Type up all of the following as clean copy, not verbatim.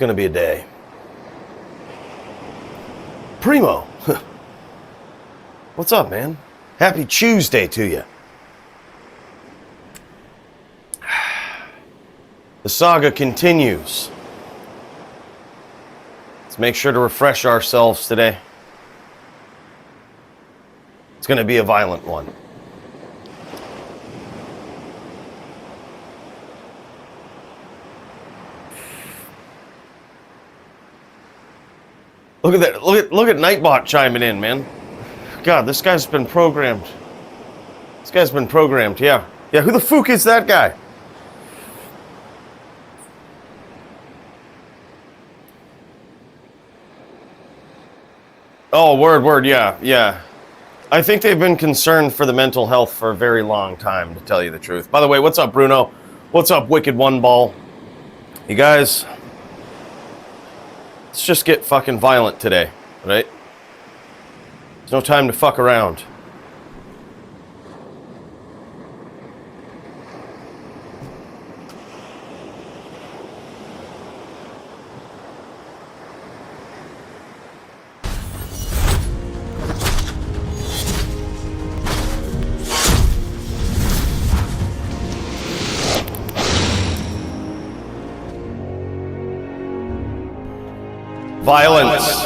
gonna be a day. Primo, what's up, man? Happy Tuesday to you. The saga continues. Let's make sure to refresh ourselves today. It's gonna be a violent one. Look at that. Look at Nightbot chiming in, man. God, this guy's been programmed. This guy's been programmed, yeah. Yeah, who the fuck is that guy? Oh, word, yeah. I think they've been concerned for the mental health for a very long time, to tell you the truth. By the way, what's up, Bruno? What's up, Wicked One Ball? You guys... let's just get fucking violent today, right? There's no time to fuck around. Violence.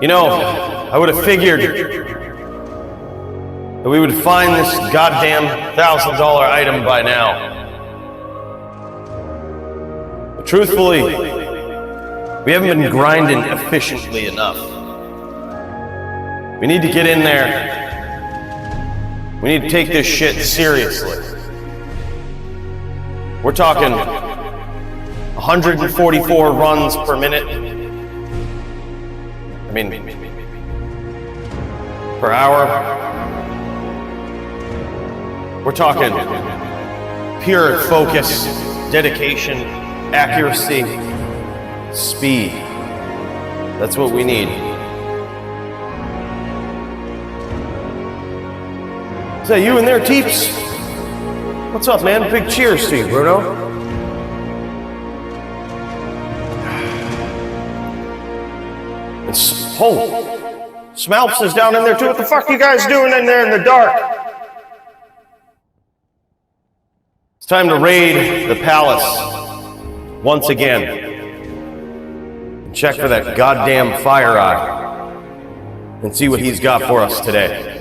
You know, I would have figured that we would find this goddamn $1,000 item by now. But truthfully, we haven't been grinding efficiently enough. We need to get in there. We need to take this shit seriously. We're talking 144 runs per minute. I mean, per hour. We're talking pure focus, dedication, accuracy, speed. That's what we need. Is that you in there, Teeps? What's up, man? Big cheers to you, Bruno. Smalps is down in there too. What the fuck are you guys doing in there in the dark? It's time to raid the palace once again. Check for that goddamn Fire Eye and see what he's got for us today.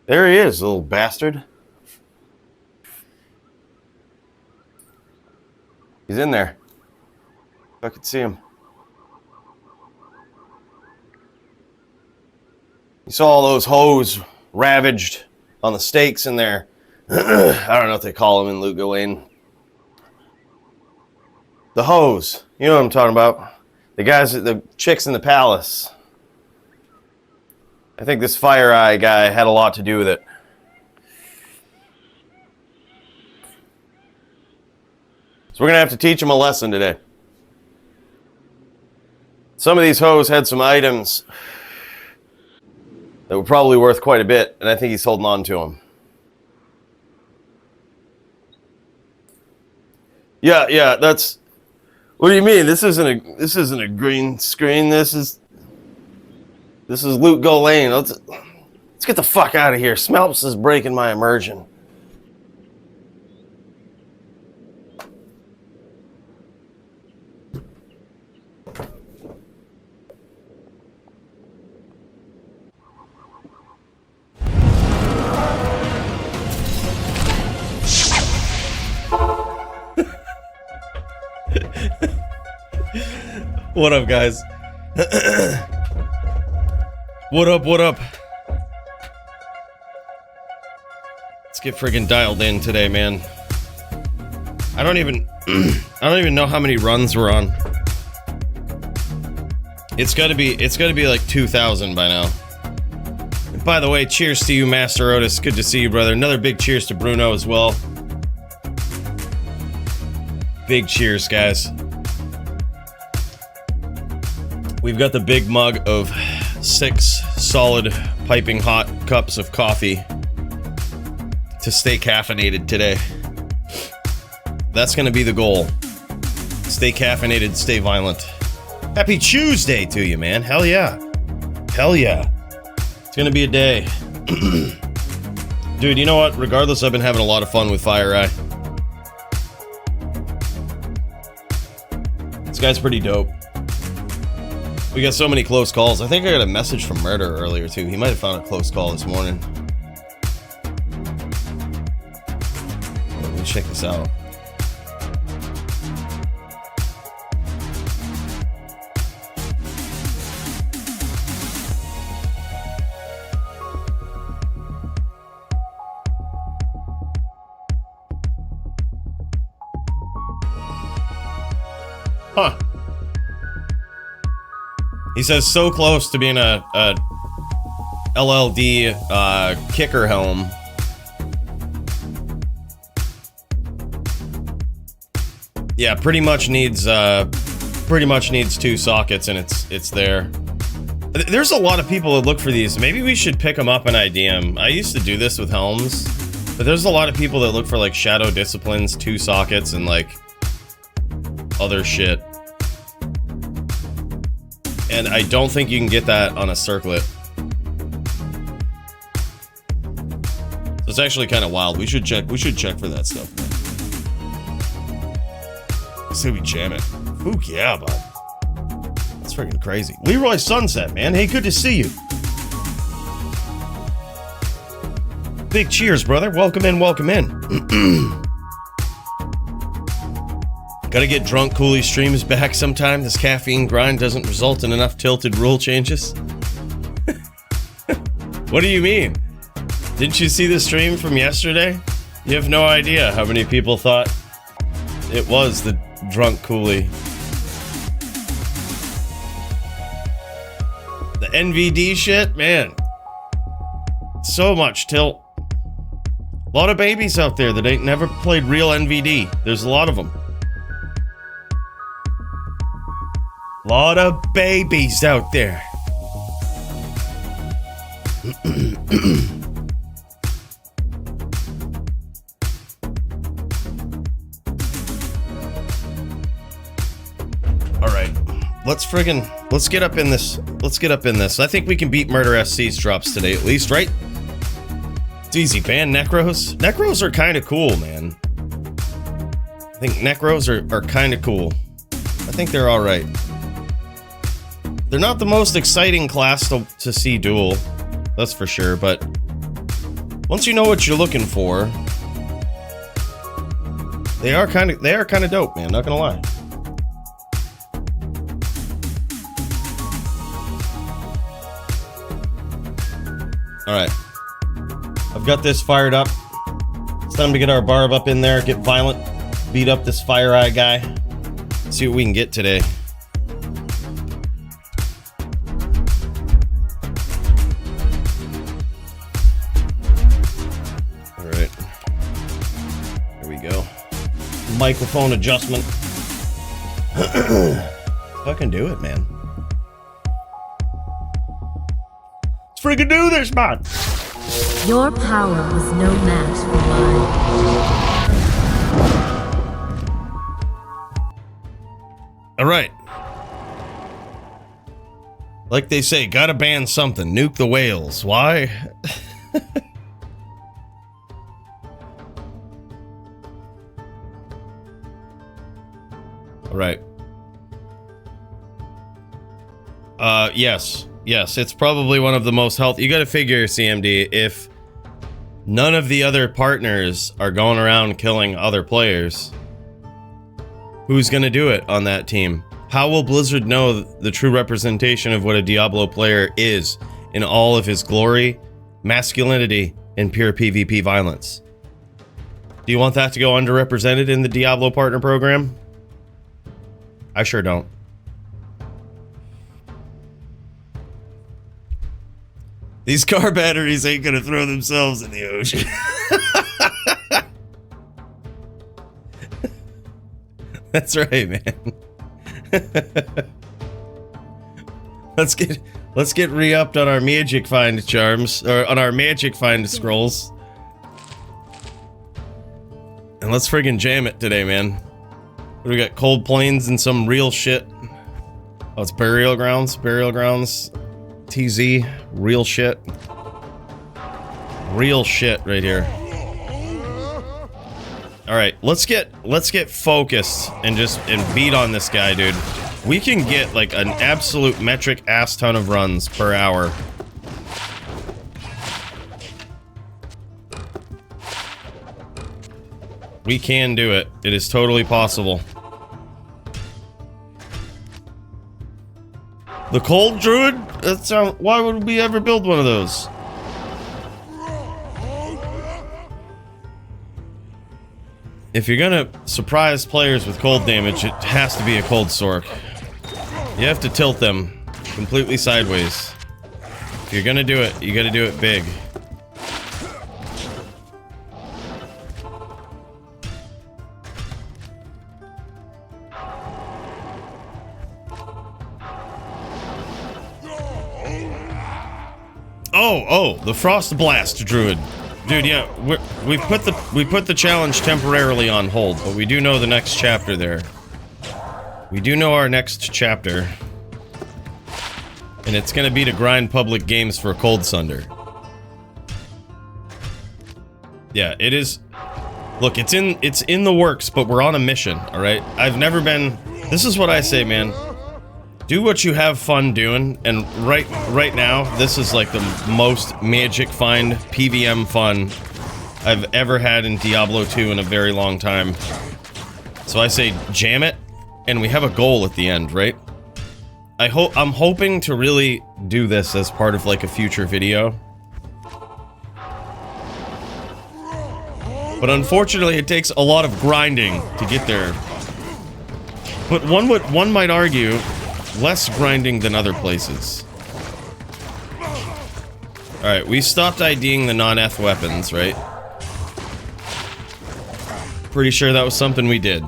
There he is, little bastard. He's in there. If I could see him. You saw all those hoes ravaged on the stakes in there. I don't know what they call them in Loot Gawain. The hoes. You know what I'm talking about. The guys, the chicks in the palace. I think this Fire Eye guy had a lot to do with it. So we're going to have to teach him a lesson today. Some of these hoes had some items that were probably worth quite a bit, and I think he's holding on to them. Yeah, that's... What do you mean? This isn't a green screen. This is Loot Gawain. Let's get the fuck out of here. Smelps is breaking my immersion. What up, guys? What up? Let's get friggin' dialed in today, man. I don't even know how many runs we're on. It's gotta be like 2,000 by now. By the way, cheers to you, Master Otis. Good to see you, brother. Another big cheers to Bruno as well. Big cheers, guys. We've got the big mug of 6 solid, piping hot cups of coffee to stay caffeinated today. That's gonna be the goal. Stay caffeinated, stay violent. Happy Tuesday to you, man. Hell yeah. Hell yeah. It's gonna be a day. Dude, you know what? Regardless, I've been having a lot of fun with FireEye. This guy's pretty dope. We got so many close calls. I think I got a message from Murder earlier, too. He might have found a close call this morning. Let me check this out. Huh. He says so close to being a LLD kicker helm. Yeah, pretty much needs 2 sockets, and it's there. There's a lot of people that look for these. Maybe we should pick them up and ID them. I used to do this with helms, but there's a lot of people that look for like Shadow Disciplines, 2 sockets, and like other shit. And I don't think you can get that on a circlet. So it's actually kind of wild. We should check for that stuff, man. I say we jam it. Fuck yeah, bud. That's freaking crazy. Leroy Sunset, man. Hey, good to see you. Big cheers, brother. Welcome in, welcome in. Gotta get Drunk Cooley streams back sometime. This caffeine grind doesn't result in enough tilted rule changes. What do you mean? Didn't you see the stream from yesterday? You have no idea how many people thought it was the Drunk Cooley. The NVD shit, man. So much tilt. A lot of babies out there that ain't never played real NVD. There's a lot of them. Lot of babies out there. Alright. Let's get up in this. Let's get up in this. I think we can beat Murder SC's drops today at least, right? It's easy. Ban Necros. Necros are kind of cool, man. I think Necros are kind of cool. I think they're alright. They're not the most exciting class to see duel, that's for sure, but once you know what you're looking for, they are kind of dope, man, not gonna lie. Alright. I've got this fired up. It's time to get our barb up in there, get violent, beat up this FireEye guy. See what we can get today. Microphone adjustment. Fucking do it, man. Let's freaking do this, man. Your power was no match for mine. All right. Like they say, gotta ban something. Nuke the whales. Why? Right. Yes, it's probably one of the most healthy. You gotta figure, CMD, if none of the other partners are going around killing other players, who's gonna do it on that team? How will Blizzard know the true representation of what a Diablo player is in all of his glory, masculinity, and pure PvP violence? Do you want that to go underrepresented in the Diablo partner program? I sure don't. These car batteries ain't gonna throw themselves in the ocean. That's right, man. Let's get re-upped on our magic find charms, or on our magic find scrolls. And let's friggin' jam it today, man. What do we got? Cold Plains and some real shit. Oh, it's Burial Grounds. Burial Grounds. TZ. Real shit. Real shit right here. Alright, let's get focused and beat on this guy, dude. We can get like an absolute metric ass ton of runs per hour. We can do it. It is totally possible. The Cold Druid? Why would we ever build one of those? If you're gonna surprise players with cold damage, it has to be a Cold Sork. You have to tilt them completely sideways. If you're gonna do it, you gotta do it big. Oh, the Frost Blast Druid. Dude, yeah, we put the challenge temporarily on hold, but we do know the next chapter there. We do know our next chapter. And it's gonna be to grind public games for Cold Sunder. Yeah, it is. Look, it's in the works, but we're on a mission, alright? I've never been. This is what I say, man. Do what you have fun doing, and right now, this is like the most magic find PVM fun I've ever had in Diablo 2 in a very long time. So I say jam it, and we have a goal at the end, right? I'm hoping to really do this as part of like a future video. But unfortunately, it takes a lot of grinding to get there. But one might argue, less grinding than other places. Alright, we stopped IDing the non-F weapons, right? Pretty sure that was something we did.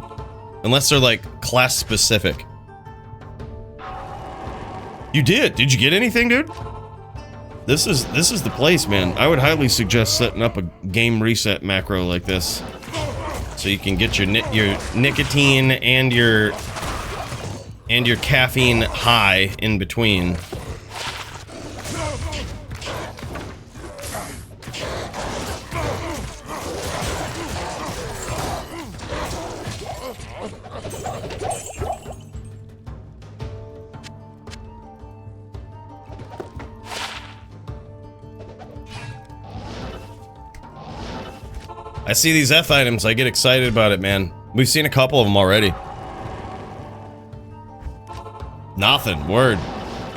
Unless they're like class specific. You did? Did you get anything, dude? This is the place, man. I would highly suggest setting up a game reset macro like this. So you can get your nicotine and your caffeine high in between. I see these F items, I get excited about it, man. We've seen a couple of them already. Nothing. Word.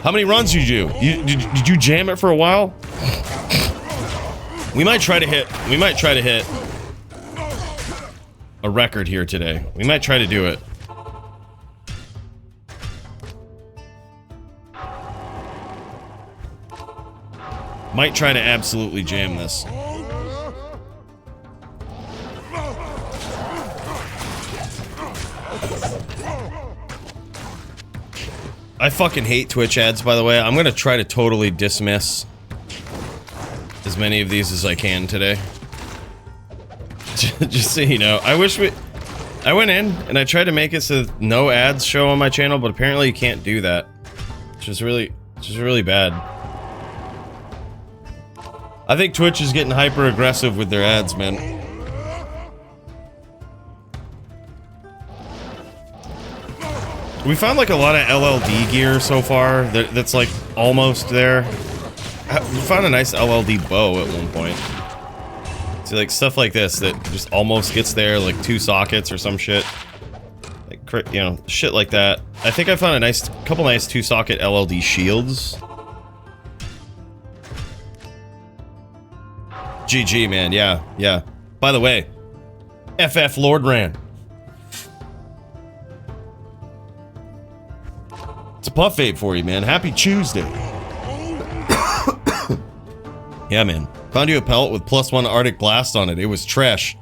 How many runs did you do? Did you jam it for a while? We might try to hit a record here today. We might try to do it. Might try to absolutely jam this. I fucking hate Twitch ads, by the way. I'm gonna try to totally dismiss as many of these as I can today. Just so you know. I went in and I tried to make it so no ads show on my channel, but apparently you can't do that. Which is really bad. I think Twitch is getting hyper aggressive with their ads, man. We found like a lot of LLD gear so far that's like almost there. We found a nice LLD bow at one point. See, like stuff like this that just almost gets there, like 2 sockets or some shit. Like, you know, shit like that. I think I found a couple nice 2-socket LLD shields. GG, man. Yeah. By the way, FF Lord Ran. It's a puff vape for you, man. Happy Tuesday. Yeah, man. Found you a pellet with +1 Arctic Blast on it. It was trash.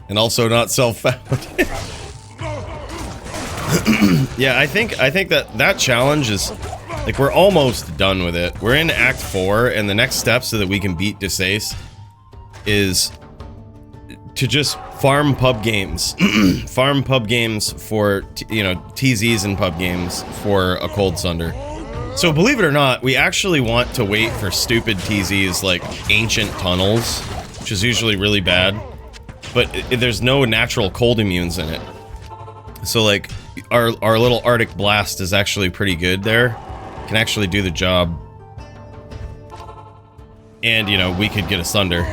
And also not self-found. Yeah, I think that challenge is... Like, we're almost done with it. We're in Act 4, and the next step so that we can beat Desace is to just farm pub games. Farm pub games for, you know, TZs and pub games for a Cold Sunder. So believe it or not, we actually want to wait for stupid TZs like Ancient Tunnels, which is usually really bad, but there's no natural cold immunes in it. So like, our little Arctic Blast is actually pretty good there. Can actually do the job. And, you know, we could get a Sunder.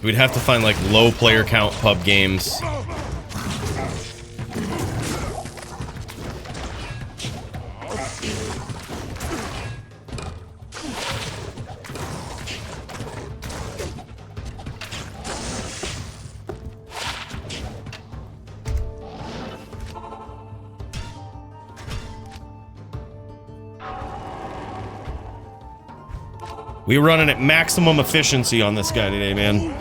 We'd have to find like low player count pub games. We're running at maximum efficiency on this guy today, man.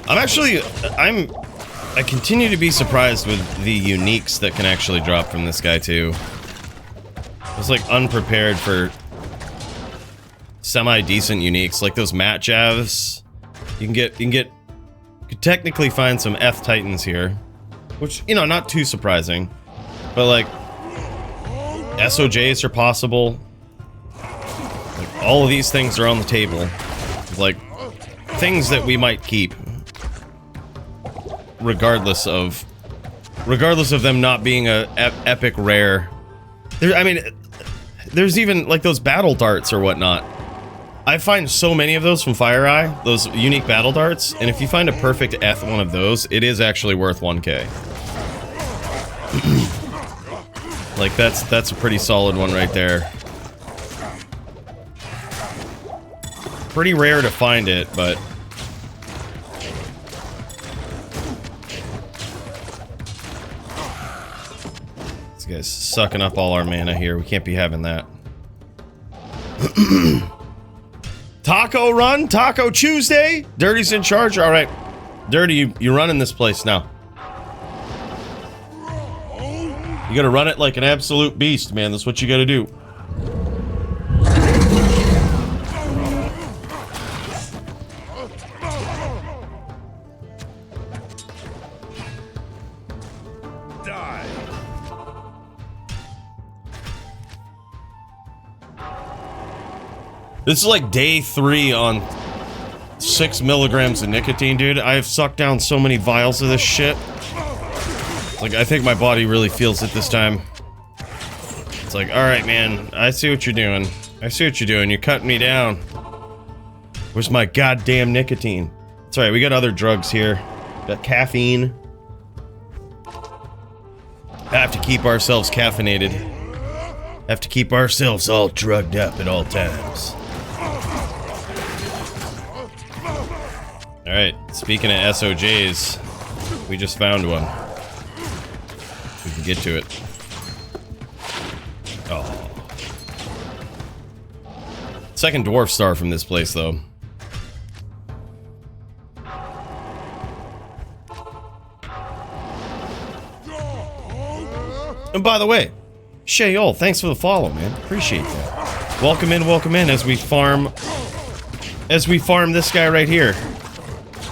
I continue to be surprised with the uniques that can actually drop from this guy too. I was like unprepared for semi-decent uniques, like those Mat Javs. You can technically find some F Titans here, which, you know, not too surprising, but like SOJs are possible. Like, all of these things are on the table. Like, things that we might keep. Regardless of them not being a epic rare. I mean, there's even, like, those battle darts or whatnot. I find so many of those from FireEye, those unique battle darts, and if you find a perfect F one of those, it is actually worth 1K. Like, that's a pretty solid one right there. Pretty rare to find it, but... This guy's sucking up all our mana here. We can't be having that. Taco run? Taco Tuesday? Dirty's in charge? Alright. Dirty, you running this place now. You gotta run it like an absolute beast, man. That's what you gotta do. Die. This is like day 3 on 6 milligrams of nicotine, dude. I have sucked down so many vials of this shit. Like, I think my body really feels it this time. It's like, alright, man, I see what you're doing. I see what you're doing. You're cutting me down. Where's my goddamn nicotine? It's alright, we got other drugs here. Got caffeine. Have to keep ourselves caffeinated. Have to keep ourselves all drugged up at all times. Alright, speaking of SOJs, we just found one. We can get to it. Oh. Second dwarf star from this place, though. And by the way, Shayol, thanks for the follow, man. Appreciate that. Welcome in as we farm this guy right here.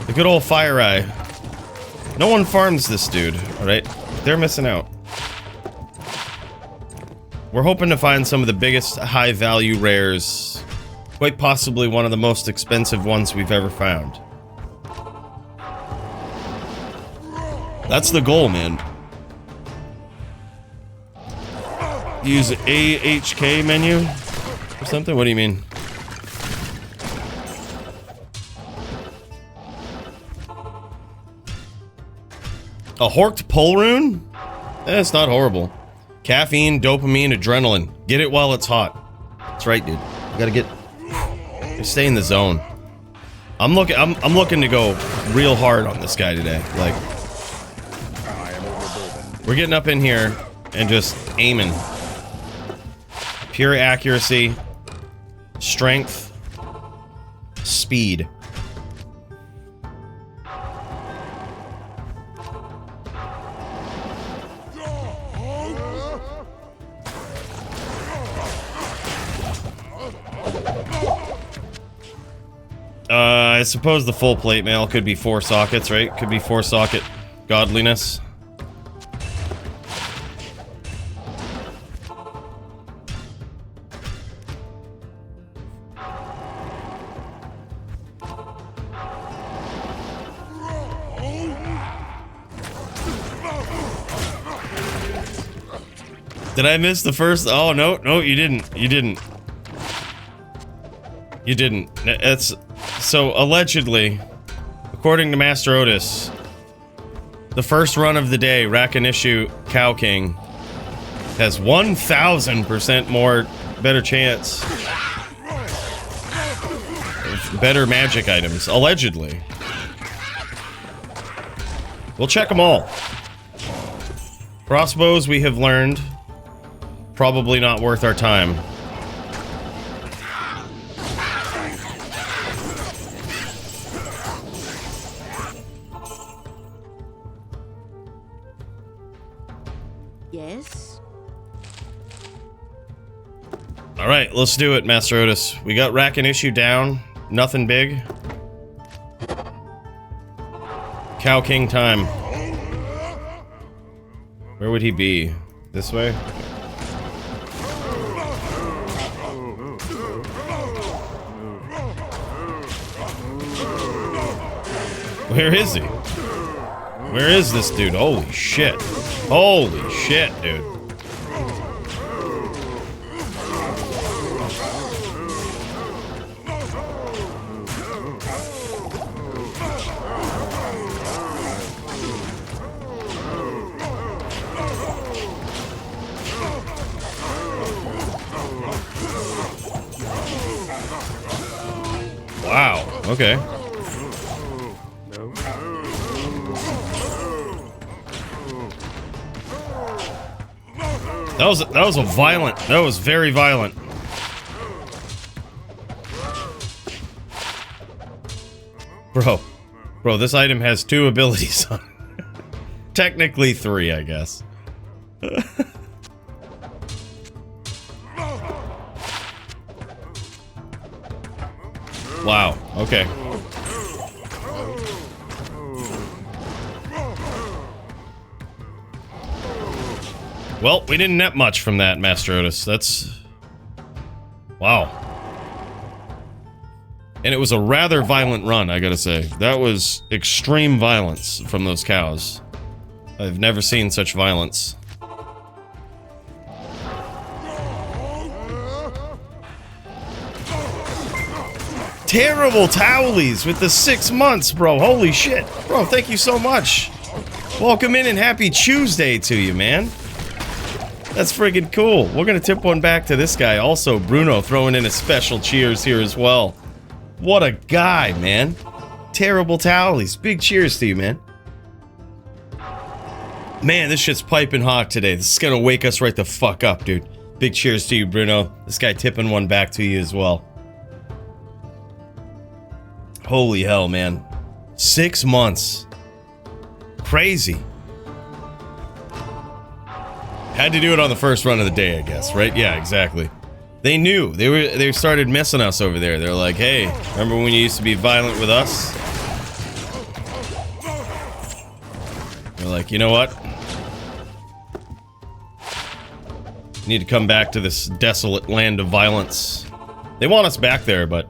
The good old FireEye. No one farms this dude, alright? They're missing out. We're hoping to find some of the biggest high-value rares. Quite possibly one of the most expensive ones we've ever found. That's the goal, man. Use AHK menu or something? What do you mean? A Horked Pole Rune? It's not horrible. Caffeine, dopamine, adrenaline. Get it while it's hot. That's right, dude. You gotta get... Stay in the zone. I'm looking to go real hard on this guy today. Like... We're getting up in here and just aiming. Pure accuracy, strength, speed. I suppose the full plate mail could be 4 sockets, right? Could be 4 socket godliness. Did I miss the first? Oh, no, no, you didn't. You didn't. You didn't. It's so allegedly, according to Master Otis, the first run of the day, Rakinishu Cow King has 1,000% more better chance of better magic items, allegedly. We'll check them all. Crossbows, we have learned, probably not worth our time. Yes? Alright, let's do it, Master Otis. We got Rakinishu down. Nothing big. Cow King time. Where would he be? This way? Where is he? Where is this dude? Holy shit. Holy shit, dude. Wow, okay. That was very violent. Bro, this item has 2 abilities on it. Technically 3, I guess. Wow, okay. Well, we didn't net much from that, Master Otis. That's... wow. And it was a rather violent run, I gotta say. That was extreme violence from those cows. I've never seen such violence. Terrible Towelies with the 6 months, bro. Holy shit. Bro, thank you so much. Welcome in and happy Tuesday to you, man. That's friggin' cool. We're gonna tip one back to this guy. Also, Bruno throwing in a special cheers here as well. What a guy, man. Terrible Towelies. Big cheers to you, man. Man, this shit's piping hot today. This is gonna wake us right the fuck up, dude. Big cheers to you, Bruno. This guy tipping one back to you as well. Holy hell, man. 6 months. Crazy. Had to do it on the first run of the day, I guess, right? Yeah, exactly. They knew. They started messing us over there. They're like, hey, remember when you used to be violent with us? They're like, you know what? You need to come back to this desolate land of violence. They want us back there, but...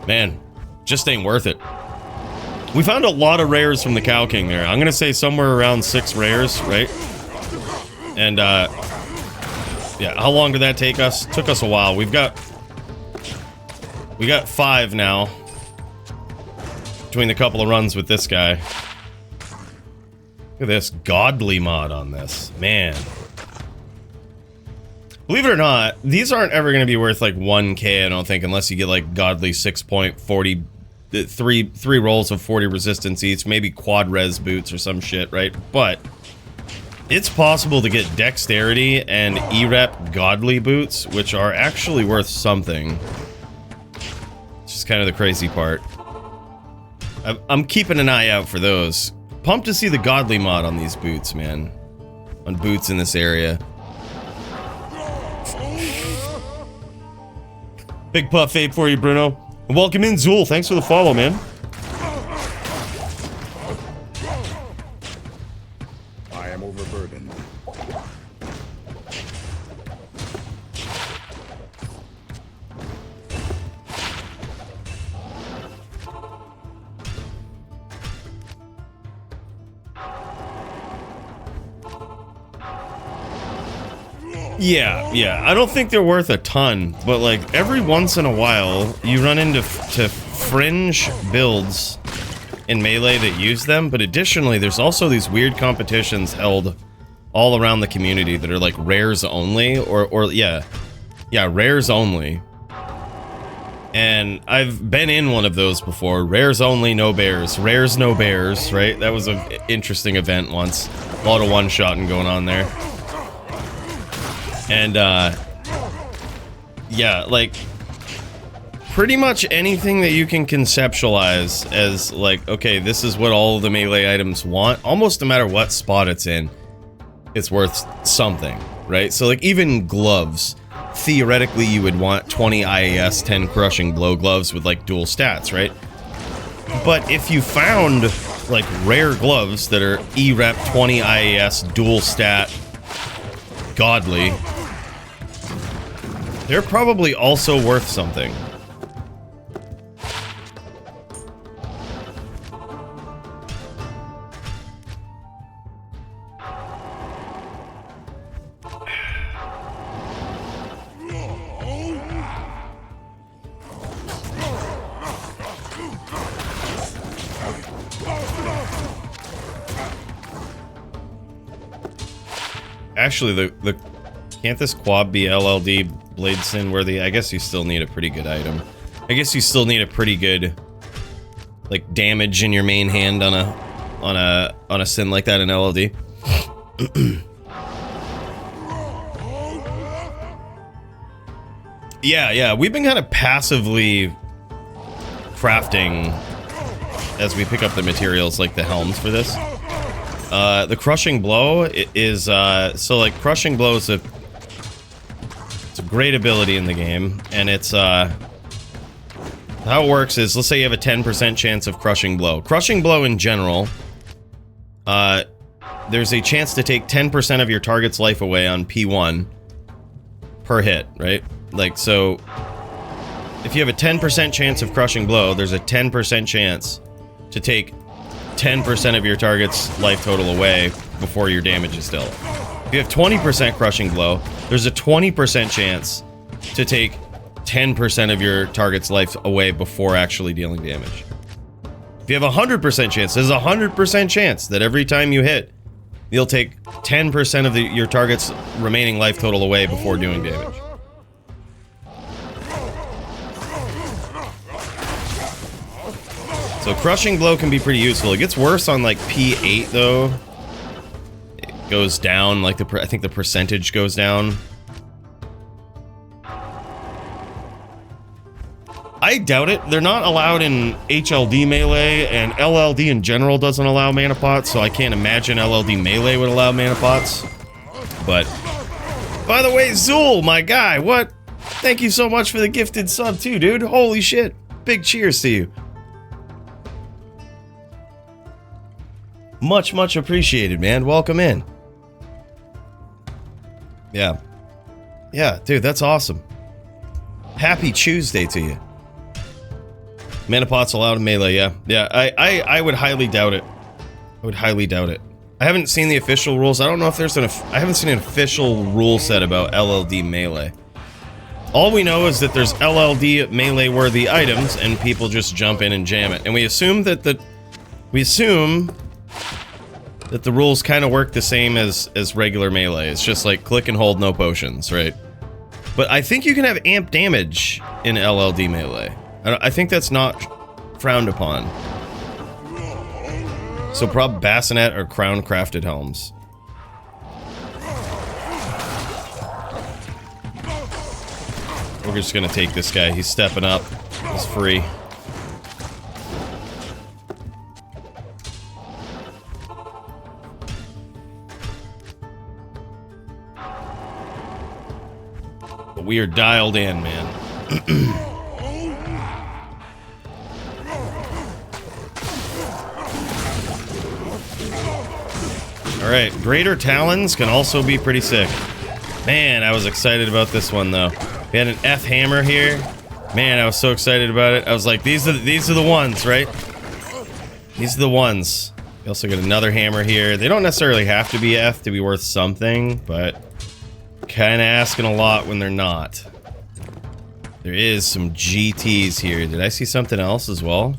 man, just ain't worth it. We found a lot of rares from the Cow King there. I'm gonna say somewhere around 6 rares, right? And, yeah, how long did that take us? Took us a while. We got 5 now. Between the couple of runs with this guy. Look at this godly mod on this. Man. Believe it or not, these aren't ever going to be worth like 1K, I don't think, unless you get like godly 6.40 three rolls of 40 resistance each, maybe quad res boots or some shit, right? But it's possible to get dexterity and E-rep godly boots, which are actually worth something. It's just kind of the crazy part. I'm keeping an eye out for those. Pumped to see the godly mod on these boots, man. On boots in this area. Big puff fade for you, Bruno. And welcome in, Zool. Thanks for the follow, man. I am overburdened. Yeah, I don't think they're worth a ton, but like every once in a while you run into fringe builds in Melee that use them, but additionally there's also these weird competitions held all around the community that are like rares only, or yeah, rares only. And I've been in one of those before. Rares only, no bears. Rares, no bears, right? That was an interesting event once. A lot of one-shotting going on there. And, yeah, like, pretty much anything that you can conceptualize as, like, okay, this is what all of the Melee items want, almost no matter what spot it's in, it's worth something, right? So, like, even gloves, theoretically, you would want 20 IAS, 10 crushing blow gloves with, like, dual stats, right? But if you found, like, rare gloves that are E-rep 20 IAS, dual stat, godly, they're probably also worth something. Actually, the can't this quad be LLD Blade Sin worthy? I guess you still need a pretty good item. I guess you still need a pretty good, like, damage in your main hand on a sin like that in LLD. Yeah, we've been kind of passively crafting as we pick up the materials, like the helms for this. The Crushing Blow is, so like Crushing Blow is it's a great ability in the game, and it's, how it works is, let's say you have a 10% chance of Crushing Blow. Crushing Blow in general, there's a chance to take 10% of your target's life away on P1 per hit, right? Like, so, if you have a 10% chance of Crushing Blow, there's a 10% chance to take 10% of your target's life total away before your damage is dealt. If you have 20% Crushing Blow, there's a 20% chance to take 10% of your target's life away before actually dealing damage. If you have a 100% chance, there's a 100% chance that every time you hit, you'll take 10% of your target's remaining life total away before doing damage. So Crushing Blow can be pretty useful. It gets worse on like P8 though. It goes down, like I think the percentage goes down. I doubt it. They're not allowed in HLD Melee, and LLD in general doesn't allow mana pots, so I can't imagine LLD Melee would allow mana pots. But, by the way, Zool, my guy, what? Thank you so much for the gifted sub too, dude. Holy shit. Big cheers to you. Much, much appreciated, man. Welcome in. Yeah. Yeah, dude, that's awesome. Happy Tuesday to you. Mana pots allowed in Melee, yeah. Yeah, I would highly doubt it. I would highly doubt it. I haven't seen the official rules. I don't know if there's I haven't seen an official rule set about LLD Melee. All we know is that there's LLD Melee-worthy items, and people just jump in and jam it. And we assume that the rules kind of work the same as regular Melee. It's just like click and hold, no potions, right? But I think you can have amp damage in LLD Melee. I think that's not frowned upon. So prob bassinet or crown crafted helms. We're just gonna take this guy. He's stepping up. He's free. But we are dialed in, man. Alright, Greater Talons can also be pretty sick. Man, I was excited about this one, though. We had an F hammer here. Man, I was so excited about it. I was like, these are the ones, right? These are the ones. We also got another hammer here. They don't necessarily have to be F to be worth something, but kind of asking a lot when they're not. There is some GTs here. Did I see something else as well?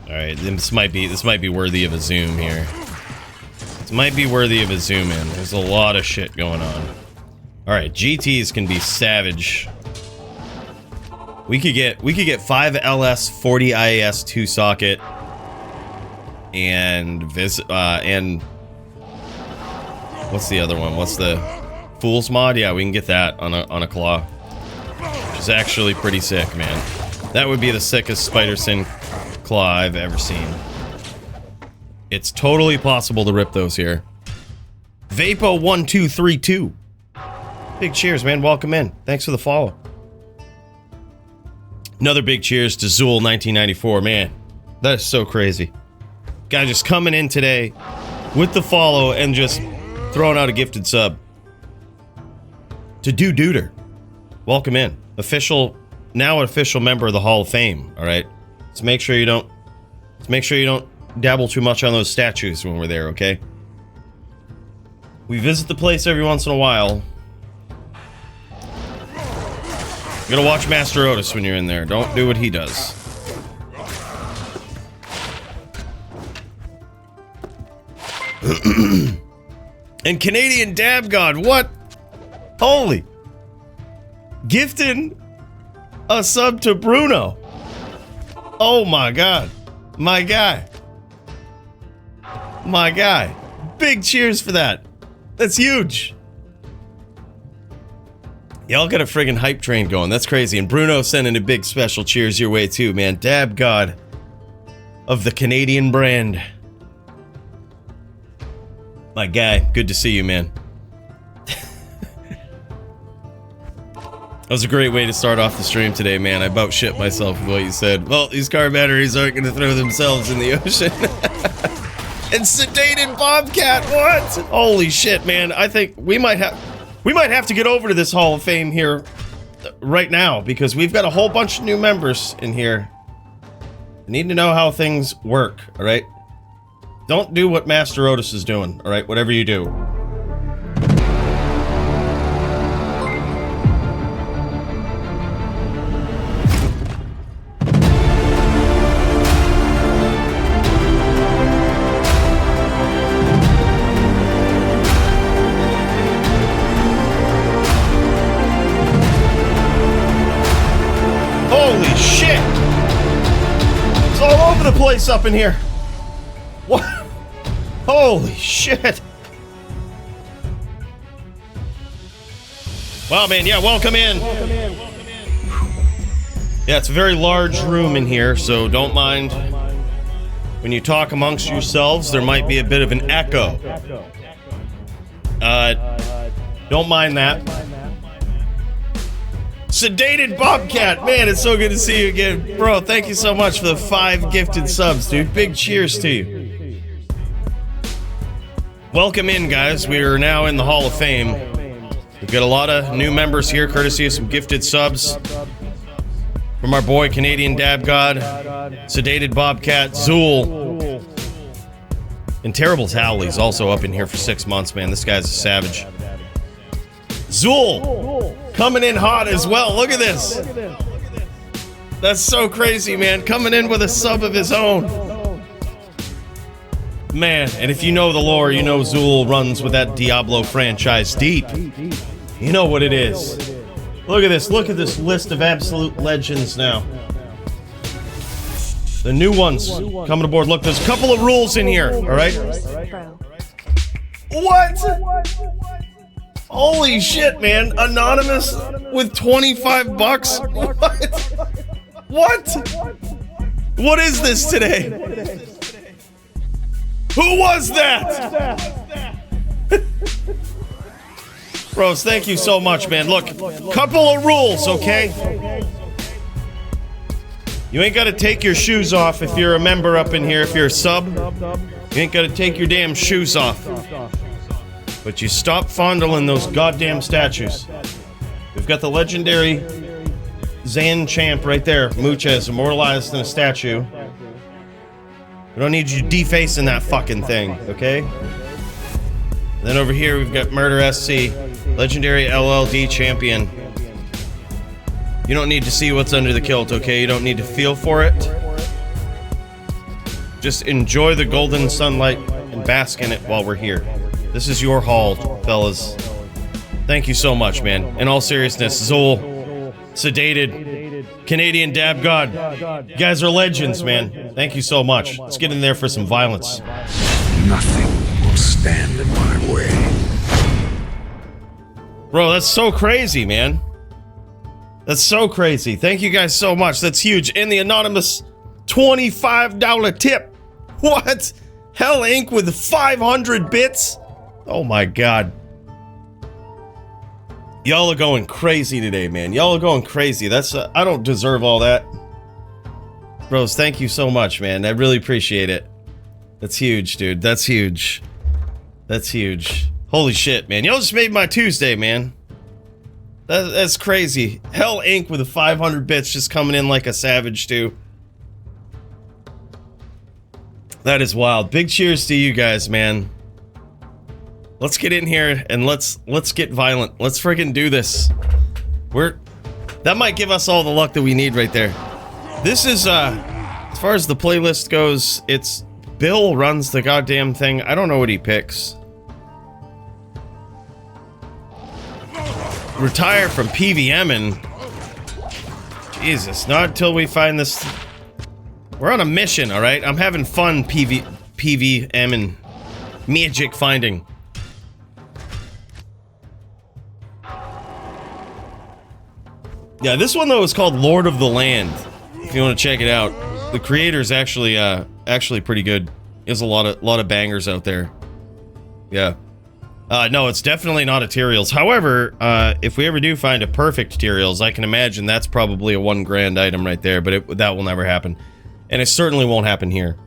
All right, this might be worthy of a zoom here. This might be worthy of a zoom in. There's a lot of shit going on. All right, GTs can be savage. We could get 5 LS, 40 IAS, 2 socket, and what's the other one? What's the Fool's Mod? Yeah, we can get that on a claw, which is actually pretty sick, man. That would be the sickest Spider Sin claw I've ever seen. It's totally possible to rip those here. Vapo1232. Big cheers, man. Welcome in. Thanks for the follow. Another big cheers to Zool1994. Man, that is so crazy. Guy just coming in today with the follow and just throwing out a gifted sub. To Duder. Welcome in. Now an official member of the Hall of Fame, alright? Let's make sure you don't dabble too much on those statues when we're there, okay? We visit the place every once in a while. You gotta watch Master Otis when you're in there. Don't do what he does. And Canadian Dab God, what? Holy. Gifting a sub to Bruno. Oh my god. My guy. My guy. Big cheers for that. That's huge. Y'all got a friggin' hype train going. That's crazy. And Bruno sending a big special cheers your way too, man. Dab God of the Canadian brand. My guy, good to see you, man. That was a great way to start off the stream today, man. I about shit myself with what you said. Well, these car batteries aren't going to throw themselves in the ocean. And sedated Bobcat, what? Holy shit, man. I think we might have to get over to this Hall of Fame here right now, because we've got a whole bunch of new members in here. I need to know how things work, all right? Don't do what Master Otis is doing, all right? Whatever you do. Holy shit! It's all over the place up in here. What? Holy shit! Wow, man, yeah, welcome in. Yeah, it's a very large room in here, so don't mind when you talk amongst yourselves. There might be a bit of an echo. Don't mind that. Sedated Bobcat, man, it's so good to see you again. Bro, thank you so much for the 5 gifted subs, dude. Big cheers to you. Welcome in, guys. We are now in the Hall of Fame. We've got a lot of new members here, courtesy of some gifted subs from our boy Canadian Dab God, Sedated Bobcat, Zool, and Terrible Howley's also up in here for 6 months, man. This guy's a savage. Zool coming in hot as well. Look at this. That's so crazy, man. Coming in with a sub of his own. Man, and if you know the lore, you know Zool runs with that Diablo franchise deep. You know what it is. Look at this. Look at this list of absolute legends now. The new ones coming aboard. Look, there's a couple of rules in here, alright? What? Holy shit, man. Anonymous with 25 bucks? What? What is this today? Who was that? Bros, thank you so much, man. Look, couple of rules, okay? You ain't gotta take your shoes off if you're a member up in here. If you're a sub, you ain't gotta take your damn shoes off. But you stop fondling those goddamn statues. We've got the legendary Zan champ right there. Muchez immortalized in a statue. We don't need you defacing that fucking thing, okay? And then over here we've got Murder SC, legendary LLD champion. You don't need to see what's under the kilt, okay? You don't need to feel for it. Just enjoy the golden sunlight and bask in it while we're here. This is your haul, fellas. Thank you so much, man. In all seriousness, Zul, Sedated, Canadian Dab God. You guys are legends, man. Thank you so much. Let's get in there for some violence. Nothing will stand in my way. Bro, that's so crazy, man. That's so crazy. Thank you guys so much. That's huge. And the anonymous $25 tip. What? Hell Inc. with 500 bits? Oh my god. Y'all are going crazy today, man. Y'all are going crazy. That's I don't deserve all that. Bros, thank you so much, man. I really appreciate it. That's huge, dude. That's huge. That's huge. Holy shit, man. Y'all just made my Tuesday, man. That's crazy. Hell Inc. with the 500 bits just coming in like a savage, too. That is wild. Big cheers to you guys, man. Let's get in here and let's get violent. Let's friggin' do this. That might give us all the luck that we need right there. This is, as far as the playlist goes, it's Bill runs the goddamn thing. I don't know what he picks. Retire from PVM and Jesus, not until we find this. We're on a mission, all right? I'm having fun PVM and magic finding. Yeah, this one though is called Lord of the Land. If you want to check it out, the creator's actually pretty good. There's a lot of bangers out there. Yeah. No, it's definitely not a Tyraels. However, if we ever do find a perfect Tyraels, I can imagine that's probably a $1 grand item right there, but that will never happen. And it certainly won't happen here.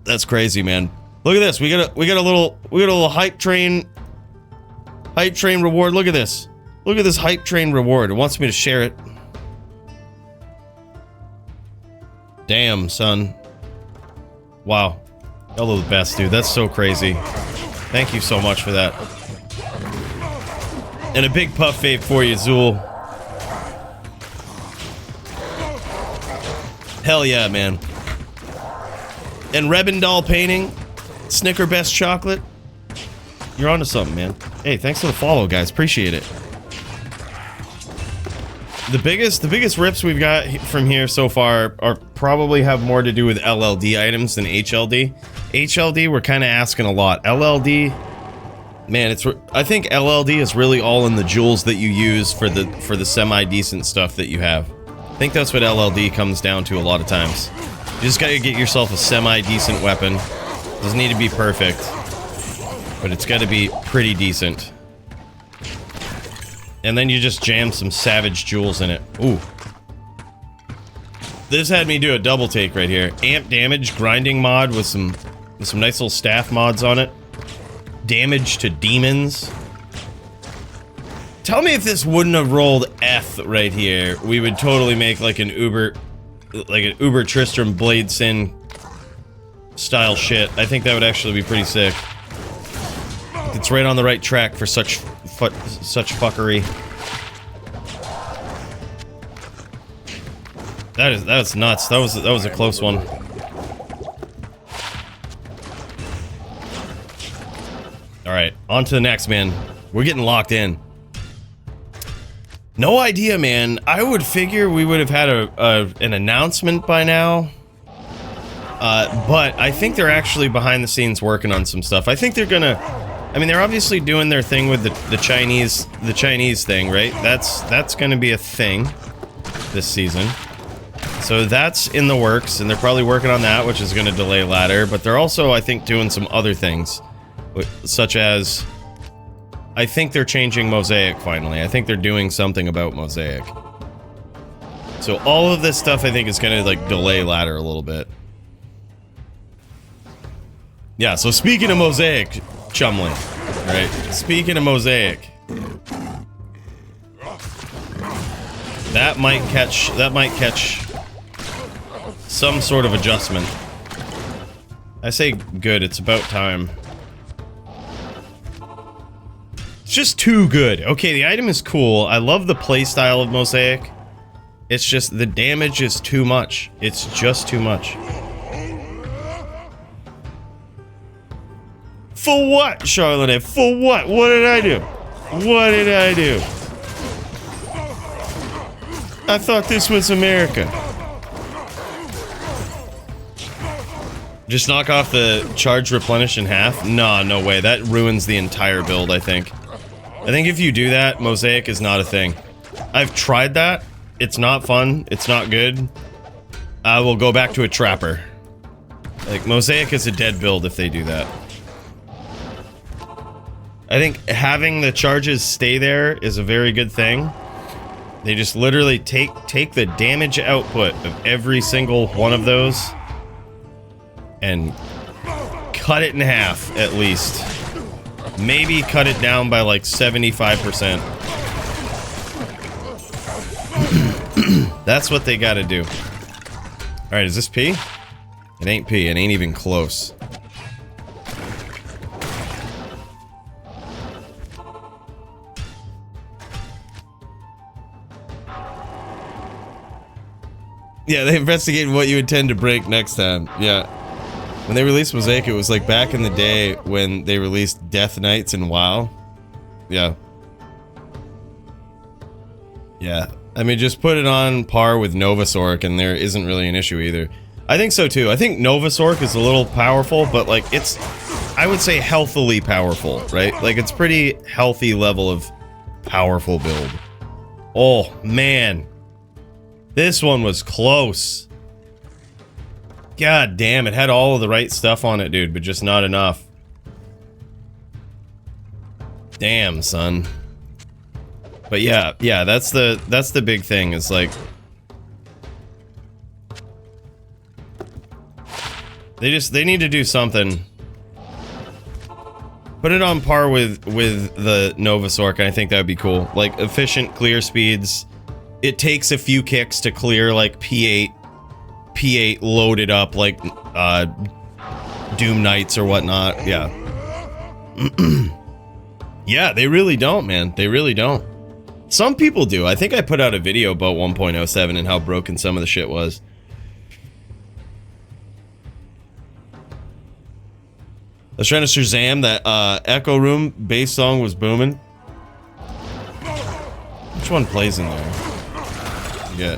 That's crazy, man. Look at this. We got a little hype train reward. Look at this. Look at this hype train reward. It wants me to share it. Damn, son. Wow. Y'all are the best, dude. That's so crazy. Thank you so much for that. And a big puff fave for you, Zool. Hell yeah, man. And Rebendal painting. Snicker Best chocolate. You're onto something, man. Hey, thanks for the follow, guys. Appreciate it. The biggest rips we've got from here so far are probably have more to do with LLD items than HLD. HLD, we're kind of asking a lot. LLD, man, I think LLD is really all in the jewels that you use for the semi-decent stuff that you have. I think that's what LLD comes down to a lot of times. You just gotta get yourself a semi-decent weapon. Doesn't need to be perfect, but it's gotta be pretty decent. And then you just jam some savage jewels in it. Ooh. This had me do a double take right here. Amp damage grinding mod with some nice little staff mods on it. Damage to demons. Tell me if this wouldn't have rolled F right here. We would totally make like an Uber Tristram Blade Sin style shit. I think that would actually be pretty sick. It's right on the right track for such fuckery. That's nuts. That was a close one. All right, on to the next, man. We're getting locked in. No idea, man. I would figure we would have had an announcement by now. But I think they're actually behind the scenes working on some stuff. I think they're gonna... I mean, they're obviously doing their thing with the Chinese thing, right? That's gonna be a thing this season. So that's in the works, and they're probably working on that, which is gonna delay Ladder. But they're also, I think, doing some other things, such as... I think they're changing Mosaic finally. I think they're doing something about Mosaic. So all of this stuff, I think, is gonna, like, delay Ladder a little bit. Yeah, so speaking of Mosaic, Chumley, right? Speaking of Mosaic, that might catch some sort of adjustment. I say good, it's about time. It's just too good. Okay, the item is cool. I love the playstyle of Mosaic. It's just the damage is too much. It's just too much. For what, Charlotte? For what? What did I do? What did I do? I thought this was America. Just knock off the charge replenish in half? Nah, no way. That ruins the entire build, I think. I think if you do that, Mosaic is not a thing. I've tried that. It's not fun. It's not good. I will go back to a Trapper. Like, Mosaic is a dead build if they do that. I think having the charges stay there is a very good thing. They just literally take the damage output of every single one of those and cut it in half, at least. Maybe cut it down by like 75%. That's what they gotta do. Alright, is this P? It ain't P, it ain't even close. Yeah, they investigate what you intend to break next time. Yeah. When they released Mosaic, it was like back in the day when they released Death Knights and WoW. Yeah. Yeah. I mean, just put it on par with Novasorc and there isn't really an issue either. I think so too. I think Novasorc is a little powerful, but like it's, I would say healthily powerful, right? Like it's pretty healthy level of powerful build. Oh, man. This one was close. God damn, it had all of the right stuff on it, dude, but just not enough. Damn, son. But yeah, that's the big thing, is like they need to do something. Put it on par with the Novasorc, and I think that would be cool. Like efficient clear speeds. It takes a few kicks to clear like P8 loaded up like Doom Knights or whatnot. Yeah. Yeah, they really don't, man. They really don't. Some people do. I think I put out a video about 1.07 and how broken some of the shit was. I was trying to Shazam that Echo Room bass song was booming. Which one plays in there? Yeah.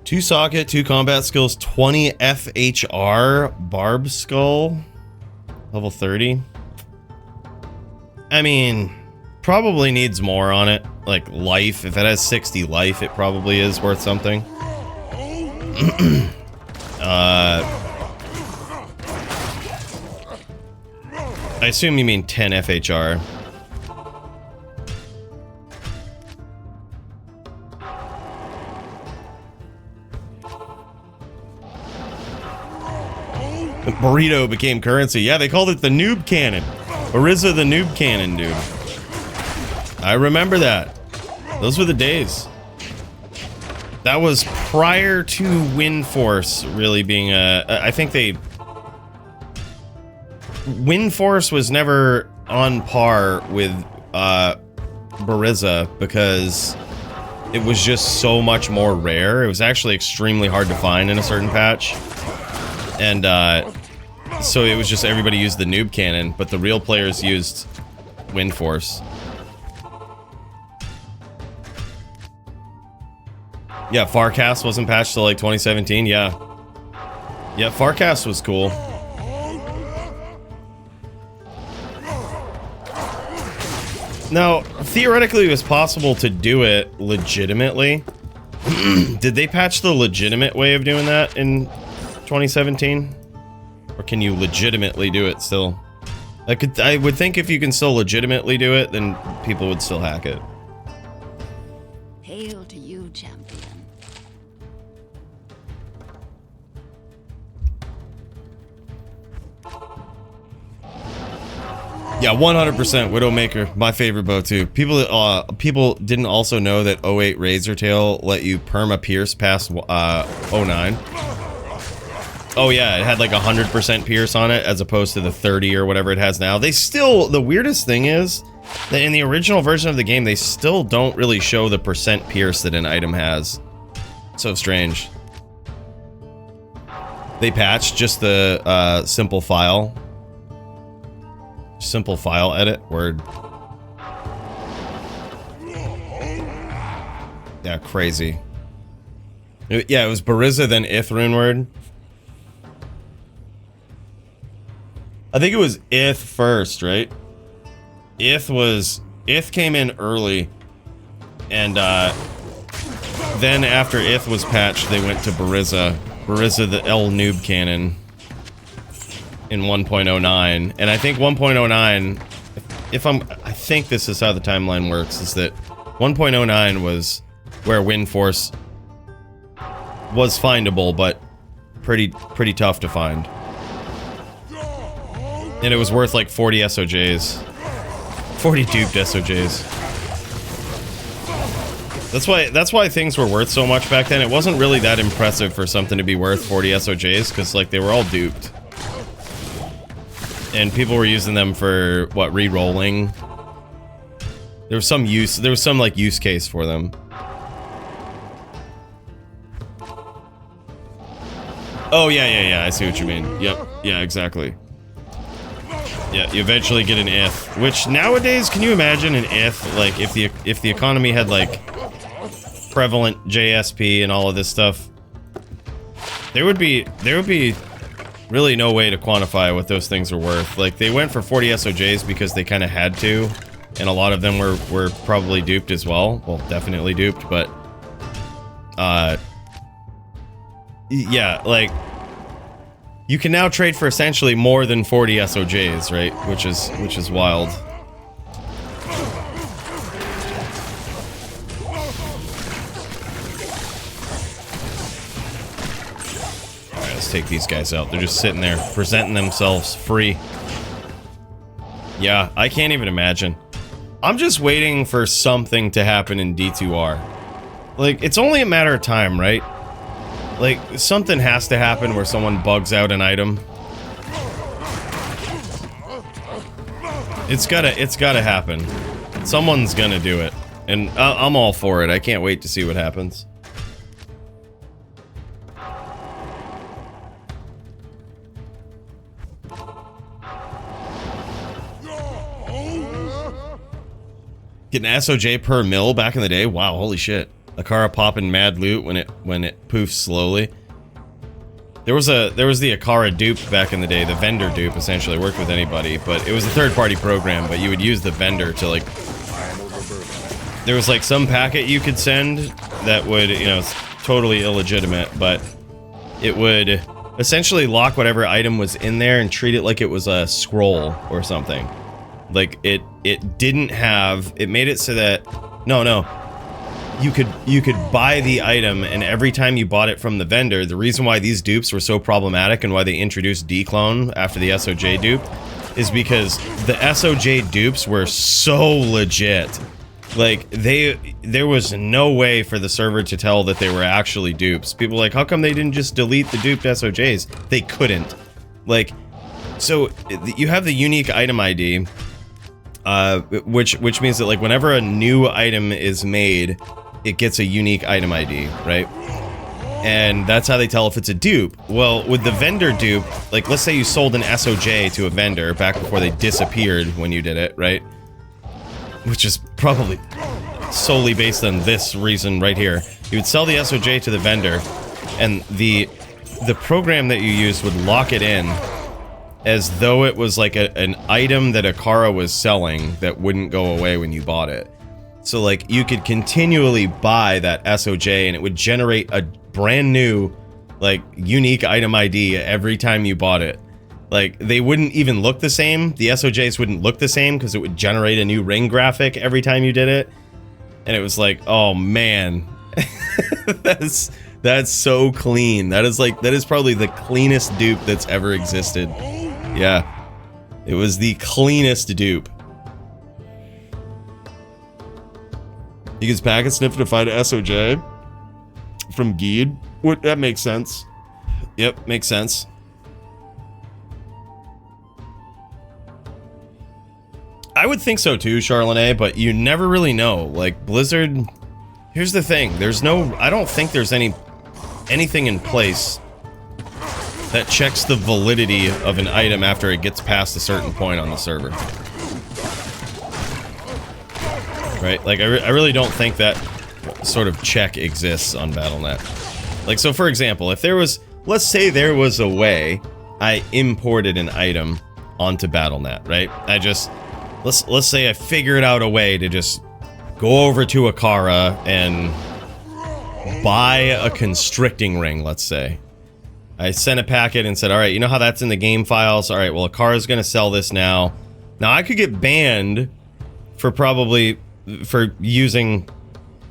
Two socket, 2 combat skills, 20 FHR, Barb Skull, level 30. I mean, probably needs more on it. Like life, if it has 60 life, it probably is worth something. I assume you mean 10 FHR. Burrito became currency. Yeah, they called it the noob cannon. Ariza the noob cannon, dude. I remember that. Those were the days. That was prior to Windforce really being a... I think they... Windforce was never on par with Barizza because it was just so much more rare. It was actually extremely hard to find in a certain patch. And so it was just everybody used the noob cannon, but the real players used Wind Force. Yeah, Farcast wasn't patched till like 2017, yeah. Yeah, Farcast was cool. Now, theoretically it was possible to do it legitimately. Did they patch the legitimate way of doing that in 2017? Or can you legitimately do it still? I would think if you can still legitimately do it, then people would still hack it. Hail to you, champion. Yeah, 100% Widowmaker, my favorite bow too. People didn't also know that 08 Razortail let you perma pierce past 09. Oh yeah, it had like 100% pierce on it as opposed to the 30 or whatever it has now. They still, the weirdest thing is that in the original version of the game, they still don't really show the percent pierce that an item has. So strange. They patched just the simple file edit. Word. Yeah, crazy. Yeah, it was Barizza, then Ith Runeword. I think it was Ith first, right? Ith came in early, and then after Ith was patched, they went to Barizza. Barizza, the L noob cannon in 1.09, and I think 1.09, I think this is how the timeline works, is that 1.09 was where Wind Force was findable, but pretty tough to find. And it was worth like 40 SOJs. 40 duped SOJs. That's why things were worth so much back then. It wasn't really that impressive for something to be worth 40 SOJs, because like they were all duped. And people were using them for what, re-rolling? There was some like use case for them. Oh yeah, I see what you mean. Yep, yeah, exactly. Yeah, you eventually get an Ith, which nowadays, can you imagine an Ith, like if the economy had like prevalent JSP and all of this stuff, there would be really no way to quantify what those things are worth. Like they went for 40 SOJs because they kind of had to, and a lot of them were probably duped as well. Well, definitely duped, but yeah, like you can now trade for essentially more than 40 SOJs, right? Which is wild. Alright, let's take these guys out. They're just sitting there, presenting themselves free. Yeah, I can't even imagine. I'm just waiting for something to happen in D2R. Like, it's only a matter of time, right? Like, something has to happen where someone bugs out an item. It's gotta happen. Someone's gonna do it. And I'm all for it. I can't wait to see what happens. Getting SOJ per mill back in the day? Wow, holy shit. Akara popping mad loot when it poofs slowly. There was the Akara dupe back in the day, the vendor dupe essentially, worked with anybody, but it was a third-party program, but you would use the vendor to like... There was like some packet you could send that would, you know, it's totally illegitimate, but it would essentially lock whatever item was in there and treat it like it was a scroll or something. Like it didn't have, it made it so that, no. You could buy the item, and every time you bought it from the vendor, the reason why these dupes were so problematic and why they introduced D-Clone after the SOJ dupe is because the SOJ dupes were so legit. Like, there was no way for the server to tell that they were actually dupes. People were like, how come they didn't just delete the duped SOJs? They couldn't. Like, so you have the unique item ID, Which means that like whenever a new item is made, it gets a unique item ID, right? And that's how they tell if it's a dupe. Well, with the vendor dupe, like let's say you sold an SOJ to a vendor back before they disappeared when you did it, right? Which is probably solely based on this reason right here. You would sell the SOJ to the vendor, and the program that you used would lock it in as though it was like an item that Akara was selling that wouldn't go away when you bought it. So like you could continually buy that SOJ and it would generate a brand new like unique item ID every time you bought it. Like they wouldn't even look the same. The SOJs wouldn't look the same because it would generate a new ring graphic every time you did it. And it was like, oh man, that's so clean. That is probably the cleanest dupe that's ever existed. Yeah, it was the cleanest dupe. You can packet sniff to find an SOJ from Geed. What? That makes sense. Yep, makes sense. I would think so too, Charlene, but you never really know. Like Blizzard, here's the thing. I don't think there's anything in place that checks the validity of an item after it gets past a certain point on the server. Right? Like, I really don't think that sort of check exists on Battle.net. Like, so for example, if there was, let's say there was a way I imported an item onto Battle.net, right? Let's say I figured out a way to just go over to Akara and buy a constricting ring, let's say. I sent a packet and said, all right, you know how that's in the game files? All right, well, Akara's going to sell this now. Now, I could get banned for using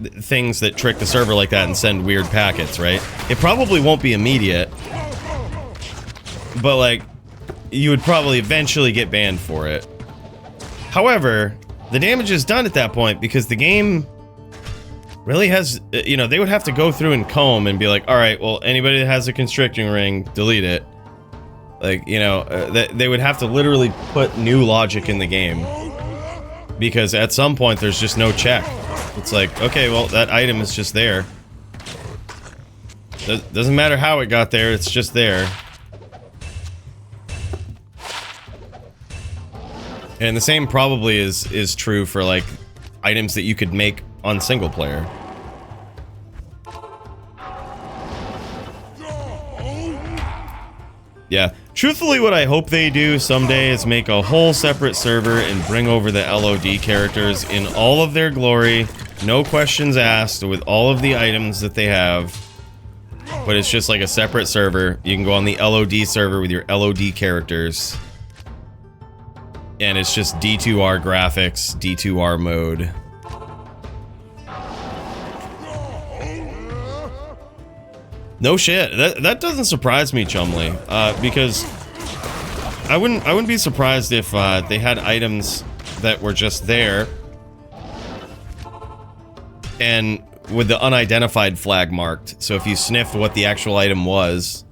things that trick the server like that and send weird packets, right? It probably won't be immediate, but, like, you would probably eventually get banned for it. However, the damage is done at that point because the game really has, you know, they would have to go through and comb and be like, all right, well, anybody that has a constricting ring, delete it. Like, you know, they would have to literally put new logic in the game because at some point there's just no check. It's like, okay, well, that item is just there. Doesn't matter how it got there, it's just there. And the same probably is true for, like, items that you could make on single player. Yeah. Truthfully, what I hope they do someday is make a whole separate server and bring over the LOD characters in all of their glory, no questions asked, with all of the items that they have. But it's just like a separate server. You can go on the LOD server with your LOD characters. And it's just D2R graphics, D2R mode. No shit. That doesn't surprise me, Chumley, because I wouldn't be surprised if they had items that were just there and with the unidentified flag marked. So if you sniffed what the actual item was,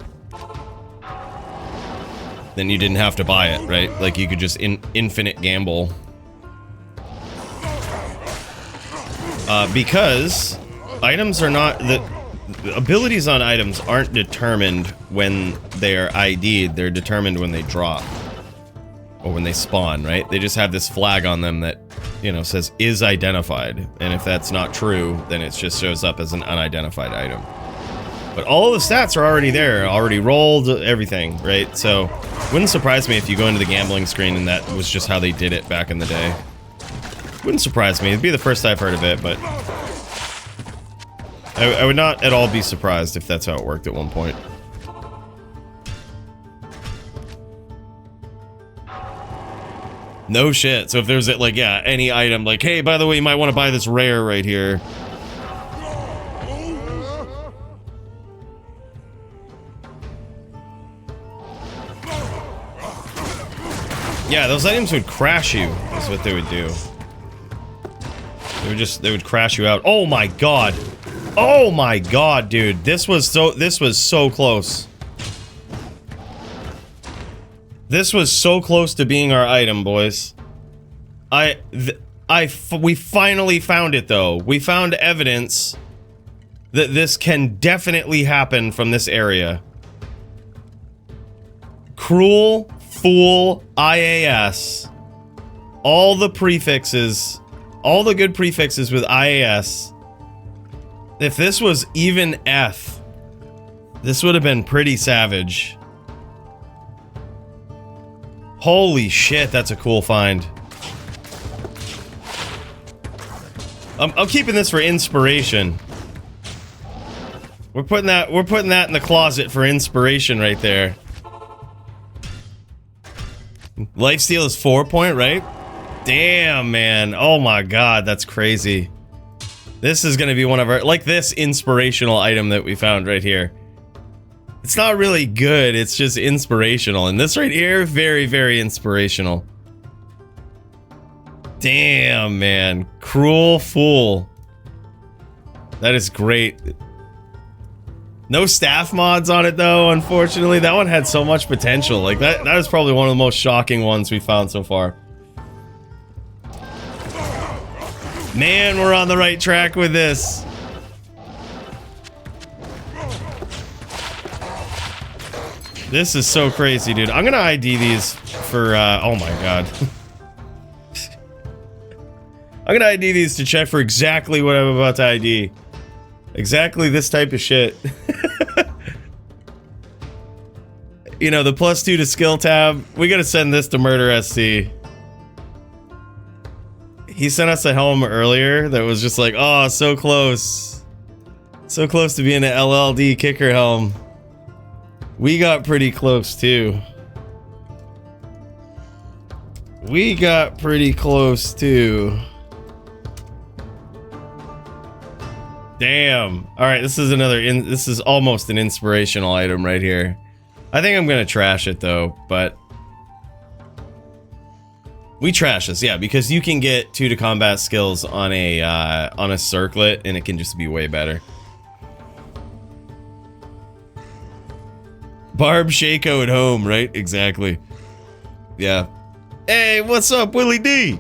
then you didn't have to buy it, right? Like you could just infinite gamble. Because items are not the abilities on items aren't determined when they are ID'd, they're determined when they drop. Or when they spawn, right? They just have this flag on them that, you know, says is identified. And if that's not true, then it just shows up as an unidentified item. But all of the stats are already there, already rolled, everything, right? So, wouldn't surprise me if you go into the gambling screen and that was just how they did it back in the day. Wouldn't surprise me. It'd be the first I've heard of it, but I would not at all be surprised if that's how it worked at one point. No shit. So if there's like, yeah, any item, like, hey, by the way, you might want to buy this rare right here. Yeah, those items would crash you, is what they would do. They would crash you out. Oh my god. Oh my god, dude. This was so close. This was so close to being our item, boys. We finally found it though. We found evidence that this can definitely happen from this area. Cruel Fool IAS. All the prefixes, all the good prefixes with IAS. If this was even F, this would have been pretty savage. Holy shit, that's a cool find. I'm keeping this for inspiration. We're putting that in the closet for inspiration right there. Lifesteal is 4 point, right? Damn, man. Oh my god, that's crazy. This is gonna be one of our, like this inspirational item that we found right here. It's not really good, it's just inspirational. And this right here, very, very inspirational. Damn, man. Cruel Fool. That is great. No staff mods on it though, unfortunately. That one had so much potential. Like that is probably one of the most shocking ones we found so far. Man, we're on the right track with this. This is so crazy, dude. I'm gonna ID these for, oh my god. I'm gonna ID these to check for exactly what I'm about to ID. Exactly this type of shit. You know, the +2 to skill tab. We gotta send this to Murder SC. He sent us a helm earlier that was just like, oh, so close. So close to being an LLD kicker helm. We got pretty close too. We got pretty close too. Damn. All right, this is another this is almost an inspirational item right here. I think I'm going to trash it though, but we trash this, yeah, because you can get 2 to combat skills on a circlet and it can just be way better. Barb Shaco at home, right? Exactly. Yeah. Hey, what's up, Willie D?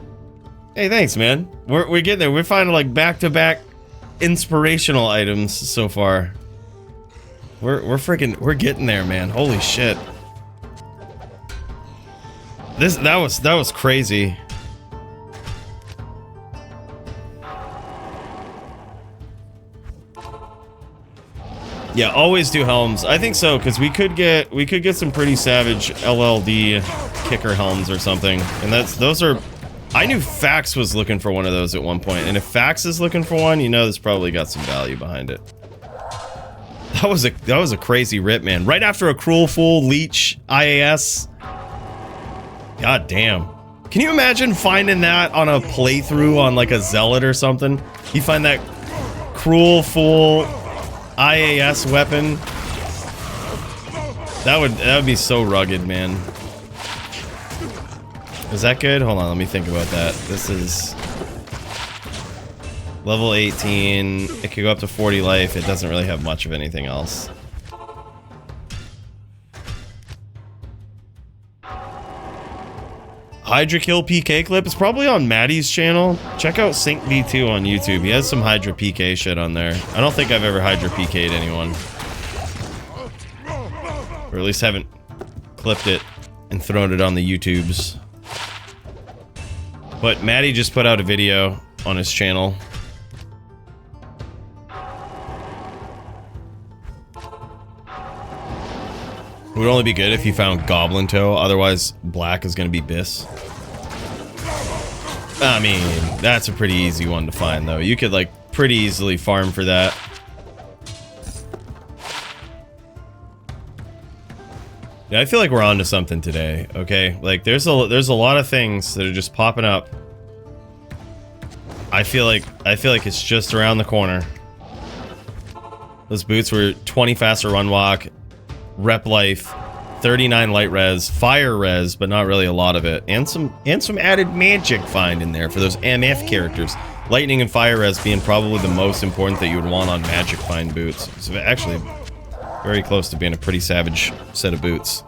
Hey, thanks, man. We're getting there. We're finding like back-to-back inspirational items so far. We're getting there, man. Holy shit. That was crazy. Yeah, always do helms. I think so, because we could get some pretty savage LLD kicker helms or something. And those are, I knew Fax was looking for one of those at one point, and if Fax is looking for one, you know this probably got some value behind it. That was a crazy rip, man. Right after a Cruel Fool Leech IAS. God damn. Can you imagine finding that on a playthrough on like a Zealot or something? You find that Cruel Fool IAS weapon. That would be so rugged, man. Is that good? Hold on, let me think about that. This is level 18. It could go up to 40 life. It doesn't really have much of anything else. Hydra Kill PK clip is probably on Maddie's channel. Check out Sync V2 on YouTube. He has some Hydra PK shit on there. I don't think I've ever Hydra PK'd anyone. Or at least haven't clipped it and thrown it on the YouTubes. But Maddie just put out a video on his channel. It would only be good if you found Goblin Toe, otherwise black is gonna be Biss. I mean, that's a pretty easy one to find though. You could like pretty easily farm for that. Yeah, I feel like we're onto something today, okay? Like there's a lot of things that are just popping up. I feel like it's just around the corner. Those boots were 20 faster run walk, rep life, 39 light res, fire res, but not really a lot of it, and some added magic find in there for those MF characters. Lightning and fire res being probably the most important that you would want on magic find boots. So actually, very close to being a pretty savage set of boots.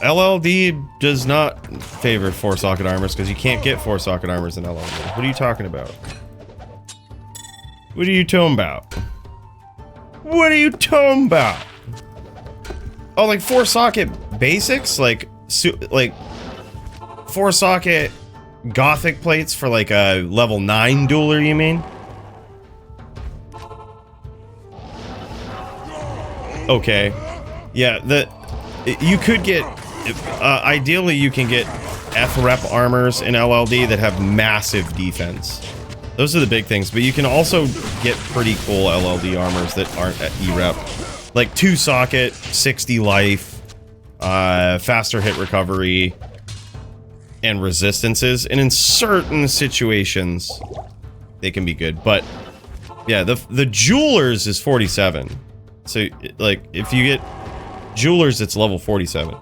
LLD does not favor 4-socket armors because you can't get 4-socket armors in LLD. What are you talking about? What are you talking about? What are you talking about? Oh, like 4-socket basics? Like 4-socket gothic plates for like a level 9 dueler, you mean? Okay. Yeah, you could get ideally you can get F-rep armors in LLD that have massive defense. Those are the big things, but you can also get pretty cool LLD armors that aren't at E-rep. Like 2-socket, 60 life, faster hit recovery, and resistances, and in certain situations they can be good. But yeah, the Jewelers is 47. So like if you get Jewelers, it's level 47.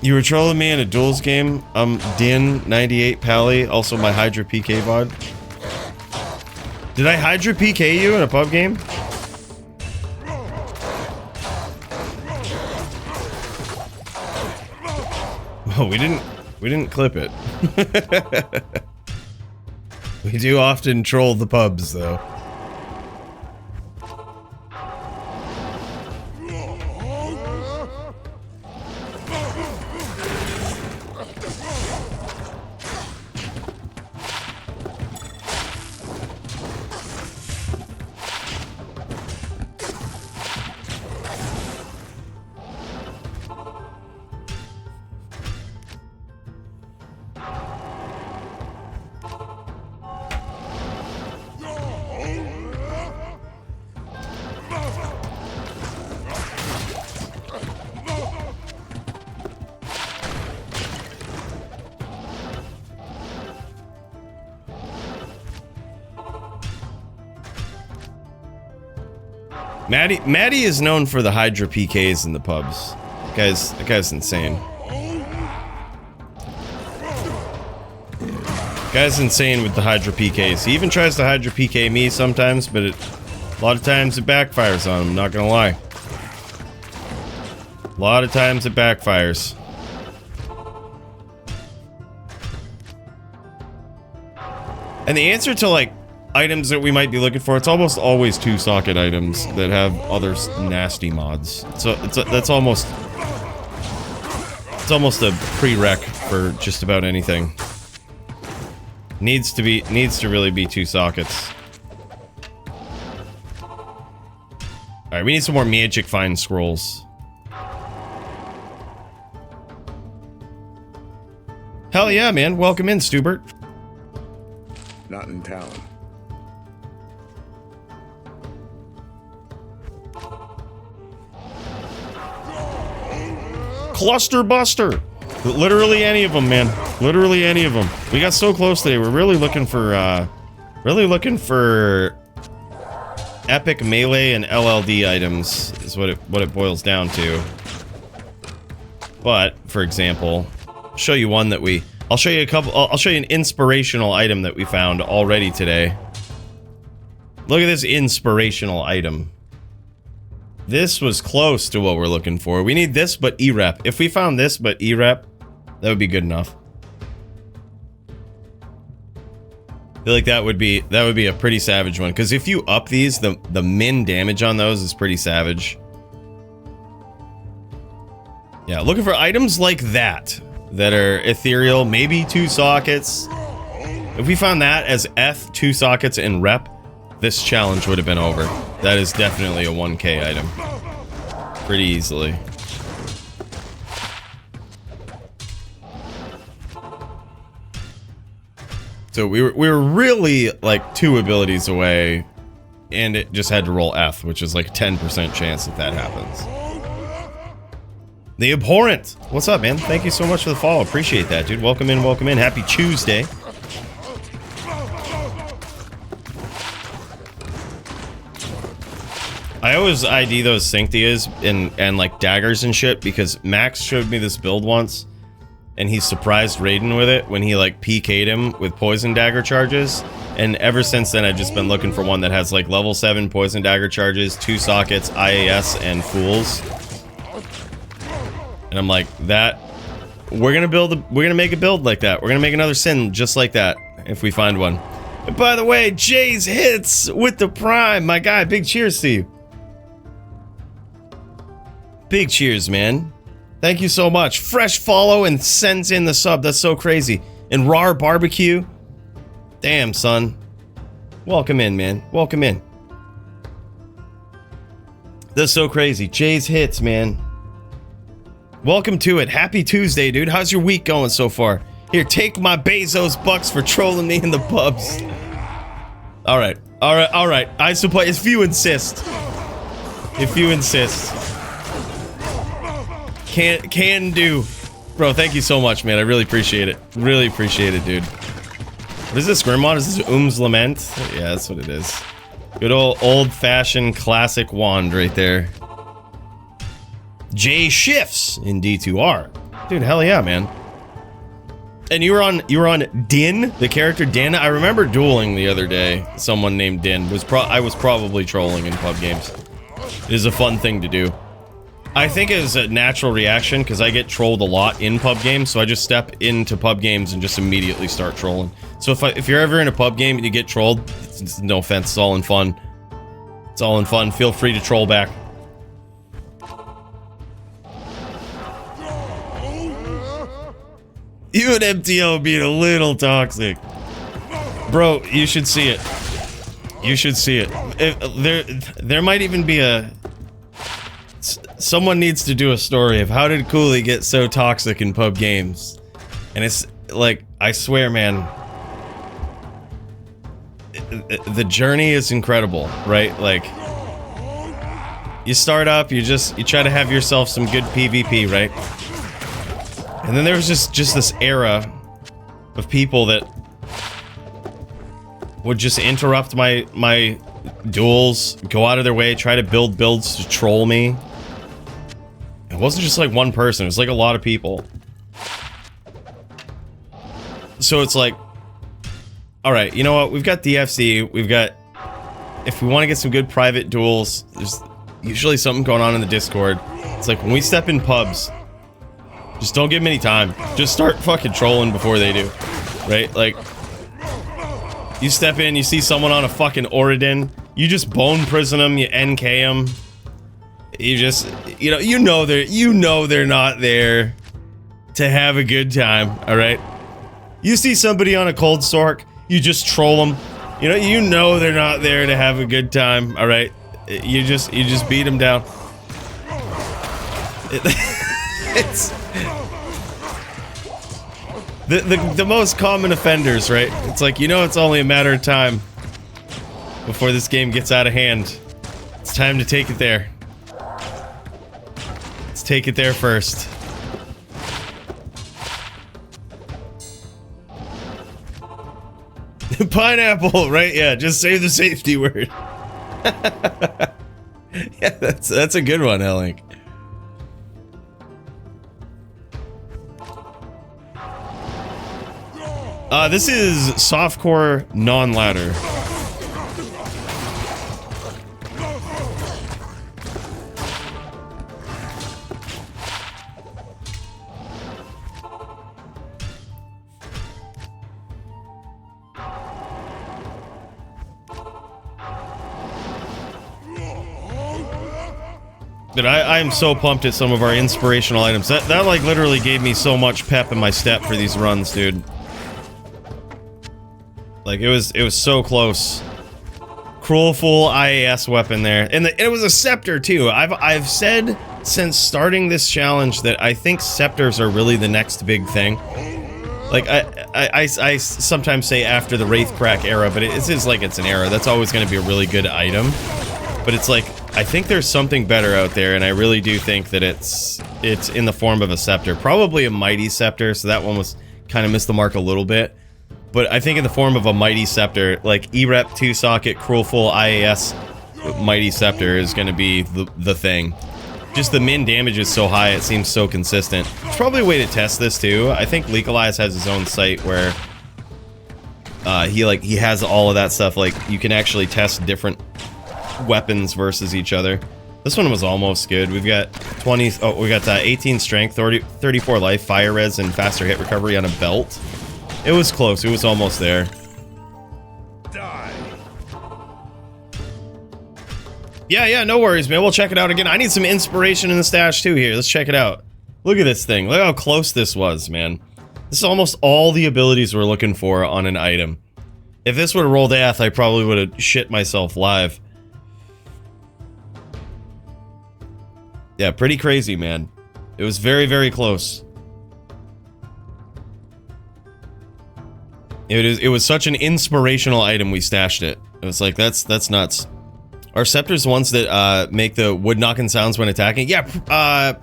You were trolling me in a duels game. I'm Din98 Pally, also my Hydra PK VOD. Did I Hydra PK you in a pub game? Oh, we didn't clip it. We do often troll the pubs though. Maddie is known for the Hydra PKs in the pubs. That guy's insane. Guy's insane with the Hydra PKs. He even tries to Hydra PK me sometimes, but a lot of times it backfires on him, I'm not gonna lie. A lot of times it backfires. And the answer to like items that we might be looking for, it's almost always 2-socket items that have other nasty mods. So that's almost a prereq for just about anything. Needs to really be 2 sockets. Alright, we need some more magic find scrolls. Hell yeah, man. Welcome in, Stubert. Not in town. Cluster Buster. Literally any of them, man. Literally any of them. We got so close today. We're really looking for epic melee and LLD items is what it boils down to. But for example, I'll show you one that I'll show you an inspirational item that we found already today. Look at this inspirational item. This was close to what we're looking for. We need this, but E-rep. If we found this, but E-rep, that would be good enough. I feel like that would be a pretty savage one. Because if you up these, the min damage on those is pretty savage. Yeah, looking for items like that are ethereal, maybe 2 sockets. If we found that as F, 2 sockets, and rep, this challenge would have been over. That is definitely a 1K item. Pretty easily. So we were really like 2 abilities away, and it just had to roll F, which is like a 10% chance that happens. The Abhorrent! What's up, man? Thank you so much for the follow. Appreciate that, dude. Welcome in, welcome in. Happy Tuesday. I always ID those Cynthias and like daggers and shit because Max showed me this build once and he surprised Raiden with it when he like PK'd him with poison dagger charges. And ever since then, I've just been looking for one that has like level 7 poison dagger charges, 2 sockets, IAS, and fools. And I'm like, that we're gonna make a build like that. We're gonna make another Sin just like that if we find one. And by the way, Jay's hits with the Prime, my guy. Big cheers to you. Big cheers, man. Thank you so much. Fresh follow and sends in the sub. That's so crazy. And Rar Barbecue. Damn, son. Welcome in, man. Welcome in. That's so crazy. Jay's hits, man. Welcome to it. Happy Tuesday, dude. How's your week going so far? Here, take my Bezos bucks for trolling me in the pubs. All right. All right. All right. I suppose if you insist. If you insist. Can do. Bro, thank you so much, man. I really appreciate it. Really appreciate it, dude. What is this, Grimwad? Is this Oom's Lament? Yeah, that's what it is. Good old-fashioned classic wand right there. J shifts in D2R. Dude, hell yeah, man. And you were on Din, the character Din. I remember dueling the other day. Someone named Din. I was probably trolling in pub games. It is a fun thing to do. I think it is a natural reaction because I get trolled a lot in pub games, so I just step into pub games and just immediately start trolling. So if you're ever in a pub game and you get trolled, no offense, it's all in fun. It's all in fun. Feel free to troll back. You and MTO being a little toxic. Bro, you should see it. You should see it. There might even be a... Someone needs to do a story of how did Cooley get so toxic in pub games. And it's like, I swear, man, the journey is incredible, right? Like, you start up, you try to have yourself some good PvP, right? And then there was just this era of people that would just interrupt my duels, go out of their way, try to build builds to troll me. It wasn't just like one person, it was like a lot of people. So it's like, alright, you know what, we've got DFC, we've got, if we want to get some good private duels, there's usually something going on in the Discord. It's like, when we step in pubs, just don't give them any time. Just start fucking trolling before they do, right? Like, you step in, you see someone on a fucking Oridin, you just bone prison them, you NK them. You just, you know they're not there to have a good time, all right? You see somebody on a cold Sork, you just troll them. You know they're not there to have a good time, all right? You just beat them down. It's the most common offenders, right? It's like, it's only a matter of time before this game gets out of hand. It's time to take it there. Let's take it there first. Pineapple, right? Yeah, just say the safety word. Yeah, that's a good one, Helink. This is softcore non-ladder. But I am so pumped at some of our inspirational items. That like literally gave me so much pep in my step for these runs, dude. Like it was so close. Cruel Fool IAS weapon there, and it was a scepter too. I've said since starting this challenge that I think scepters are really the next big thing. Like I sometimes say after the Wraithcrack era, but it's an era. That's always going to be a really good item. But it's like, I think there's something better out there, and I really do think that it's in the form of a scepter. Probably a Mighty Scepter, so that one was kind of missed the mark a little bit. But I think in the form of a Mighty Scepter, like E-Rep 2-socket, Cruel Full IAS Mighty Scepter is going to be the thing. just the min damage is so high, it seems so consistent. There's probably a way to test this too. I think Legalize has his own site where he has all of that stuff. Like, you can actually test different weapons versus each other. This one was almost good. We've got 18 strength, 34 life, fire res, and faster hit recovery on a belt. It was close. It was almost there. Die. Yeah, no worries, man. We'll check it out again. I need some inspiration in the stash too here. Let's check it out. Look at this thing. Look how close this was, man. This is almost all the abilities we're looking for on an item. If this would have rolled Ath, I probably would have shit myself live. Yeah, pretty crazy, man. It was very, very close. It was such an inspirational item, we stashed it. It was like, that's nuts. Are scepters the ones that make the wood knocking sounds when attacking? Yeah,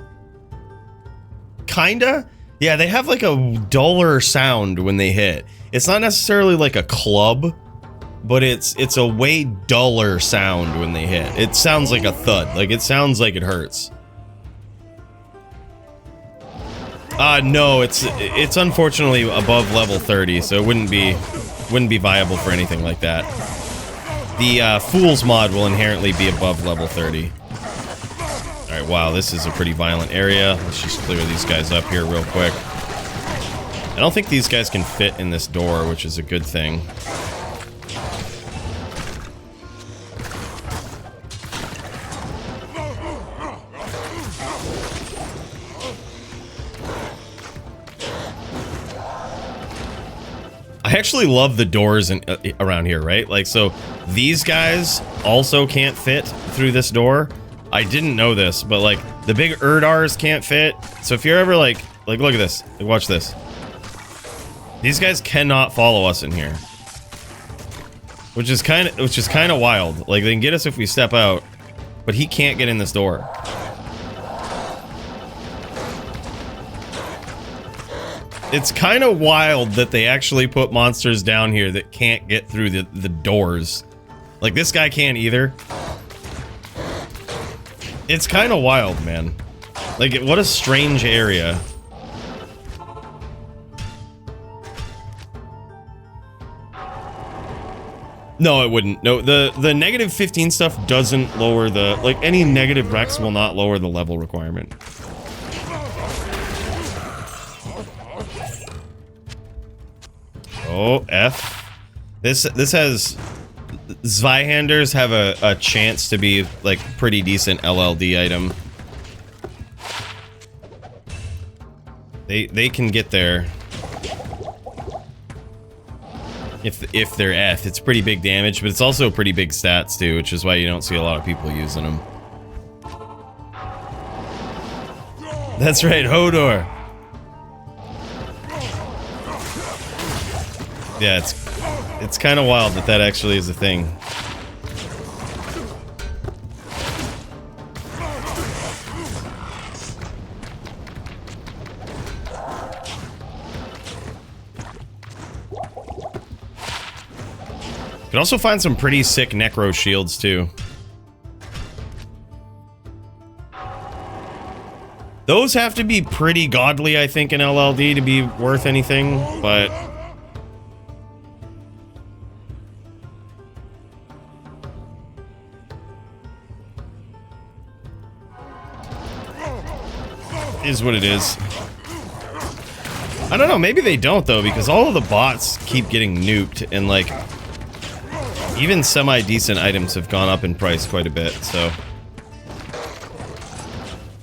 kinda. Yeah, they have like a duller sound when they hit. It's not necessarily like a club, but it's a way duller sound when they hit. It sounds like a thud. Like, it sounds like it hurts. No, it's unfortunately above level 30, so it wouldn't be viable for anything like that. The Fool's mod will inherently be above level 30. Alright, wow, this is a pretty violent area. Let's just clear these guys up here real quick. I don't think these guys can fit in this door, which is a good thing. I actually love the doors around here, right? Like, so these guys also can't fit through this door. I didn't know this, but like the big Erdars can't fit. So if you're ever like look at this, like, watch this. These guys cannot follow us in here, which is kind of wild. Like, they can get us if we step out, but he can't get in this door. It's kind of wild that they actually put monsters down here that can't get through the doors. Like, this guy can't either. It's kind of wild, man. Like, what a strange area. No, it wouldn't. No, the negative 15 stuff doesn't lower the... Like, any negative Rex will not lower the level requirement. Oh, F. This has... Zweihanders have a chance to be, like, pretty decent LLD item. They can get there. If they're F, it's pretty big damage, but it's also pretty big stats too, which is why you don't see a lot of people using them. That's right, Hodor. Yeah, it's kind of wild that actually is a thing. You can also find some pretty sick Necro shields too. Those have to be pretty godly, I think, in LLD to be worth anything, but... is what it is. I don't know, maybe they don't though, because all of the bots keep getting nuked, and like, even semi-decent items have gone up in price quite a bit, so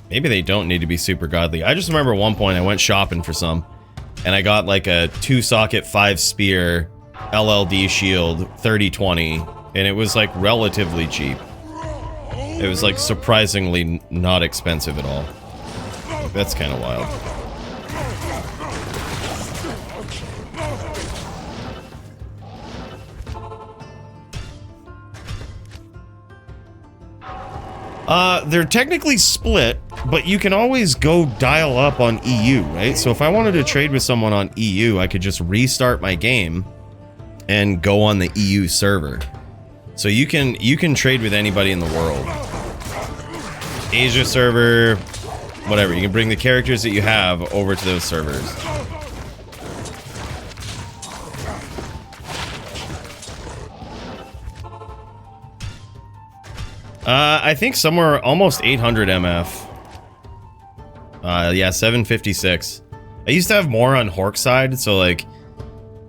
maybe they don't need to be super godly. I just remember at one point I went shopping for some, and I got like a 2-socket 5-spear LLD shield 3020, and it was like relatively cheap. It was like surprisingly not expensive at all. That's kind of wild. They're technically split, but you can always go dial up on EU, right? So if I wanted to trade with someone on EU, I could just restart my game and go on the EU server. So you can trade with anybody in the world. Asia server, whatever. You can bring the characters that you have over to those servers. I think somewhere almost 800 MF. Yeah, 756. I used to have more on Hork side, so like,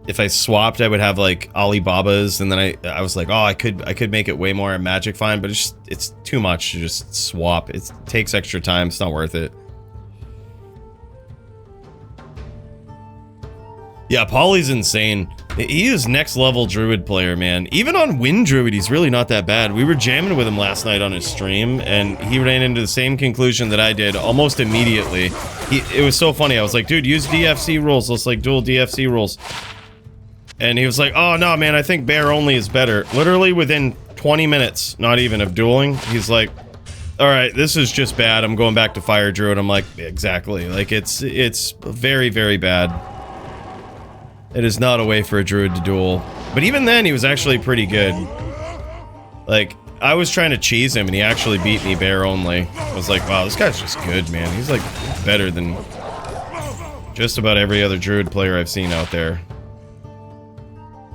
if I swapped, I would have like Alibaba's, and then I was like, oh, I could make it way more at Magic Find, but it's too much to just swap. It takes extra time. It's not worth it. Yeah, Polly's insane. He is next level Druid player, man. Even on Wind Druid, he's really not that bad. We were jamming with him last night on his stream, and he ran into the same conclusion that I did almost immediately. It was so funny. I was like, dude, use DFC rules. Let's like dual DFC rules. And he was like, oh no, man, I think bear only is better. Literally within 20 minutes, not even, of dueling, he's like, all right, this is just bad. I'm going back to Fire Druid. I'm like, exactly. Like, it's very, very bad. It is not a way for a druid to duel. But even then, he was actually pretty good. Like, I was trying to cheese him, and he actually beat me bear only. I was like, wow, this guy's just good, man. He's, like, better than just about every other druid player I've seen out there.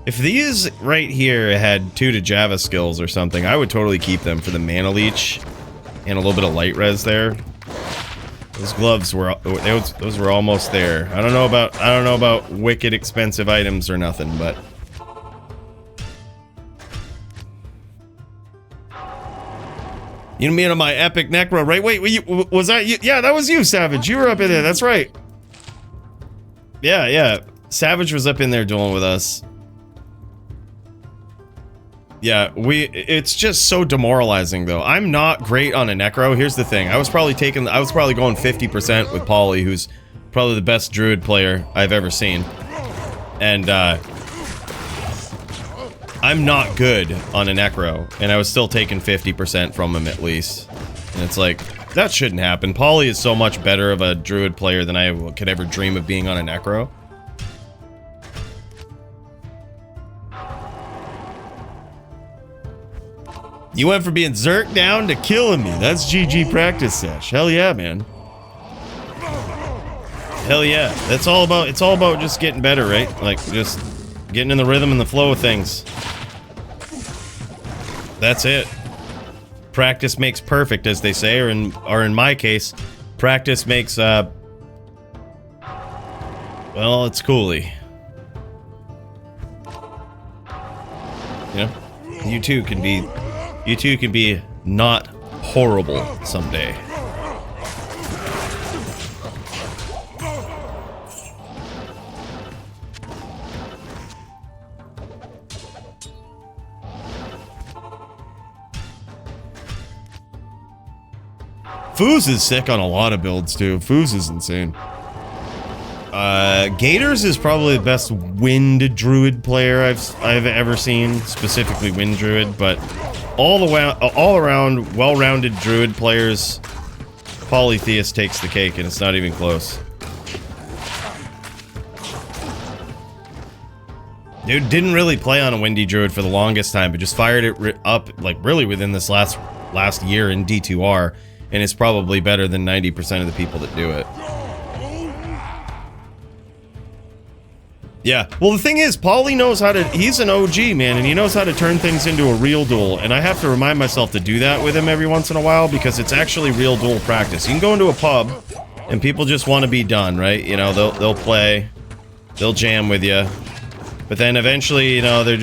If these right here had 2 to Java skills or something, I would totally keep them for the mana leech and a little bit of light res there. Those gloves were those were almost there. I don't know about wicked expensive items or nothing, but you mean on my epic necro, right? Wait, was that you? Yeah, that was you, Savage. You were up in there. That's right. Yeah. Savage was up in there dueling with us. Yeah, it's just so demoralizing though. I'm not great on a necro. Here's the thing. I was probably going 50% with Polly, who's probably the best druid player I've ever seen. And I'm not good on a necro, and I was still taking 50% from him at least. And it's like, that shouldn't happen. Polly is so much better of a druid player than I could ever dream of being on a necro. You went from being Zerk down to killing me. That's GG practice sesh. Hell yeah, man. Hell yeah. It's all about just getting better, right? Like, just getting in the rhythm and the flow of things. That's it. Practice makes perfect, as they say, or in my case, practice makes, well, it's coolie. You know? You too can be not horrible someday. Foos is sick on a lot of builds too. Foos is insane. Gators is probably the best wind druid player I've ever seen, specifically wind druid, but all around well-rounded druid players, Polytheist takes the cake, and it's not even close. Dude didn't really play on a windy druid for the longest time, but just fired it up like really within this last year in D2R, and it's probably better than 90% of the people that do it. Yeah, well the thing is, Paulie knows how to, he's an OG, man, and he knows how to turn things into a real duel, and I have to remind myself to do that with him every once in a while, because it's actually real duel practice. You can go into a pub, and people just want to be done, right? You know, they'll play, they'll jam with you, but then eventually, you know, they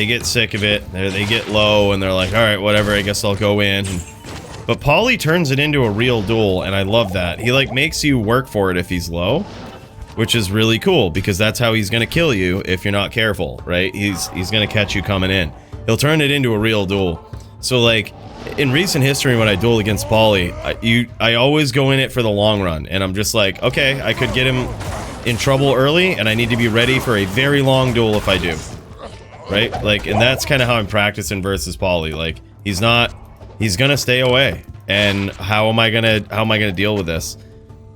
get sick of it, they get low, and they're like, alright, whatever, I guess I'll go in. But Paulie turns it into a real duel, and I love that. He, like, makes you work for it if he's low. Which is really cool, because that's how he's gonna kill you if you're not careful, right? He's gonna catch you coming in. He'll turn it into a real duel. So, like, in recent history when I duel against Paulie, I always go in it for the long run, and I'm just like, okay, I could get him in trouble early, and I need to be ready for a very long duel if I do. Right? Like, and that's kind of how I'm practicing versus Paulie. Like, he's gonna stay away. And how am I gonna deal with this?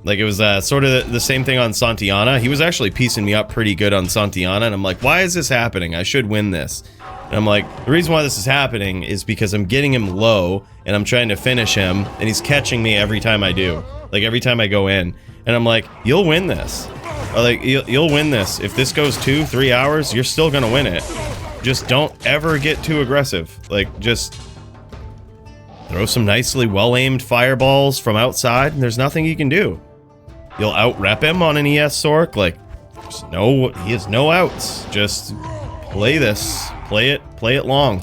Like, it was sort of the same thing on Santiana. He was actually piecing me up pretty good on Santiana, and I'm like, why is this happening? I should win this. And I'm like, the reason why this is happening is because I'm getting him low and I'm trying to finish him and he's catching me every time I do. Like every time I go in. And I'm like, you'll win this. Or like, you'll win this. If this goes 2-3 hours, you're still gonna win it. Just don't ever get too aggressive. Like, just throw some nicely well-aimed fireballs from outside and there's nothing you can do. You'll out-rep him on an ES Sork. Like, he has no outs. Just play this. Play it long.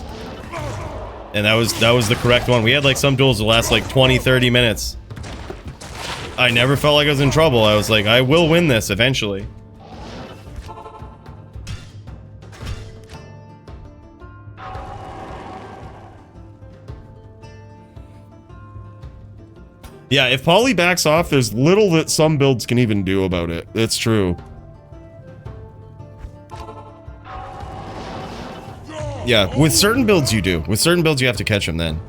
And that was the correct one. We had like some duels that last like 20-30 minutes. I never felt like I was in trouble. I was like, I will win this eventually. Yeah, if Polly backs off, there's little that some builds can even do about it. It's true. Yeah, with certain builds you do. With certain builds you have to catch him then.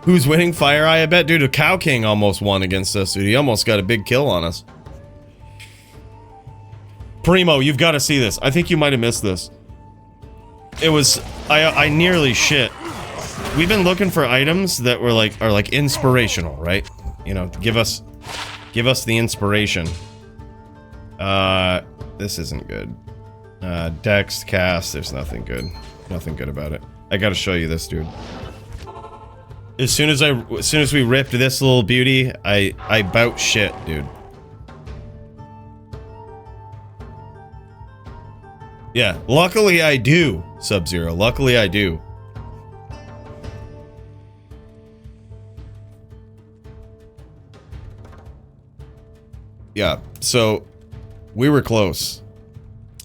Who's winning? Fire Eye, I bet. Dude, a Cow King almost won against us, dude. He almost got a big kill on us. Primo, you've got to see this. I think you might have missed this. It was... I nearly shit. We've been looking for items that were like... are like inspirational, right? You know, give us the inspiration. This isn't good. Dex, cast, there's nothing good. Nothing good about it. I gotta show you this, dude. As soon as we ripped this little beauty, I bout shit, dude. Yeah, luckily I do, Sub-Zero. Luckily I do. Yeah, so we were close.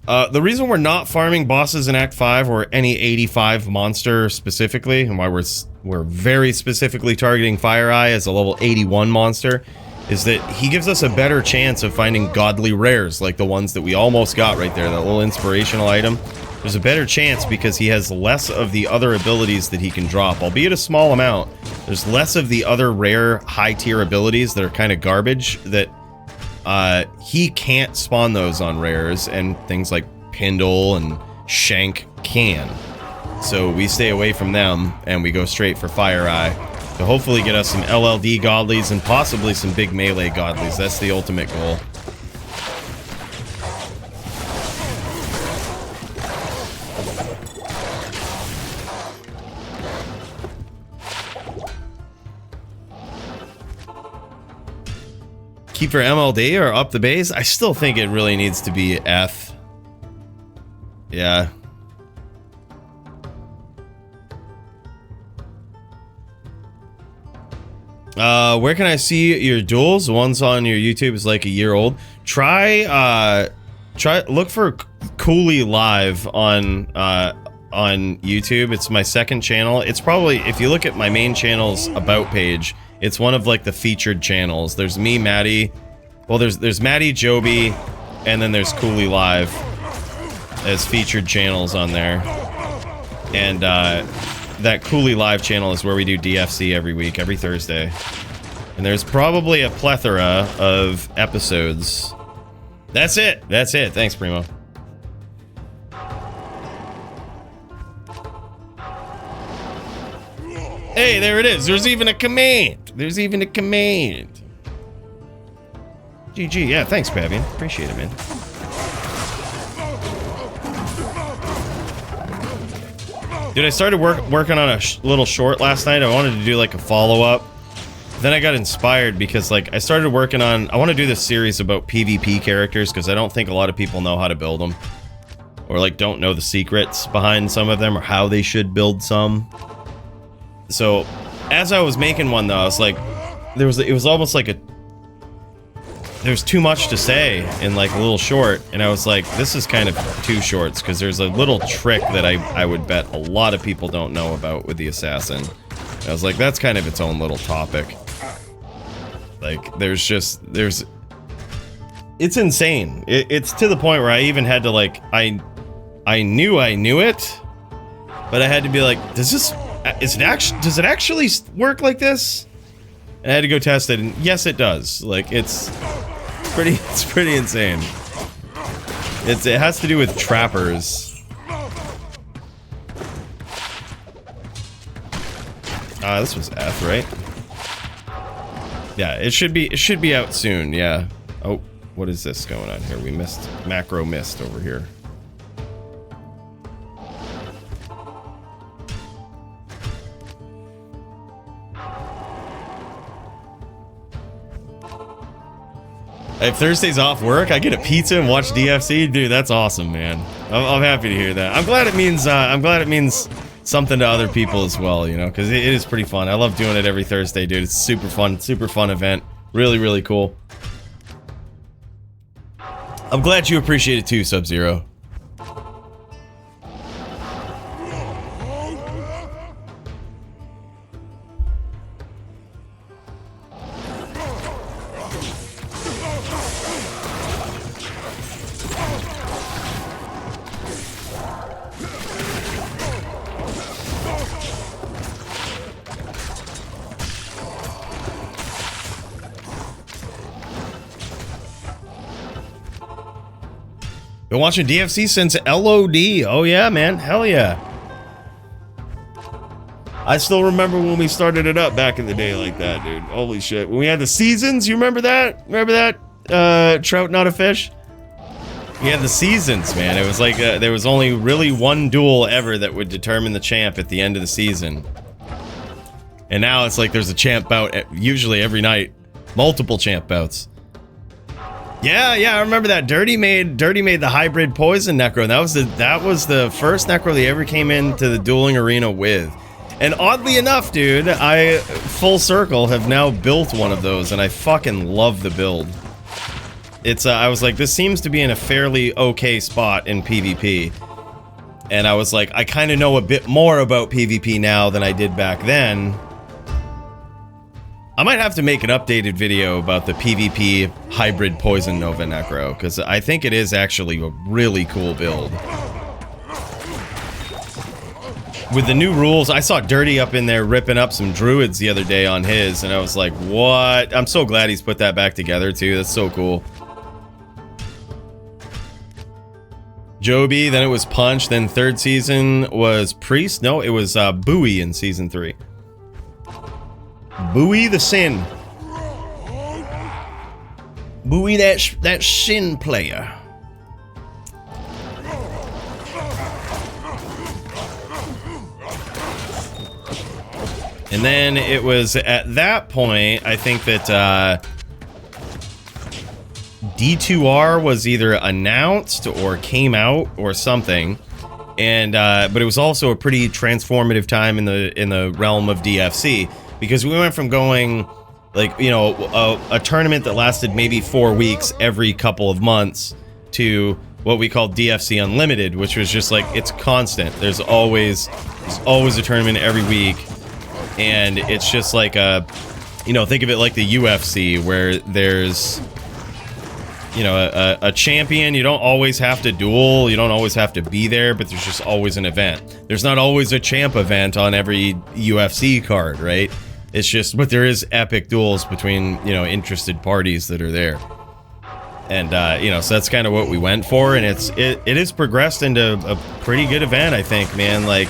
The reason we're not farming bosses in Act 5 or any 85 monster specifically, and why we're very specifically targeting Fire Eye as a level 81 monster, is that he gives us a better chance of finding godly rares, like the ones that we almost got right there, that little inspirational item. There's a better chance because he has less of the other abilities that he can drop, albeit a small amount. There's less of the other rare high-tier abilities that are kind of garbage that he can't spawn those on rares, and things like Pindle and Shank can. So we stay away from them, and we go straight for Fire Eye to hopefully get us some LLD godlies and possibly some big melee godlies. That's the ultimate goal. Keep for MLD or up the base? I still think it really needs to be F. Yeah. Where can I see your duels? The ones on your YouTube is like a year old. Look for Cooley Live on YouTube. It's my second channel. It's probably, if you look at my main channel's about page, it's one of like the featured channels. There's me, Maddie. Well, there's Maddie, Joby, and then there's Cooley Live as featured channels on there. And that Cooley Live channel is where we do DFC every week, every Thursday. And there's probably a plethora of episodes. That's it. That's it. Thanks, Primo. Hey, there it is. There's even a command. There's even a command. GG. Yeah, thanks, Pavian. Appreciate it, man. Dude, I started working on a little short last night. I wanted to do like a follow-up. Then I got inspired because like I started working on... I want to do this series about PvP characters because I don't think a lot of people know how to build them. Or like don't know the secrets behind some of them or how they should build some. So, as I was making one though, I was like, it was almost like there's too much to say in like a little short, and I was like, this is kind of too shorts, because there's a little trick that I would bet a lot of people don't know about with the assassin. And I was like, that's kind of its own little topic. Like, it's insane. It's to the point where I even had to like, I knew it, but I had to be like, does it actually work like this? And I had to go test it, and yes, it does. Like, it's pretty insane. It has to do with trappers. This was F, right? Yeah, it should be out soon. Yeah. Oh, what is this going on here? We missed macro missed over here. If Thursday's off work, I get a pizza and watch DFC. Dude, that's awesome, man. I'm happy to hear that. I'm glad it means something to other people as well, you know, because it is pretty fun. I love doing it every Thursday, dude. It's super fun event. Really, really cool. I'm glad you appreciate it too, Sub-Zero. Been watching DFC since LOD. Oh yeah, man. Hell yeah. I still remember when we started it up back in the day like that, dude. Holy shit. When we had the seasons, you remember that? Remember that? Trout, not a fish? We had the seasons, man. It was like there was only really one duel ever that would determine the champ at the end of the season. And now it's like there's a champ bout usually every night. Multiple champ bouts. Yeah, I remember that. Dirty made the hybrid poison necro, and that was the first necro they ever came into the dueling arena with. And oddly enough, dude, I full circle have now built one of those, and I fucking love the build. It's I was like, this seems to be in a fairly okay spot in PvP. And I was like, I kind of know a bit more about PvP now than I did back then. I might have to make an updated video about the PvP hybrid poison Nova Necro, because I think it is actually a really cool build. With the new rules, I saw Dirty up in there ripping up some druids the other day on his, and I was like, what? I'm so glad he's put that back together too. That's so cool. Joby, then it was Punch, then third season was Priest. No, it was Bowie in season 3. Bowie the Sin. Bowie that Sin player. And then it was at that point, I think that D2R was either announced or came out or something. And but it was also a pretty transformative time in the realm of DFC. Because we went from going, like, you know, a tournament that lasted maybe 4 weeks every couple of months to what we call DFC Unlimited, which was just like, it's constant. There's always a tournament every week. And it's just like a, you know, think of it like the UFC, where there's, you know, a champion. You don't always have to duel. You don't always have to be there, but there's just always an event. There's not always a champ event on every UFC card, right? It's just, but there is epic duels between, you know, interested parties that are there. And, you know, so that's kind of what we went for. And it has progressed into a pretty good event, I think, man. Like,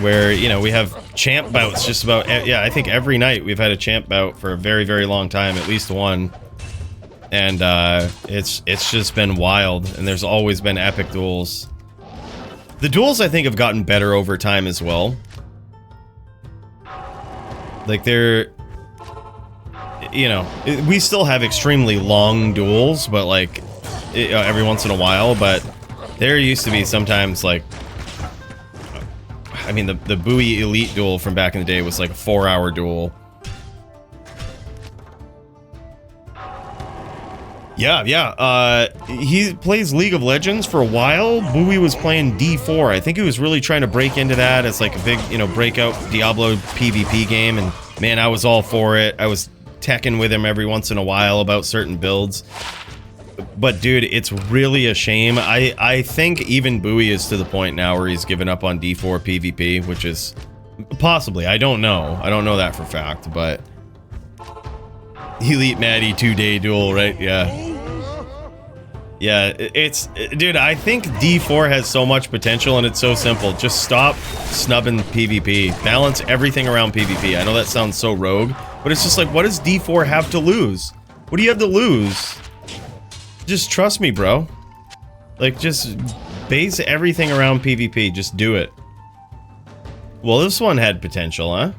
where, you know, we have champ bouts just about, yeah, I think every night we've had a champ bout for a very, very long time, at least one. And it's just been wild, and there's always been epic duels. The duels, I think, have gotten better over time as well. Like, they're, you know, we still have extremely long duels, but like every once in a while. But there used to be sometimes, like, I mean, the Bowie Elite duel from back in the day was like a 4-hour duel. Yeah. He plays League of Legends for a while. Bowie was playing D4. I think he was really trying to break into that as like a big, you know, breakout Diablo PvP game. And man, I was all for it. I was teching with him every once in a while about certain builds. But dude, it's really a shame. I think even Bowie is to the point now where he's given up on D4 PvP, which is possibly, I don't know. I don't know that for fact, but Elite Maddie 2-day duel, right? Yeah. Yeah, dude, I think D4 has so much potential and it's so simple. Just stop snubbing PvP. Balance everything around PvP. I know that sounds so rogue, but it's just like, what does D4 have to lose? What do you have to lose? Just trust me, bro. Like, just base everything around PvP. Just do it. Well, this one had potential, huh?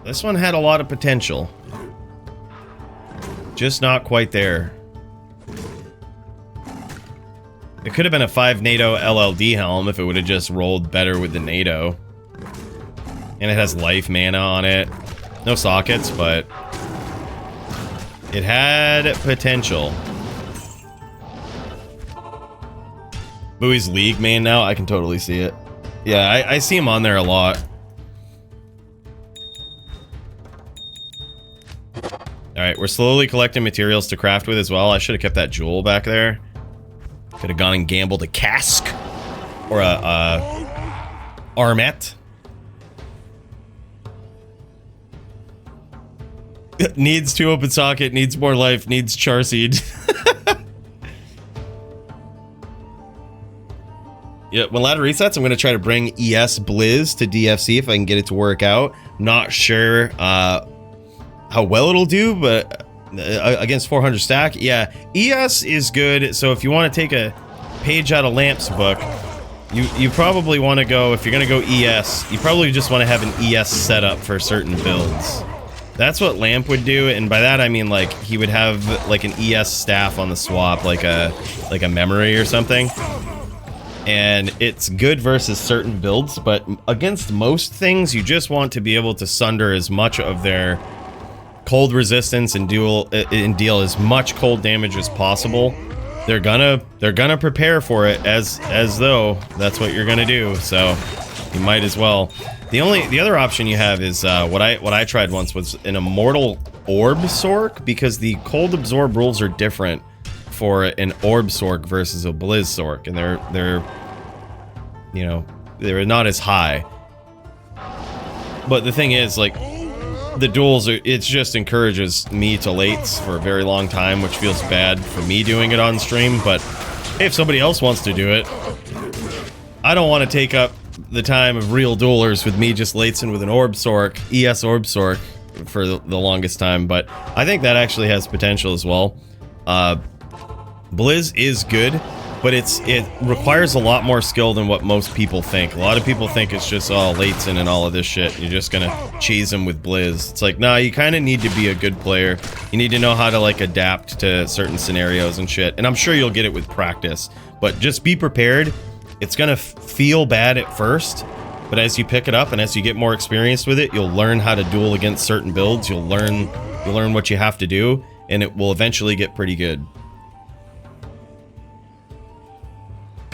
This one had a lot of potential. Just not quite there. It could have been a 5 NATO LLD helm if it would have just rolled better with the NATO. And it has life mana on it. No sockets, but it had potential. Bowie's League main now? I can totally see it. Yeah, I see him on there a lot. Alright, we're slowly collecting materials to craft with as well. I should have kept that jewel back there. Could have gone and gambled a cask. Or a armet. Needs 2 open socket, needs more life, needs charseed. Yeah, when ladder resets, I'm going to try to bring ES Blizz to DFC if I can get it to work out. Not sure how well it'll do, but against 400 stack, yeah, ES is good. So if you want to take a page out of Lamp's book, you probably want to go, if you're going to go ES, you probably just want to have an ES setup for certain builds. That's what Lamp would do, and by that I mean like he would have like an ES staff on the swap, like a memory or something. And it's good versus certain builds, but against most things, you just want to be able to sunder as much of their cold resistance and deal as much cold damage as possible. They're gonna prepare for it as though that's what you're gonna do. So you might as well. The other option you have is what I tried once was an Immortal Orb Sork, because the cold absorb rules are different for an Orb Sork versus a Blizz Sork, and they're not as high. But the thing is, like, the duels, it just encourages me to lates for a very long time, which feels bad for me doing it on stream, but hey, if somebody else wants to do it, I don't want to take up the time of real duelers with me just latesing with an Orb Sork, ES Orb Sork, for the longest time, but I think that actually has potential as well. Blizz is good, but it requires a lot more skill than what most people think. A lot of people think it's just all Latesen and all of this shit. You're just gonna cheese them with Blizz. It's like, nah, you kind of need to be a good player. You need to know how to like adapt to certain scenarios and shit. And I'm sure you'll get it with practice, but just be prepared. It's gonna feel bad at first, but as you pick it up and as you get more experienced with it, you'll learn how to duel against certain builds. You'll learn what you have to do, and it will eventually get pretty good.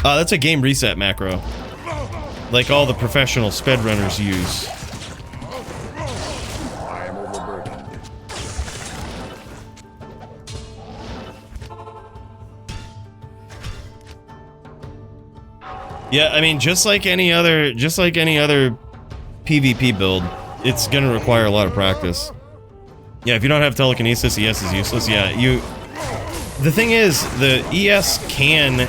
That's a game reset macro, like all the professional speedrunners use. I am overburdened. Yeah, I mean, just like any other PvP build, it's gonna require a lot of practice. Yeah, if you don't have telekinesis, ES is useless. Yeah, the thing is, the ES can,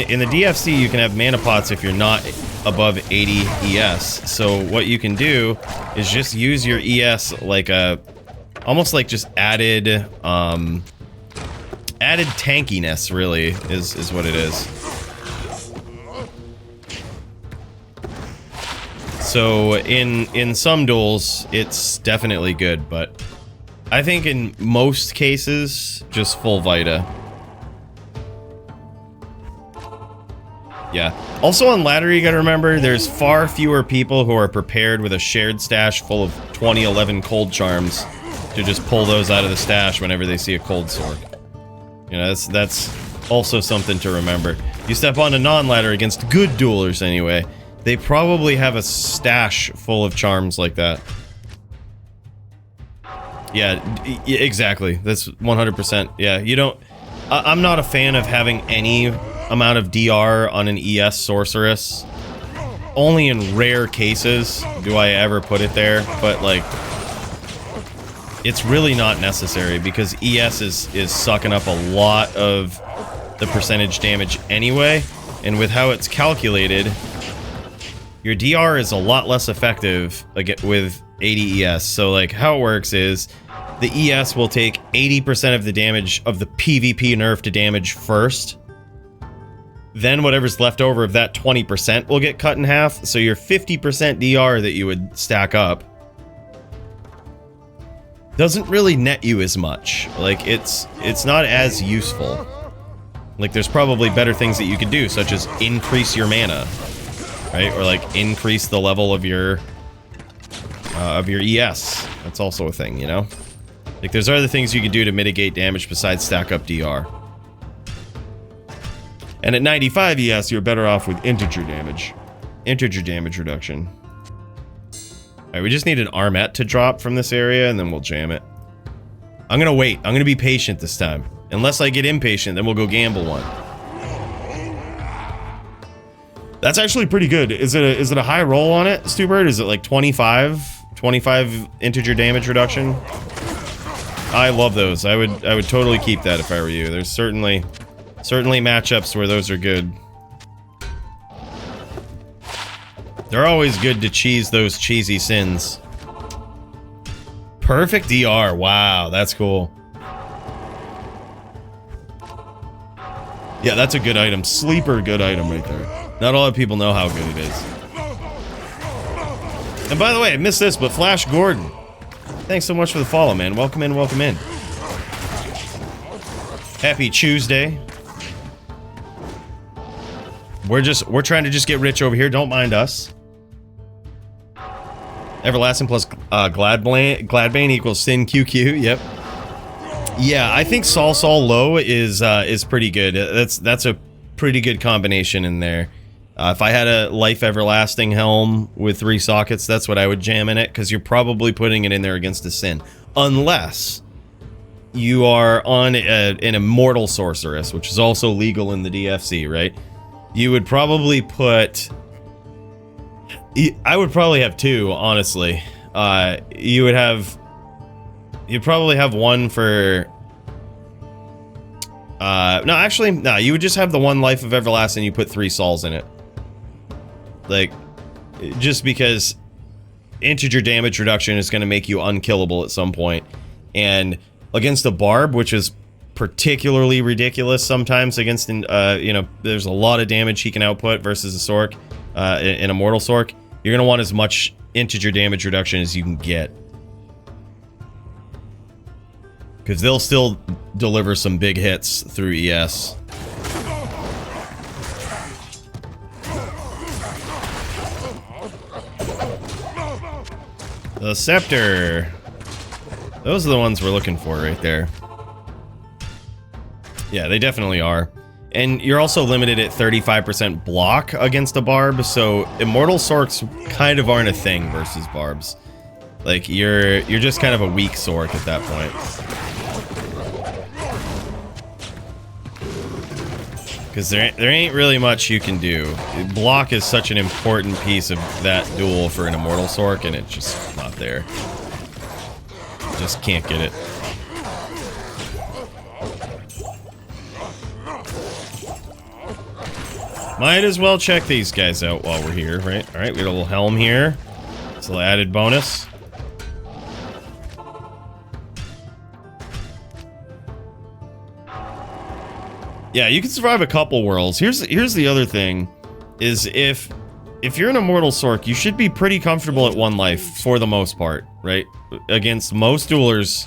in the DFC, you can have mana pots if you're not above 80 ES. So what you can do is just use your ES like almost like just added tankiness, really, is what it is. So in some duels, it's definitely good, but I think in most cases, just full Vita. Yeah. Also on ladder, you gotta remember, there's far fewer people who are prepared with a shared stash full of 2011 cold charms to just pull those out of the stash whenever they see a cold sword. You know, that's also something to remember. You step on a non-ladder against good duelers anyway, they probably have a stash full of charms like that. Yeah, exactly. That's 100%. Yeah, you don't... I'm not a fan of having any amount of DR on an ES Sorceress. Only in rare cases do I ever put it there, but like... it's really not necessary because ES is sucking up a lot of the percentage damage anyway, and with how it's calculated, your DR is a lot less effective with 80 ES. So like how it works is the ES will take 80% of the damage of the PvP nerf to damage first. Then whatever's left over of that 20% will get cut in half. So your 50% DR that you would stack up doesn't really net you as much. Like it's not as useful. Like there's probably better things that you could do, such as increase your mana, right? Or like increase the level of your ES. That's also a thing, you know? Like there's other things you can do to mitigate damage besides stack up DR. And at 95 ES, you're better off with integer damage. Integer damage reduction. Alright, we just need an Armet to drop from this area, and then we'll jam it. I'm gonna wait. I'm gonna be patient this time. Unless I get impatient, then we'll go gamble one. That's actually pretty good. Is it a high roll on it, Stubert? Is it like 25? 25 integer damage reduction? I love those. I would totally keep that if I were you. There's certainly matchups where those are good. They're always good to cheese those cheesy sins. Perfect DR. Wow, that's cool. Yeah, that's a good item. Sleeper good item right there. Not a lot of people know how good it is. And by the way, I missed this, but Flash Gordon, thanks so much for the follow, man. Welcome in, welcome in. Happy Tuesday. We're trying to just get rich over here. Don't mind us. Everlasting plus Gladbane equals Sin QQ. Yep. Yeah, I think Sol low is pretty good. That's a pretty good combination in there. If I had a Life Everlasting Helm with 3 sockets, that's what I would jam in it, because you're probably putting it in there against a Sin. Unless you are on an Immortal Sorceress, which is also legal in the DFC, right? You would probably put... I would probably have 2, honestly. You'd probably have one for... no, actually, no, you would just have the one Life of Everlasting, you put 3 Sols in it. Like, just because integer damage reduction is going to make you unkillable at some point. And against a Barb, which is particularly ridiculous sometimes against, you know, there's a lot of damage he can output versus a Sork, an Immortal Sork. You're going to want as much integer damage reduction as you can get. Because they'll still deliver some big hits through ES. The Scepter. Those are the ones we're looking for right there. Yeah, they definitely are. And you're also limited at 35% block against a Barb, so Immortal Sorks kind of aren't a thing versus Barbs. Like, you're just kind of a weak Sork at that point. Because there ain't really much you can do. Block is such an important piece of that duel for an Immortal Sork, and it's just not there. Just can't get it. Might as well check these guys out while we're here, right? Alright, we got a little helm here. It's a little added bonus. Yeah, you can survive a couple worlds. Here's the other thing, is if you're an Immortal Sork, you should be pretty comfortable at 1 life for the most part, right? Against most duelers,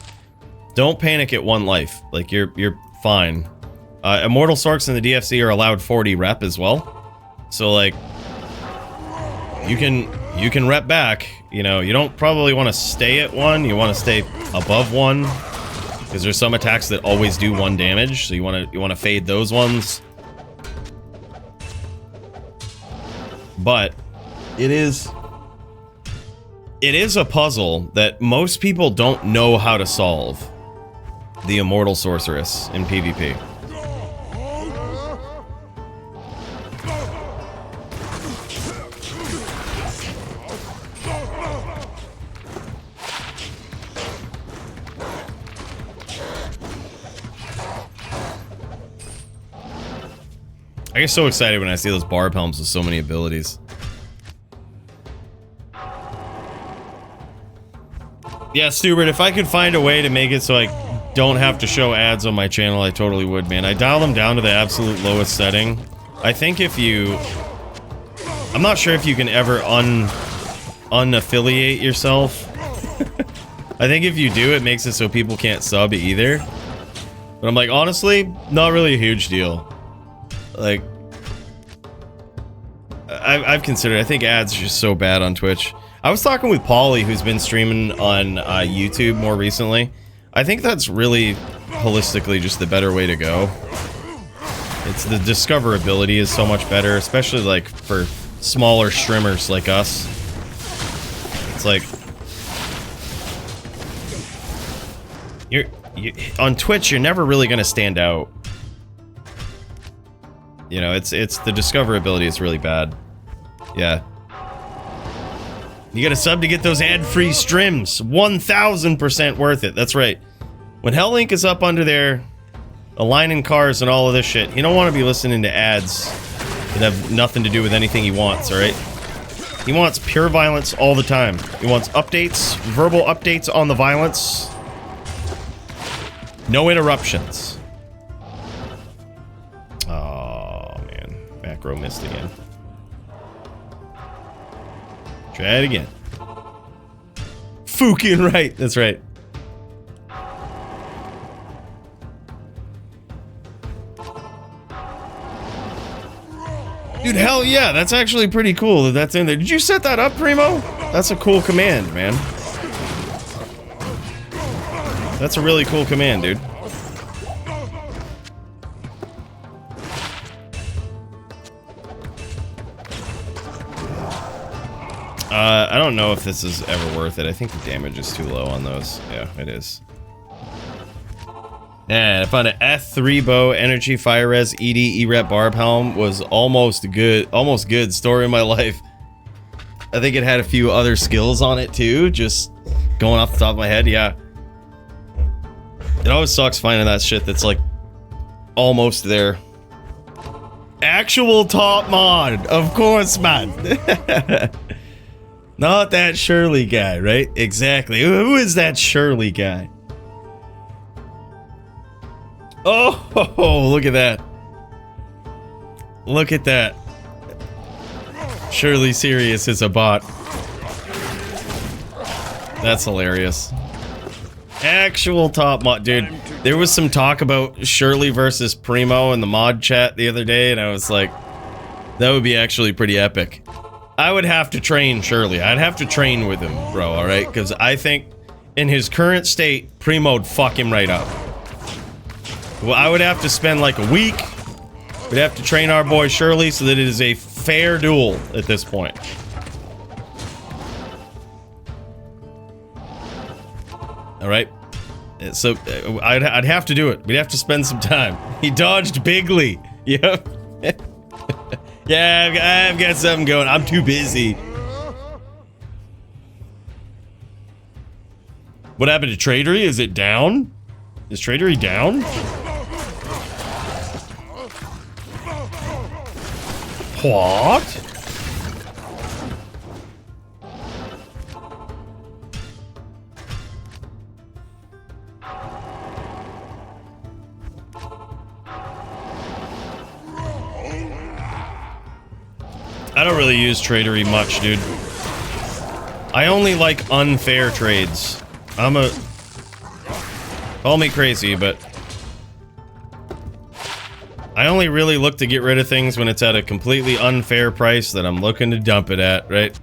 don't panic at 1 life. Like, you're fine. Immortal Sorks in the DFC are allowed 40 rep as well. So, like, you can rep back. You know, you don't probably want to stay at 1. You want to stay above 1. Because there's some attacks that always do 1 damage, so you want to fade those ones. But it is a puzzle that most people don't know how to solve. The Immortal Sorceress in PvP. I get so excited when I see those barb helms with so many abilities. Yeah, Stubert, if I could find a way to make it so I don't have to show ads on my channel, I totally would, man. I dial them down to the absolute lowest setting. I think if you... I'm not sure if you can ever unaffiliate yourself. I think if you do, it makes it so people can't sub either. But I'm like, honestly, not really a huge deal. Like, I've considered, I think ads are just so bad on Twitch. I was talking with Paulie, who's been streaming on YouTube more recently. I think that's really, holistically, just the better way to go. It's the discoverability is so much better, especially like for smaller streamers like us. It's like you're on Twitch, you're never really gonna stand out. You know, it's the discoverability is really bad. Yeah. You gotta sub to get those ad-free streams. 1000% worth it. That's right. When Hellink is up under there, aligning cars and all of this shit, you don't want to be listening to ads that have nothing to do with anything he wants, alright? He wants pure violence all the time. He wants updates, verbal updates on the violence. No interruptions. Oh, man. Back row missed again. Try it again. Fucking right. That's right. Dude, hell yeah. That's actually pretty cool that that's in there. Did you set that up, Primo? That's a cool command, man. That's a really cool command, dude. I don't know if this is ever worth it. I think the damage is too low on those. Yeah, it is. And I found an F3 bow, energy, fire res, ED, E-Rep, barb helm was almost good. Almost good. Story of my life. I think it had a few other skills on it too. Just going off the top of my head, yeah. It always sucks finding that shit that's like almost there. Actual top mod, of course, man. Not that Shirley guy, right? Exactly. Who is that Shirley guy? Oh, look at that. Look at that. Shirley Sirius is a bot. That's hilarious. Actual top mod. Dude, there was some talk about Shirley versus Primo in the mod chat the other day, and I was like, that would be actually pretty epic. I would have to train Shirley. I'd have to train with him, bro, alright? Because I think in his current state, Primo'd fuck him right up. Well, I would have to spend like a week. We'd have to train our boy Shirley so that it is a fair duel at this point. Alright? So, I'd have to do it. We'd have to spend some time. He dodged bigly. Yep. Yeah, I've got something going. I'm too busy. What happened to Tradery? Is it down? Is Tradery down? What? I don't really use Tradery much, dude. I only like unfair trades. Call me crazy, but I only really look to get rid of things when it's at a completely unfair price that I'm looking to dump it at, right?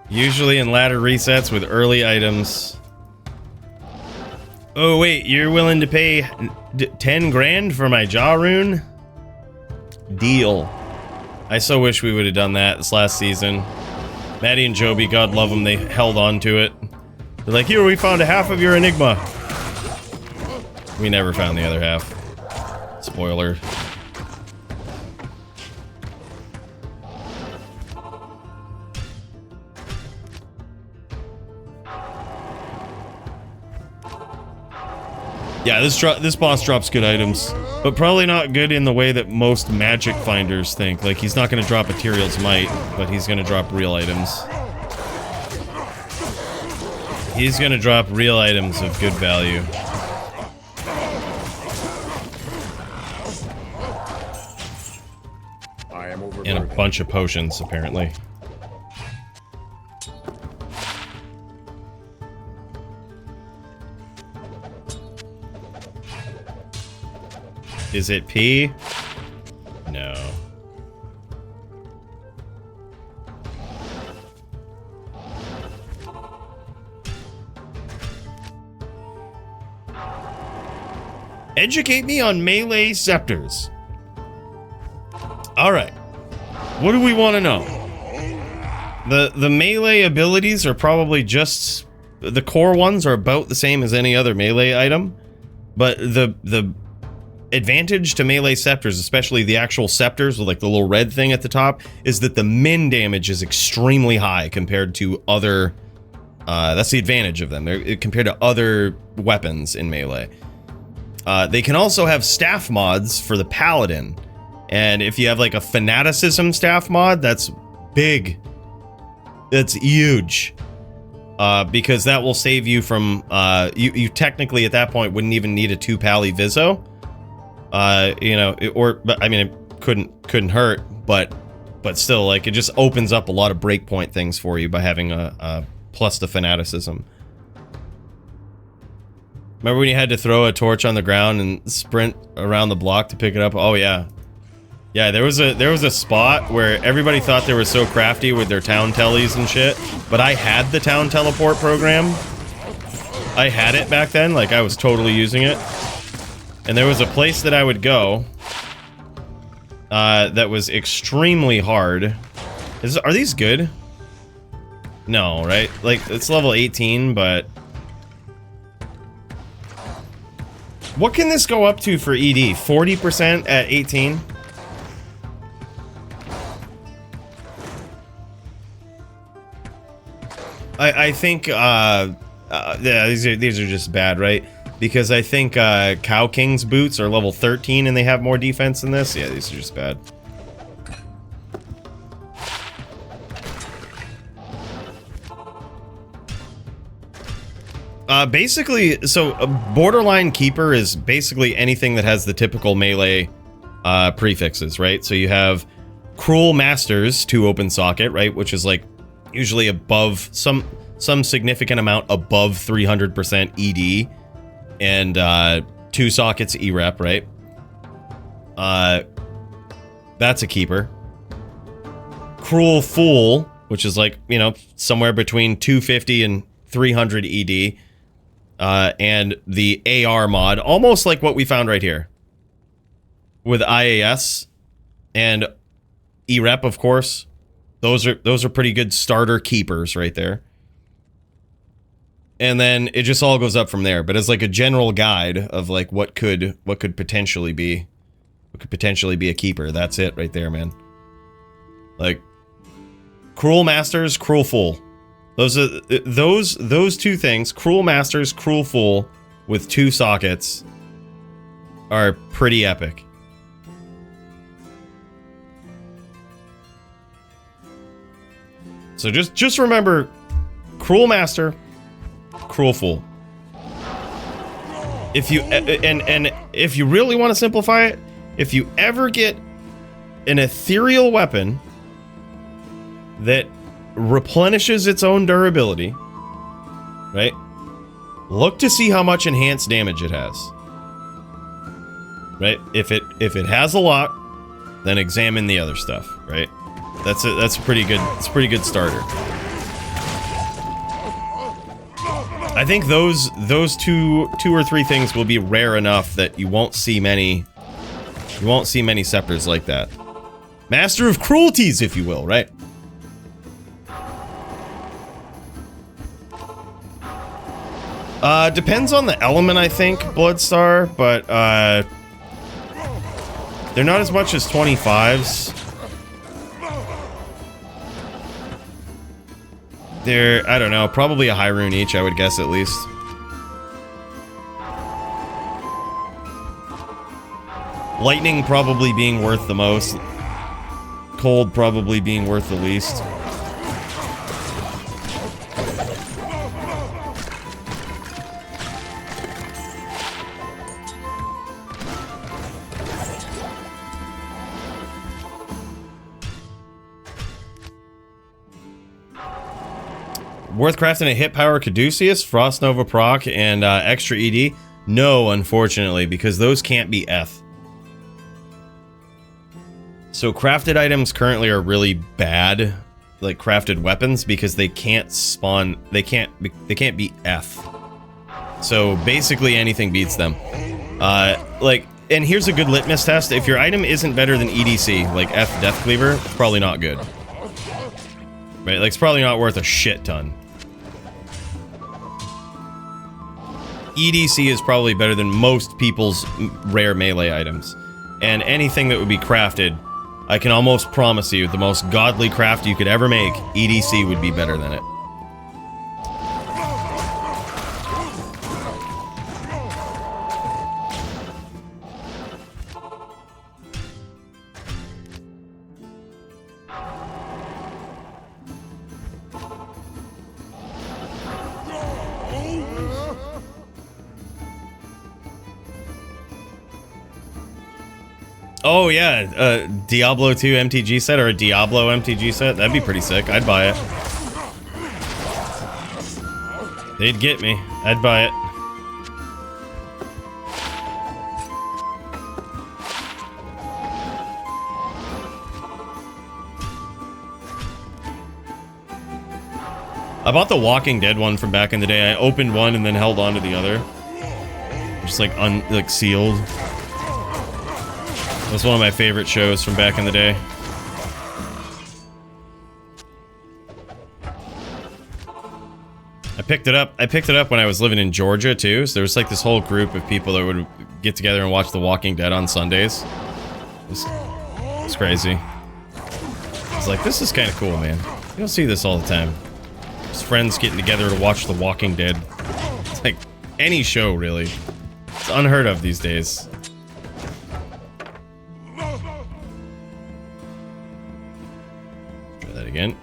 Usually in ladder resets with early items. Oh wait, you're willing to pay 10 grand for my Jaw rune? Deal. I so wish we would have done that this last season. Maddie and Joby, God love them, they held on to it. They're like, here, we found a half of your Enigma. We never found the other half. Spoiler. Yeah, this boss drops good items, but probably not good in the way that most magic finders think. Like, he's not going to drop Ethereal's Might, but he's going to drop real items. He's going to drop real items of good value. I am And a bunch of potions, apparently. Is it P? No. Educate me on melee scepters. All right. What do we want to know? The melee abilities are probably just the core ones are about the same as any other melee item, but the advantage to melee scepters, especially the actual scepters with like the little red thing at the top, is that the min damage is extremely high compared to other. That's the advantage of them. They're compared to other weapons in melee. They can also have staff mods for the paladin, and if you have like a fanaticism staff mod, that's big. That's huge. Because that will save you from you technically at that point wouldn't even need a 2-pally Viso. You know, but I mean, it couldn't hurt, but still, like, it just opens up a lot of breakpoint things for you by having a plus the fanaticism. Remember when you had to throw a torch on the ground and sprint around the block to pick it up? Oh yeah. Yeah, there was a spot where everybody thought they were so crafty with their town tellies and shit, but I had the town teleport program. I had it back then, like I was totally using it. And there was a place that I would go that was extremely hard. Are these good? No, right? Like, it's level 18, but... What can this go up to for ED? 40% at 18? I think, yeah, these are just bad, right? Because I think Cow King's boots are level 13 and they have more defense than this. Yeah, these are just bad. Basically, so a Borderline Keeper is basically anything that has the typical melee prefixes, right? So you have Cruel Masters to open socket, right? Which is like usually above some significant amount above 300% ED. And 2 sockets E-Rep, right? That's a keeper. Cruel Fool, which is like, you know, somewhere between 250 and 300 ED. And the AR mod, almost like what we found right here. With IAS and E-Rep, of course. Those are pretty good starter keepers right there. And then it just all goes up from there. But as like a general guide of like what could potentially be a keeper. That's it right there, man. Like Cruel Masters, Cruel Fool. Those are those two things, Cruel Masters, Cruel Fool with 2 sockets are pretty epic. So just remember Cruel Master, Cruel Fool. If you and if you really want to simplify it, if you ever get an ethereal weapon that replenishes its own durability, right? Look to see how much enhanced damage it has. Right? If it has a lot, then examine the other stuff, right? That's a pretty good starter. I think those 2 or 3 things will be rare enough that you won't see many scepters like that. Master of Cruelties, if you will, right? Depends on the element, I think, Bloodstar, but they're not as much as 25s. They're, I don't know, probably a high rune each, I would guess, at least. Lightning probably being worth the most. Cold probably being worth the least. Worth crafting a hit power Caduceus, Frost Nova proc, and extra ED? No, unfortunately, because those can't be F. So crafted items currently are really bad, like crafted weapons, because they can't spawn. They can't beat F. So basically anything beats them. And here's a good litmus test: if your item isn't better than EDC, like F Death Cleaver, it's probably not good. Right? Like it's probably not worth a shit ton. EDC is probably better than most people's rare melee items. And anything that would be crafted, I can almost promise you, the most godly craft you could ever make, EDC would be better than it. Oh yeah, Diablo 2 MTG set or a Diablo MTG set? That'd be pretty sick. I'd buy it. They'd get me. I'd buy it. I bought the Walking Dead one from back in the day. I opened one and then held on to the other. Just like sealed. It was one of my favorite shows from back in the day. I picked it up when I was living in Georgia too. So there was like this whole group of people that would get together and watch The Walking Dead on Sundays. It's crazy. It's like, this is kind of cool, man. You don't see this all the time. Just friends getting together to watch The Walking Dead. It's like any show, really. It's unheard of these days. Again.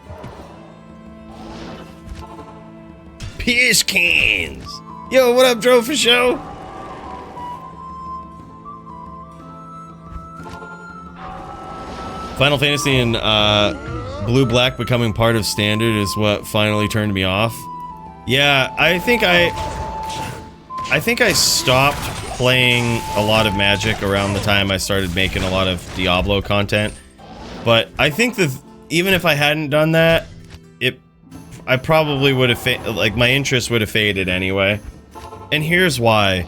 Piss cans! Yo, what up, Dro for show? Final Fantasy and Blue Black becoming part of standard is what finally turned me off. Yeah, I think I stopped playing a lot of Magic around the time I started making a lot of Diablo content. But I think that even if I hadn't done that, I probably would have, my interest would have faded anyway. And here's why.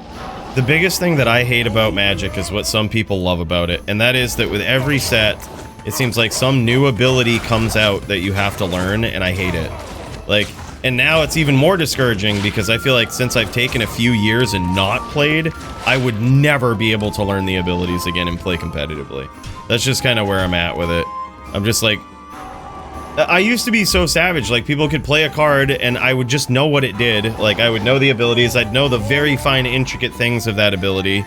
The biggest thing that I hate about Magic is what some people love about it, and that is that with every set, it seems like some new ability comes out that you have to learn, and I hate it. And now it's even more discouraging because I feel like since I've taken a few years and not played, I would never be able to learn the abilities again and play competitively. That's just kind of where I'm at with it. I'm just like, I used to be so savage, like people could play a card and I would just know what it did. Like I would know the abilities, I'd know the very fine intricate things of that ability.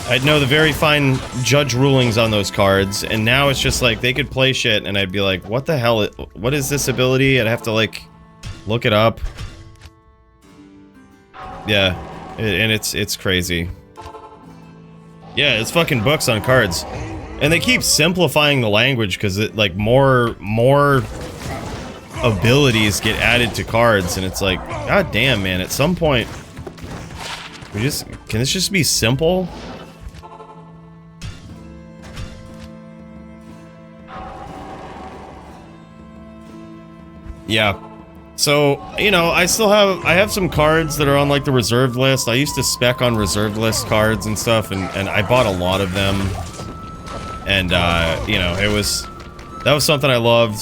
I'd know the very fine judge rulings on those cards, and now it's just like they could play shit and I'd be like, what the hell, what is this ability? I'd have to like look it up. Yeah, and it's crazy. Yeah, it's fucking books on cards. And they keep simplifying the language because it like more abilities get added to cards, and it's like, god damn, man, at some point can this just be simple? Yeah. So, you know, I have some cards that are on like the reserved list. I used to spec on reserved list cards and stuff, and I bought a lot of them. And, you know, that was something I loved.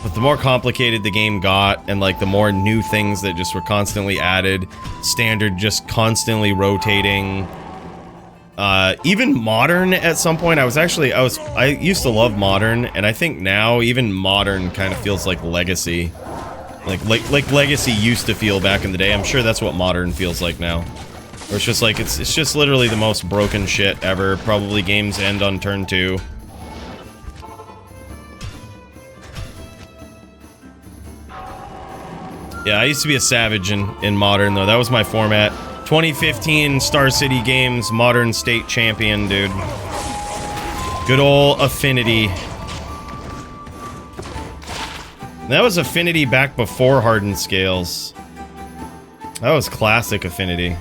But the more complicated the game got, and like the more new things that just were constantly added, standard just constantly rotating. Even modern at some point, I used to love modern, and I think now even modern kind of feels like legacy. Like legacy used to feel back in the day. I'm sure that's what modern feels like now. Or it's just like, it's just literally the most broken shit ever. Probably games end on turn 2. Yeah, I used to be a savage in Modern, though. That was my format. 2015 Star City Games Modern State Champion, dude. Good ol' Affinity. That was Affinity back before Hardened Scales. That was classic Affinity.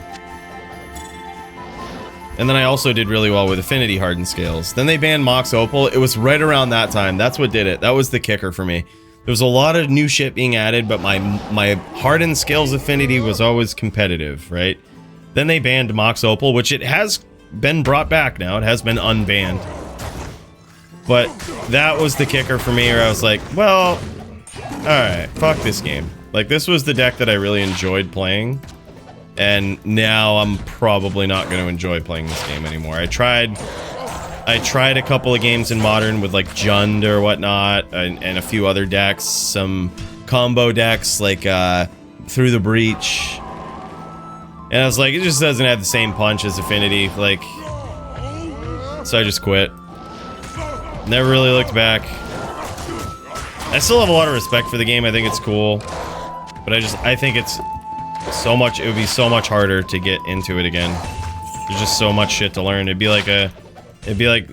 And then I also did really well with Affinity Hardened Scales. Then they banned Mox Opal. It was right around that time. That's what did it. That was the kicker for me. There was a lot of new shit being added, but my Hardened Scales Affinity was always competitive, right? Then they banned Mox Opal, which it has been brought back now. It has been unbanned. But that was the kicker for me, where I was like, well, alright, fuck this game. Like, this was the deck that I really enjoyed playing. And now I'm probably not going to enjoy playing this game anymore. I tried a couple of games in Modern with like Jund or whatnot, and a few other decks, some combo decks like Through the Breach. And I was like, it just doesn't have the same punch as Affinity, like, so I just quit. Never really looked back. I still have a lot of respect for the game. I think it's cool, but I think it's so much. It would be so much harder to get into it again. There's just so much shit to learn. It'd be like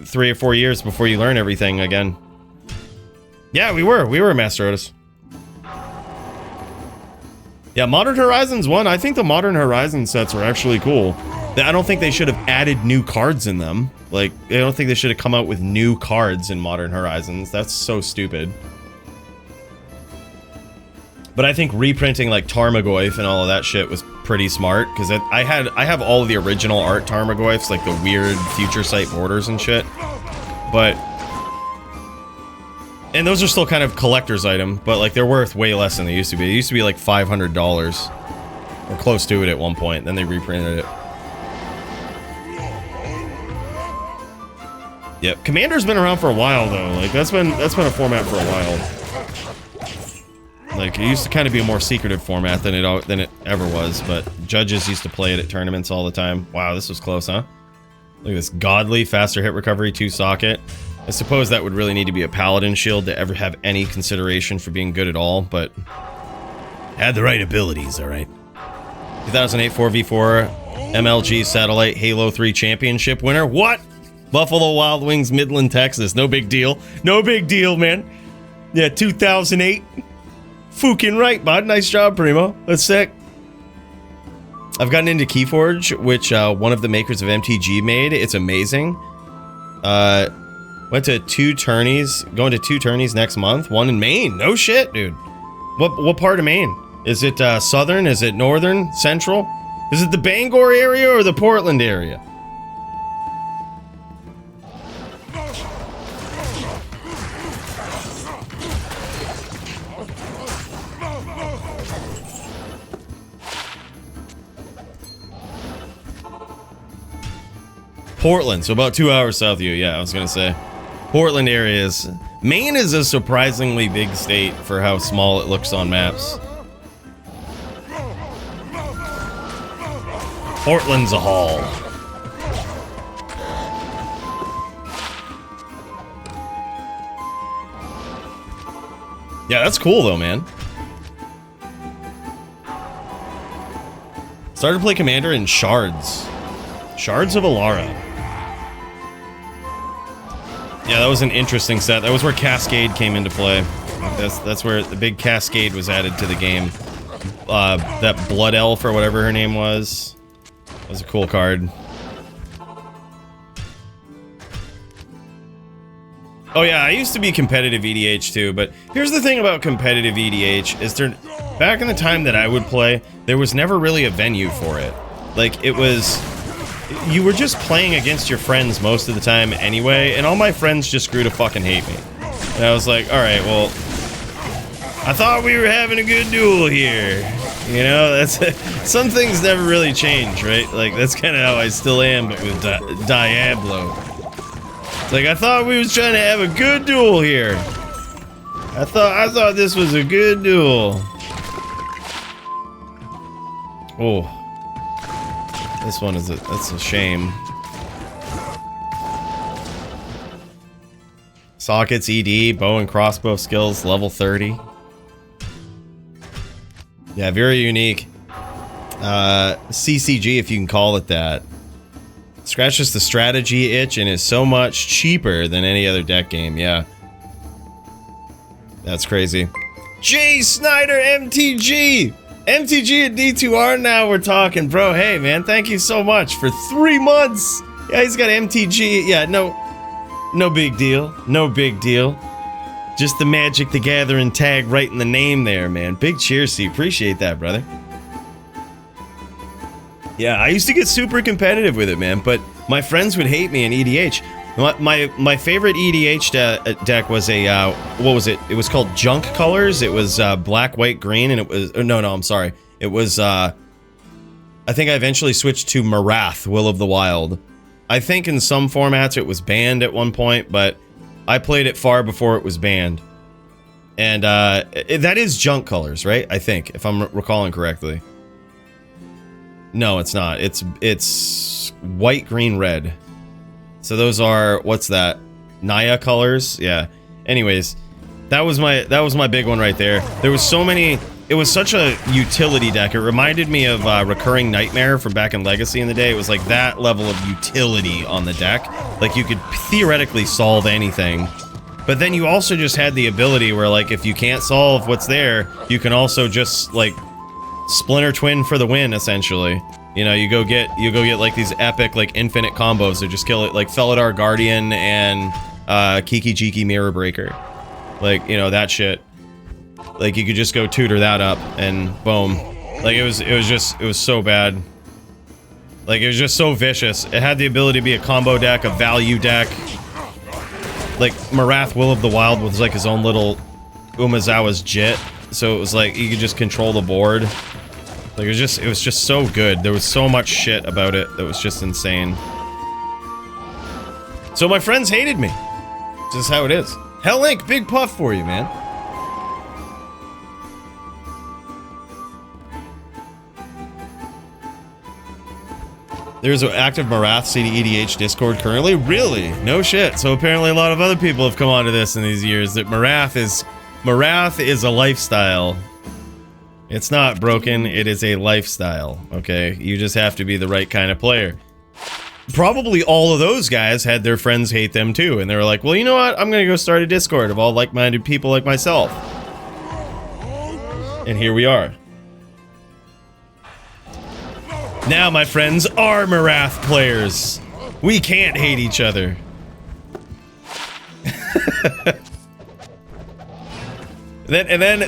3 or 4 years before you learn everything again. Yeah, we were Master Otis. Yeah, Modern Horizons 1. I think the Modern Horizons sets are actually cool. I don't think they should have added new cards in them. Like, I don't think they should have come out with new cards in Modern Horizons. That's so stupid. But I think reprinting like Tarmogoyf and all of that shit was pretty smart, because I have all of the original art Tarmogoyfs, like the weird Future Sight borders and shit. And those are still kind of collector's item, but like they're worth way less than they used to be. It used to be like $500 or close to it at one point. Then they reprinted it. Yep, Commander's been around for a while though. Like that's been a format for a while. Like, it used to kind of be a more secretive format than it ever was, but judges used to play it at tournaments all the time. Wow, this was close, huh? Look at this godly faster hit recovery 2 socket. I suppose that would really need to be a paladin shield to ever have any consideration for being good at all, but had the right abilities, all right. 2008 4v4 MLG Satellite Halo 3 Championship winner. What? Buffalo Wild Wings, Midland, Texas. No big deal. No big deal, man. Yeah, 2008. Fucking right, bud. Nice job, Primo. That's sick. I've gotten into Keyforge, which one of the makers of MTG made. It's amazing. Went to 2 tourneys. Going to 2 tourneys next month. One in Maine. No shit, dude. What part of Maine? Is it southern? Is it northern? Central? Is it the Bangor area or the Portland area? Portland, so about 2 hours south of you. Yeah, I was gonna say. Portland areas. Maine is a surprisingly big state for how small it looks on maps. Portland's a haul. Yeah, that's cool though, man. Started to play Commander in Shards. Shards of Alara. Yeah, that was an interesting set. That was where Cascade came into play. That's where the big Cascade was added to the game. That Blood Elf or whatever her name was. That was a cool card. Oh yeah, I used to be competitive EDH too, but here's the thing about competitive EDH is back in the time that I would play, there was never really a venue for it. Like, it was... You were just playing against your friends most of the time anyway, and all my friends just grew to fucking hate me. And I was like, alright, well... I thought we were having a good duel here. You know, that's... Some things never really change, right? Like, that's kind of how I still am, but with Diablo. It's like, I thought we was trying to have a good duel here. I thought this was a good duel. Oh. This one is that's a shame. Sockets, ED, bow and crossbow skills, level 30. Yeah, very unique. CCG, if you can call it that. Scratches the strategy itch and is so much cheaper than any other deck game, yeah. That's crazy. Jay Snyder MTG! MTG and D2R now we're talking, bro. Hey, man, thank you so much for 3 months. Yeah, he's got MTG. Yeah, no big deal. No big deal. Just the Magic the Gathering tag right in the name there, man. Big cheers to you. Appreciate that, brother. Yeah, I used to get super competitive with it, man, but my friends would hate me in EDH. My favorite EDH deck was a, what was it? It was called Junk Colors. It was black, white, green, and it was, no, I'm sorry. It was, I think I eventually switched to Marath, Will of the Wild. I think in some formats it was banned at one point, but I played it far before it was banned. And that is Junk Colors, right? I think, if I'm recalling correctly. No, it's not. It's white, green, red. So those are, what's that? Naya colors? Yeah. Anyways, that was my big one right there. There was so many, it was such a utility deck. It reminded me of Recurring Nightmare from back in Legacy in the day. It was like that level of utility on the deck. Like you could theoretically solve anything. But then you also just had the ability where like if you can't solve what's there, you can also just like Splinter Twin for the win, essentially. You know, you go get like these epic like infinite combos that just kill it, like Felidar Guardian and Kiki Jiki Mirror Breaker. Like, you know, that shit. Like you could just go tutor that up and boom. Like it was so bad. Like it was just so vicious. It had the ability to be a combo deck, a value deck. Like Marath Will of the Wild was like his own little Umezawa's Jit. So it was like you could just control the board. Like it was just so good. There was so much shit about it that was just insane. So my friends hated me. This is how it is. Hell Link, big puff for you, man. There's an active Marath CDEDH Discord currently? Really? No shit. So apparently a lot of other people have come onto this in these years, that Marath is a lifestyle. It's not broken, it is a lifestyle, okay? You just have to be the right kind of player. Probably all of those guys had their friends hate them too, and they were like, well, you know what? I'm gonna go start a Discord of all like-minded people like myself. And here we are. Now my friends are Marath players. We can't hate each other.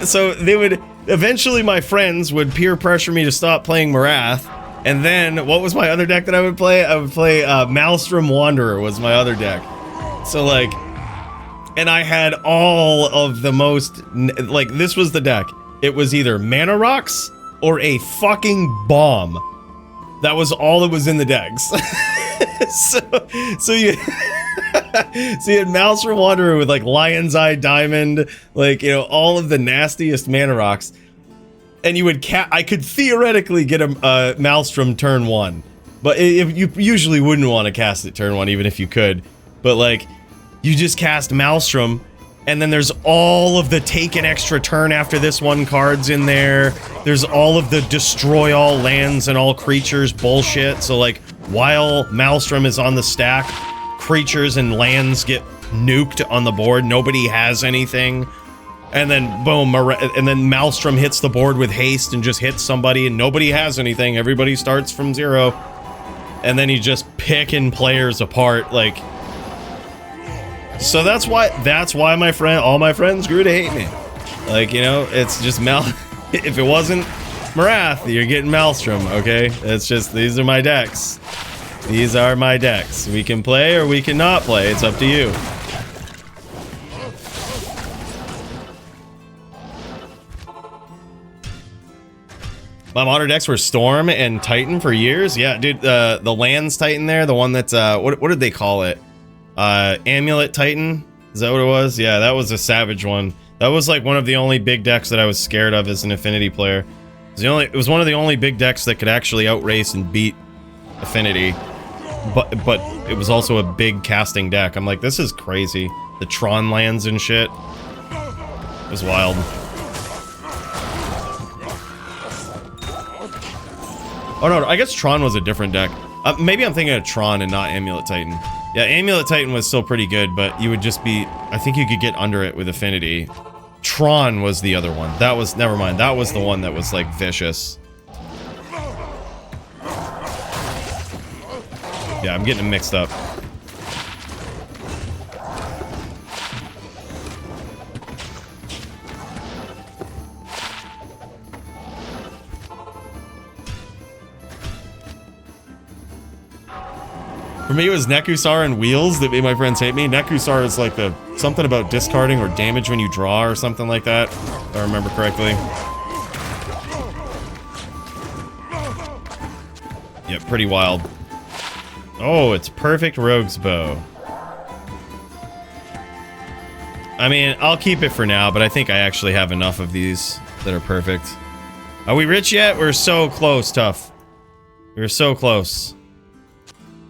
So they would, eventually my friends would peer pressure me to stop playing Marath, and then, what was my other deck that I would play? I would play Maelstrom Wanderer was my other deck. So like, and I had all of the most, like this was the deck. It was either Mana Rocks or a fucking bomb. That was all that was in the decks. so you... So you had Maelstrom Wanderer with like Lion's Eye Diamond, like, you know, all of the nastiest Mana Rocks. And you would I could theoretically get a Maelstrom turn 1. But you usually wouldn't want to cast it turn 1 even if you could. But like, you just cast Maelstrom, and then there's all of the take an extra turn after this one cards in there. There's all of the destroy all lands and all creatures bullshit. So like, while Maelstrom is on the stack, creatures and lands get nuked on the board. Nobody has anything. And then boom, and then Maelstrom hits the board with haste and just hits somebody, and nobody has anything. Everybody starts from 0. And then you just picking players apart, like. So that's why all my friends grew to hate me. Like, you know, it's just if it wasn't Marath, you're getting Maelstrom, okay? It's just, these are my decks. These are my decks. We can play or we cannot play. It's up to you. My modern decks were Storm and Titan for years. Yeah, dude, the lands Titan there, the one that's, what did they call it? Amulet Titan? Is that what it was? Yeah, that was a savage one. That was like one of the only big decks that I was scared of as an Affinity player. It was one of the only big decks that could actually outrace and beat affinity, but it was also a big casting deck. I'm like, this is crazy. The Tron lands and shit. It was wild. Oh no, I guess Tron was a different deck. Maybe I'm thinking of Tron and not Amulet Titan. Yeah, Amulet Titan was still pretty good, but you would just be... I think you could get under it with Affinity. Tron was the other one. That was... Never mind. That was the one that was, like, vicious. Yeah, I'm getting them mixed up. For me, it was Nekusar and Wheels that made my friends hate me. Nekusar is like the something about discarding or damage when you draw or something like that, if I remember correctly. Yeah, pretty wild. Oh, it's perfect Rogue's Bow. I mean, I'll keep it for now, but I think I actually have enough of these that are perfect. Are we rich yet? We're so close, Tough. We're so close.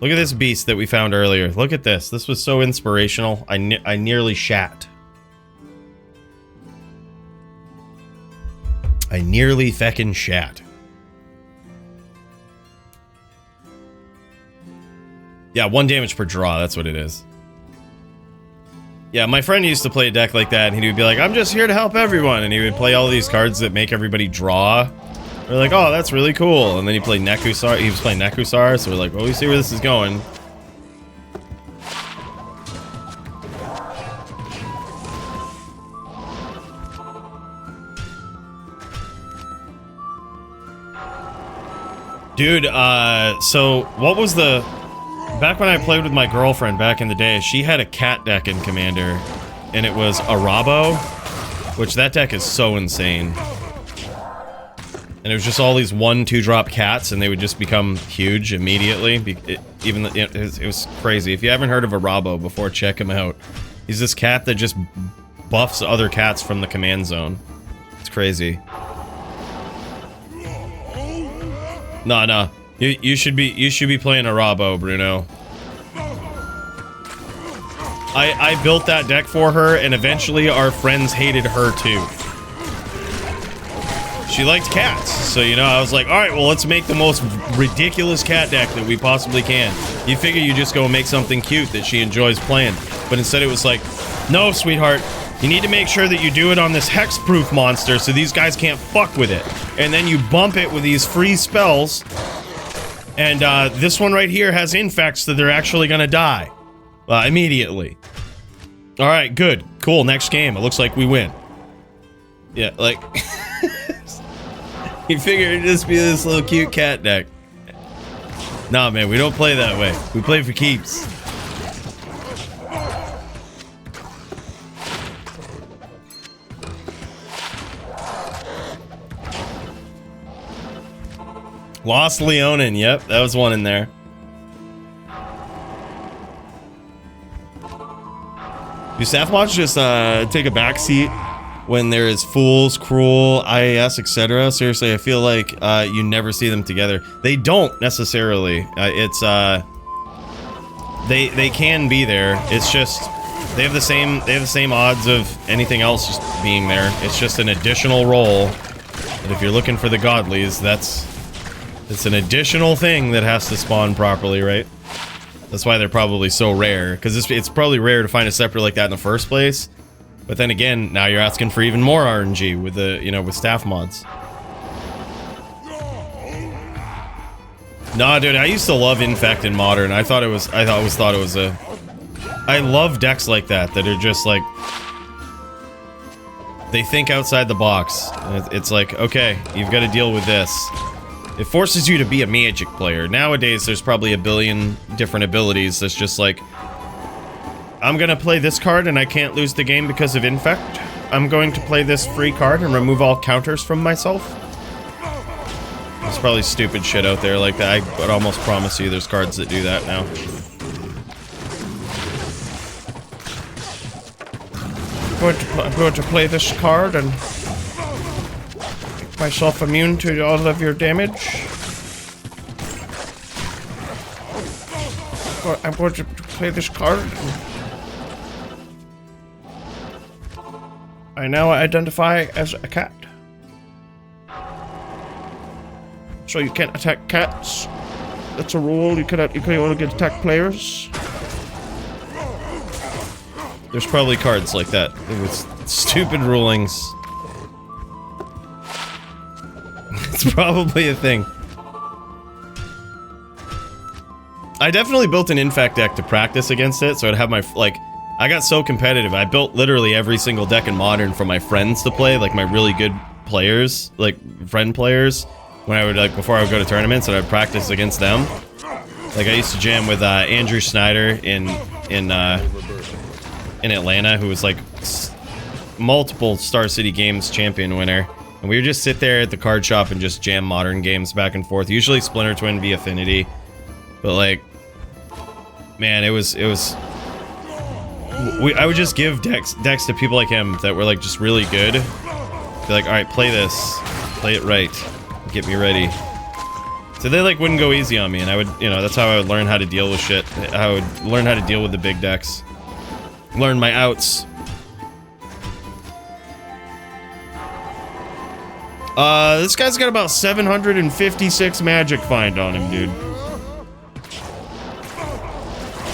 Look at this beast that we found earlier. Look at this. This was so inspirational. I nearly shat. I nearly feckin' shat. Yeah, 1 damage per draw. That's what it is. Yeah, my friend used to play a deck like that, and he would be like, I'm just here to help everyone. And he would play all these cards that make everybody draw. We're like, oh, that's really cool. And then he played Nekusar. He was playing Nekusar, so we're like, well, we see where this is going. Dude, so what was the... Back when I played with my girlfriend back in the day, she had a cat deck in Commander, and it was Arabo, which that deck is so insane. And it was just all these 1/2 drop cats, and they would just become huge immediately. It was crazy. If you haven't heard of Arabo before, check him out. He's this cat that just buffs other cats from the command zone. It's crazy. No. You should be playing Arabo, Bruno. I built that deck for her, and eventually our friends hated her too. She liked cats, so, you know, I was like, alright, well, let's make the most ridiculous cat deck that we possibly can. You figure you just go make something cute that she enjoys playing. But instead it was like, no, sweetheart, you need to make sure that you do it on this hexproof monster so these guys can't fuck with it. And then you bump it with these free spells, and this one right here has infects that they're actually gonna die. Immediately. Alright, good. Cool, next game. It looks like we win. Yeah, like... You figure it'd just be this little cute cat deck. Nah, man, we don't play that way. We play for keeps. Lost Leonin, yep, that was one in there. Do staff mods just take a back seat when there is Fools, Cruel, IAS, etc.? Seriously, I feel like you never see them together. They don't necessarily. They can be there. It's just they have the same odds of anything else just being there. It's just an additional role. But if you're looking for the godlies, it's an additional thing that has to spawn properly, right? That's why they're probably so rare, because it's probably rare to find a separate like that in the first place. But then again, now you're asking for even more RNG with the, with staff mods. Nah, dude, I used to love Infect in Modern. I always thought it was a... I love decks like that are just like... They think outside the box. It's like, okay, you've got to deal with this. It forces you to be a Magic player. Nowadays, there's probably a billion different abilities that's just like... I'm gonna play this card and I can't lose the game because of Infect. I'm going to play this free card and remove all counters from myself. There's probably stupid shit out there like that. I would almost promise you there's cards that do that now. I'm going to play this card and make myself immune to all of your damage. I'm going to play this card. I now identify as a cat. So you can't attack cats. That's a rule. You can only get attack players. There's probably cards like that with stupid rulings. It's probably a thing. I definitely built an Infect deck to practice against it, so I'd have my, like, I got so competitive. I built literally every single deck in Modern for my friends to play, like my really good players, like friend players, when I would, like, before I would go to tournaments, and I'd practice against them. Like, I used to jam with Andrew Snyder in Atlanta, who was, like, multiple Star City Games champion winner. And we would just sit there at the card shop and just jam Modern games back and forth. Usually Splinter Twin v Affinity. But, like, man, I would just give decks to people like him that were, like, just really good. Be like, alright, play this. Play it right. Get me ready. So they, like, wouldn't go easy on me, and I would, you know, that's how I would learn how to deal with shit. I would learn how to deal with the big decks. Learn my outs. This guy's got about 756 magic find on him, dude.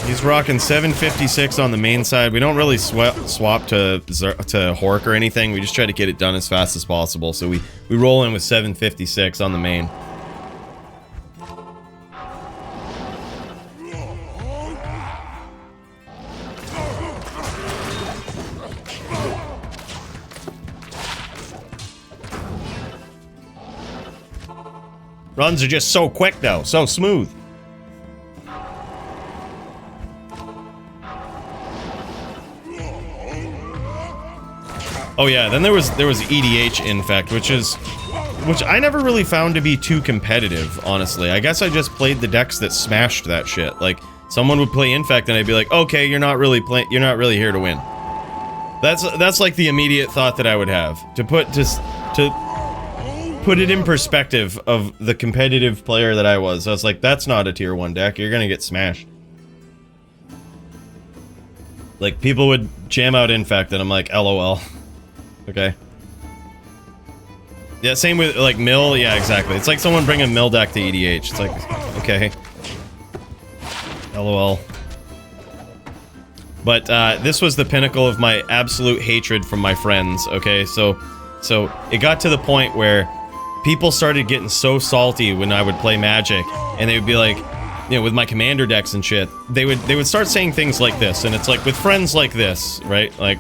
He's rocking 756 on the main side. We don't really swap to Hork or anything. We just try to get it done as fast as possible. So we roll in with 756 on the main. Runs are just so quick though, so smooth. Oh yeah, then there was EDH Infect, which I never really found to be too competitive, honestly. I guess I just played the decks that smashed that shit. Like, someone would play Infect and I'd be like, okay, you're not really here to win. That's like the immediate thought that I would have. To put it in perspective of the competitive player that I was like, that's not a tier 1 deck, you're gonna get smashed. Like, people would jam out Infect and I'm like, LOL. Okay. Yeah, same with, like, Mill. Yeah, exactly. It's like someone bringing Mill deck to EDH. It's like, okay. LOL. But, this was the pinnacle of my absolute hatred from my friends, okay? So it got to the point where people started getting so salty when I would play Magic, and they would be like, you know, with my commander decks and shit, they would start saying things like this, and it's like, with friends like this, right? Like,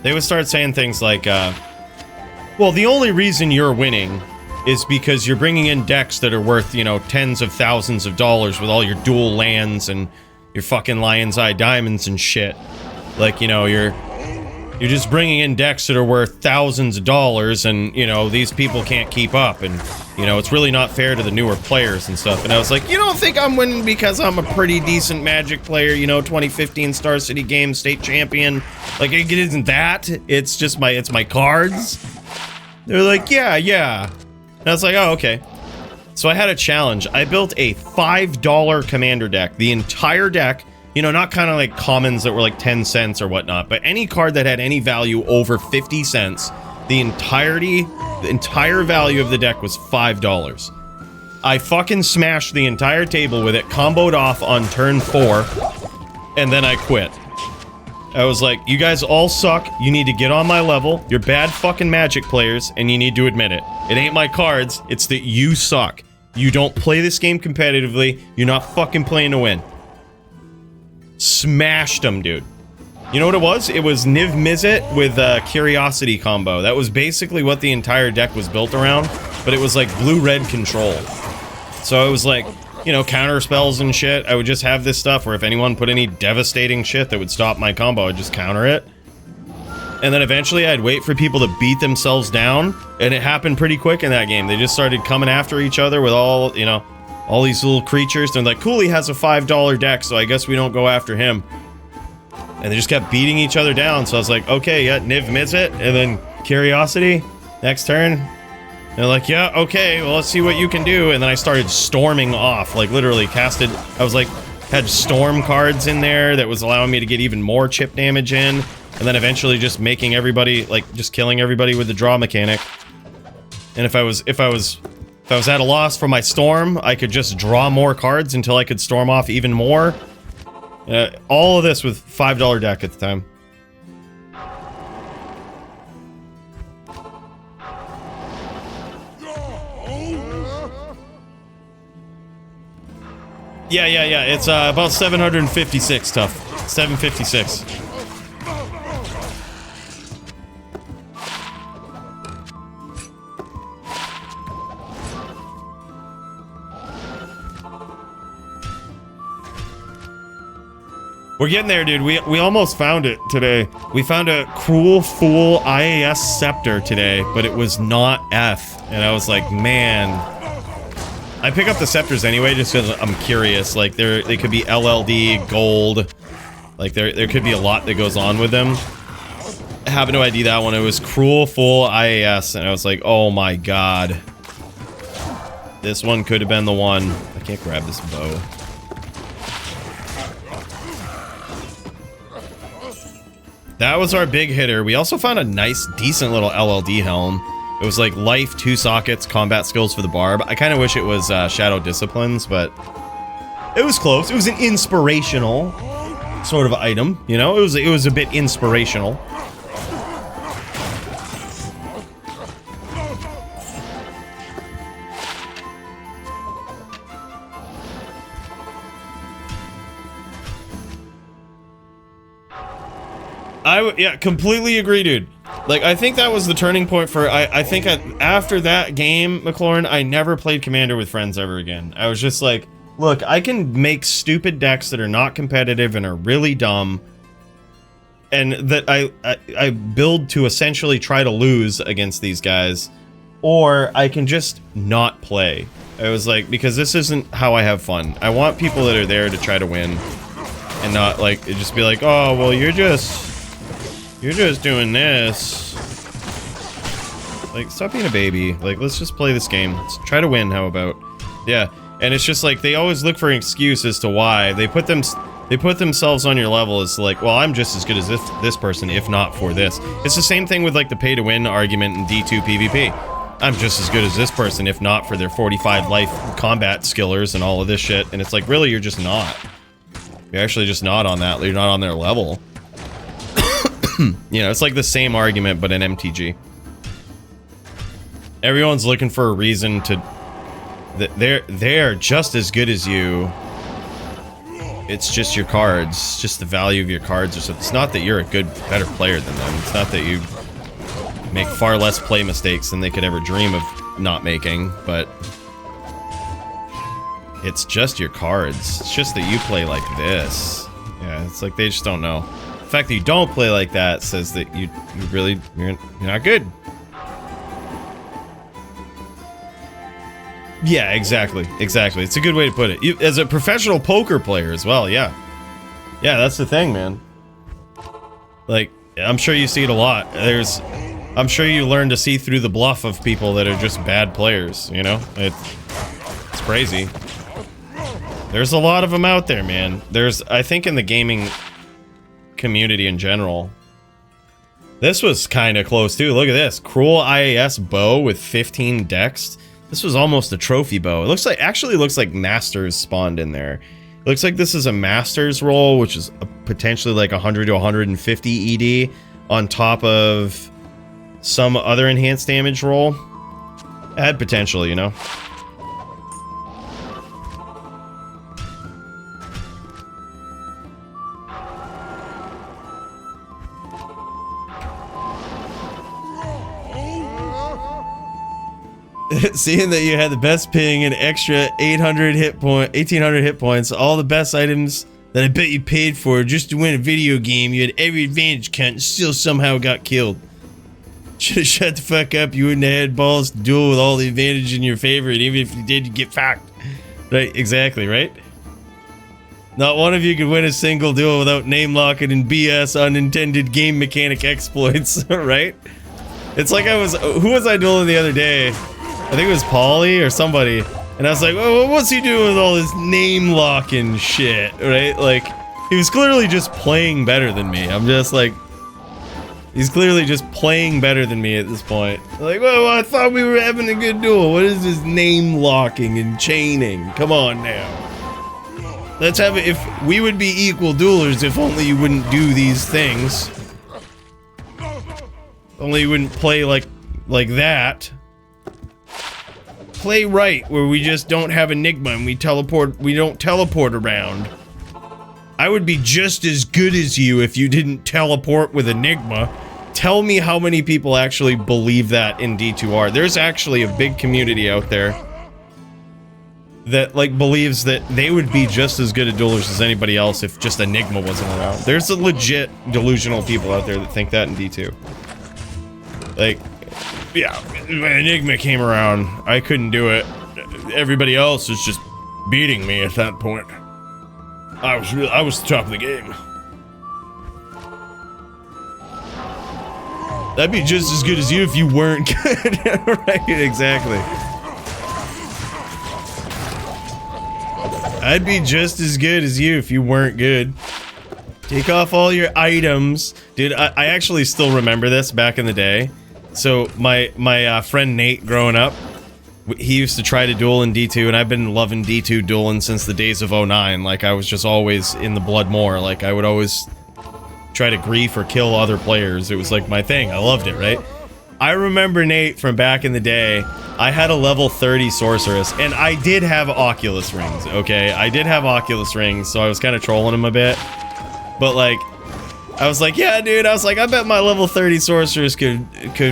they would start saying things like, well, the only reason you're winning is because you're bringing in decks that are worth, you know, tens of thousands of dollars with all your dual lands and your fucking Lion's Eye diamonds and shit. Like, you know, you're just bringing in decks that are worth thousands of dollars, and, you know, these people can't keep up, and, you know, it's really not fair to the newer players and stuff. And I was like, you don't think I'm winning because I'm a pretty decent Magic player, you know, 2015 Star City Games state champion? Like, it isn't that. It's just it's my cards. They're like, yeah. And I was like, oh, okay. So I had a challenge. I built a $5 commander deck. The entire deck, you know, not kind of like commons that were like 10 cents or whatnot, but any card that had any value over 50 cents, the entire value of the deck was $5. I fucking smashed the entire table with it, comboed off on turn 4, and then I quit. I was like, you guys all suck, you need to get on my level, you're bad fucking Magic players, and you need to admit it. It ain't my cards, it's that you suck. You don't play this game competitively, you're not fucking playing to win. Smashed them, dude. You know what it was? It was Niv Mizzet with Curiosity combo. That was basically what the entire deck was built around, but it was like blue-red control. So it was like, you know, counter spells and shit. I would just have this stuff where if anyone put any devastating shit that would stop my combo, I'd just counter it. And then eventually I'd wait for people to beat themselves down, and it happened pretty quick in that game. They just started coming after each other with all, you know, all these little creatures. They're like, cool, he has a $5 deck, so I guess we don't go after him. And they just kept beating each other down, so I was like, okay, yeah, Niv Mizzet, and then Curiosity, next turn. And they're like, yeah, okay, well, let's see what you can do. And then I started storming off, like, literally casted had storm cards in there that was allowing me to get even more chip damage in, and then eventually just making everybody, like, just killing everybody with the draw mechanic. And if I was at a loss for my storm, I could just draw more cards until I could storm off even more. All of this with $5 deck at the time. Yeah. It's about 756 tough. 756. We're getting there, dude. We almost found it today. We found a Cruel Fool IAS Scepter today, but it was not F. And I was like, man. I pick up the scepters anyway just because I'm curious. Like, they could be LLD, gold. Like, there could be a lot that goes on with them. I have no idea that one. It was Cruel Fool IAS, and I was like, oh my god. This one could have been the one. I can't grab this bow. That was our big hitter. We also found a nice, decent little LLD helm. It was like life, 2 sockets, combat skills for the barb. I kind of wish it was Shadow Disciplines, but it was close. It was an inspirational sort of item, you know? It was a bit inspirational. Yeah, completely agree, dude. Like, I think that was the turning point for, I think after that game, McLaurin, I never played Commander with friends ever again. I was just like, look, I can make stupid decks that are not competitive and are really dumb, and that I build to essentially try to lose against these guys, or I can just not play. I was like, because this isn't how I have fun. I want people that are there to try to win, and not, like, just be like, oh, well, you're just doing this. Like, stop being a baby. Like, let's just play this game. Let's try to win, how about? Yeah, and it's just like, they always look for an excuse as to why. They put themselves on your level as like, well, I'm just as good as this person, if not for this. It's the same thing with, like, the pay-to-win argument in D2 PvP. I'm just as good as this person, if not for their 45 life combat skillers and all of this shit. And it's like, really, you're just not. You're actually just not on that. You're not on their level. You know, it's like the same argument, but in MTG. Everyone's looking for a reason to... They're just as good as you. It's just your cards. It's just the value of your cards. So it's not that you're a better player than them. It's not that you make far less play mistakes than they could ever dream of not making, but... It's just your cards. It's just that you play like this. Yeah, it's like they just don't know. The fact that you don't play like that says that you're not good. Yeah, exactly. It's a good way to put it. As a professional poker player as well, yeah. Yeah, that's the thing, man. Like, I'm sure you see it a lot. I'm sure you learn to see through the bluff of people that are just bad players, you know? It's crazy. There's a lot of them out there, man. I think in the gaming community in general. This was kind of close too. Look at this. Cruel IAS bow with 15 dex. This was almost a trophy bow. It looks like, actually looks like Masters spawned in there. It looks like this is a Masters roll, which is potentially like 100 to 150 ED on top of some other enhanced damage roll. It had potential, you know? Seeing that you had the best ping and extra 1800 hit points, all the best items that I bet you paid for just to win a video game, you had every advantage count and still somehow got killed. Should've shut the fuck up, you wouldn't have had balls to duel with all the advantage in your favor, and even if you did, you'd get fucked. Right, exactly, right? Not one of you could win a single duel without name locking and BS unintended game mechanic exploits, right? It's like who was I dueling the other day? I think it was Paulie or somebody, And I was like, oh, what's he doing with all this name locking shit, right? Like, he was clearly just playing better than me. I'm just like, he's clearly just playing better than me at this point. Like, well, I thought we were having a good duel. What is this name locking and chaining? Come on now. Let's have it. If we would be equal duelers if only you wouldn't do these things. Only you wouldn't play like that. Play right, where we just don't have Enigma and we don't teleport around. I would be just as good as you if you didn't teleport with Enigma. Tell me how many people actually believe that in D2R. There's actually a big community out there that like believes that they would be just as good at duelers as anybody else if just Enigma wasn't around. There's a legit delusional people out there that think that in D2. Like, yeah, when Enigma came around, I couldn't do it. Everybody else was just beating me at that point. I was the top of the game. That'd be just as good as you if you weren't good. Right, exactly. I'd be just as good as you if you weren't good. Take off all your items. Dude, I actually still remember this back in the day. So my friend Nate growing up, he used to try to duel in D2, and I've been loving D2 dueling since the days of 09. Like, I was just always in the blood more. Like, I would always try to grief or kill other players. It was like my thing. I loved it, right? I remember Nate from back in the day. I had a level 30 sorceress, and I did have Oculus rings, okay? I did have Oculus rings, so I was kind of trolling him a bit. But, like, I was like, yeah, dude, I was like, I bet my level 30 sorceress could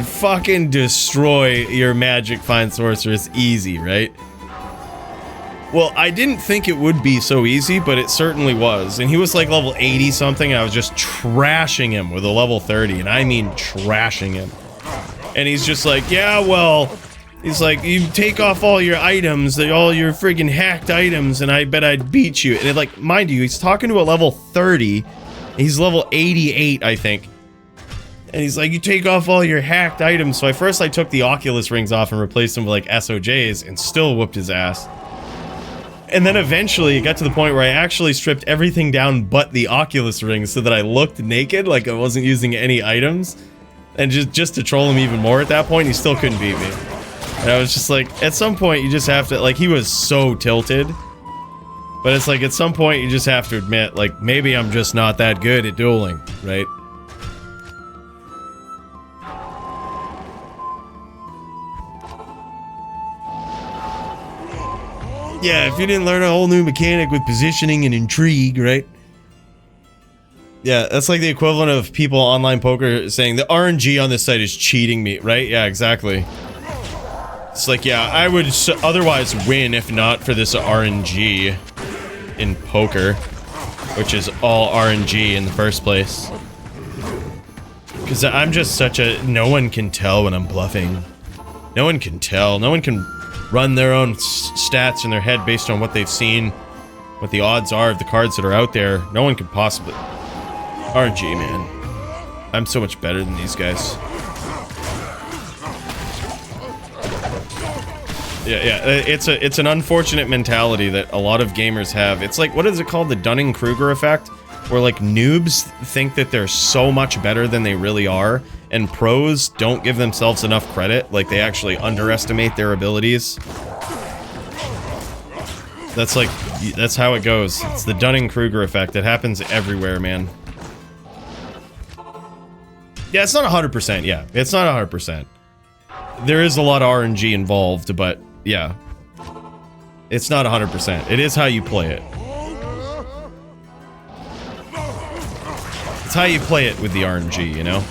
fucking destroy your magic find sorceress easy, right? Well, I didn't think it would be so easy, but it certainly was. And he was like level 80 something, and I was just trashing him with a level 30, and I mean trashing him. And he's just like, yeah, well, he's like, you take off all your items, all your friggin' hacked items, and I bet I'd beat you. And it, like, mind you, he's talking to a level 30. He's level 88, I think. And he's like, you take off all your hacked items. So at first I took the Oculus rings off and replaced them with like SOJs and still whooped his ass. And then eventually it got to the point where I actually stripped everything down but the Oculus rings so that I looked naked, like I wasn't using any items. And just to troll him even more at that point, he still couldn't beat me. And I was just like, at some point you just have to, like, he was so tilted. But it's like, at some point, you just have to admit, like, maybe I'm just not that good at dueling, right? Yeah, if you didn't learn a whole new mechanic with positioning and intrigue, right? Yeah, that's like the equivalent of people online poker saying the RNG on this site is cheating me, right? Yeah, exactly. It's like, yeah, I would otherwise win if not for this RNG in poker, which is all RNG in the first place. Because I'm just such a... No one can tell when I'm bluffing. No one can tell. No one can run their own stats in their head based on what they've seen, what the odds are of the cards that are out there. No one could possibly... RNG, man. I'm so much better than these guys. Yeah, it's an unfortunate mentality that a lot of gamers have. It's like, what is it called? The Dunning-Kruger effect? Where, like, noobs think that they're so much better than they really are, and pros don't give themselves enough credit. Like, they actually underestimate their abilities. That's like, that's how it goes. It's the Dunning-Kruger effect. It happens everywhere, man. Yeah, it's not 100%, yeah. It's not 100%. There is a lot of RNG involved, but yeah. It's not 100%. It is how you play it. It's how you play it with the RNG, you know?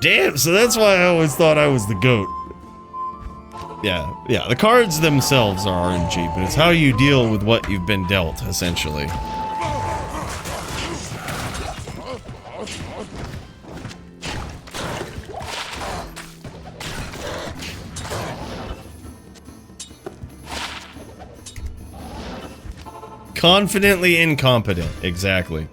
Damn, so that's why I always thought I was the GOAT. Yeah, the cards themselves are RNG, but it's how you deal with what you've been dealt, essentially. Confidently incompetent. Exactly.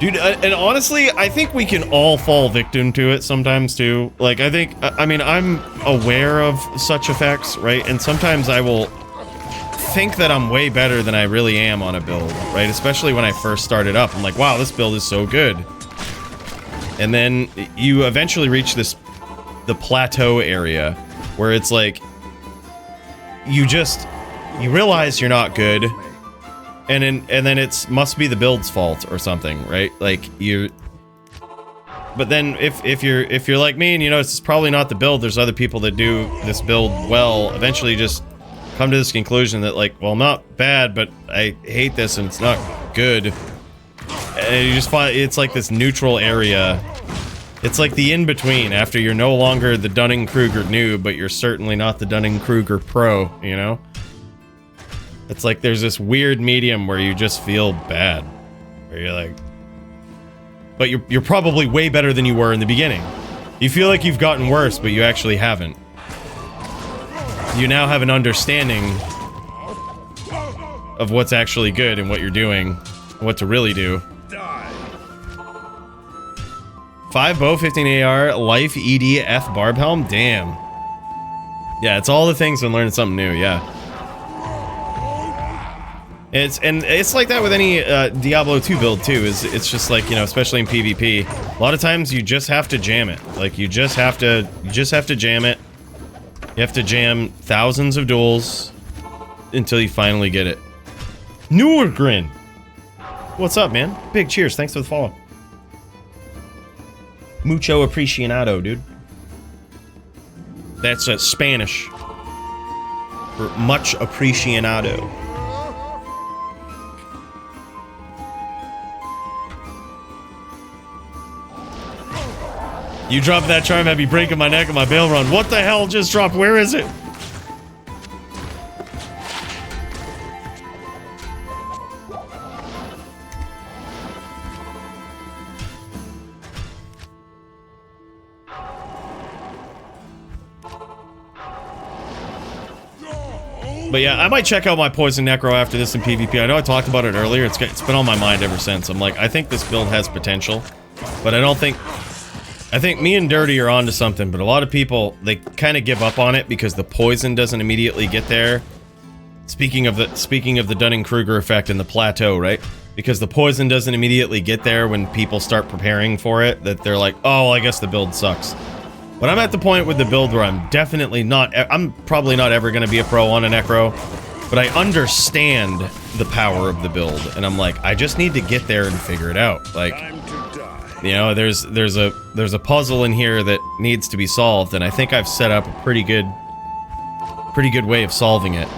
Dude, and honestly, I think we can all fall victim to it sometimes too. Like, I mean, I'm aware of such effects, right? And sometimes I will think that I'm way better than I really am on a build, right? Especially when I first started up. I'm like, wow, this build is so good. And then you eventually reach the plateau area where it's like, you realize you're not good. And then must be the build's fault or something, right? Like but then if you're like me and you know it's probably not the build, there's other people that do this build well, eventually you just come to this conclusion that like, well, I'm not bad, but I hate this and it's not good. And you just find it's like this neutral area. It's like the in-between after you're no longer the Dunning-Kruger noob, but you're certainly not the Dunning-Kruger pro, you know? It's like there's this weird medium where you just feel bad. Where you're like... But you're probably way better than you were in the beginning. You feel like you've gotten worse, but you actually haven't. You now have an understanding of what's actually good and what you're doing, what to really do. 5 bow, 15 AR, life, ED, F, barb helm? Damn. Yeah, it's all the things and learning something new, yeah. It's like that with any Diablo 2 build too. It's just like, you know, especially in PvP. A lot of times you just have to jam it. Like you just have to jam it. You have to jam thousands of duels until you finally get it. Nurgrin! What's up, man? Big cheers, thanks for the follow. Mucho apreciado, dude. That's Spanish for much apreciado. You dropped that charm, I'd be breaking my neck on my bail run. What the hell just dropped? Where is it? But yeah, I might check out my Poison Necro after this in PvP. I know I talked about it earlier. It's been on my mind ever since. I'm like, I think this build has potential, but I don't think... I think me and Dirty are onto something, but a lot of people, they kind of give up on it because the poison doesn't immediately get there. Speaking of the Dunning-Kruger effect and the plateau, right? Because the poison doesn't immediately get there when people start preparing for it, that they're like, oh, I guess the build sucks. But I'm at the point with the build where I'm probably not ever going to be a pro on a Necro, but I understand the power of the build, and I'm like, I just need to get there and figure it out. Like, you know, there's a puzzle in here that needs to be solved, and I think I've set up a pretty good way of solving it.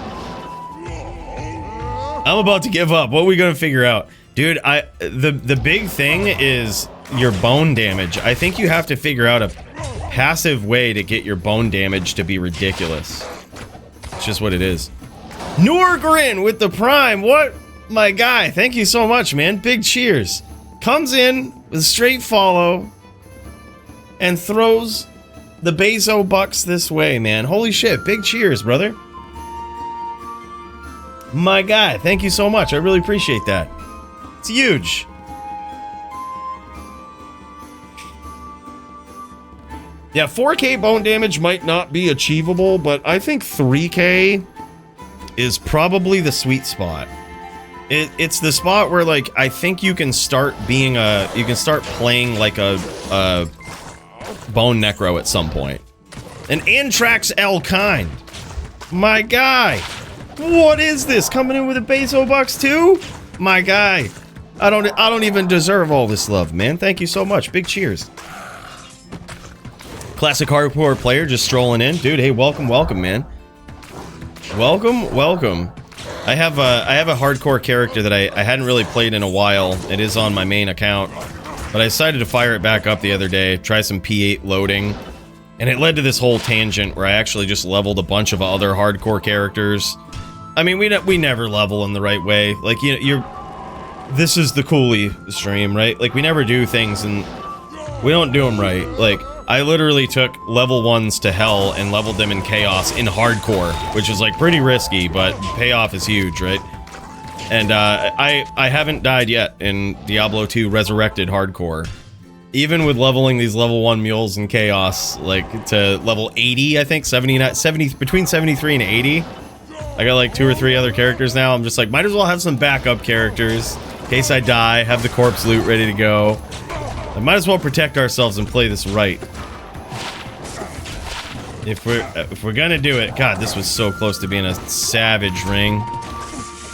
I'm about to give up. What are we gonna figure out? Dude, the big thing is your bone damage. I think you have to figure out a passive way to get your bone damage to be ridiculous. It's just what it is. Nurgrin with the prime. What? My guy, thank you so much, man. Big cheers. Comes in with a straight follow and throws the Bezo bucks this way, man. Holy shit, big cheers, brother. My guy, thank you so much. I really appreciate that. It's huge. Yeah, 4K bone damage might not be achievable, but I think 3K is probably the sweet spot. It's the spot where, like, I think you can start playing like a bone necro at some point. An Antrax L-Kind. My guy. What is this? Coming in with a Bezo bucks too? My guy. I don't even deserve all this love, man. Thank you so much. Big cheers. Classic hardcore player just strolling in. Dude, hey, welcome, man. Welcome. I have a hardcore character that I hadn't really played in a while. It is on my main account, but I decided to fire it back up the other day, try some P8 loading, and it led to this whole tangent where I actually just leveled a bunch of other hardcore characters. I mean, we never level in the right way. Like, this is the Cooley stream, right? Like, we never do things and we don't do them right. Like, I literally took level 1s to hell and leveled them in chaos in hardcore, which is like pretty risky, but payoff is huge, right? And I haven't died yet in Diablo 2 Resurrected hardcore. Even with leveling these level 1 mules in chaos, like to level 80, I think, 79, 70, between 73 and 80. I got like 2 or 3 other characters now. I'm just like, might as well have some backup characters in case I die, have the corpse loot ready to go. I might as well protect ourselves and play this right. If we're gonna do it, God, this was so close to being a savage ring.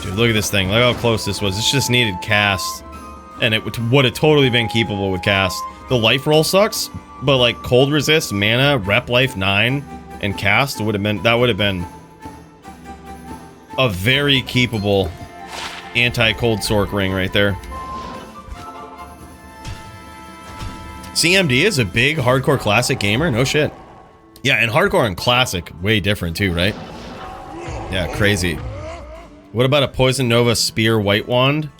Dude, look at this thing. Look how close this was. This just needed cast, and it would have totally been keepable with cast. The life roll sucks, but like cold resist, mana, rep life 9, and cast would have been a very keepable anti-cold sork ring right there. CMD is a big hardcore classic gamer. No shit. Yeah, and hardcore and classic, way different too, right? Yeah, crazy. What about a Poison Nova Spear White Wand?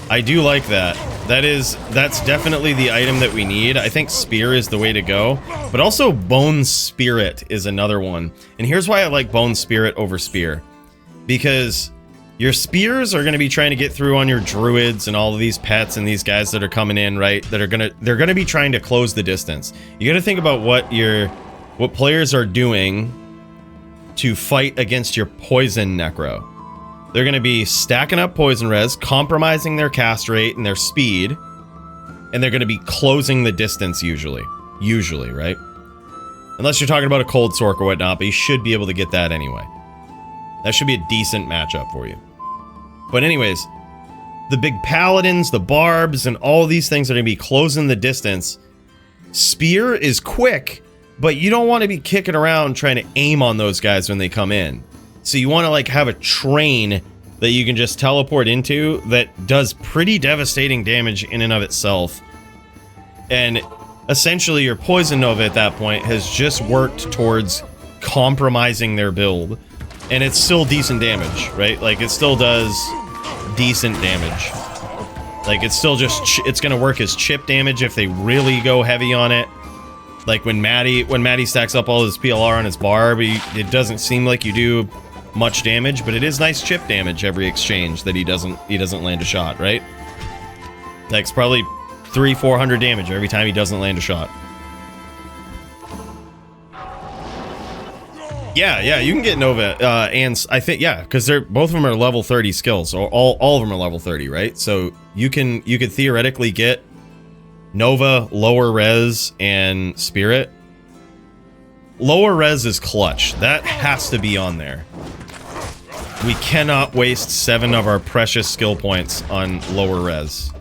I do like that. That's definitely the item that we need. I think Spear is the way to go, but also Bone Spirit is another one. And here's why I like Bone Spirit over Spear. Because your spears are going to be trying to get through on your druids and all of these pets and these guys that are coming in, right? They're going to be trying to close the distance. You got to think about what players are doing to fight against your poison necro. They're going to be stacking up poison res, compromising their cast rate and their speed, and they're going to be closing the distance usually, right? Unless you're talking about a cold sork or whatnot, but you should be able to get that anyway. That should be a decent matchup for you. But anyways, the big paladins, the barbs, and all these things are going to be closing the distance. Spear is quick, but you don't want to be kicking around trying to aim on those guys when they come in. So you want to like have a train that you can just teleport into that does pretty devastating damage in and of itself. And essentially your Poison Nova at that point has just worked towards compromising their build. And it's still decent damage, right? Like it still does decent damage. Like it's still just, it's gonna work as chip damage if they really go heavy on it. Like when Matty stacks up all his PLR on his barb, it doesn't seem like you do much damage, but it is nice chip damage every exchange that he doesn't land a shot, right? Like it's probably 300-400 damage every time he doesn't land a shot. Yeah, you can get Nova, and I think, yeah, because both of them are level 30 skills, so all of them are level 30, right? So you could theoretically get Nova, lower res, and Spirit. Lower res is clutch. That has to be on there. We cannot waste 7 of our precious skill points on lower res.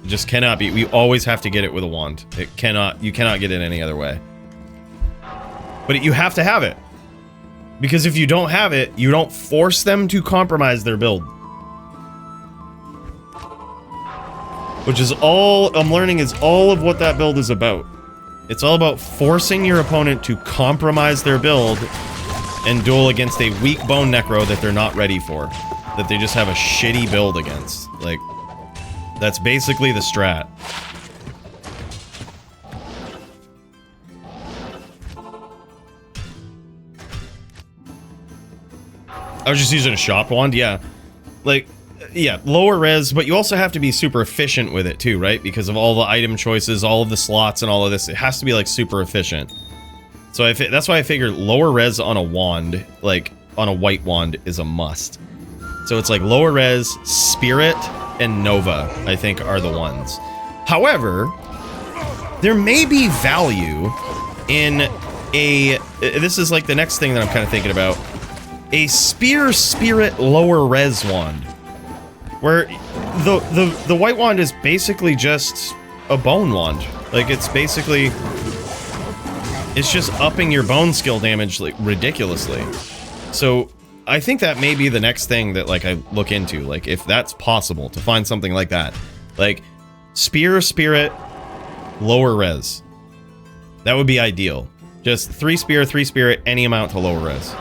It just cannot be. We always have to get it with a wand. You cannot get it any other way. But you have to have it. Because if you don't have it, you don't force them to compromise their build. Which is all I'm learning is all of what that build is about. It's all about forcing your opponent to compromise their build and duel against a weak bone necro that they're not ready for. That they just have a shitty build against. Like, that's basically the strat. I was just using a shop wand, yeah. Like, yeah, lower res, but you also have to be super efficient with it too, right? Because of all the item choices, all of the slots and all of this, it has to be like super efficient. So that's why I figured lower res on a wand, like on a white wand, is a must. So it's like lower res, Spirit, and Nova, I think, are the ones. However, there may be value in this is like the next thing that I'm kind of thinking about. A Spear Spirit lower res wand. Where the white wand is basically just a bone wand. Like it's basically, it's just upping your bone skill damage like ridiculously. So I think that may be the next thing that like I look into, like if that's possible to find something like that. Like Spear Spirit lower res. That would be ideal. Just 3 Spear, 3 Spirit, any amount to lower res.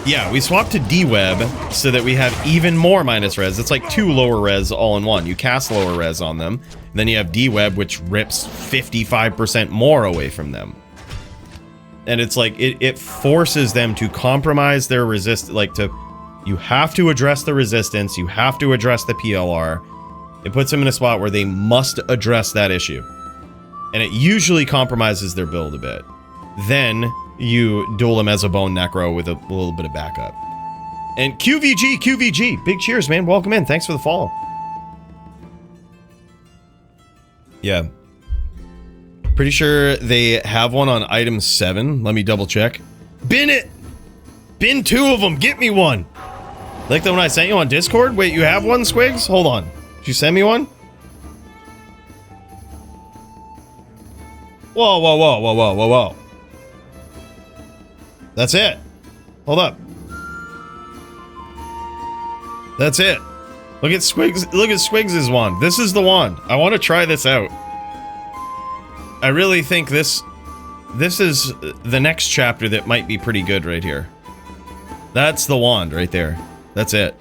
Yeah, we swapped to D-Web so that we have even more minus res. It's like 2 lower res all in one. You cast lower res on them, and then you have D-Web, which rips 55% more away from them. And it's like, it forces them to compromise their you have to address the resistance, you have to address the PLR. It puts them in a spot where they must address that issue. And it usually compromises their build a bit. Then you duel them as a bone necro with a little bit of backup. And QVG, big cheers, man. Welcome in. Thanks for the follow. Yeah. Pretty sure they have one on item 7. Let me double check. Bin it! Bin 2 of them. Get me one. Like the one I sent you on Discord? Wait, you have one, Squigs? Hold on. Did you send me one? Whoa. That's it. Hold up. That's it. Look at Squigs. Look at Squigs' wand. This is the wand. I want to try this out. I really think this is the next chapter that might be pretty good right here. That's the wand right there. That's it.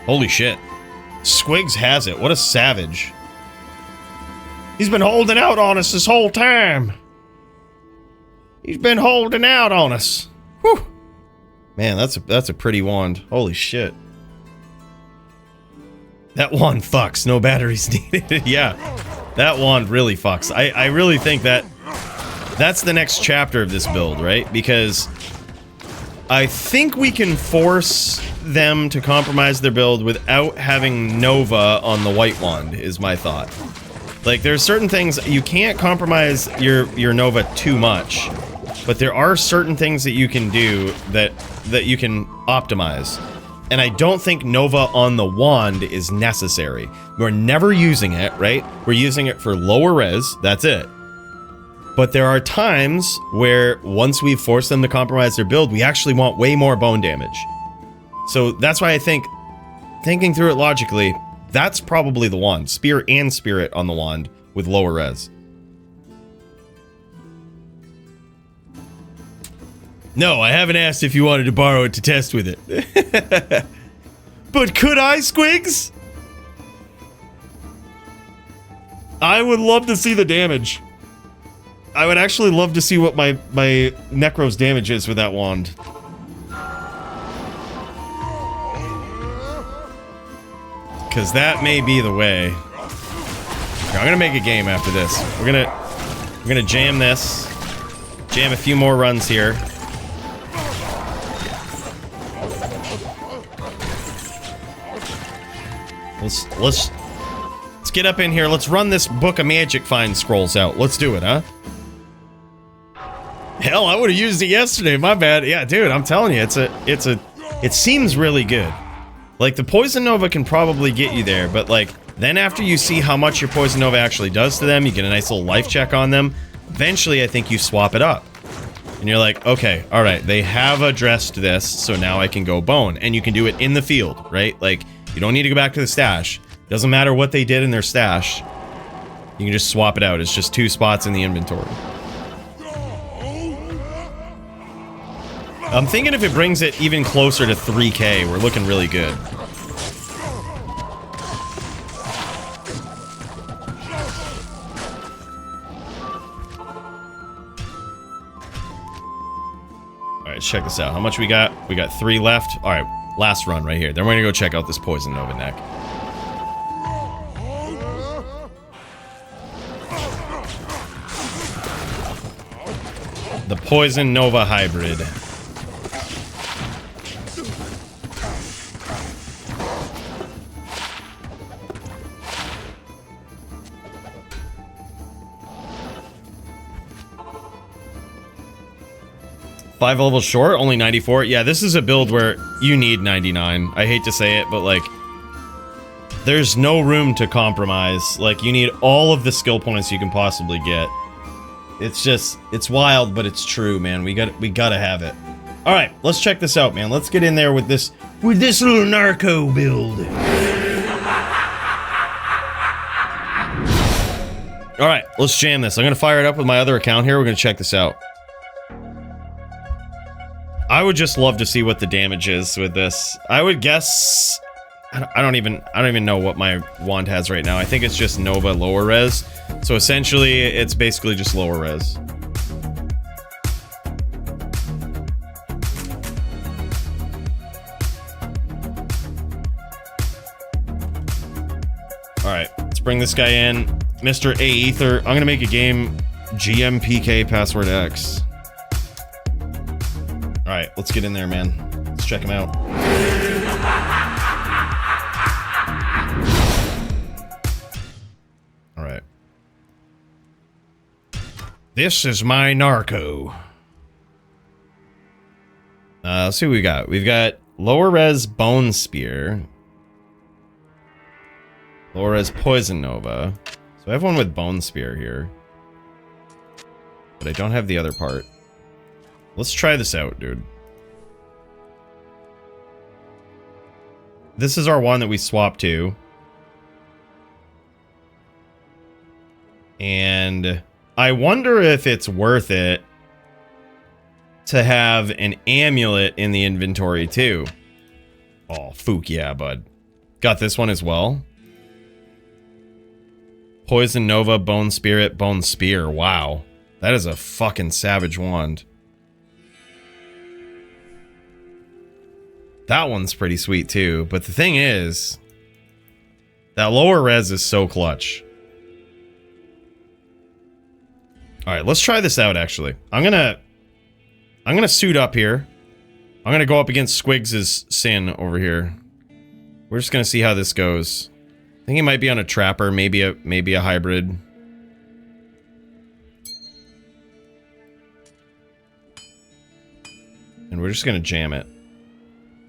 Holy shit. Squigs has it. What a savage. He's been holding out on us this whole time. He's been holding out on us. Whew. Man, that's a pretty wand. Holy shit. That wand fucks. No batteries needed. Yeah. That wand really fucks. I really think that's the next chapter of this build, right? Because I think we can force them to compromise their build without having Nova on the white wand, is my thought. Like, there's certain things, you can't compromise your Nova too much, but there are certain things that you can do that you can optimize. And I don't think Nova on the wand is necessary. We're never using it, right? We're using it for lower res, that's it. But there are times where once we've forced them to compromise their build, we actually want way more bone damage. So that's why I think, thinking through it logically, that's probably the wand. Spear and Spirit on the wand with lower res. No, I haven't asked if you wanted to borrow it to test with it. But could I, Squigs? I would love to see the damage. I would actually love to see what my Necro's damage is with that wand. Because that may be the way. Here, I'm gonna make a game after this. We're gonna jam this. Jam a few more runs here. Let's get up in here. Let's run this Book of Magic Find Scrolls out. Let's do it, huh? Hell, I would have used it yesterday. My bad. Yeah, dude, I'm telling you, it seems really good. Like, the Poison Nova can probably get you there, but like, then after you see how much your Poison Nova actually does to them, you get a nice little life check on them. Eventually, I think you swap it up. And you're like, okay, all right, they have addressed this, so now I can go bone. And you can do it in the field, right? Like, you don't need to go back to the stash. Doesn't matter what they did in their stash. You can just swap it out. It's just 2 spots in the inventory. I'm thinking if it brings it even closer to 3K, we're looking really good. Alright, let's check this out. How much we got? We got 3 left. Alright, last run right here. Then we're gonna go check out this Poison Nova neck. The Poison Nova Hybrid. Five levels short, only 94. Yeah, this is a build where you need 99. I hate to say it, but like, there's no room to compromise. Like, you need all of the skill points you can possibly get. It's just, it's wild, but it's true, man. We gotta have it. All right, let's check this out, man. Let's get in there with this little narco build. All right, let's jam this. I'm gonna fire it up with my other account here. We're gonna check this out. I would just love to see what the damage is with this. I would guess... I don't even know what my wand has right now. I think it's just Nova lower res. So essentially, it's basically just lower res. Alright, let's bring this guy in. Mr. Aether. I'm gonna make a game GMPK password X. Alright, let's get in there, man. Let's check him out. Alright. This is my narco. Let's see what we got. We've got lower res Bone Spear. Lower res Poison Nova. So I have one with Bone Spear here. But I don't have the other part. Let's try this out, dude. This is our one that we swapped to. And I wonder if it's worth it to have an amulet in the inventory too. Oh, Fook, yeah, bud. Got this one as well. Poison Nova, Bone Spirit, Bone Spear. Wow. That is a fucking savage wand. That one's pretty sweet too, but the thing is, that lower res is so clutch. Alright, let's try this out actually. I'm gonna suit up here. I'm gonna go up against Squigs' Sin over here. We're just gonna see how this goes. I think he might be on a trapper, maybe a hybrid. And we're just gonna jam it.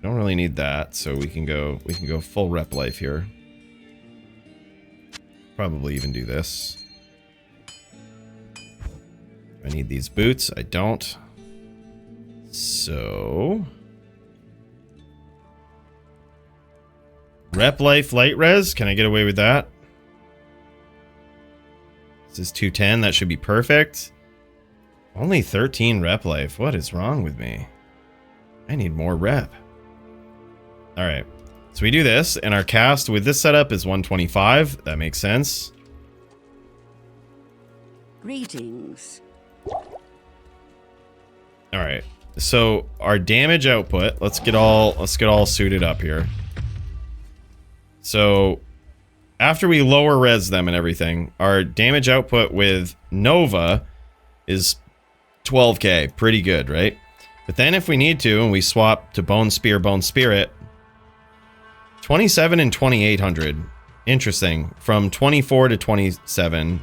Don't really need that, so we can go full rep life here. Probably even do this. I need these boots. I don't. So rep life light res. Can I get away with that? This is 210. That should be perfect. Only 13 rep life. What is wrong with me? I need more rep. Alright, so we do this, and our cast with this setup is 125. That makes sense. Greetings. Alright, so our damage output, let's get all suited up here. So, after we lower res them and everything, our damage output with Nova is 12k. Pretty good, right? But then if we need to, and we swap to Bone Spear, Bone Spirit, 27 and 2800. Interesting. From 24 to 27,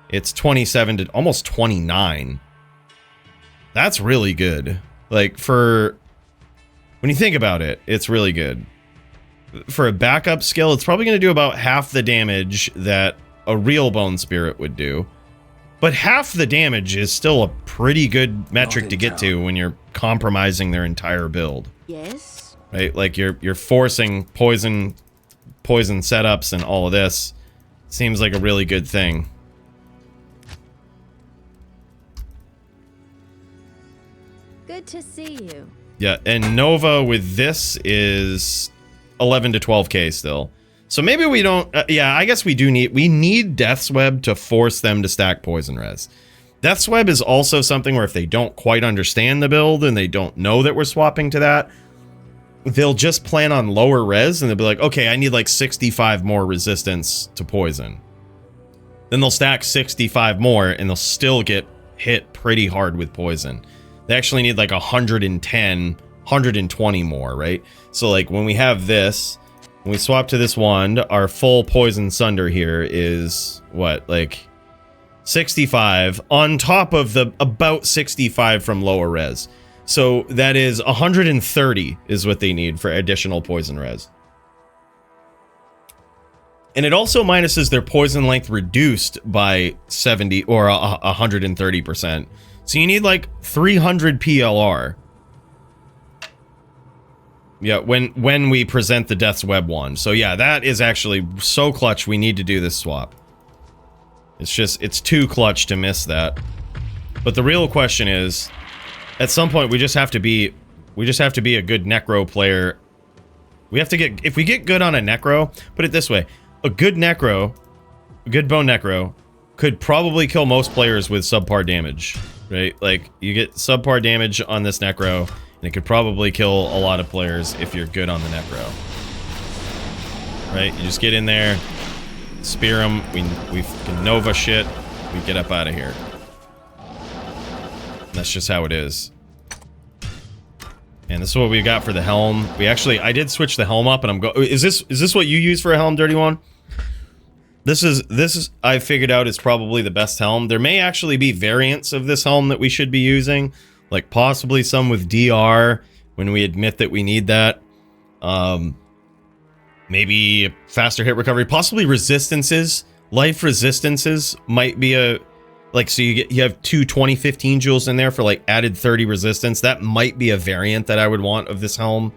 it's 27 to almost 29. That's really good. Like, for... when you think about it, it's really good. For a backup skill, it's probably going to do about half the damage that a real Bone Spirit would do. But half the damage is still a pretty good metric to get to when you're compromising their entire build. Yes? Right, like you're forcing poison setups and all of this. Seems like a really good thing. Good to see you. Yeah, and Nova with this is 11 to 12k still. So maybe we don't. Yeah, I guess we need Death's Web to force them to stack poison res. Death's Web is also something where if they don't quite understand the build and they don't know that we're swapping to that, they'll just plan on lower res, and they'll be like, okay, I need like 65 more resistance to poison. Then they'll stack 65 more, and they'll still get hit pretty hard with poison. They actually need like 110, 120 more, right? So like when we have this, when we swap to this wand, our full poison sunder here is, what, like 65 on top of the about 65 from lower res. So that is 130 is what they need for additional poison res. And it also minuses their poison length reduced by 70 or 130%. So you need like 300 PLR. Yeah, when we present the Death's Web one. So yeah, that is actually so clutch. We need to do this swap. It's too clutch to miss that. But the real question is, At some point, we just have to be a good Necro player. We have to get, if we get good on a Necro, put it this way, a good bone Necro could probably kill most players with subpar damage, right? Like, you get subpar damage on this Necro, and it could probably kill a lot of players if you're good on the Necro. Right? You just get in there, spear them, we can Nova shit, we get up out of here. That's just how it is. And this is what we got for the helm. I did switch the helm up, and is this what you use for a helm, Dirty One? This is I figured out is probably the best helm. There may actually be variants of this helm that we should be using, like possibly some with DR when we admit that we need that. Maybe faster hit recovery, possibly resistances. Life resistances might be a, like, so you have two 2015 joules in there for like added 30 resistance. That might be a variant that I would want of this helm.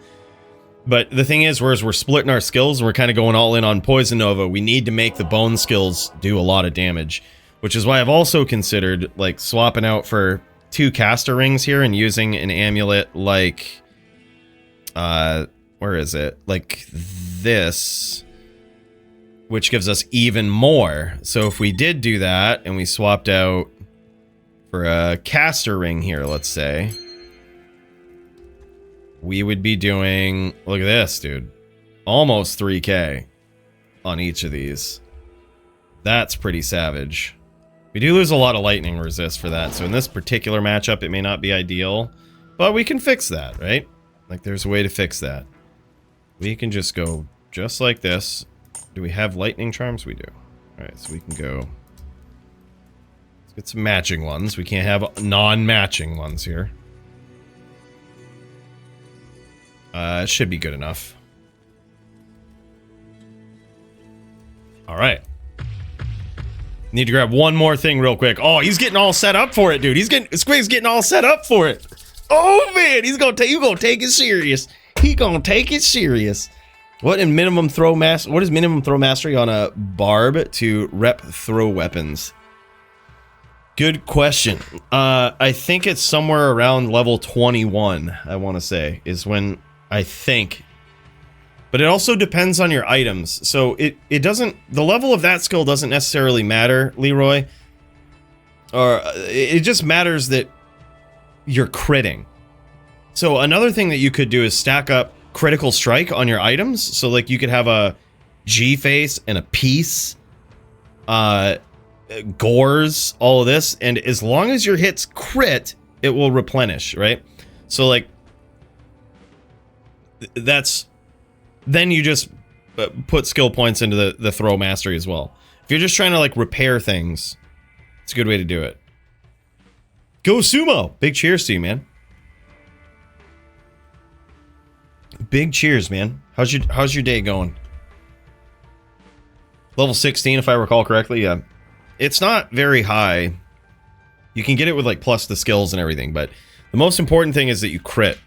But the thing is, whereas we're splitting our skills and we're kind of going all in on Poison Nova, we need to make the bone skills do a lot of damage, which is why I've also considered like swapping out for 2 caster rings here and using an amulet like, where is it? Like this, which gives us even more. So if we did do that and we swapped out for a caster ring here, let's say, we would be doing, look at this, dude, almost 3k on each of these. That's pretty savage. We do lose a lot of lightning resist for that, so in this particular matchup it may not be ideal, but we can fix that, right? Like, there's a way to fix that. We can just go just like this. Do we have lightning charms? We do. Alright, so we can go, let's get some matching ones. We can't have non-matching ones here. It should be good enough. Alright. Need to grab one more thing real quick. Oh, he's getting all set up for it, dude. Squig's getting all set up for it. Oh man, you gonna take it serious. He gonna take it serious. What is minimum throw mastery on a barb to rep throw weapons? Good question. I think it's somewhere around level 21, I want to say, is when I think. But it also depends on your items. So it doesn't, the level of that skill doesn't necessarily matter, Leroy. Or it just matters that you're critting. So another thing that you could do is stack up critical strike on your items. So like you could have a G-face and a piece, gores, all of this, and as long as your hits crit, it will replenish, right? So like that's, then you just put skill points into the throw mastery as well. If you're just trying to like repair things, it's a good way to do it. Go Sumo! Big cheers to you, man. Big cheers, man. How's your day going? Level 16, if I recall correctly. Yeah, it's not very high. You can get it with like plus the skills and everything, but the most important thing is that you crit.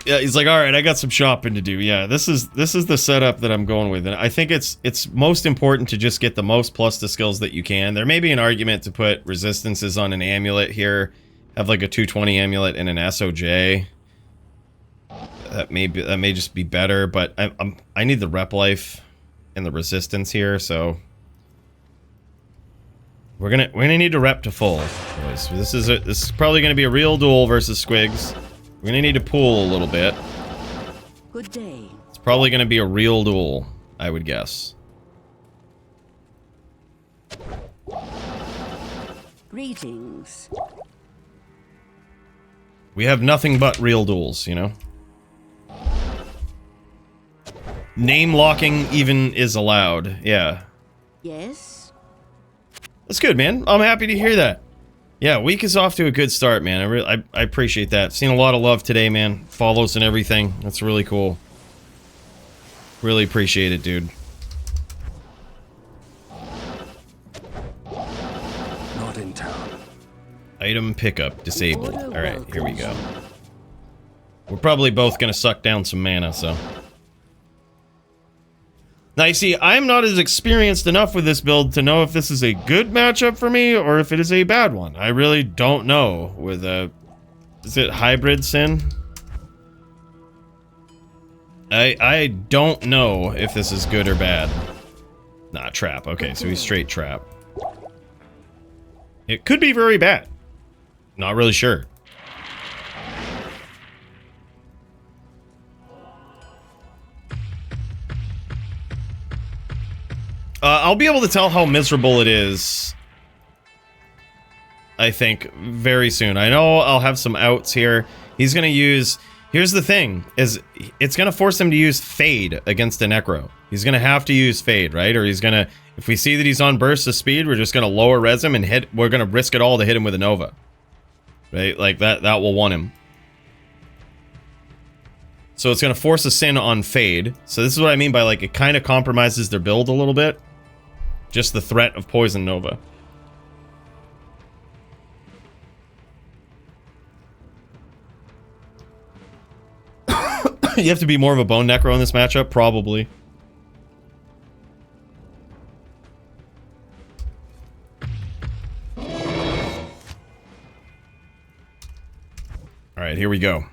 Yeah, he's like, all right, I got some shopping to do. Yeah, this is the setup that I'm going with, and I think it's most important to just get the most plus the skills that you can. There may be an argument to put resistances on an amulet here, have like a 220 amulet and an SOJ. That may just be better, but I need the rep life and the resistance here, so we're gonna need to rep to full. So this is probably gonna be a real duel versus Squigs. We're gonna need to pool a little bit. Good day. It's probably gonna be a real duel, I would guess. Greetings. We have nothing but real duels, you know? Name locking even is allowed, yeah. Yes? That's good, man. I'm happy to hear that. Yeah, week is off to a good start, man. I appreciate that. Seen a lot of love today, man. Follows and everything. That's really cool. Really appreciate it, dude. Not in town. Item pickup disabled. Alright, here we go. We're probably both gonna suck down some mana, so. Now, you see, I'm not as experienced enough with this build to know if this is a good matchup for me or if it is a bad one. I really don't know with a... Is it hybrid Sin? I don't know if this is good or bad. Nah, trap. Okay, so he's straight trap. It could be very bad. Not really sure. I'll be able to tell how miserable it is, I think, very soon. I know I'll have some outs here. He's gonna use... Here's the thing, is it's gonna force him to use Fade against a Necro. He's gonna have to use Fade, right? Or he's gonna... If we see that he's on burst of speed, we're just gonna lower res him and hit... We're gonna risk it all to hit him with a Nova. Right? Like, that will want him. So it's gonna force a Sin on Fade. So this is what I mean by, like, it kind of compromises their build a little bit. Just the threat of Poison Nova. You have to be more of a Bone Necro in this matchup? Probably. Alright, here we go.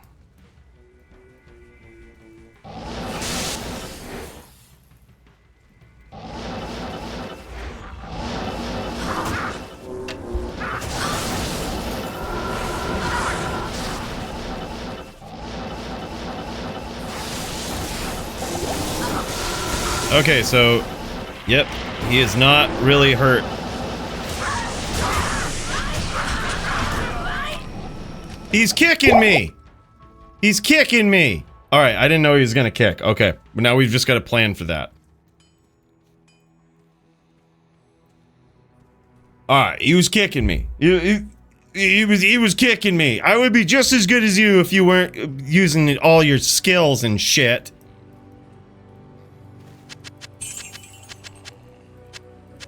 Okay, so, yep, he is not really hurt. He's kicking me! He's kicking me! Alright, I didn't know he was gonna kick. Okay, but now we've just got a plan for that. Alright, he was kicking me. He was kicking me. I would be just as good as you if you weren't using all your skills and shit.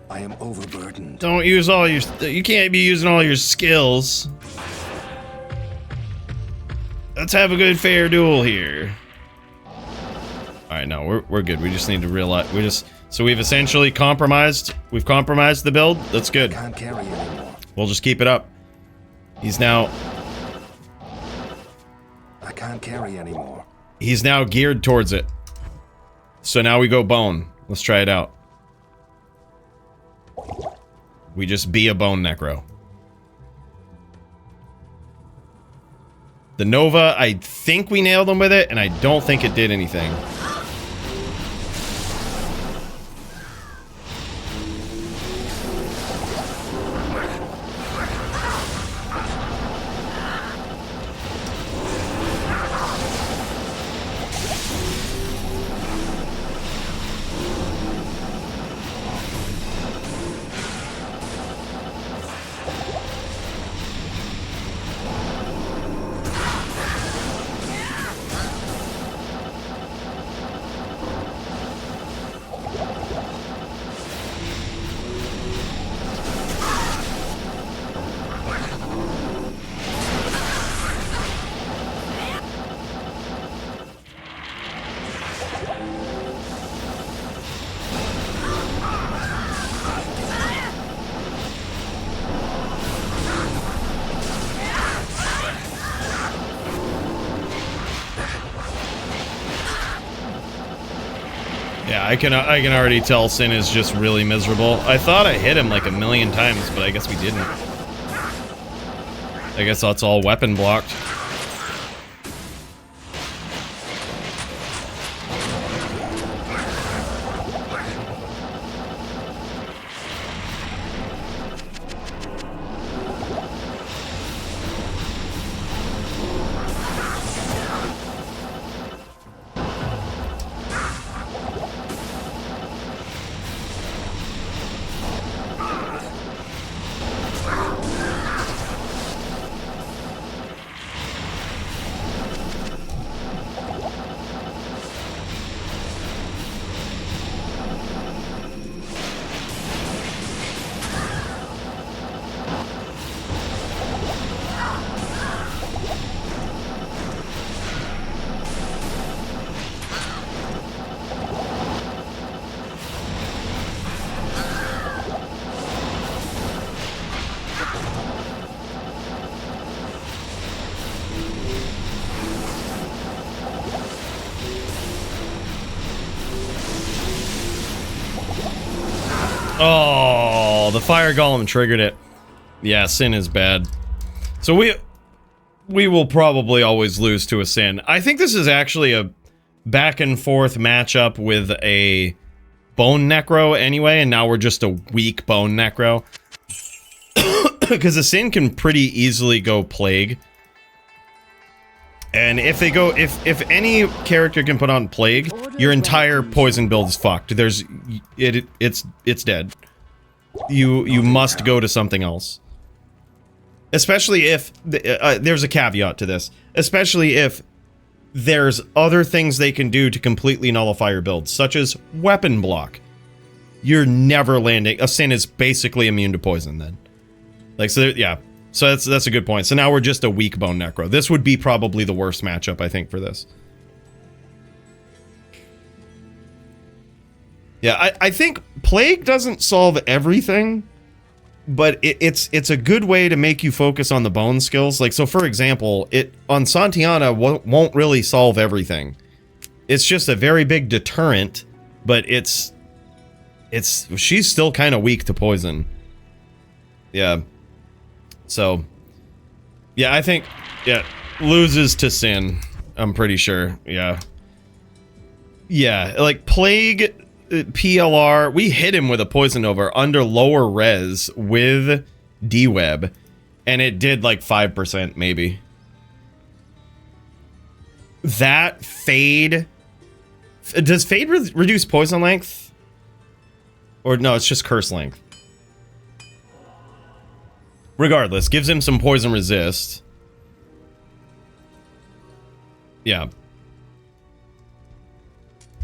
I am overburdened. Don't use all your... You can't be using all your skills. Let's have a good fair duel here. Alright, no, we're good. We just need to realize... So we've essentially compromised... We've compromised the build. That's good. Can't carry anymore. We'll just keep it up. He's now... I can't carry anymore. He's now geared towards it. So now we go Bone. Let's try it out. We just be a Bone Necro. The Nova, I think we nailed him with it, and I don't think it did anything. Yeah, I can already tell Sin is just really miserable. I thought I hit him like a million times, but I guess we didn't. I guess that's all weapon blocked. Oh, the fire golem triggered it. Yeah, Sin is bad. So we will probably always lose to a Sin. I think this is actually a back and forth matchup with a Bone Necro anyway, and now we're just a weak Bone Necro. Because a Sin can pretty easily go Plague. And if they go, if any character can put on Plague, your entire poison build is fucked. It's dead. You must go to something else. Especially if, there's a caveat to this. Especially if there's other things they can do to completely nullify your build, such as weapon block. You're never landing. A Sin is basically immune to poison then. Like, so, yeah. So that's a good point. So now we're just a weak Bone Necro. This would be probably the worst matchup, I think, for this. Yeah, I think Plague doesn't solve everything, but it's a good way to make you focus on the bone skills. Like, so for example, on Santiana won't really solve everything. It's just a very big deterrent, but she's still kind of weak to poison. Yeah. So, yeah, I think, yeah, loses to Sin, I'm pretty sure, yeah. Yeah, like, Plague, PLR, we hit him with a Poison Over under lower res with D-Web, and it did, like, 5%, maybe. That Fade... Does Fade reduce poison length? Or, no, it's just curse length. Regardless, gives him some poison resist. Yeah.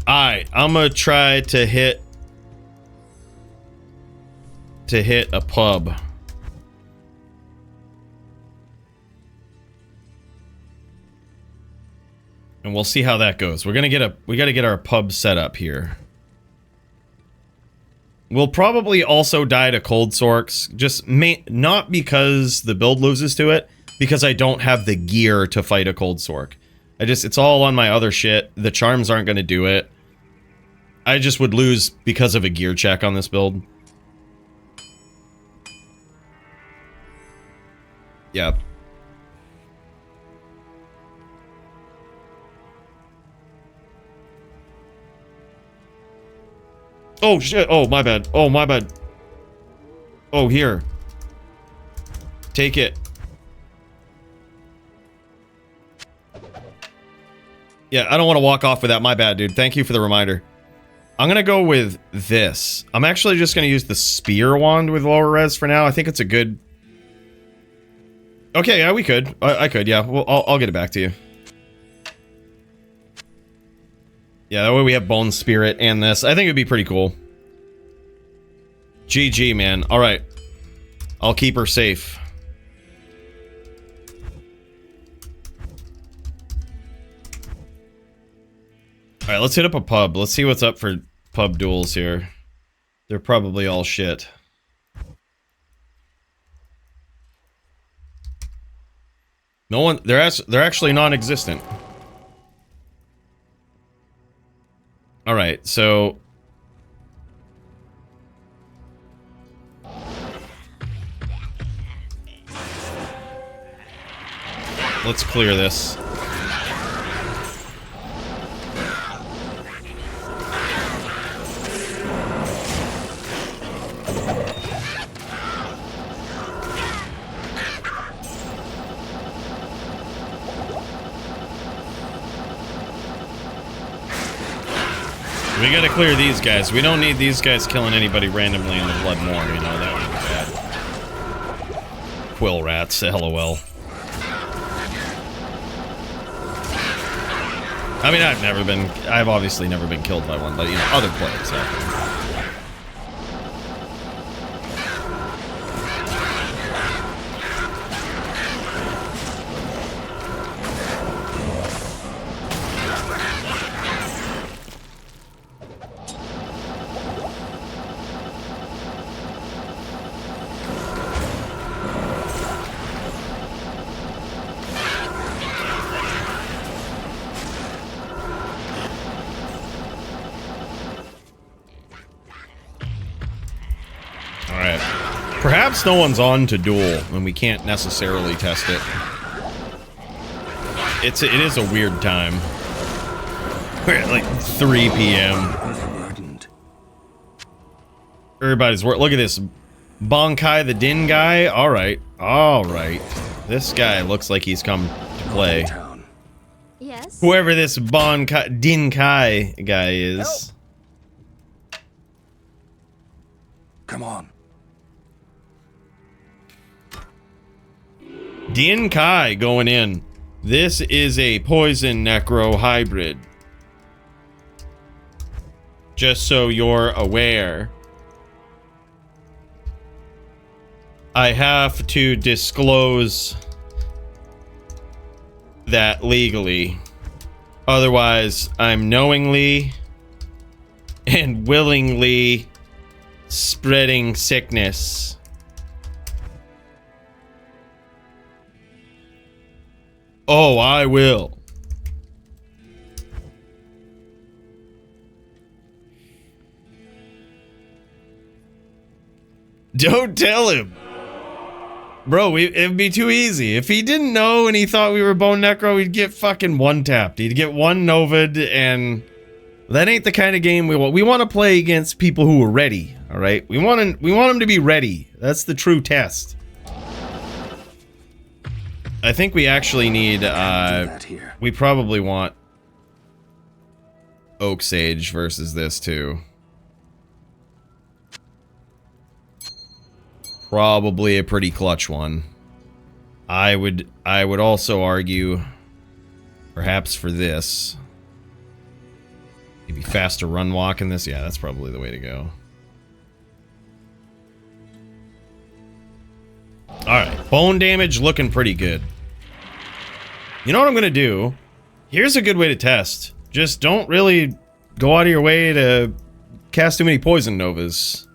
Alright, I'm gonna try to hit a pub. And we'll see how that goes. We gotta get our pub set up here. We'll probably also die to Cold Sorks, just not because the build loses to it, because I don't have the gear to fight a Cold Sork. It's all on my other shit. The charms aren't gonna do it. I just would lose because of a gear check on this build. Yeah. Oh shit, oh my bad, oh my bad. Oh, here. Take it. Yeah, I don't want to walk off with that, my bad, dude. Thank you for the reminder. I'm gonna go with this. I'm actually just gonna use the spear wand with lower res for now. I think it's a good... Okay, yeah, we could. I could, yeah. Well, I'll get it back to you. Yeah, that way we have Bone Spirit and this. I think it'd be pretty cool. GG, man. Alright. I'll keep her safe. Alright, let's hit up a pub. Let's see what's up for pub duels here. They're probably all shit. No one... They're actually non-existent. Alright, so... let's clear this. We gotta clear these guys. We don't need these guys killing anybody randomly in the Bloodmore, you know, that would be bad. Quill rats, LOL. I mean, I've obviously never been killed by one, but, you know, other players have. perhaps no one's on to duel, and we can't necessarily test it. It is a weird time. We're at like 3 p.m. Overburdened. Everybody's work. Look at this. Bonkai the Din guy. All right. All right. This guy looks like he's come to play. Town. Yes. Whoever this Bonkai Din Kai guy is. Come on. Din Kai going in. This is a poison necro hybrid. Just so you're aware. I have to disclose that legally. Otherwise, I'm knowingly and willingly spreading sickness. Oh, I will. Don't tell him. Bro, it'd be too easy. If he didn't know and he thought we were Bone Necro, he'd get fucking one-tapped. He'd get one Novid, and that ain't the kind of game we want. We want to play against people who are ready, all right? We want them to be ready. That's the true test. I think we actually need, that here. we probably want Oak Sage versus this too. Probably a pretty clutch one. I would also argue perhaps for this. Maybe faster run walk in this. Yeah, that's probably the way to go. Alright, bone damage looking pretty good. You know what I'm gonna do? Here's a good way to test. Just don't really go out of your way to cast too many poison novas.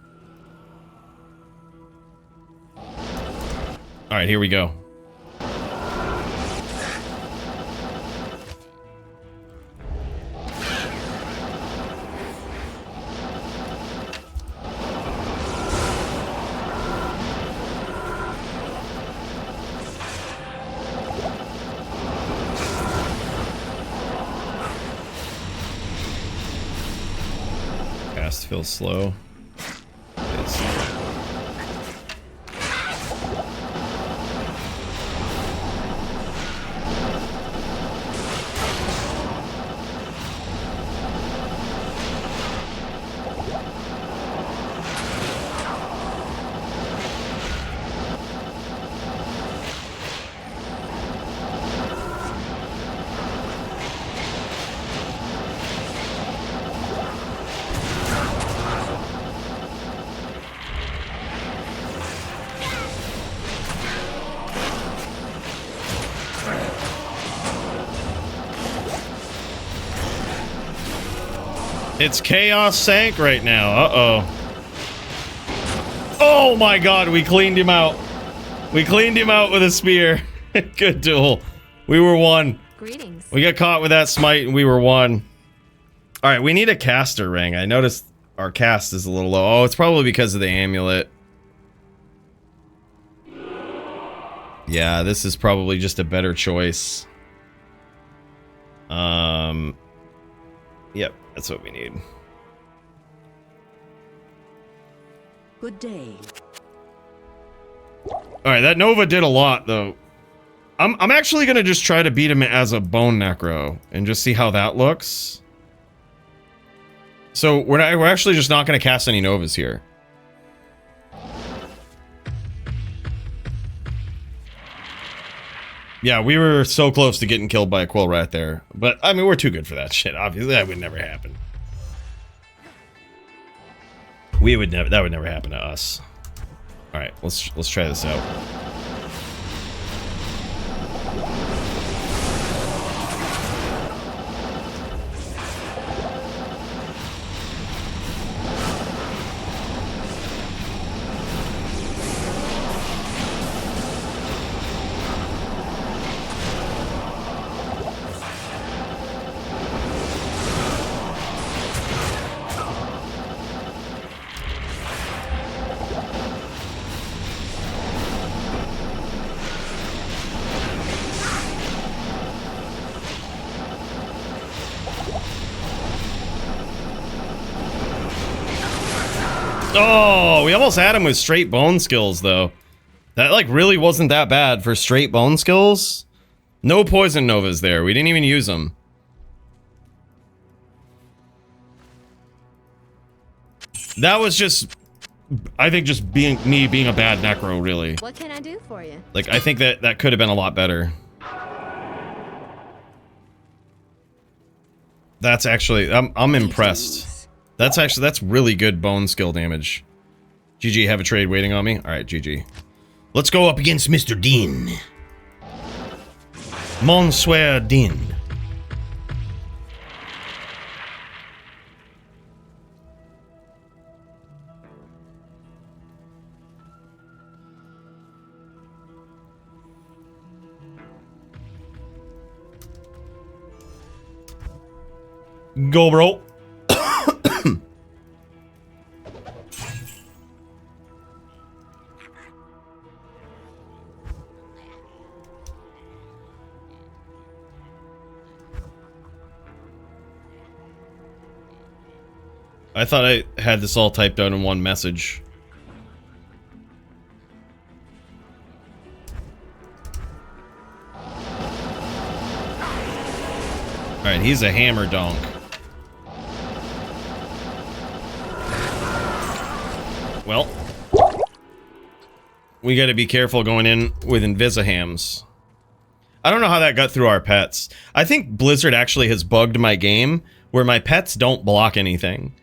Alright, here we go. Cast feels slow. It's It's Chaos Sank right now. Uh-oh. Oh my god, we cleaned him out. We cleaned him out with a spear. Good duel. We were one. Greetings. We got caught with that smite and we were one. Alright, we need a caster ring. I noticed our cast is a little low. Oh, it's probably because of the amulet. Yeah, this is probably just a better choice. Yep, that's what we need. Good day. Alright, that Nova did a lot, though. I'm actually gonna just try to beat him as a Bone Necro and just see how that looks. So, we're actually just not gonna cast any Novas here. Yeah, we were so close to getting killed by a Quill Rat there. But, I mean, we're too good for that shit. Obviously, that would never happen. That would never happen to us. Alright, let's try this out. Oh, we almost had him with straight bone skills, though. That, like, really wasn't that bad for straight bone skills. No poison novas there. We didn't even use them. That was just... I think just me being a bad necro, really. What can I do for you? Like, I think that could have been a lot better. That's actually... I'm impressed. That's really good bone skill damage. GG, have a trade waiting on me? Alright, GG. Let's go up against Mr. Dean. Monsieur Dean. Go, bro. I thought I had this all typed out in one message. Alright, he's a hammer donk. Well, we gotta be careful going in with Invisihams. I don't know how that got through our pets. I think Blizzard actually has bugged my game where my pets don't block anything.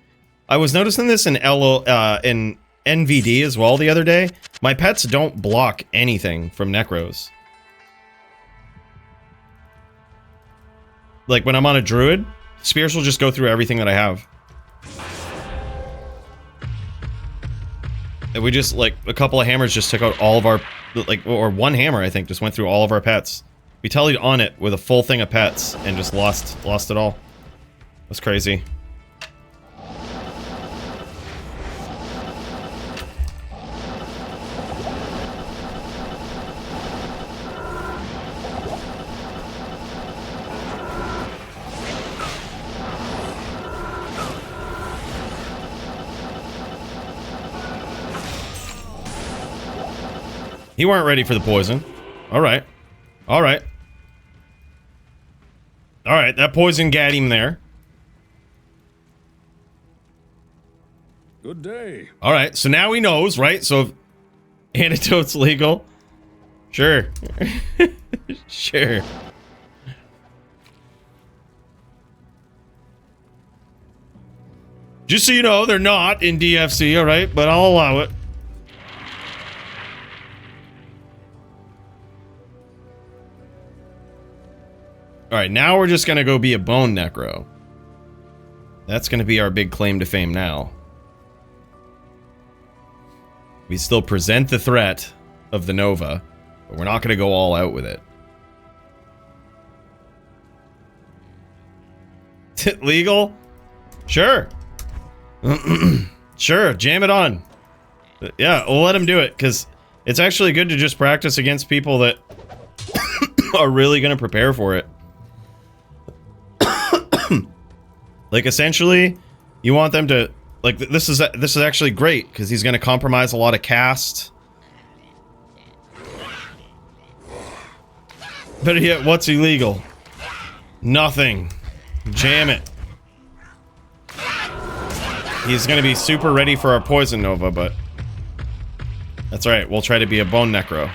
I was noticing this in in NVD as well the other day. My pets don't block anything from Necros. Like when I'm on a druid, spears will just go through everything that I have. And we just, like, a couple of hammers just took out all of our, like, or one hammer, I think, just went through all of our pets. We tellied on it with a full thing of pets and just lost it all. That's crazy. He weren't ready for the poison. Alright. Alright. Alright, that poison got him there. Good day. Alright, so now he knows, right? So if antidote's legal. Sure. Sure. Just so you know, they're not in DFC, alright? But I'll allow it. Alright, now we're just gonna go be a bone necro. That's gonna be our big claim to fame now. We still present the threat of the Nova, but we're not gonna go all out with it. Legal? Sure. Sure, jam it on. Yeah, we'll let him do it, because it's actually good to just practice against people that are really gonna prepare for it. Like, essentially, you want them to, like, this is actually great, because he's going to compromise a lot of cast. Better yet, what's illegal? Nothing. Jam it. He's going to be super ready for our Poison Nova, but that's alright, we'll try to be a Bone Necro.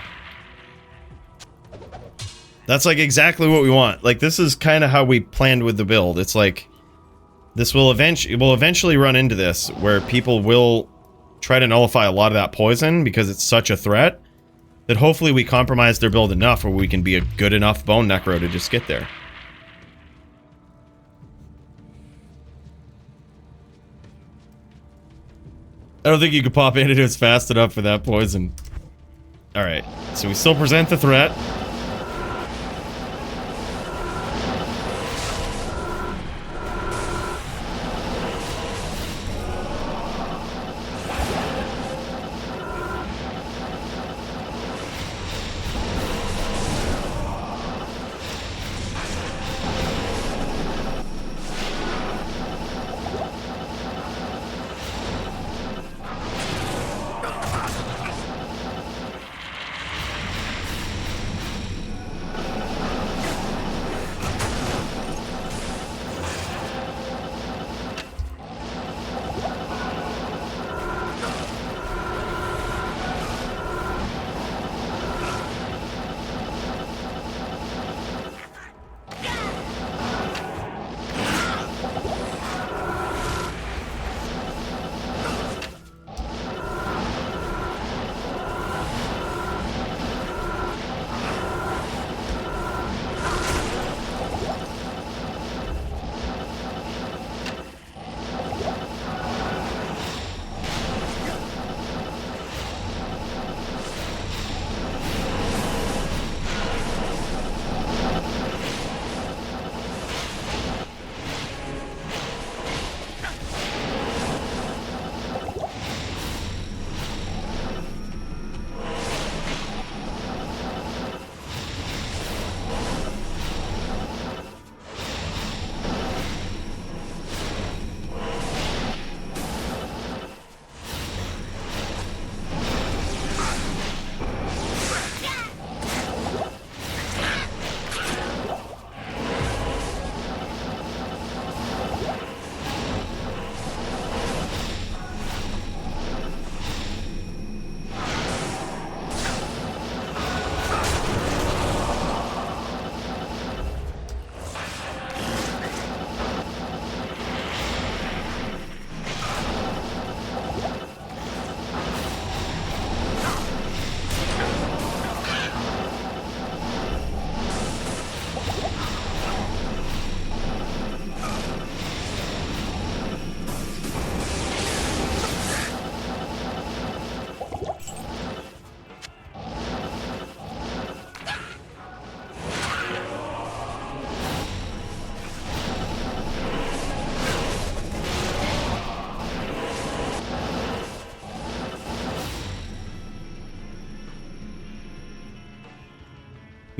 That's, like, exactly what we want. Like, this is kind of how we planned with the build. It's like... This will eventually run into this, where people will try to nullify a lot of that poison because it's such a threat that hopefully we compromise their build enough where we can be a good enough bone necro to just get there. I don't think you could pop antidotes fast enough for that poison. Alright, so we still present the threat.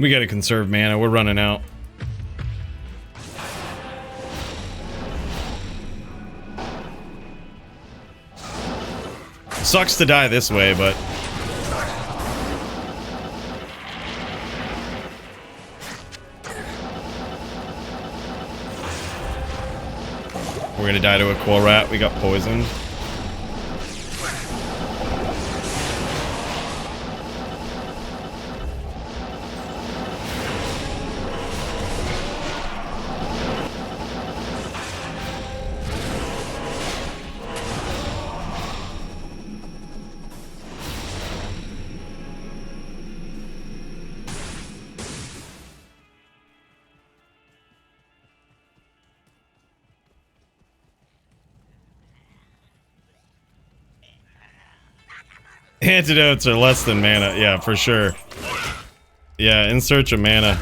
We gotta conserve mana. We're running out. Sucks to die this way, but... We're gonna die to a Quell Rat. We got poisoned. Antidotes are less than mana. Yeah, for sure. Yeah, in search of mana.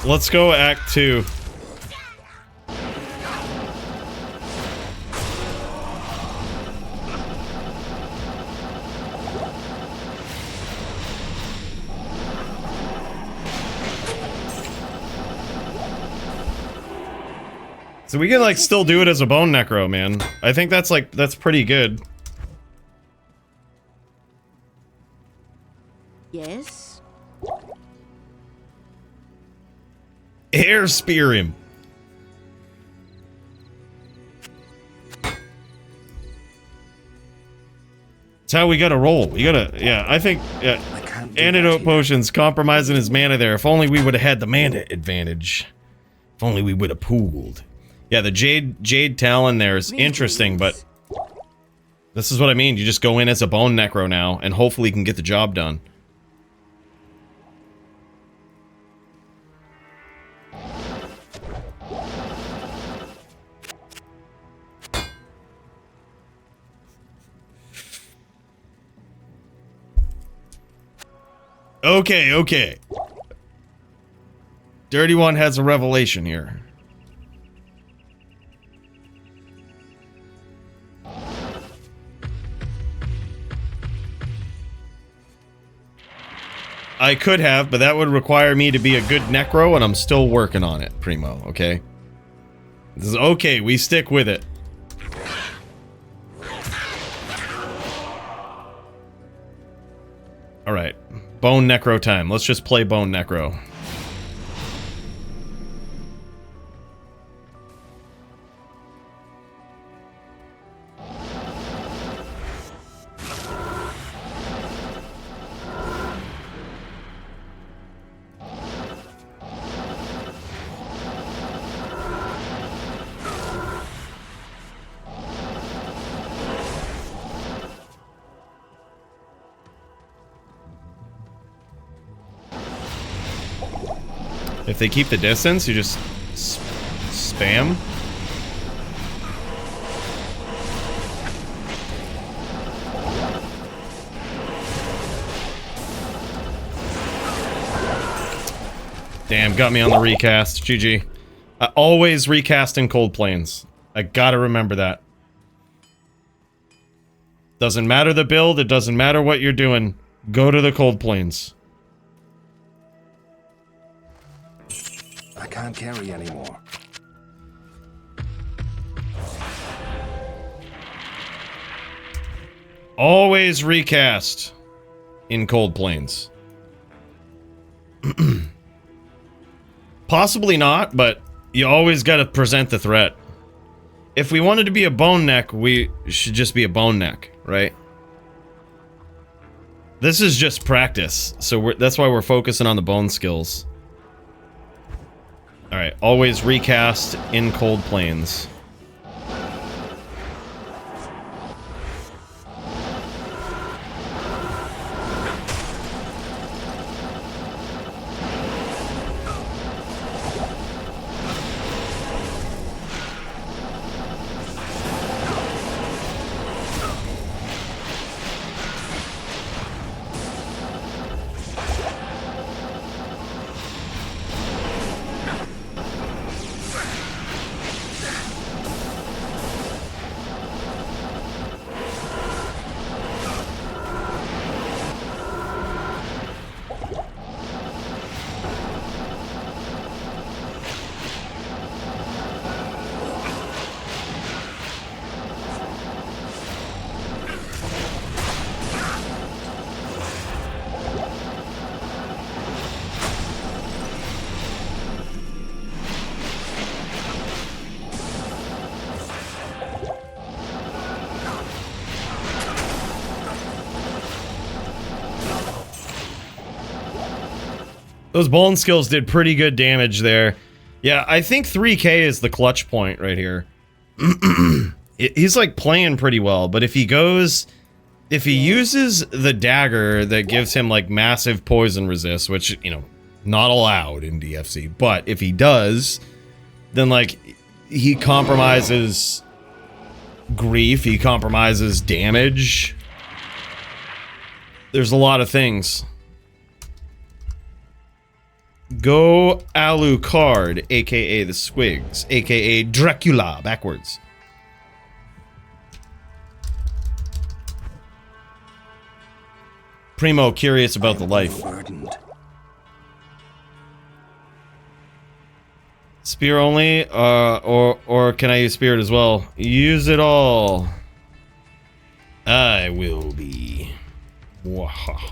Let's go Act 2. So we can like still do it as a bone necro, man. I think that's like, that's pretty good. Yes. Air spear him. That's how we gotta roll. We gotta, yeah, I think, yeah. Antidote potions compromising his mana there. If only we would have had the mana advantage. If only we would have pooled. Yeah, the Jade Talon there is interesting, but this is what I mean. You just go in as a bone necro now, and hopefully you can get the job done. Okay, okay. Dirty One has a revelation here. I could have, but that would require me to be a good necro, and I'm still working on it, Primo, okay? This is okay, we stick with it. Alright. Bone necro time. Let's just play bone necro. If they keep the distance, you just spam. Damn, got me on the recast. GG. I always recast in Cold Plains. I gotta remember that. Doesn't matter the build, it doesn't matter what you're doing. Go to the Cold Plains. I can't carry anymore. Always recast in Cold Plains. Possibly not, but you always gotta present the threat. If we wanted to be a bone neck, we should just be a bone neck, right? This is just practice, so that's why we're focusing on the bone skills. Alright, always recast in Cold Plains. Those bone skills did pretty good damage there. Yeah, I think 3k is the clutch point right here. He's like playing pretty well, but if he uses the dagger that gives him like massive poison resist, which, you know, not allowed in DFC, but if he does, then like he compromises grief, he compromises damage. There's a lot of things. Go Alucard, aka the Squigs, aka Dracula, backwards. Primo curious about the life. Burdened. Spear only, or can I use spirit as well? Use it all. I will be. Wahaha.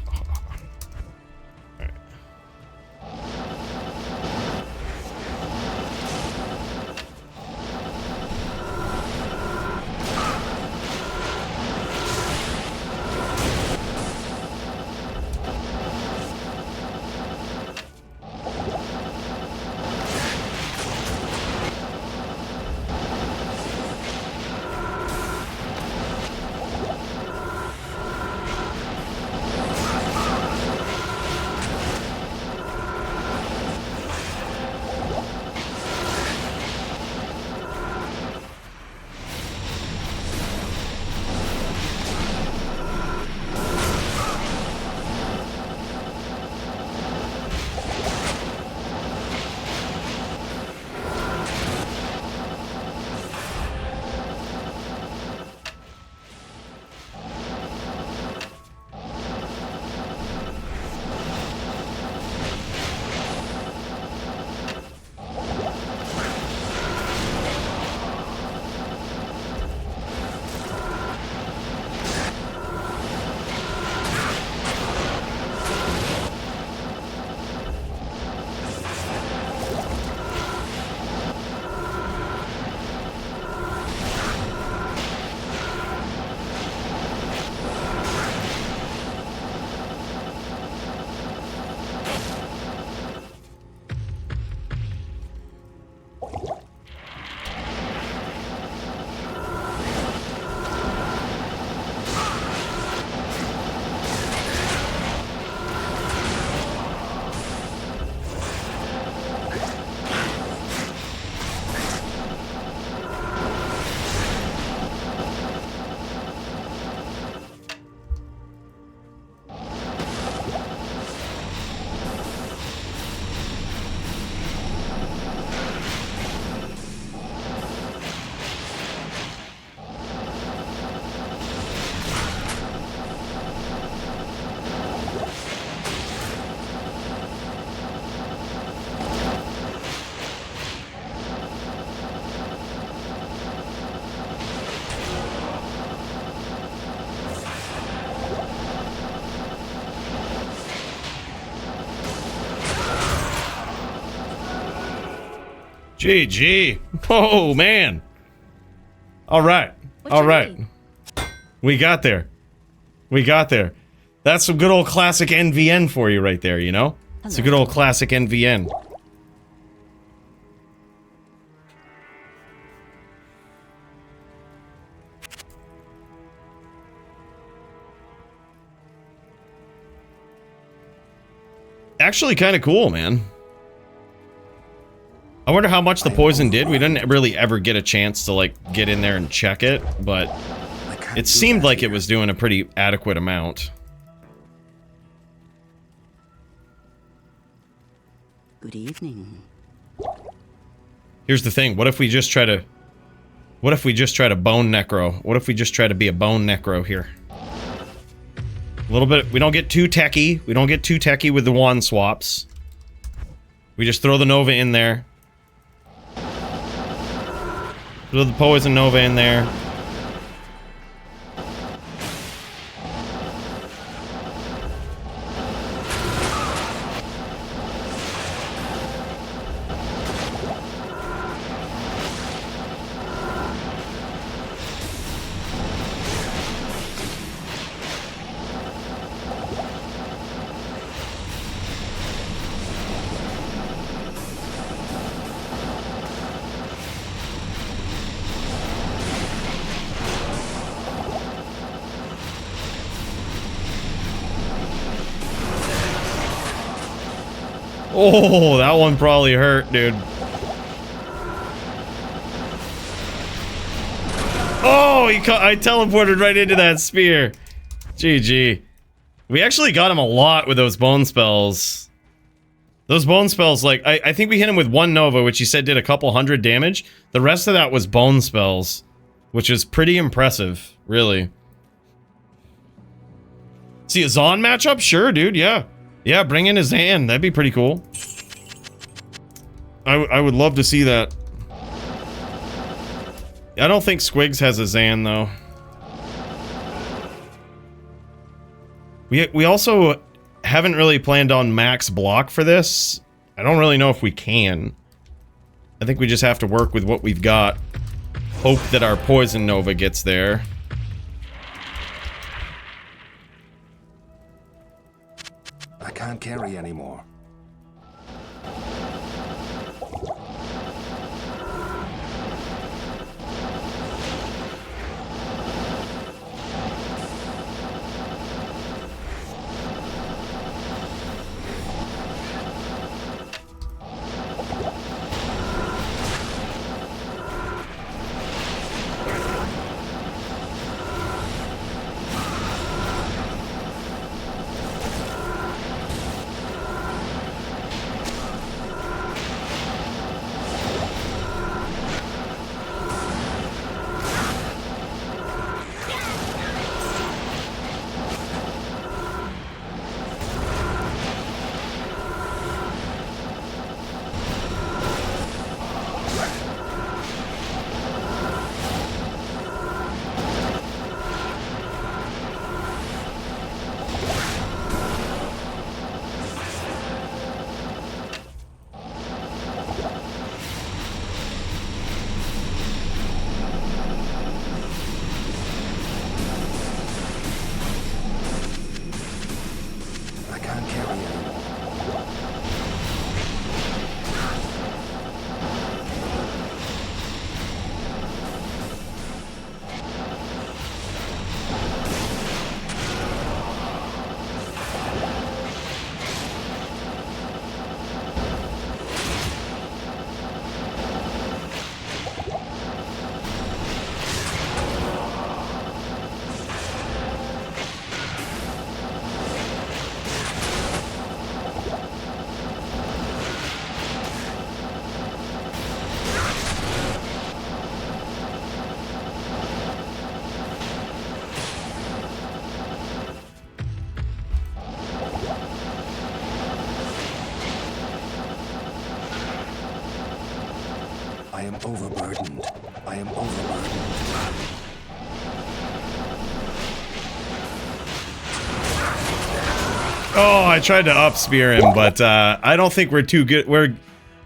GG. Oh, man. All right. What All you right. need? We got there. We got there. That's some good old classic NVN for you right there, you know? It's a good old classic NVN. Actually kind of cool, man. I wonder how much the poison did. We didn't really ever get a chance to, like, get in there and check it, but it seemed like it was doing a pretty adequate amount. Good evening. Here's the thing. What if we just try to... What if we just try to bone necro? What if we just try to be a bone necro here? A little bit... We don't get too techie. We don't get too techie with the wand swaps. We just throw the Nova in there. Throw the Poison Nova in there. Oh, that one probably hurt, dude. Oh, I teleported right into that spear. GG. We actually got him a lot with those bone spells. Those bone spells, like, I think we hit him with one Nova, which he said did a couple hundred damage. The rest of that was bone spells, which is pretty impressive, really. See a Zon matchup? Sure, dude, yeah. Yeah, bring in his hand. That'd be pretty cool. I would love to see that. I don't think Squigs has a Zan, though. We also haven't really planned on max block for this. I don't really know if we can. I think we just have to work with what we've got. Hope that our Poison Nova gets there. I can't carry anymore. I am overburdened. I am overburdened. Oh, I tried to up spear him, but I don't think we're too good.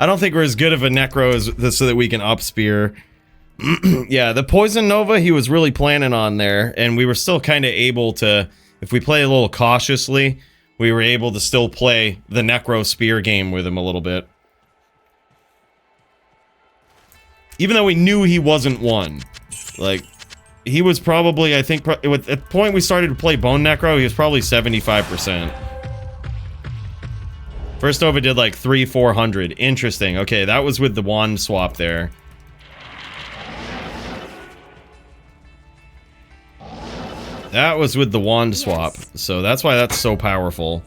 I don't think we're as good of a Necro as this so that we can up spear. Yeah, the Poison Nova he was really planning on there, and we were still kind of able to, if we play a little cautiously, we were able to still play the Necro spear game with him a little bit. Even though we knew he wasn't one. Like, he was probably, I think, at the point we started to play Bone Necro, he was probably 75%. First Nova did like 300-400. Interesting. Okay, that was with the wand swap there. That was with the wand swap. So that's why that's so powerful.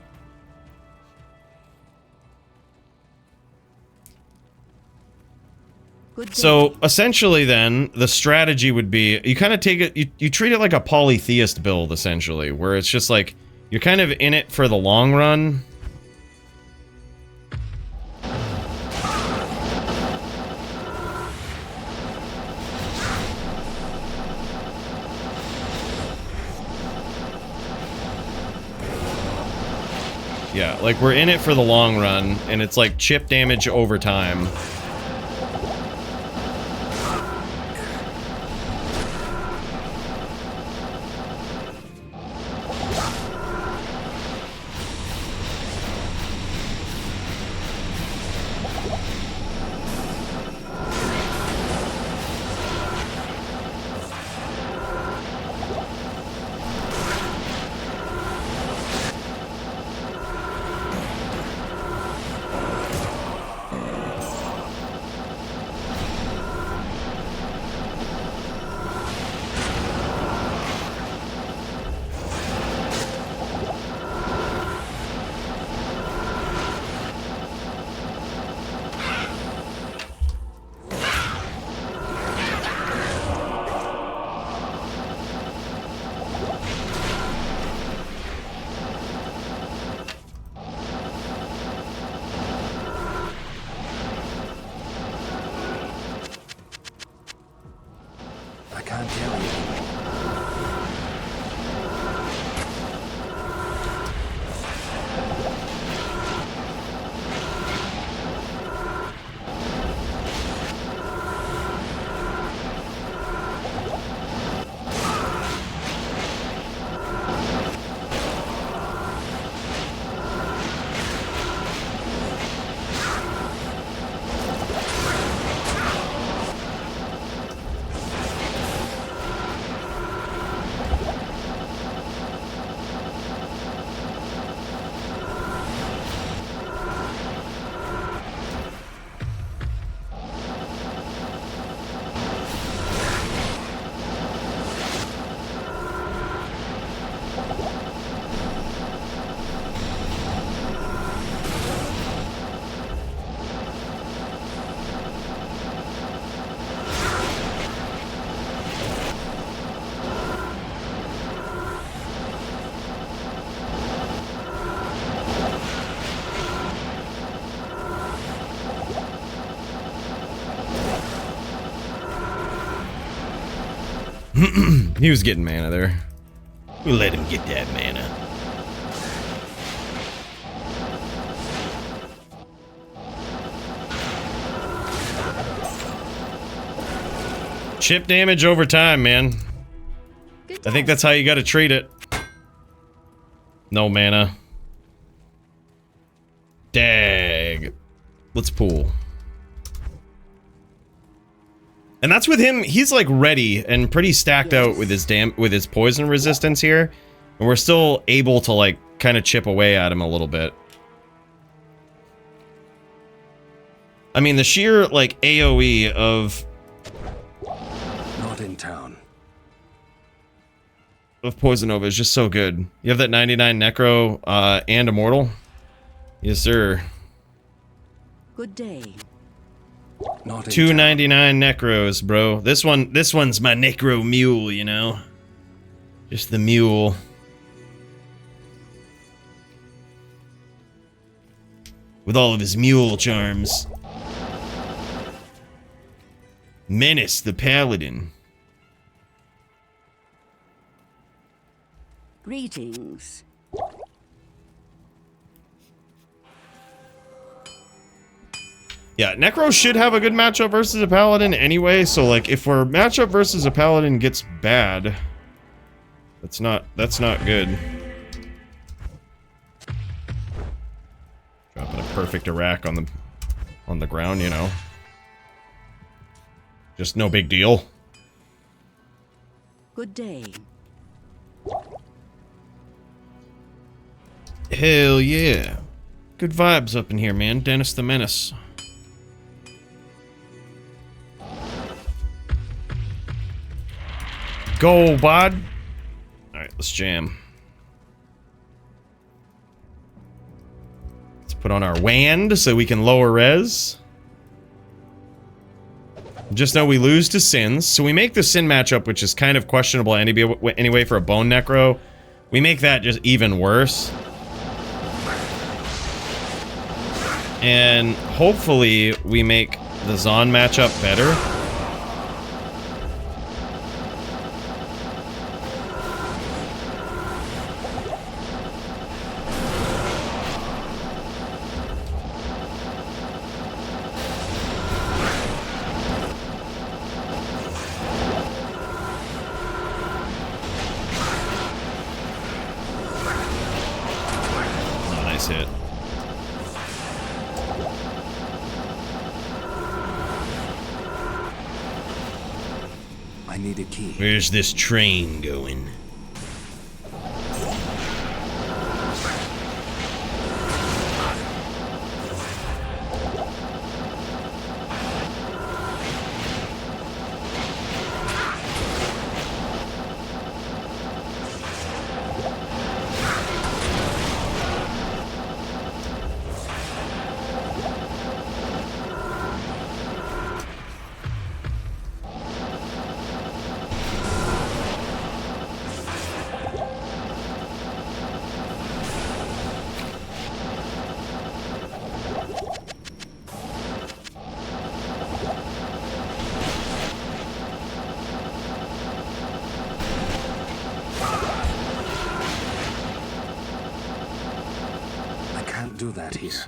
So essentially then, the strategy would be, you kind of take it, you treat it like a polytheist build essentially, where it's just like, you're kind of in it for the long run. Yeah, like we're in it for the long run, and it's like chip damage over time. can't carry anymore. He was getting mana there. We'll let him get that mana. Chip damage over time, man. Good I think day. that's how you gotta treat it. No mana. Dag. Let's pool. And that's with him, he's like ready and pretty stacked out with his poison resistance here. And we're still able to like kind of chip away at him a little bit. I mean, the sheer like AoE of Not in town. Poison Nova is just so good. You have that 99 Necro and Immortal? Yes, sir. Good day. Not in 299 Necros, bro. This one's my Necro mule, you know? Just the mule. With all of his mule charms. Menace the Paladin. Greetings. Yeah, Necro should have a good matchup versus a Paladin anyway, so like if our matchup versus a Paladin gets bad, that's not good. Dropping a perfect Iraq on the ground, you know. Just no big deal. Good day. Hell yeah. Good vibes up in here, man. Dennis the Menace. Go, bud. Alright, let's jam. Let's put on our wand so we can lower res. Just know we lose to Sins. So we make the Sin matchup, which is kind of questionable anyway for a Bone Necro. We make that just even worse. And hopefully we make the Zon matchup better. Nice hit. I need a key. Where's this train going? do that here.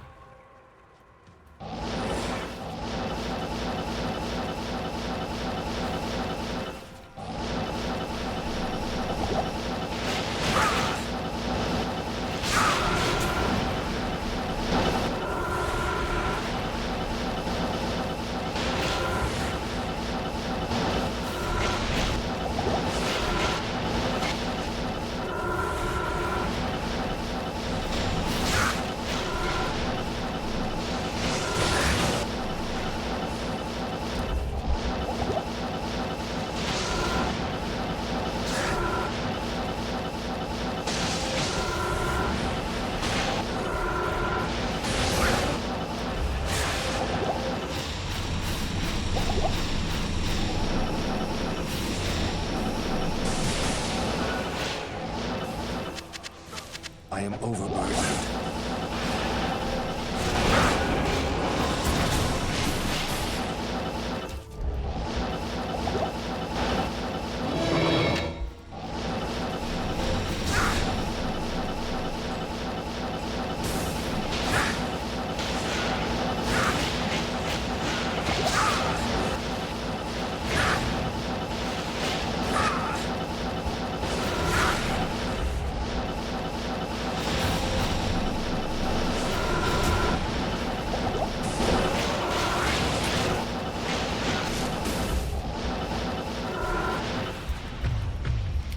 I am overburdened.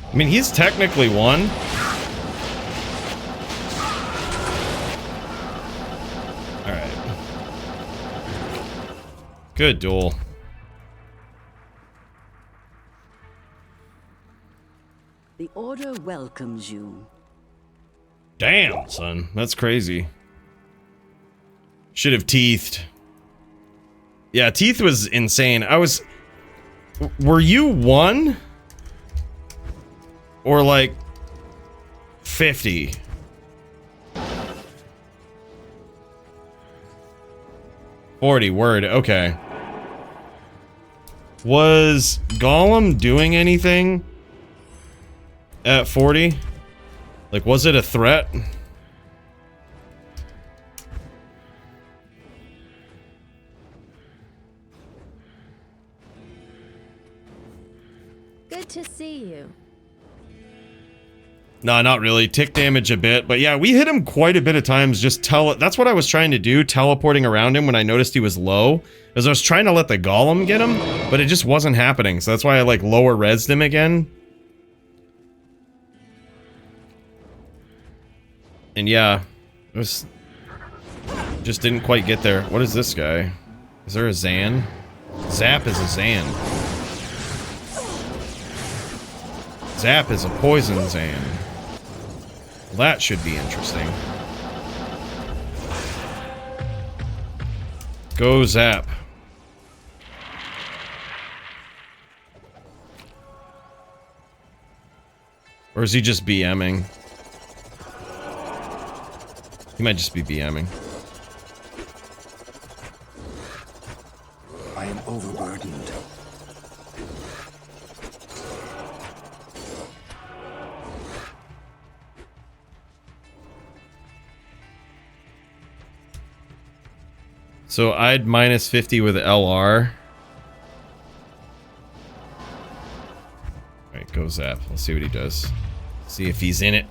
I mean, he's technically won. Alright. Good duel. The Order welcomes you. Damn, son. That's crazy. Should have teethed. Yeah, teeth was insane. Were you 1? Or like 50? Word, okay. Was Gollum doing anything at 40? Like, was it a threat? Good to see you. No, not really. Tick damage a bit, but yeah, we hit him quite a bit of times. That's what I was trying to do, teleporting around him when I noticed he was low. As I was trying to let the Golem get him, but it just wasn't happening. So that's why I like lower resed him again. And yeah, it was just didn't quite get there. What is this guy? Is there a Zan? Zap is a Zan. Zap is a poison Zan. Well, that should be interesting. Go Zap. Or is he just BMing? He might just be BMing. I am overburdened. So I'd minus 50 with LR. Alright, go Zap. Let's see what he does. See if he's in it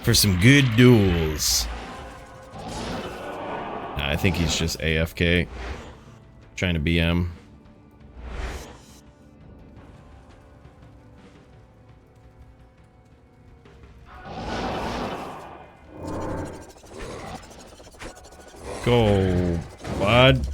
for some good duels. Nah, I think he's just AFK. Trying to BM. Go, bud.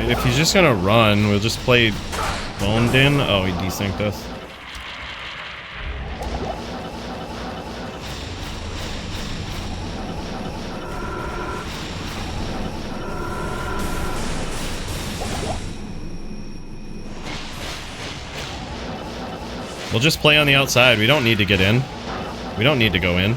If he's just gonna run, we'll just play Boned In. Oh, he desynced us. We'll just play on the outside. We don't need to get in. We don't need to go in.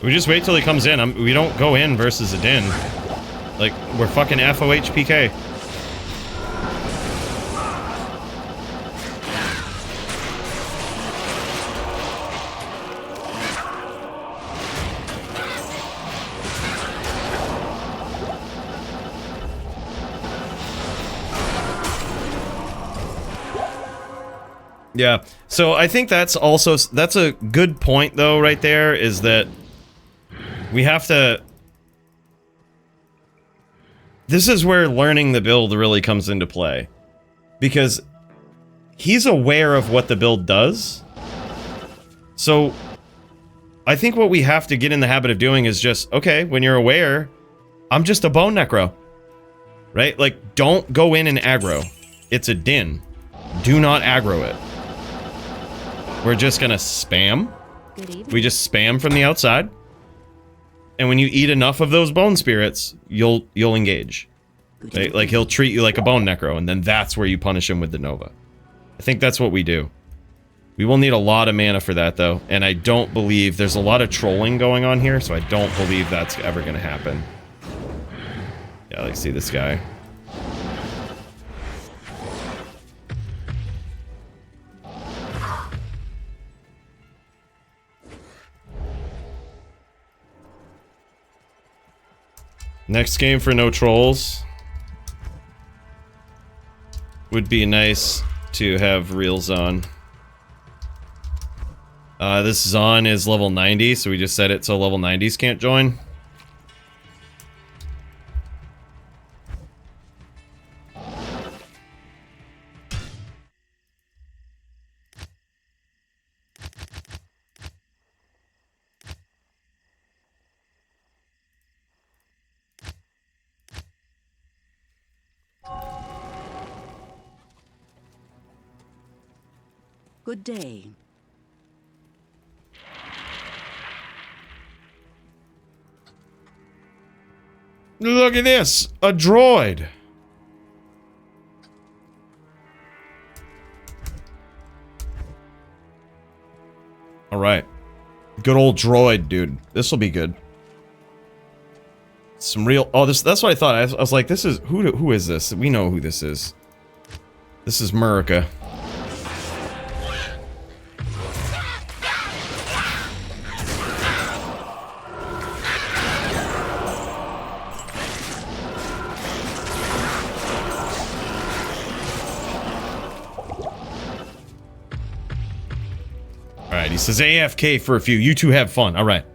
We just wait till he comes in. We don't go in versus a Din. Like, we're fucking FOH PK. Yeah, so I think that's also, that's a good point though right there, is that we have to... This is where learning the build really comes into play. Because he's aware of what the build does. So I think what we have to get in the habit of doing is just, okay, when you're aware, I'm just a bone necro. Right? Like, don't go in and aggro. It's a Din. Do not aggro it. We're just gonna spam. Good evening. We just spam from the outside. And when you eat enough of those bone spirits, you'll engage. Right? Like, he'll treat you like a bone necro, and then that's where you punish him with the Nova. I think that's what we do. We will need a lot of mana for that, though, and I don't believe... There's a lot of trolling going on here, so I don't believe that's ever gonna happen. Yeah, like, see this guy. Next game for no trolls would be nice to have real Zon. This Zon is level 90, so we just set it so level 90s can't join. Good day. Look at this! A droid! Alright. Good old droid, dude. This'll be good. Some real... Oh, that's what I thought. I was like, this is... Who is this? We know who this is. This is Murica. Alright, he says AFK for a few. You two have fun. Alright.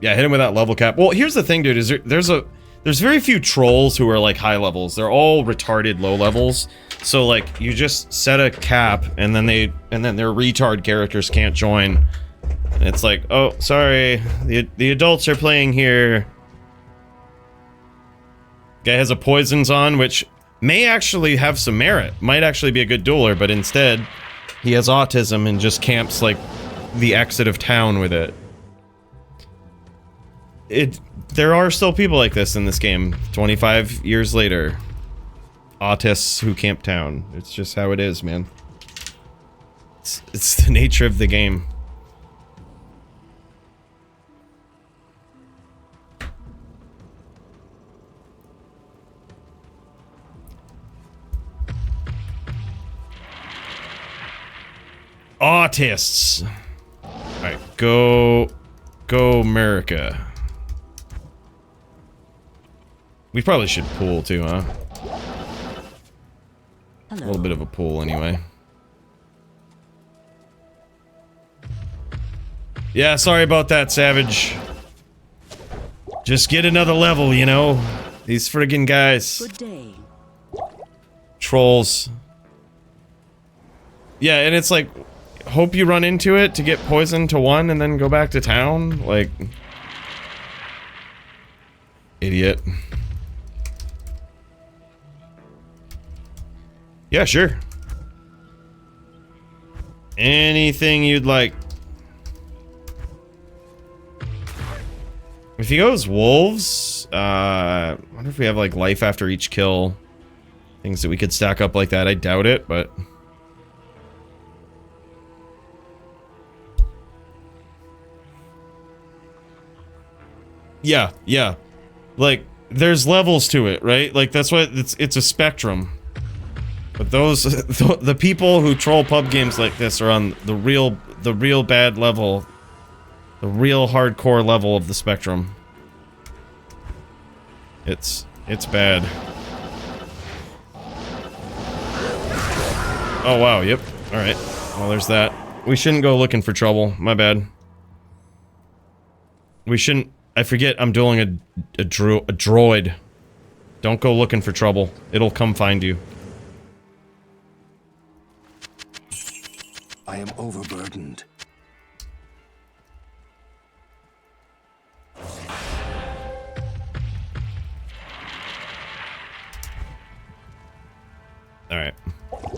Yeah, hit him with that level cap. Well, here's the thing, dude, is there's very few trolls who are like high levels. They're all retarded low levels. So like you just set a cap and then their retard characters can't join. And it's like, oh, sorry, the adults are playing here. Guy has a poisons on, which may actually have some merit. Might actually be a good dueler, but instead he has autism and just camps like the exit of town with it. There are still people like this in this game 25 years later. Autists who camp town. It's just how it is, man. It's the nature of the game. Autists. Alright, go America. We probably should pool too, huh? A little bit of a pool anyway. Yeah, sorry about that, Savage. Just get another level, you know? These friggin' guys. Good day. Trolls. Yeah, and it's like, hope you run into it to get poisoned to 1 and then go back to town? Like... Idiot. Yeah, sure. Anything you'd like. If he goes wolves, I wonder if we have like life after each kill. Things that we could stack up like that. I doubt it, but... Yeah, yeah. Like, there's levels to it, right? Like, that's why it's a spectrum. But those, the people who troll pub games like this are on the real bad level. The real hardcore level of the spectrum. It's bad. Oh wow, yep. Alright. Well, there's that. We shouldn't go looking for trouble. My bad. We shouldn't... I forget I'm dueling a droid. Don't go looking for trouble. It'll come find you. I am overburdened. Alright.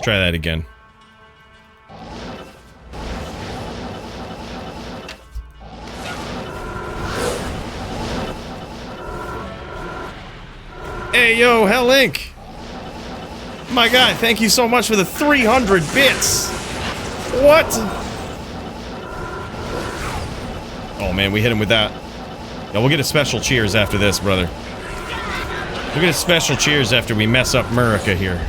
Try that again. Hey, yo, Hell Link! My god, thank you so much for the 300 bits! What? Oh man, we hit him with that. Yeah, we'll get a special cheers after this, brother. We'll get a special cheers after we mess up America here.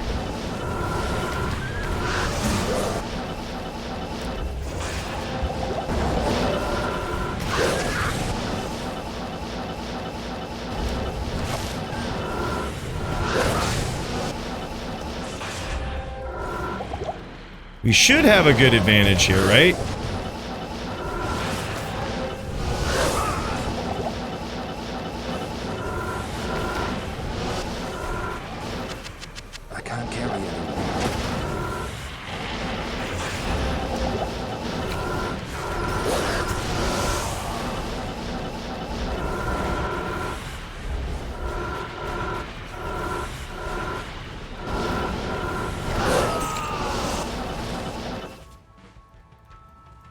We should have a good advantage here, right? I can't carry anymore.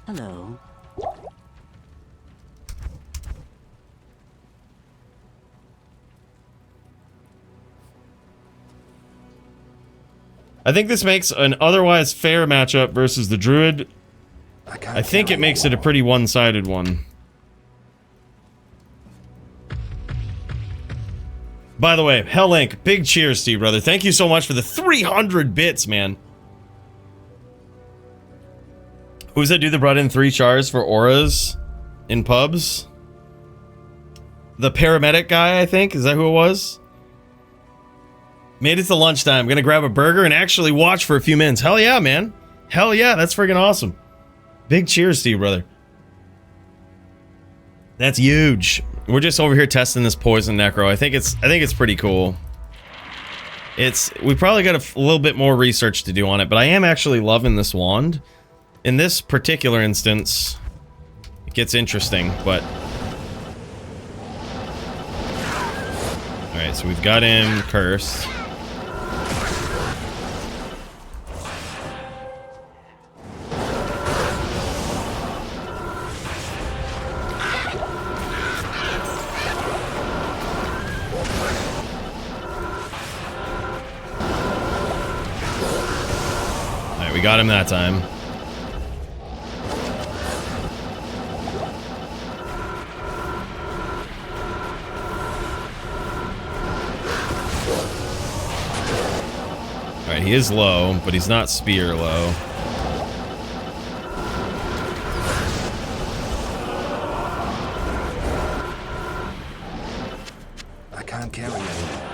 Hello. I think this makes an otherwise fair matchup versus the Druid. I think it makes it a pretty one-sided one. By the way, Hell Link, big cheers to you, brother. Thank you so much for the 300 bits, man. Who's that dude that brought in 3 chars for auras in pubs? The paramedic guy, I think? Is that who it was? Made it to lunchtime. Gonna grab a burger and actually watch for a few minutes. Hell yeah, man. Hell yeah, that's friggin' awesome. Big cheers to you, brother. That's huge. We're just over here testing this poison necro. I think it's pretty cool. We probably got a little bit more research to do on it, but I am actually loving this wand. In this particular instance, it gets interesting, but... Alright, so we've got him cursed. Alright, we got him that time. Alright, he is low, but he's not spear low. I can't carry anymore.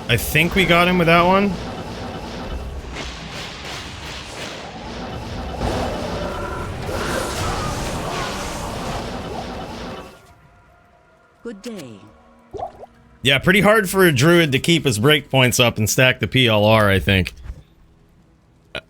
I think we got him with that one. Good day. Yeah, pretty hard for a druid to keep his breakpoints up and stack the PLR, I think.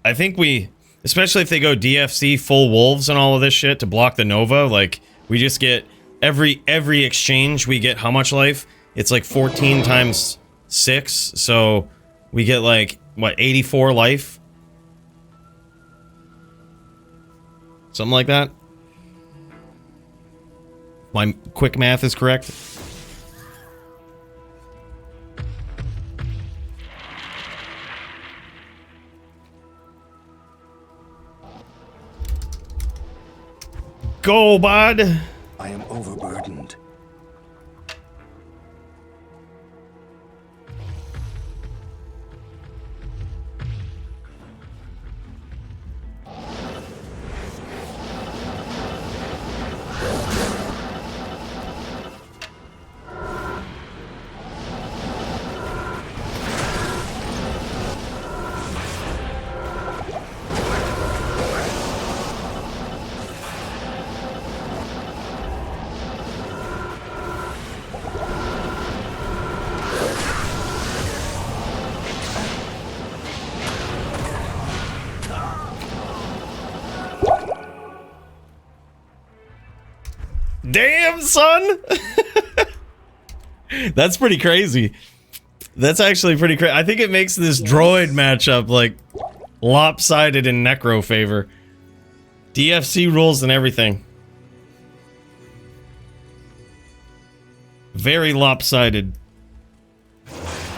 I think we, especially if they go DFC full wolves and all of this shit to block the Nova, like, we just get, every exchange we get how much life? It's like 14 times 6, so we get like, what, 84 life? Something like that? My quick math is correct. Go, bud! I am overburdened. Damn, son! That's pretty crazy. That's actually pretty crazy. I think it makes this droid matchup, like, lopsided in Necro favor. DFC rules and everything. Very lopsided.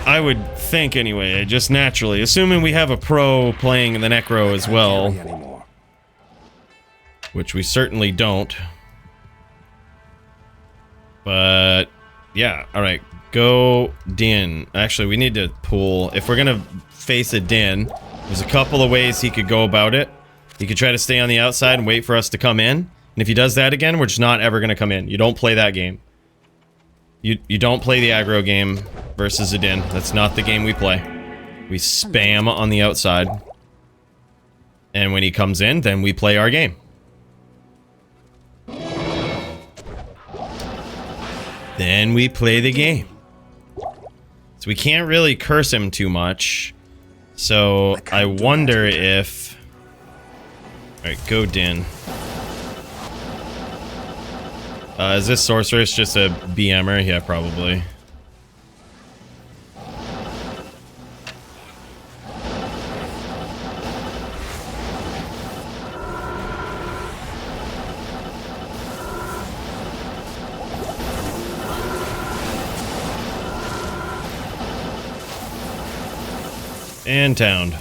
I would think, anyway, just naturally. Assuming we have a pro playing the Necro as well. Can't carry anymore. Which we certainly don't. But, yeah, alright. Go Din. Actually, we need to pool. If we're gonna face a Din, there's a couple of ways he could go about it. He could try to stay on the outside and wait for us to come in. And if he does that again, we're just not ever gonna come in. You don't play that game. You don't play the aggro game versus a Din. That's not the game we play. We spam on the outside. And when he comes in, then we play our game. Then we play the game. So we can't really curse him too much. So I wonder if... Alright, go Din. Is this sorceress just a BMer? Yeah, probably. And towned.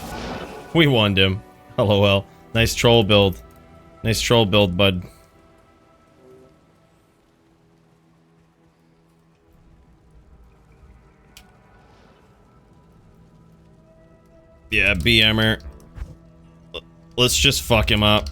We won him. LOL. Nice troll build. Nice troll build, bud. Yeah, BMer. Let's just fuck him up.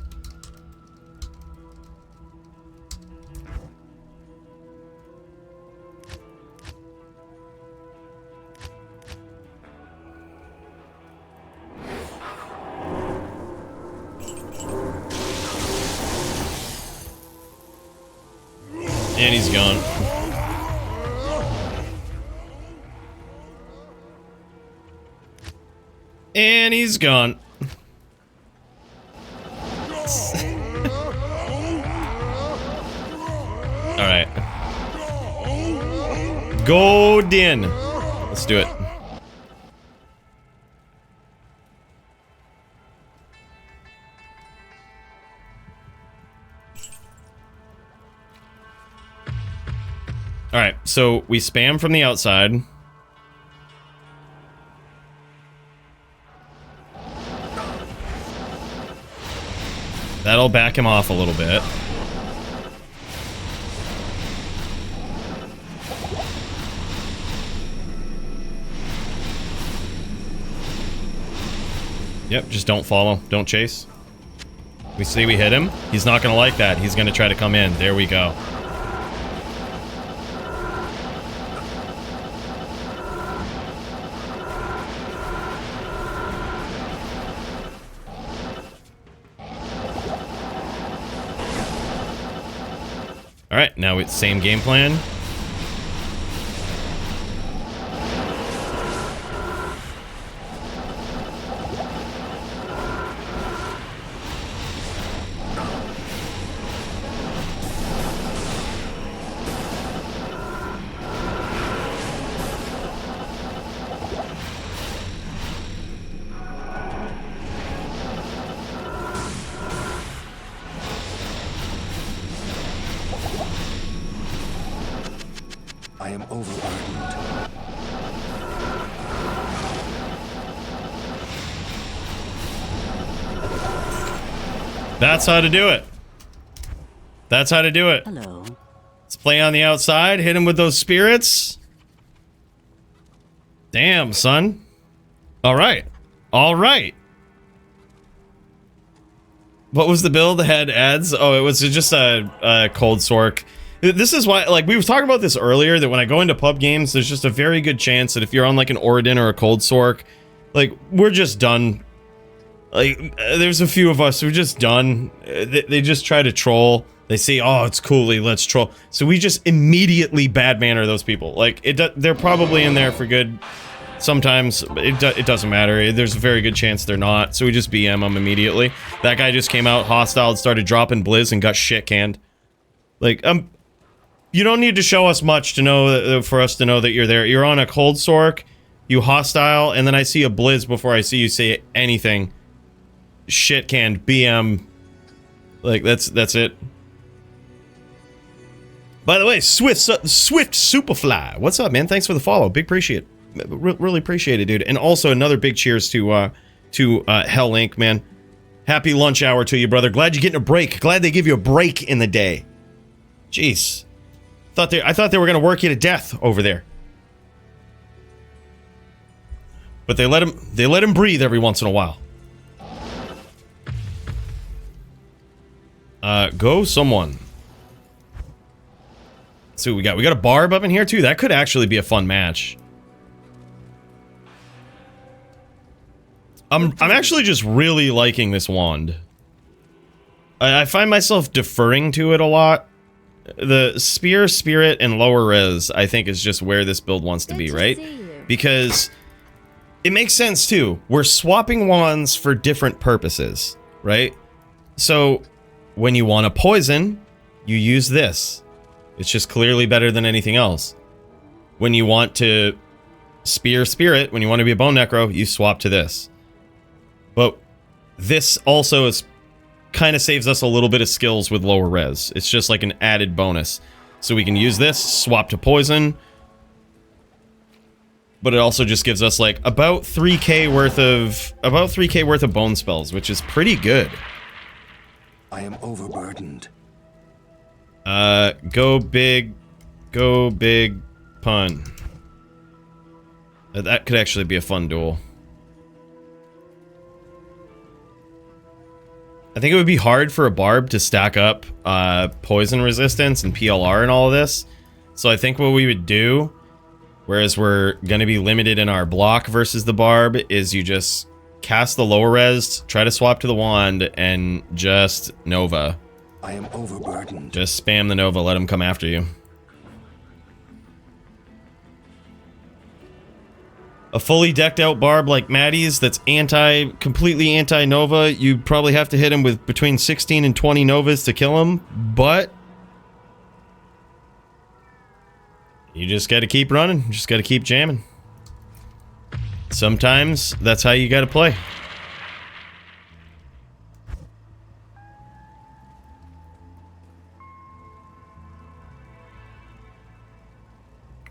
And he's gone. And he's gone. Alright. Go Din. Let's do it. Alright, so we spam from the outside. That'll back him off a little bit. Yep, just don't follow. Don't chase. We see we hit him. He's not going to like that. He's going to try to come in. There we go. All right, now it's same game plan. I am overburdened. That's how to do it. That's how to do it. Hello. Let's play on the outside. Hit him with those spirits. Damn, son. All right. All right. What was the build that had ads? Oh, it was just a cold sork. This is why, like, we were talking about this earlier, that when I go into pub games, there's just a very good chance that if you're on, like, an Oradin or a cold sork, like, we're just done. Like, there's a few of us who are just done. They just try to troll. They say, oh, it's Cooley, let's troll. So we just immediately bad manner those people. Like, they're probably in there for good. Sometimes it doesn't matter. There's a very good chance they're not. So we just BM them immediately. That guy just came out hostile and started dropping blizz and got shit canned. Like, you don't need to show us much to know for us to know that you're there. You're on a cold sork, you hostile, and then I see a blizz before I see you say anything. Shit canned, BM. Like, that's it. By the way, Swift Superfly, what's up, man? Thanks for the follow. Big appreciate. Really appreciate it, dude. And also another big cheers to Hell Inc., man. Happy lunch hour to you, brother. Glad you're getting a break. Glad they give you a break in the day. Jeez. I thought they were gonna work you to death over there. But they let him breathe every once in a while. Go someone. Let's see what we got. We got a barb up in here too. That could actually be a fun match. I'm actually just really liking this wand. I find myself deferring to it a lot. The Spear, Spirit, and Lower Res, I think, is just where this build wants to be, right? Because it makes sense, too. We're swapping wands for different purposes, right? So, when you want to poison, you use this. It's just clearly better than anything else. When you want to Spear, Spirit, when you want to be a Bone Necro, you swap to this. But this also is kind of saves us a little bit of skills with lower res. It's just like an added bonus. So we can use this, swap to poison. But it also just gives us like about 3k worth of bone spells, which is pretty good. I am overburdened. Go big pun. That could actually be a fun duel. I think it would be hard for a barb to stack up poison resistance and PLR and all of this. So I think what we would do, whereas we're going to be limited in our block versus the barb, is you just cast the lower res, try to swap to the wand, and just Nova. I am overburdened. Just spam the Nova, let him come after you. A fully decked out barb like Maddie's that's completely anti-Nova, you probably have to hit him with between 16 and 20 Novas to kill him, but you just gotta keep running, you just gotta keep jamming. Sometimes that's how you gotta play.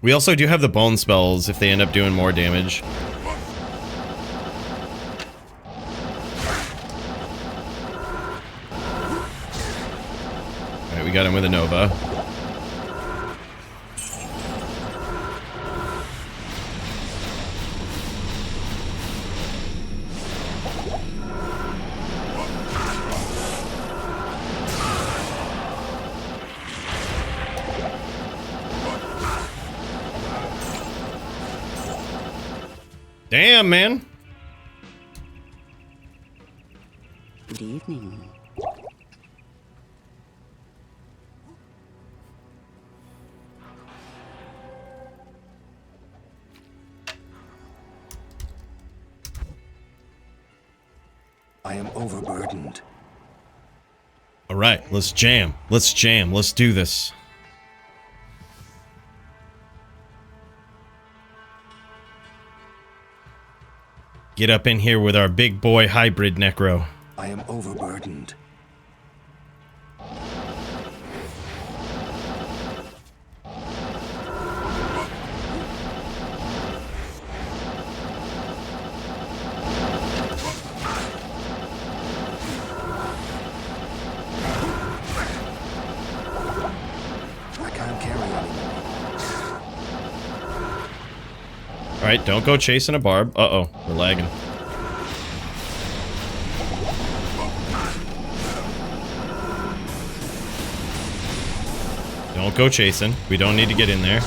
We also do have the bone spells if they end up doing more damage. Alright, we got him with a Nova. Damn, man. Good evening. I am overburdened. All right, let's jam. Let's jam. Let's do this. Get up in here with our big boy hybrid necro. I am overburdened. I can't carry anymore. All right, don't go chasing a barb. Uh-oh, we're lagging. Don't go chasing. We don't need to get in there.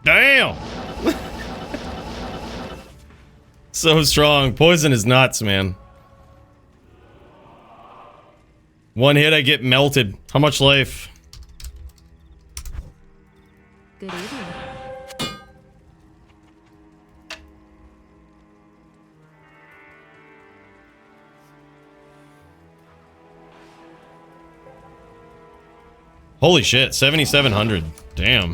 Damn! So strong. Poison is nuts, man. One hit, I get melted. How much life? Good evening. Holy shit, 7,700. Damn.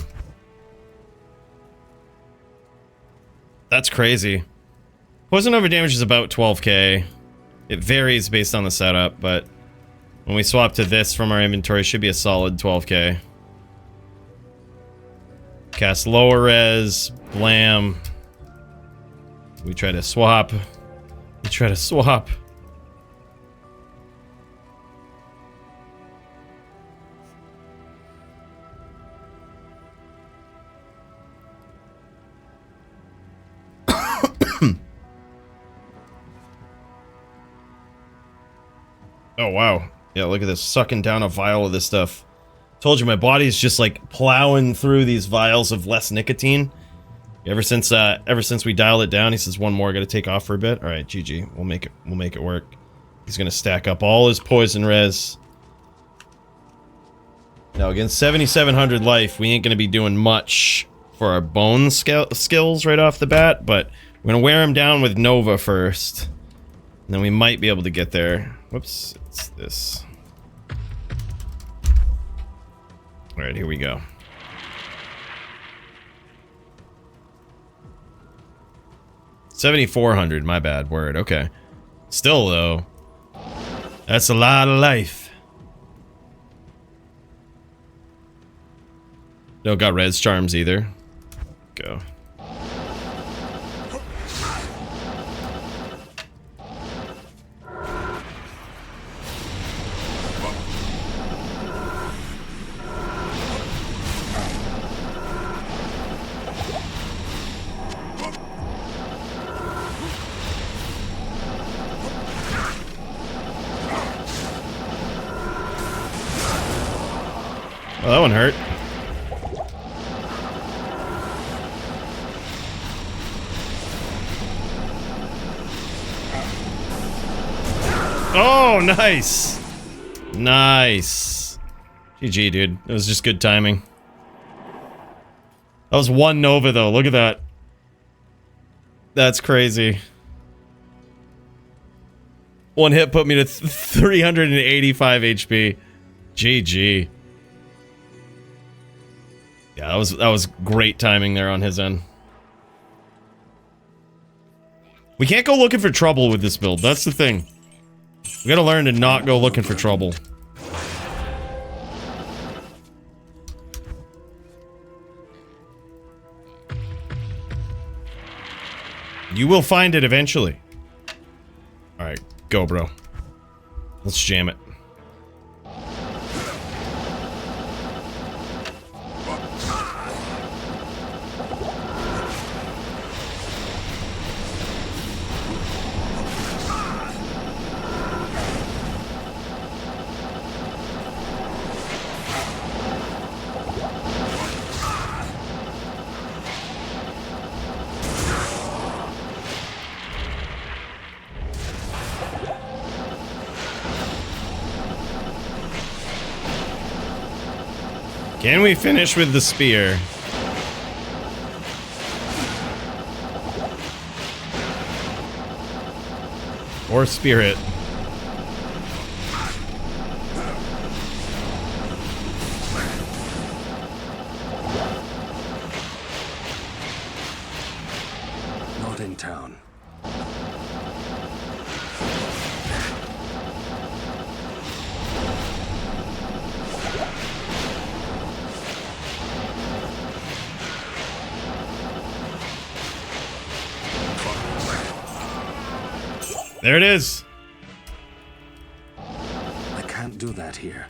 That's crazy. Poison over damage is about 12k. It varies based on the setup, but when we swap to this from our inventory, it should be a solid 12k. Cast lower res, blam. We try to swap. We try to swap. Oh, wow. Yeah, look at this. Sucking down a vial of this stuff. Told you, my body's just, like, plowing through these vials of less nicotine. Ever since we dialed it down, he says, one more, gotta take off for a bit. Alright, GG. We'll make it work. He's gonna stack up all his poison res. Now, against 7,700 life, we ain't gonna be doing much for our bone skills right off the bat, but we're gonna wear him down with Nova first. And then we might be able to get there. Whoops, it's this. Alright, here we go. $7,400, my bad, word, okay. Still, though, that's a lot of life. Don't got res charms either. Go. Oh, that one hurt. Oh, nice. Nice. GG, dude. It was just good timing. That was one Nova, though. Look at that. That's crazy. One hit put me to 385 HP. GG. Yeah, that was great timing there on his end. We can't go looking for trouble with this build. That's the thing. We gotta learn to not go looking for trouble. You will find it eventually. Alright, go, bro. Let's jam it. Can we finish with the spear? Or spirit? Not in town. There it is. I can't do that here.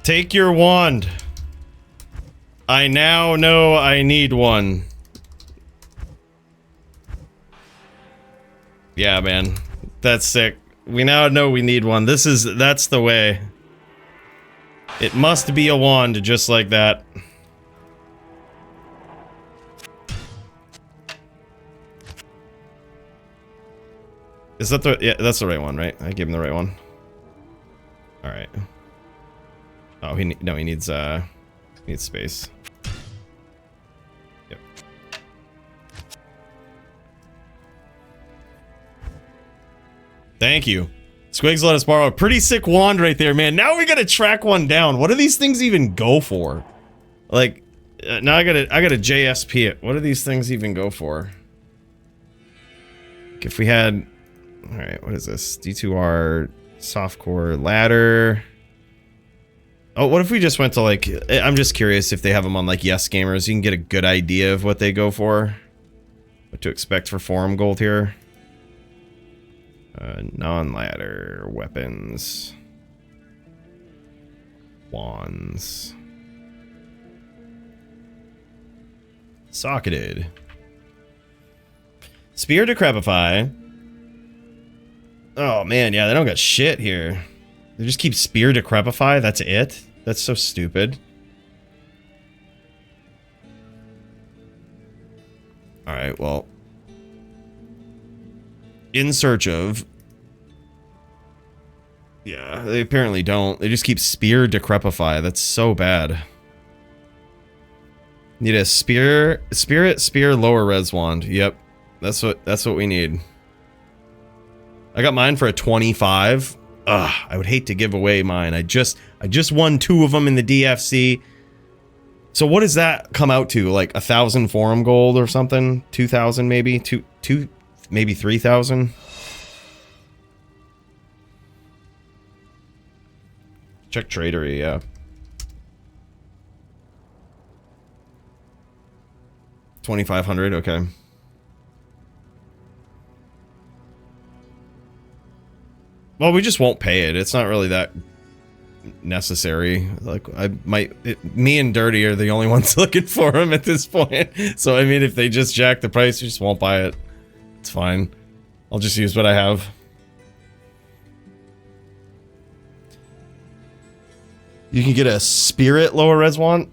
Take your wand. I now know I need one. Yeah, man. That's sick. We now know we need one. That's the way. It must be a wand just like that. Is that the... Yeah, that's the right one, right? I gave him the right one. Alright. Oh, he needs space. Yep. Thank you. Squigs let us borrow a pretty sick wand right there, man. Now we gotta track one down. What do these things even go for? Like, now I gotta JSP it. What do these things even go for? Like if we had... Alright, what is this? D2R, softcore, ladder. Oh, what if we just went to like... I'm just curious if they have them on like Yes Gamers. You can get a good idea of what they go for. What to expect for forum gold here. Non-ladder, weapons. Wands. Socketed. Spear Decrepify. Oh man, yeah, they don't got shit here. They just keep Spear Decrepify, that's it? That's so stupid. Alright, well. In search of... Yeah, they apparently don't. They just keep Spear Decrepify, that's so bad. Need a Spear lower res wand. Yep. That's what we need. I got mine for a 25. Ugh, I would hate to give away mine. I just won 2 of them in the DFC. So what does that come out to? Like 1,000 forum gold or something? 2,000 maybe? Two maybe 3,000? Check tradery, yeah. $2,500, okay. Well, we just won't pay it. It's not really that necessary. Like, me and Dirty are the only ones looking for them at this point. So, I mean, if they just jack the price, we just won't buy it. It's fine. I'll just use what I have. You can get a Spirit lower res one.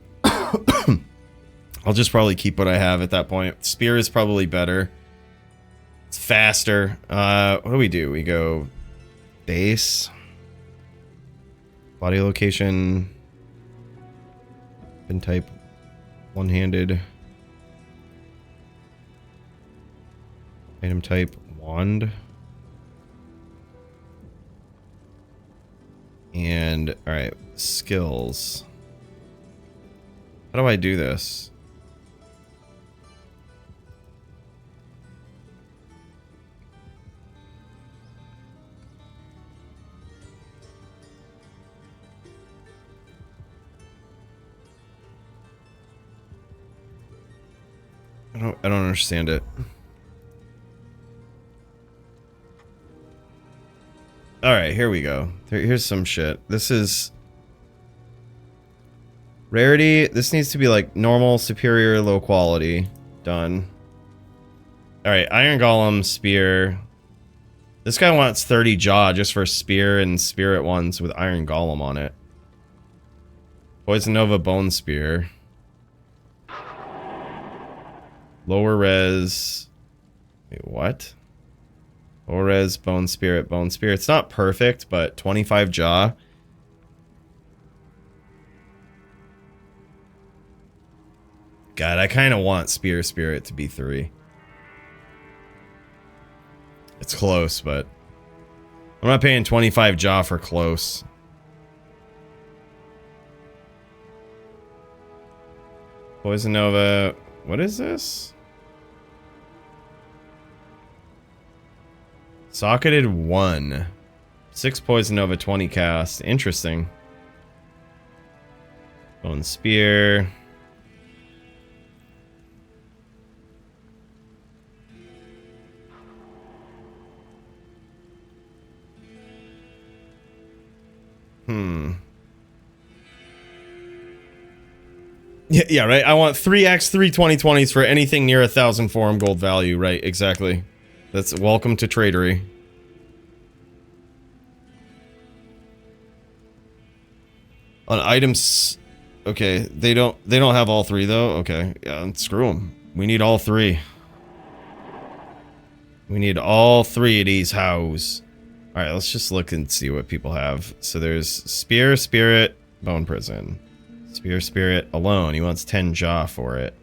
I'll just probably keep what I have at that point. Spear is probably better. It's faster. What do? We go base. Body location. Pin type. One-handed. Item type. Wand. And, alright. Skills. How do I do this? I don't understand it. All right, here we go. Here's some shit. This is rarity. This needs to be like normal, superior, low quality. Done. All right, Iron Golem, Spear. This guy wants 30 jaw just for Spear and Spirit ones with Iron Golem on it. Poison Nova, Bone Spear. Lower res. Wait, what? Lower res, Bone Spirit, Bone Spear. It's not perfect, but 25 jaw. God, I kind of want Spear Spirit to be 3. It's close, but I'm not paying 25 jaw for close. Poison Nova. What is this? Socketed 1. 6 Poison Nova, 20 cast. Interesting. Bone Spear. Yeah, right. I want 3x 3 2020s for anything near 1,000 forum gold value. Right, exactly. That's welcome to tradery. On items, okay, they don't have all 3 though. Okay, yeah, screw them. We need all 3. We need all 3 of these hows. All right, let's just look and see what people have. So there's Spear, Spirit, Bone Prison. Spear, Spirit alone. He wants 10 jaw for it.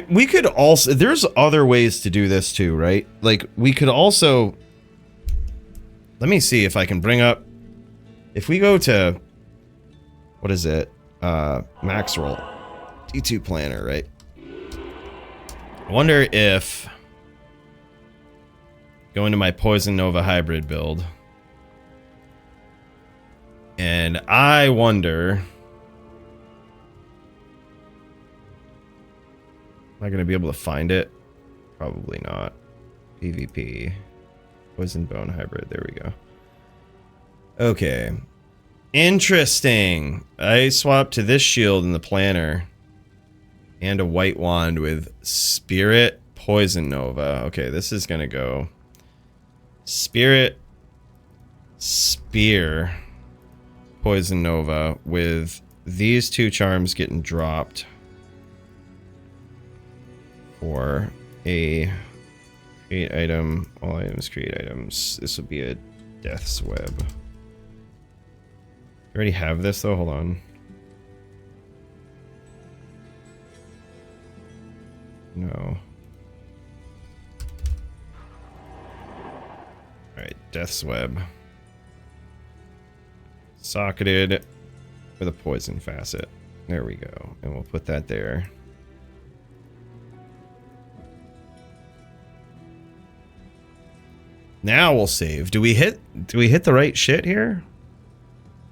We could also... There's other ways to do this too, right? Like, we could also... Let me see if I can bring up... If we go to... What is it? Max roll. D2 planner, right? I wonder if... Go into my Poison Nova hybrid build. And I wonder... Am I going to be able to find it? Probably not. PvP. Poison Bone hybrid. There we go. Okay. Interesting. I swapped to this shield in the planner. And a white wand with Spirit Poison Nova. Okay, this is going to go... Spirit... Spear... Poison Nova with these 2 charms getting dropped for a create item, all items, create items. This would be a Death's Web. You already have this though, hold on. No. Alright, Death's Web. Socketed with a poison facet. There we go. And we'll put that there. Now we'll save. Do we hit the right shit here?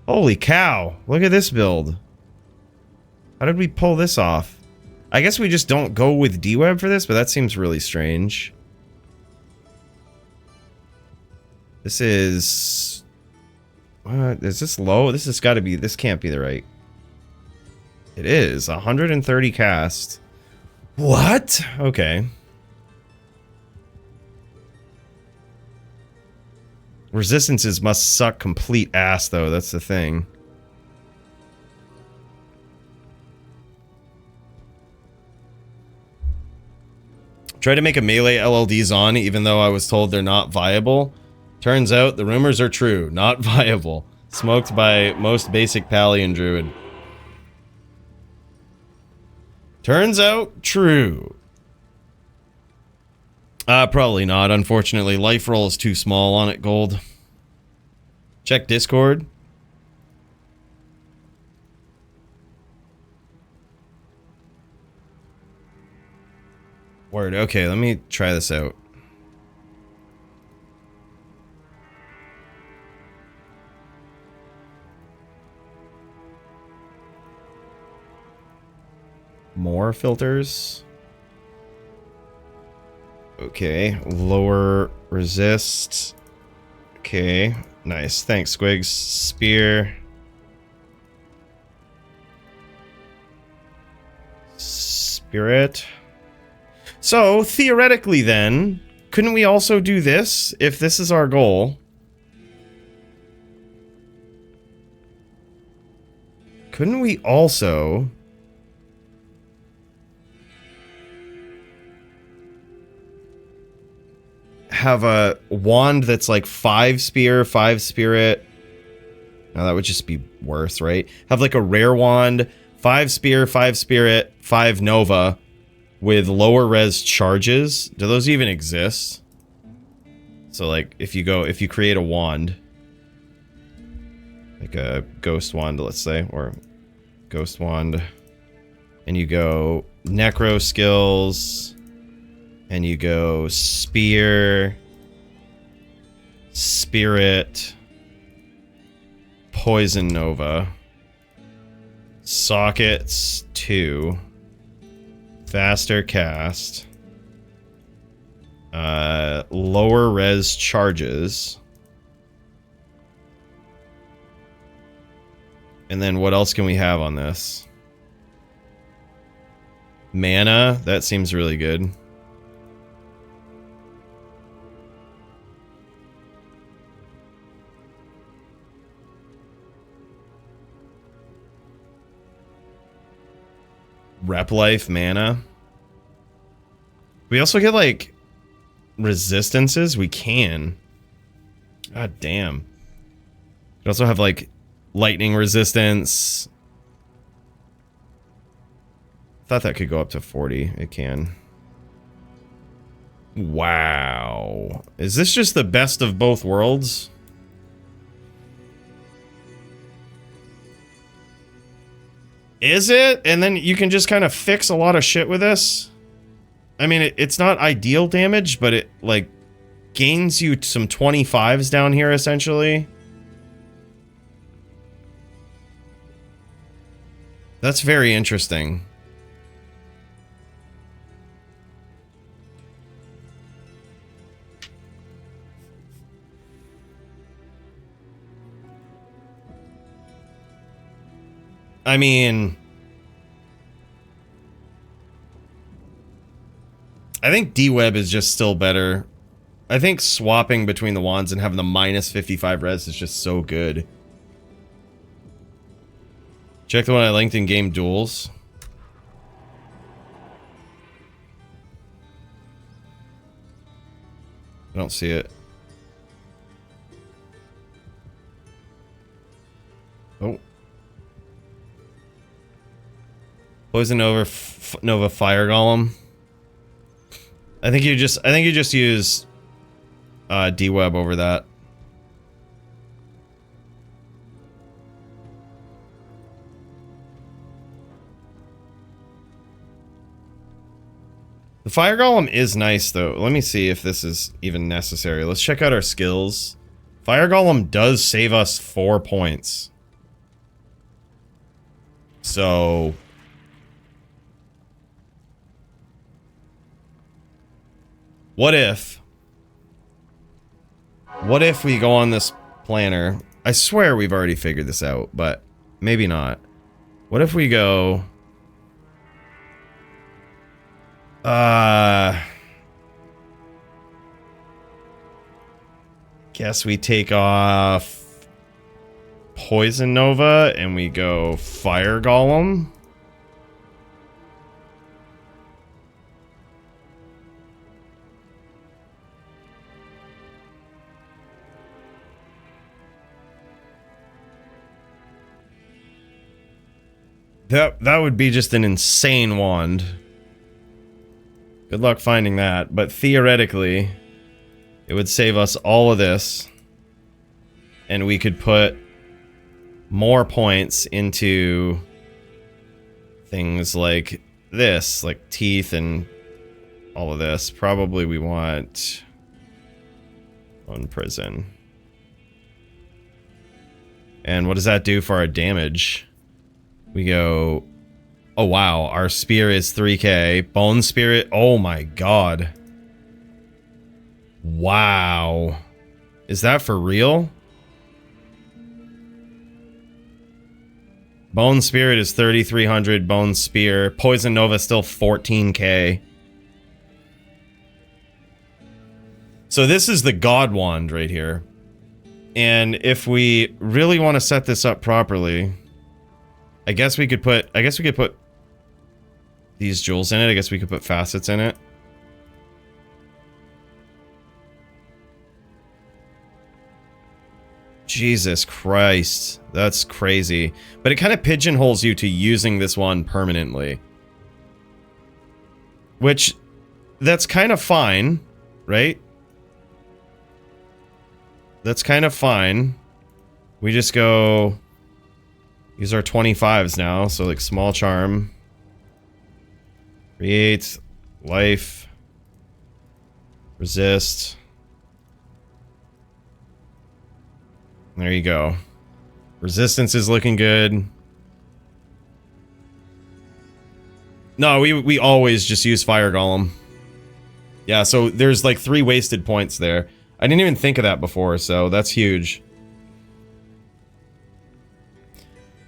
Holy cow. Look at this build. How did we pull this off? I guess we just don't go with D-Web for this, but that seems really strange. This is... What? Is this low? This has got to be... This can't be the right... It is. 130 cast. What? Okay. Resistances must suck complete ass, though. That's the thing. Tried to make a melee LLDs on, even though I was told they're not viable. Turns out the rumors are true. Not viable. Smoked by most basic Palian Druid. Turns out true. Probably not. Unfortunately, life roll is too small on it, gold. Check Discord. Word. Okay, let me try this out. More filters. Okay, lower resist. Okay, nice. Thanks, Squigs. Spear. Spirit. So, theoretically then, couldn't we also do this if this is our goal? Couldn't we also have a wand that's like 5 spear, 5 spirit? Now that would just be worse, right? Have like a rare wand, 5 spear, 5 spirit, 5 nova with lower res charges. Do those even exist? So like if you create a wand, like a ghost wand, let's say, or ghost wand, and you go necro skills, and you go spear, spirit, poison nova, sockets 2, faster cast, lower res charges, and then what else can we have on this? Mana, that seems really good. Rep life mana. We also get like resistances. We can. God damn. We also have like lightning resistance. Thought that could go up to 40. It can. Wow. Is this just the best of both worlds? Is it? And then you can just kind of fix a lot of shit with this? I mean, it's not ideal damage, but it, like, gains you some 25s down here, essentially. That's very interesting. I mean, I think D-Web is just still better. I think swapping between the wands and having the minus 55 res is just so good. Check the one I linked in game duels. I don't see it. Oh. Poison Nova Fire Golem. I think you just use D-Web over that. The Fire Golem is nice though. Let me see if this is even necessary. Let's check out our skills. Fire Golem does save us 4 points. So what if we go on this planner? I swear we've already figured this out, but maybe not. What if we go... guess we take off Poison Nova and we go Fire Golem. That would be just an insane wand. Good luck finding that, but theoretically, it would save us all of this, and we could put more points into things like this, like teeth and all of this. Probably we want one prison. And what does that do for our damage? We go, oh wow, our spear is 3k. Bone spirit, oh my god. Wow. Is that for real? Bone Spirit is 3,300. Bone Spear. Poison Nova still 14k. So this is the God Wand right here. And if we really want to set this up properly, I guess we could put these jewels in it. I guess we could put facets in it. Jesus Christ. That's crazy. But it kind of pigeonholes you to using this one permanently. Which, that's kind of fine, right? That's kind of fine. We just go... Use our 25s now, so like small charm. Create. Life. Resist. There you go. Resistance is looking good. No, we always just use Fire Golem. Yeah, so there's like 3 wasted points there. I didn't even think of that before, so that's huge.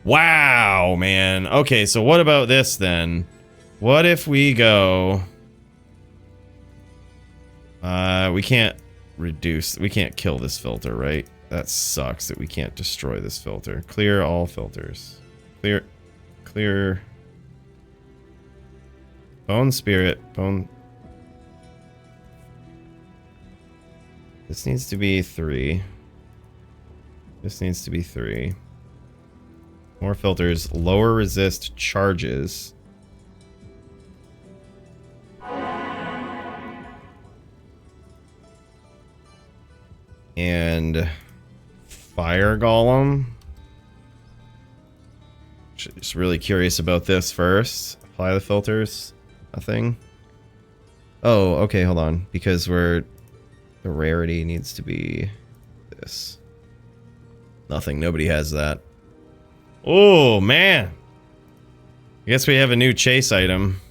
Wow, man. Okay, so what about this then? What if we go... we can't reduce... We can't kill this filter, right? That sucks that we can't destroy this filter. Clear all filters. Clear... Bone Spirit. Bone... This needs to be 3. This needs to be 3. More filters. Lower resist charges. And Fire Golem. Just really curious about this first. Apply the filters. Nothing. Oh, okay, hold on. Because the rarity needs to be this. Nothing. Nobody has that. Oh, man. I guess we have a new chase item.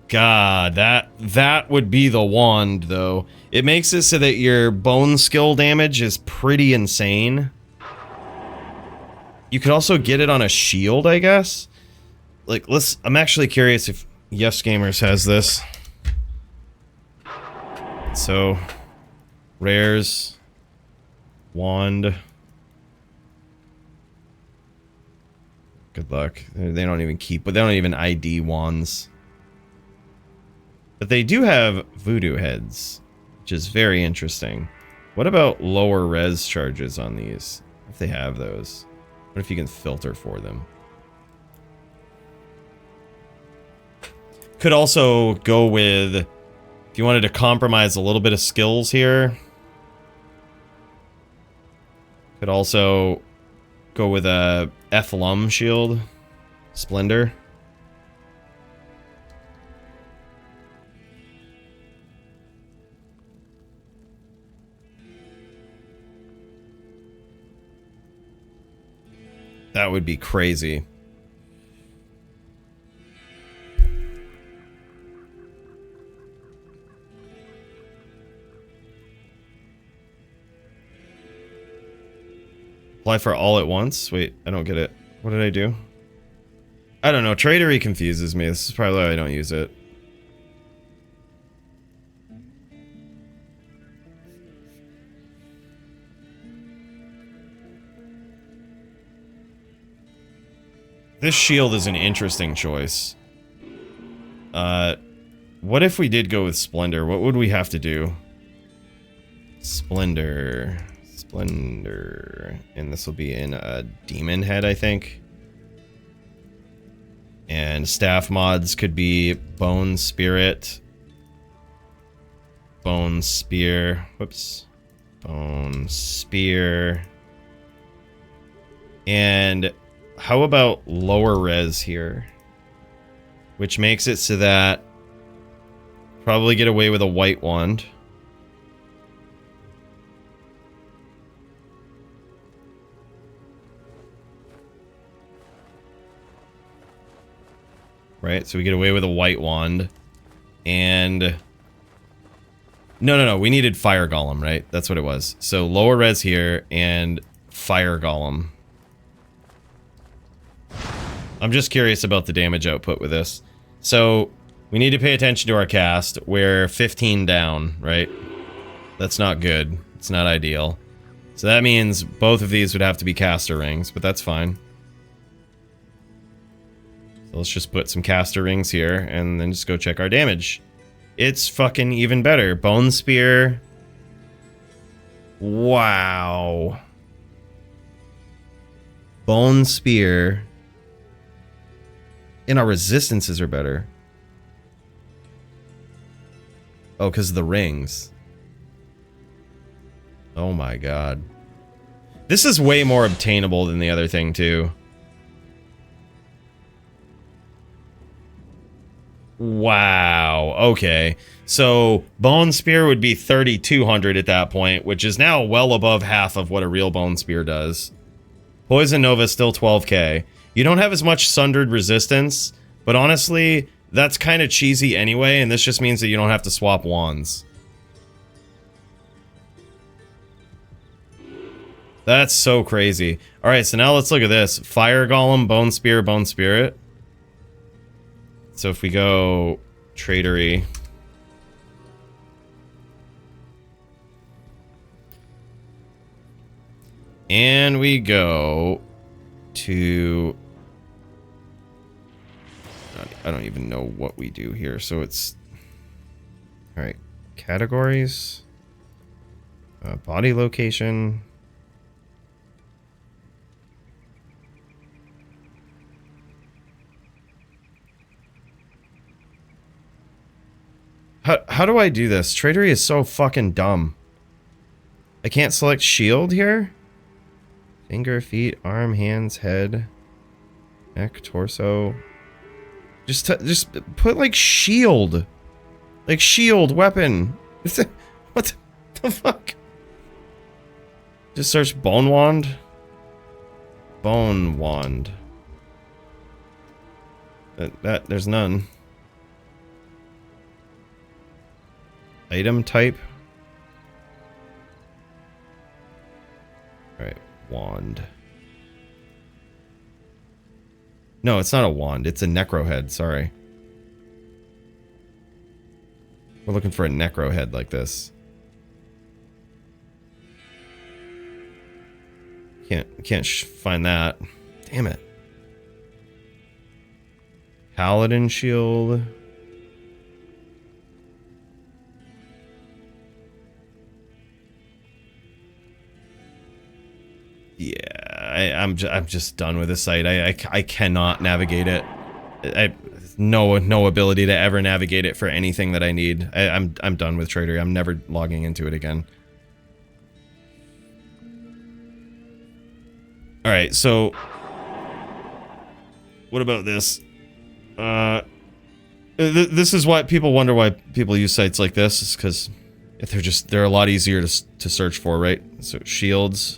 God, that would be the wand, though. It makes it so that your bone skill damage is pretty insane. You could also get it on a shield, I guess. Like, I'm actually curious if Yes Gamers has this. So, rares, wand. Good luck. They don't even keep, but they don't even ID wands. But they do have voodoo heads, which is very interesting. What about lower res charges on these? If they have those. What if you can filter for them? Could also go with, if you wanted to compromise a little bit of skills here. Could also go with a Ethlum shield. Splendor. That would be crazy. Apply for all at once? Wait, I don't get it. What did I do? I don't know. Tradery confuses me. This is probably why I don't use it. This shield is an interesting choice. What if we did go with Splendor? What would we have to do? Splendor. And this will be in a demon head, I think. And staff mods could be Bone Spirit, Bone Spear, whoops, Bone Spear, and how about lower res here? Which makes it so that probably get away with a white wand. Right, so we get away with a white wand. And No. We needed fire golem, right? That's what it was. So lower res here and fire golem. I'm just curious about the damage output with this. So we need to pay attention to our cast. We're 15 down, right? That's not good. It's not ideal. So that means both of these would have to be caster rings, but that's fine. So let's just put some caster rings here and then just go check our damage. It's fucking even better. Bone Spear. Wow. Bone Spear. And our resistances are better. Oh, because of the rings. Oh my god. This is way more obtainable than the other thing, too. Wow. Okay. So, Bone Spear would be 3,200 at that point, which is now well above half of what a real Bone Spear does. Poison Nova is still 12k. You don't have as much Sundered resistance, but honestly, that's kind of cheesy anyway, and this just means that you don't have to swap wands. That's so crazy. Alright, so now let's look at this. Fire Golem, Bone Spear, Bone Spirit. So if we go Tradery. And we go to... I don't even know what we do here. So it's... Alright. Categories. Body location. How do I do this? Tradery is so fucking dumb. I can't select shield here? Finger, feet, arm, hands, head, neck, torso. Just put like shield. Like shield, weapon. What the fuck? Just search bone wand. Bone wand. There's none. Item type. Alright, wand. No, it's not a wand. It's a necro head. Sorry. We're looking for a necro head like this. Can't find that. Damn it. Paladin shield. Yeah, I'm just done with this site. I cannot navigate it. I no ability to ever navigate it for anything that I need. I'm done with Tradery. I'm never logging into it again. All right, so what about this? This is why people wonder why people use sites like this. Is because they're a lot easier to search for, right? So shields.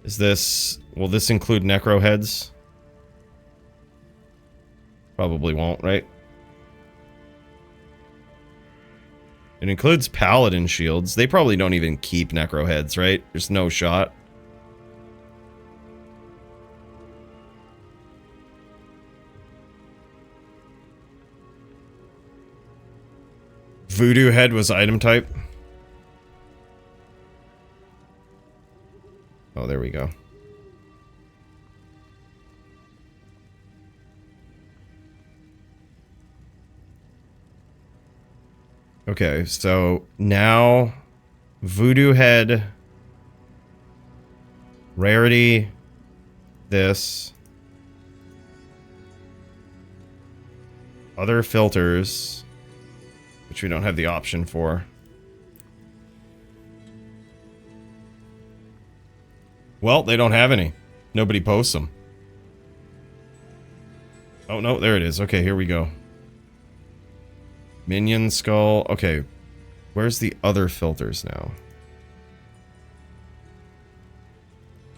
Is this... Will this include necro heads? Probably won't, right? It includes paladin shields. They probably don't even keep necro heads, right? There's no shot. Voodoo head was item type. Oh, there we go. Okay, so now Voodoo head, rarity, this, other filters, which we don't have the option for. Well, they don't have any. Nobody posts them. Oh, no, there it is. Okay, here we go. Minion skull. Okay, where's the other filters now?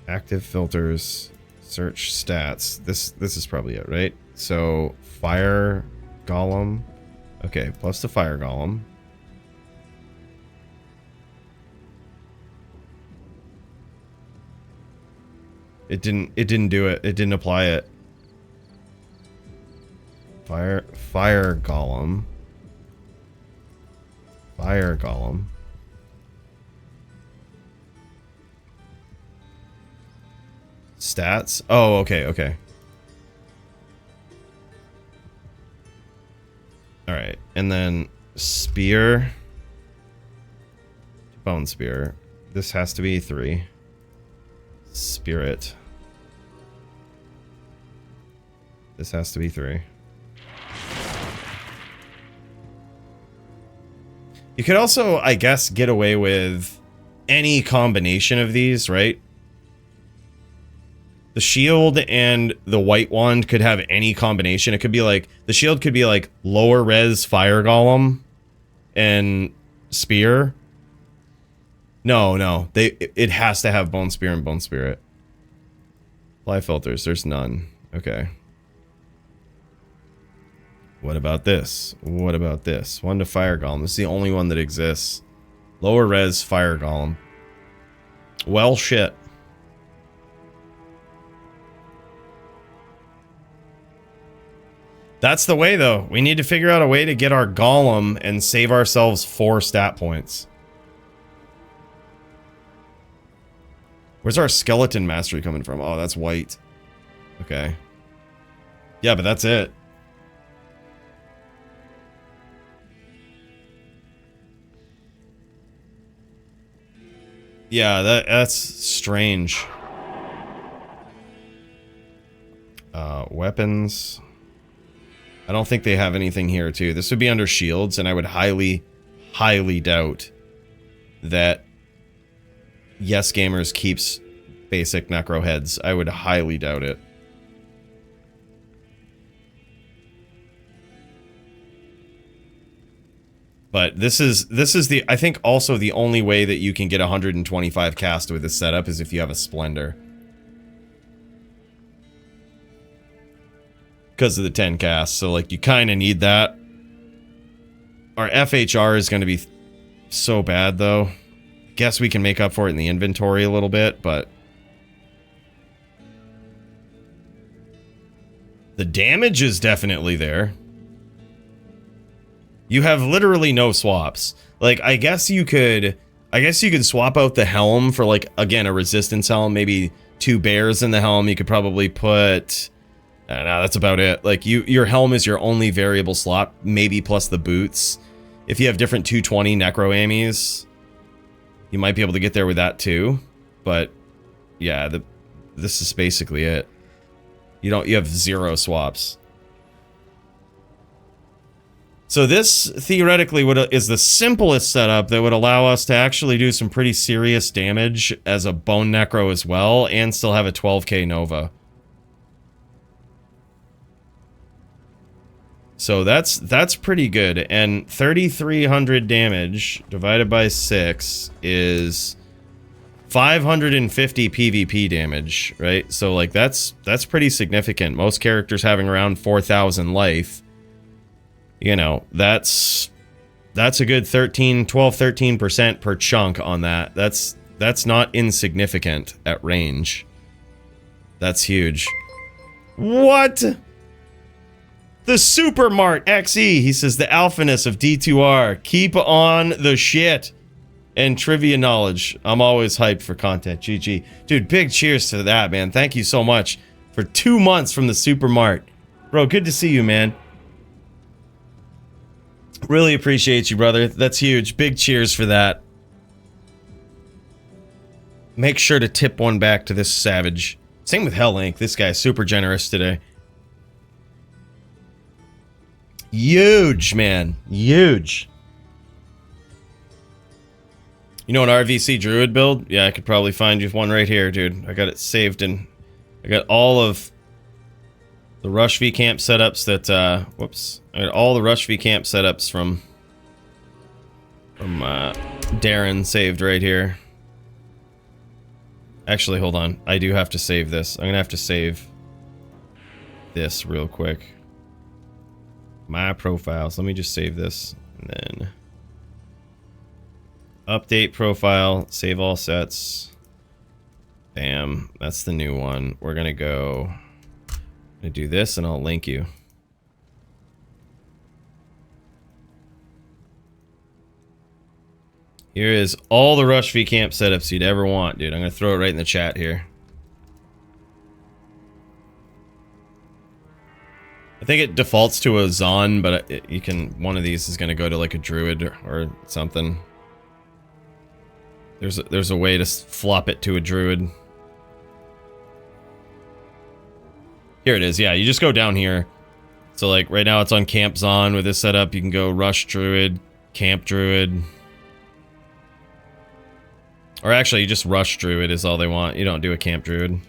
Active filters. Search stats. This is probably it, right? So, fire golem. Okay, plus the fire golem. It didn't do it. It didn't apply it. Fire golem. Fire golem. Stats? Oh, okay, okay. Alright, and then spear. Bone spear. This has to be 3. Spirit. This has to be 3. You could also, I guess, get away with any combination of these, right? The shield and the white wand could have any combination. It could be like, the shield could be like lower res fire golem and spear. No, it has to have bone spear and bone spirit. Fly filters, there's none. Okay. What about this? What about this? 1 to fire golem. This is the only one that exists. Lower res fire golem. Well, shit. That's the way, though. We need to figure out a way to get our golem and save ourselves 4 stat points. Where's our skeleton mastery coming from? Oh, that's white. Okay. Yeah, but that's it. Yeah, that's strange. Weapons. I don't think they have anything here, too. This would be under shields, and I would highly, highly doubt that Yes Gamers keeps basic necro heads. I would highly doubt it. But this is the, I think also the only way that you can get 125 cast with this setup is if you have a Splendor. Because of the 10 cast, so like you kind of need that. Our FHR is going to be so bad though. Guess we can make up for it in the inventory a little bit, but the damage is definitely there. You have literally no swaps. Like, I guess you could swap out the helm for, like, again, a resistance helm, maybe 2 bears in the helm. You could probably put, I don't know, that's about it. Like, your helm is your only variable slot, maybe plus the boots. If you have different 220 necro ammies, you might be able to get there with that too. But yeah, this is basically it. You have 0 swaps. So this theoretically is the simplest setup that would allow us to actually do some pretty serious damage as a bone necro as well, and still have a 12k Nova. So that's pretty good, and 3,300 damage divided by 6 is 550 PvP damage, right? So like that's pretty significant. Most characters having around 4,000 life. You know, that's a good 13% per chunk on that. That's not insignificant at range. That's huge. What? The Supermart XE, he says, the alphaness of D2R. Keep on the shit. And trivia knowledge. I'm always hyped for content. GG. Dude, big cheers to that, man. Thank you so much for 2 months from the Supermart. Bro, good to see you, man. Really appreciate you, brother. That's huge. Big cheers for that. Make sure to tip one back to this savage. Same with Hell Inc. This guy's super generous today. Huge, man. Huge. You know an RVC Druid build? Yeah, I could probably find you one right here, dude. I got it saved and I got all of the Rush V camp setups that, whoops. I got all the Rush V camp setups from Darren saved right here. Actually, hold on. I do have to save this. I'm gonna have to save this real quick. My profiles. Let me just save this and then update profile, save all sets. Bam. That's the new one. We're gonna do this and I'll link you. Here is all the Rush V Camp setups you'd ever want, dude. I'm gonna throw it right in the chat here. I think it defaults to a Zon, but you can, one of these is gonna go to like a Druid or something. There's a way to flop it to a Druid. Here it is, yeah, you just go down here. So like right now it's on Camp Zon with this setup. You can go Rush Druid, Camp Druid. Or actually, you just Rush Druid is all they want. You don't do a Camp Druid.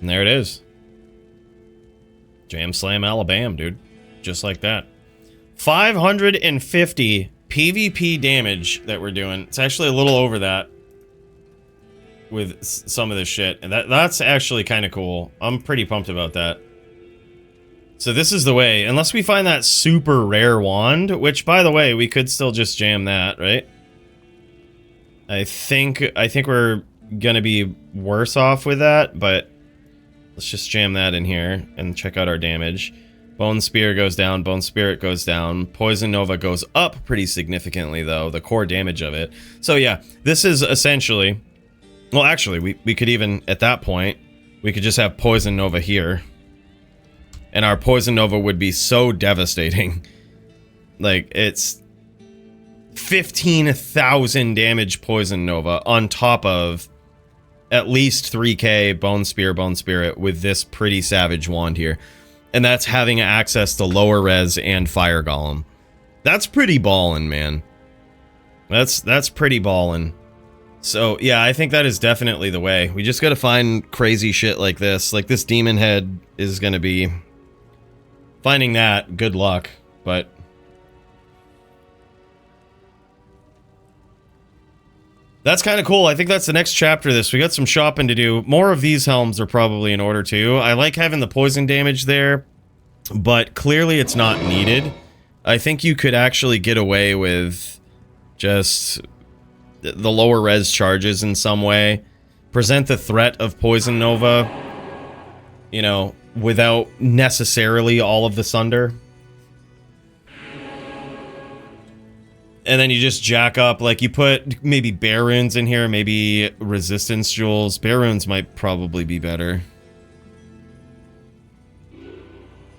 And there it is. Jam Slam Alabama, dude. Just like that. 550 PvP damage that we're doing. It's actually a little over that with some of this shit. And that's actually kind of cool. I'm pretty pumped about that. So this is the way, unless we find that super rare wand, which by the way, we could still just jam that, right? I think we're gonna be worse off with that, but let's just jam that in here and check out our damage. Bone Spear goes down, Bone Spirit goes down, Poison Nova goes up pretty significantly though, the core damage of it. So yeah, this is essentially, well actually, we could even, at that point, we could just have Poison Nova here. And our Poison Nova would be so devastating. Like, it's 15,000 damage Poison Nova on top of at least 3k Bone Spear, Bone Spirit with this pretty savage wand here. And that's having access to lower res and Fire Golem. That's pretty ballin', man. That's pretty ballin'. So, yeah, I think that is definitely the way. We just gotta find crazy shit like this. Like, this Demon Head is gonna be... Finding that, good luck, but... That's kind of cool. I think that's the next chapter of this. We got some shopping to do. More of these helms are probably in order too. I like having the poison damage there, but clearly it's not needed. I think you could actually get away with just the lower res charges in some way. Present the threat of Poison Nova, you know, without necessarily all of the Sunder. And then you just jack up, like you put maybe Bear Runes in here, maybe Resistance Jewels. Bear Runes might probably be better.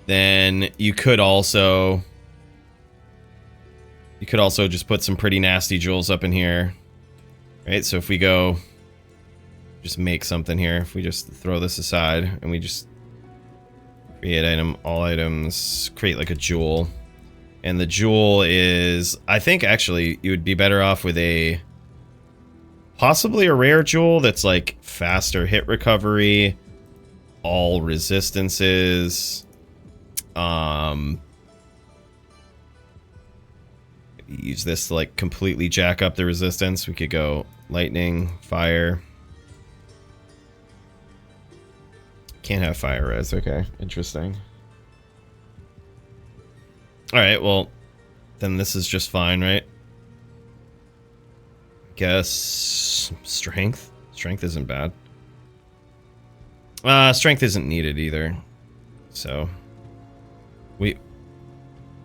Then you could also just put some pretty nasty jewels up in here. Right, so if we go just make something here, if we just throw this aside and we just create item, all items, create like a jewel. And the jewel is, I think actually you would be better off with a, possibly a rare jewel that's like faster hit recovery, all resistances, use this to like completely jack up the resistance. We could go lightning, fire. Can't have fire res, okay, interesting. Alright, well, then this is just fine, right? Guess strength? Strength isn't bad. Strength isn't needed either. So,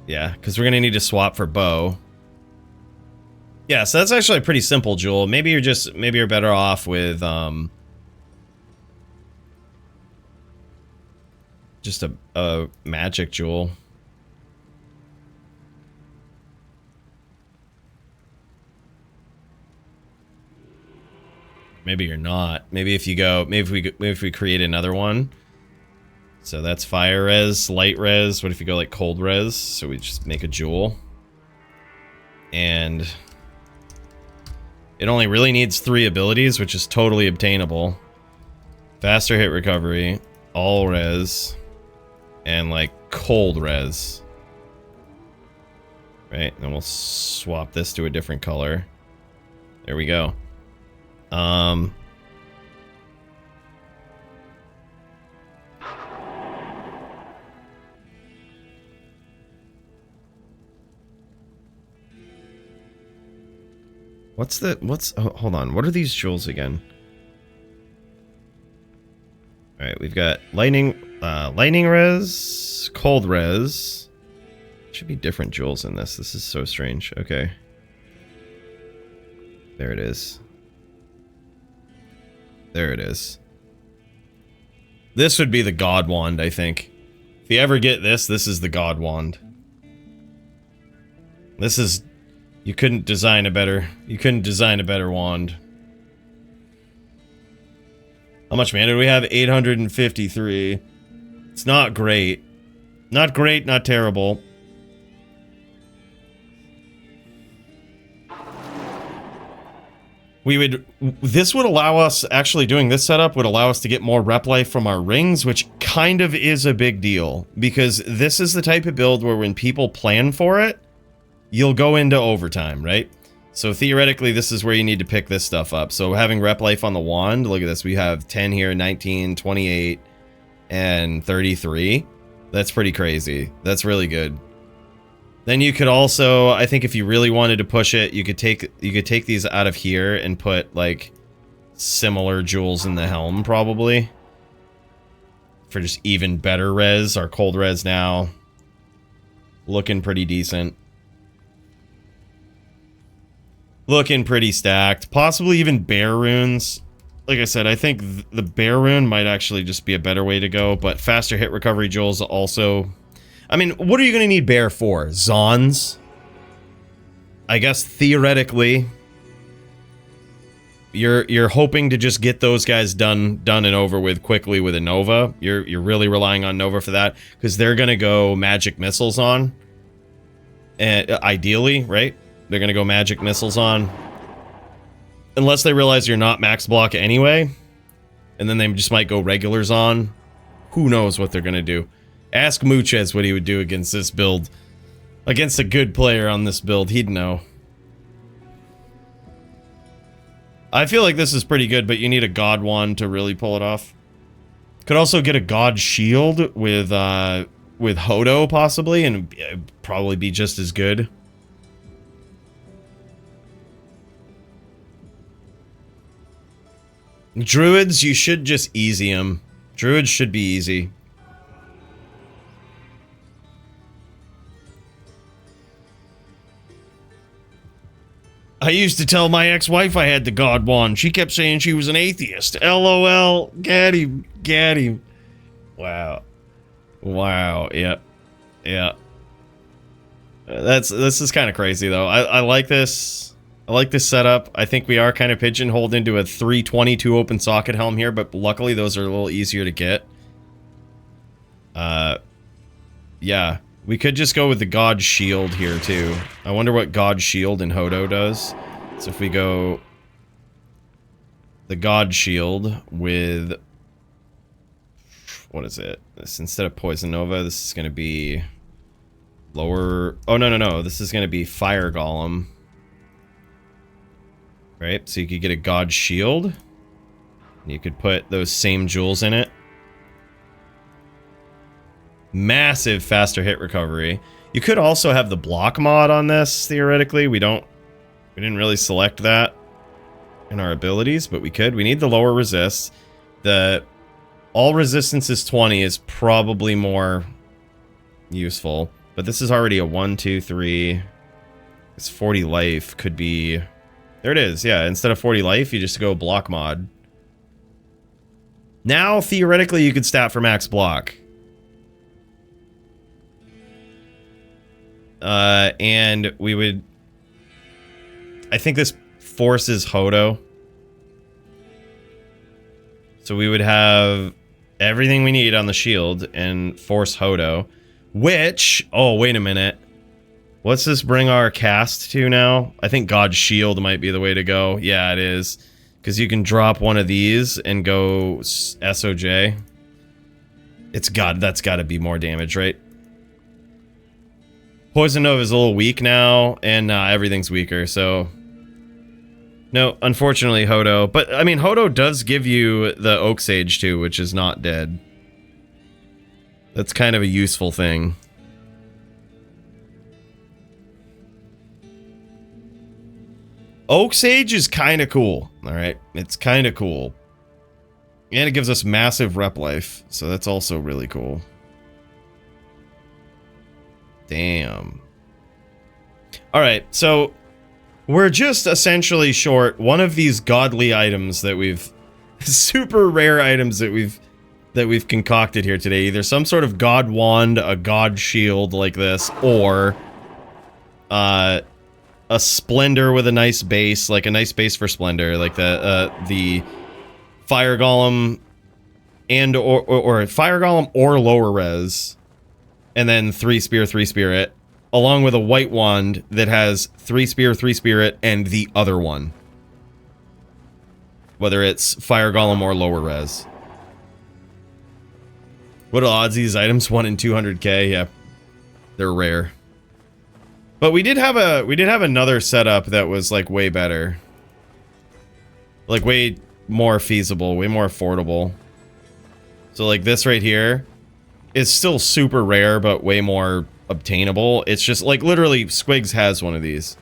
yeah, because we're gonna need to swap for bow. Yeah, so that's actually a pretty simple jewel. Maybe you're better off with, just a magic jewel. Maybe you're not. Maybe if you go, maybe if we create another one. So that's fire res, light res. What if you go like cold res? So we just make a jewel. And it only really needs 3 abilities, which is totally obtainable. Faster hit recovery, all res, and like cold res. Right, and then we'll swap this to a different color. There we go. hold on. What are these jewels again? All right, we've got lightning res, cold res. Should be different jewels in this. This is so strange. Okay. There it is. There it is. This would be the God Wand, I think. If you ever get this, this is the God Wand. This is... You couldn't design a better wand. How much mana do we have? 853. It's not great. Not great, not terrible. This would allow us, actually doing this setup would allow us to get more rep life from our rings, which kind of is a big deal. Because this is the type of build where when people plan for it, you'll go into overtime, right? So theoretically, this is where you need to pick this stuff up. So having rep life on the wand, look at this. We have 10 here, 19, 28, and 33. That's pretty crazy. That's really good. Then you could also, I think if you really wanted to push it, you could take these out of here and put like similar jewels in the helm probably. For just even better res. Our cold res now looking pretty decent. Looking pretty stacked. Possibly even bear runes. Like I said, I think the bear rune might actually just be a better way to go, but faster hit recovery jewels also. I mean, what are you going to need bear for? Zons? I guess theoretically, you're hoping to just get those guys done and over with quickly with a Nova. You're really relying on Nova for that because they're going to go magic missiles on. And ideally, right? They're going to go magic missiles on. Unless they realize you're not max block anyway. And then they just might go regulars on. Who knows what they're going to do. Ask Muchez what he would do against this build. Against a good player on this build, he'd know. I feel like this is pretty good, but you need a God Wand to really pull it off. Could also get a God Shield with Hodo, possibly, and it'd probably be just as good. Druids, you should just easy them. Druids should be easy. I used to tell my ex-wife I had the God Wand. She kept saying she was an atheist. LOL. Get him. Get him. Wow. Wow. Yeah. Yeah. This is kind of crazy, though. I like this. I like this setup. I think we are kind of pigeonholed into a 322 open socket helm here, but luckily those are a little easier to get. Yeah. We could just go with the God Shield here, too. I wonder what God Shield and Hodo does. So if we go... the God Shield with... what is it? This, instead of Poison Nova, this is going to be... lower... oh, no. This is going to be Fire Golem. Right? So you could get a God Shield. And you could put those same jewels in it. Massive faster hit recovery. You could also have the block mod on this, theoretically. We didn't really select that in our abilities, but we could. We need the lower resist. The all resistance is 20 is probably more useful. But this is already a 1, 2, 3. It's 40 life. Could be... there it is. Yeah, instead of 40 life, you just go block mod. Now, theoretically, you could stat for max block. And we would... I think this forces Hodo. So we would have everything we need on the shield and force Hodo. Which... oh, wait a minute. What's this bring our cast to now? I think God's Shield might be the way to go. Yeah, it is. Because you can drop one of these and go SOJ. That's got to be more damage, right? Poison Nova is a little weak now, and everything's weaker, so... no, unfortunately, Hodo. But, I mean, Hodo does give you the Oak Sage, too, which is not dead. That's kind of a useful thing. Oak Sage is kind of cool. All right, it's kind of cool. And it gives us massive rep life, so that's also really cool. Damn. All right, so we're just essentially short one of these godly items that we've super rare items that we've concocted here today. Either some sort of god wand, a god shield like this, or a splendor with a nice base, like a nice base for splendor, like the fire golem and or fire golem or lower res, and then 3 spear 3 spirit, along with a white wand that has 3 spear 3 spirit and the other one, whether it's fire golem or lower res. What are the odds these items? 1 in 200k? Yeah, they're rare. But we did have another setup that was like way better, like way more feasible, way more affordable. So like this right here is still super rare, but way more obtainable. It's just like literally Squigs has one of these.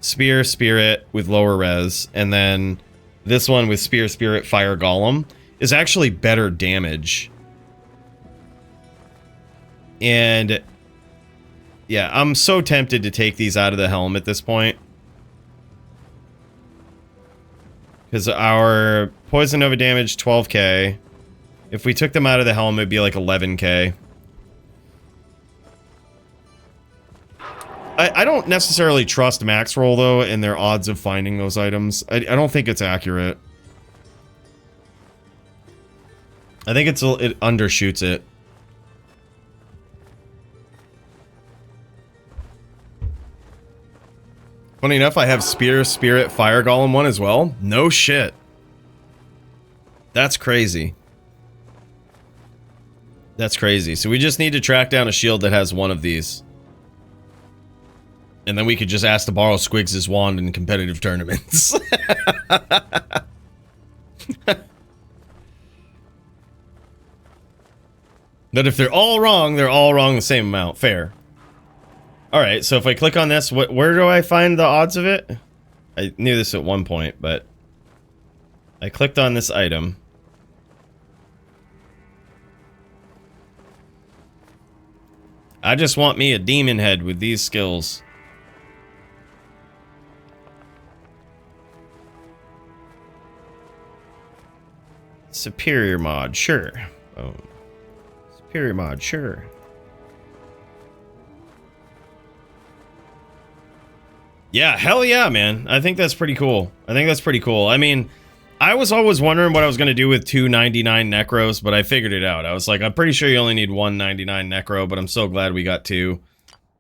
Spear Spirit with lower res, and then this one with Spear Spirit Fire Golem is actually better damage. And yeah, I'm so tempted to take these out of the helm at this point. Because our Poison Nova damage, 12k. If we took them out of the helm, it'd be like 11k. I don't necessarily trust Max Roll, though, in their odds of finding those items. I don't think it's accurate. I think it undershoots it. Funny enough, I have Spear, Spirit, Fire Golem one as well. No shit. That's crazy. That's crazy. So we just need to track down a shield that has one of these. And then we could just ask to borrow Squigs' wand in competitive tournaments. But if they're all wrong the same amount. Fair. Alright, so if I click on this, where do I find the odds of it? I knew this at one point, but I clicked on this item. I just want me a demon head with these skills. Superior mod, sure. Oh. Superior mod, sure. Yeah, hell yeah, man. I think that's pretty cool. I think that's pretty cool. I mean, I was always wondering what I was going to do with 299 Necros, but I figured it out. I was like, I'm pretty sure you only need 199 Necro, but I'm so glad we got 2.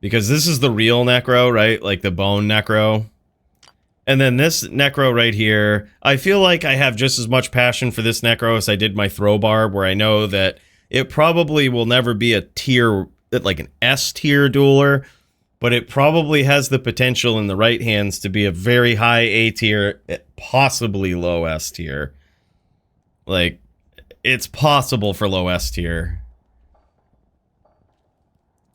Because this is the real Necro, right? Like the bone Necro. And then this Necro right here, I feel like I have just as much passion for this Necro as I did my Throw Barb, where I know that it probably will never be a tier, like an S tier dueler, but it probably has the potential in the right hands to be a very high A tier, possibly low S tier. Like, it's possible for low S tier.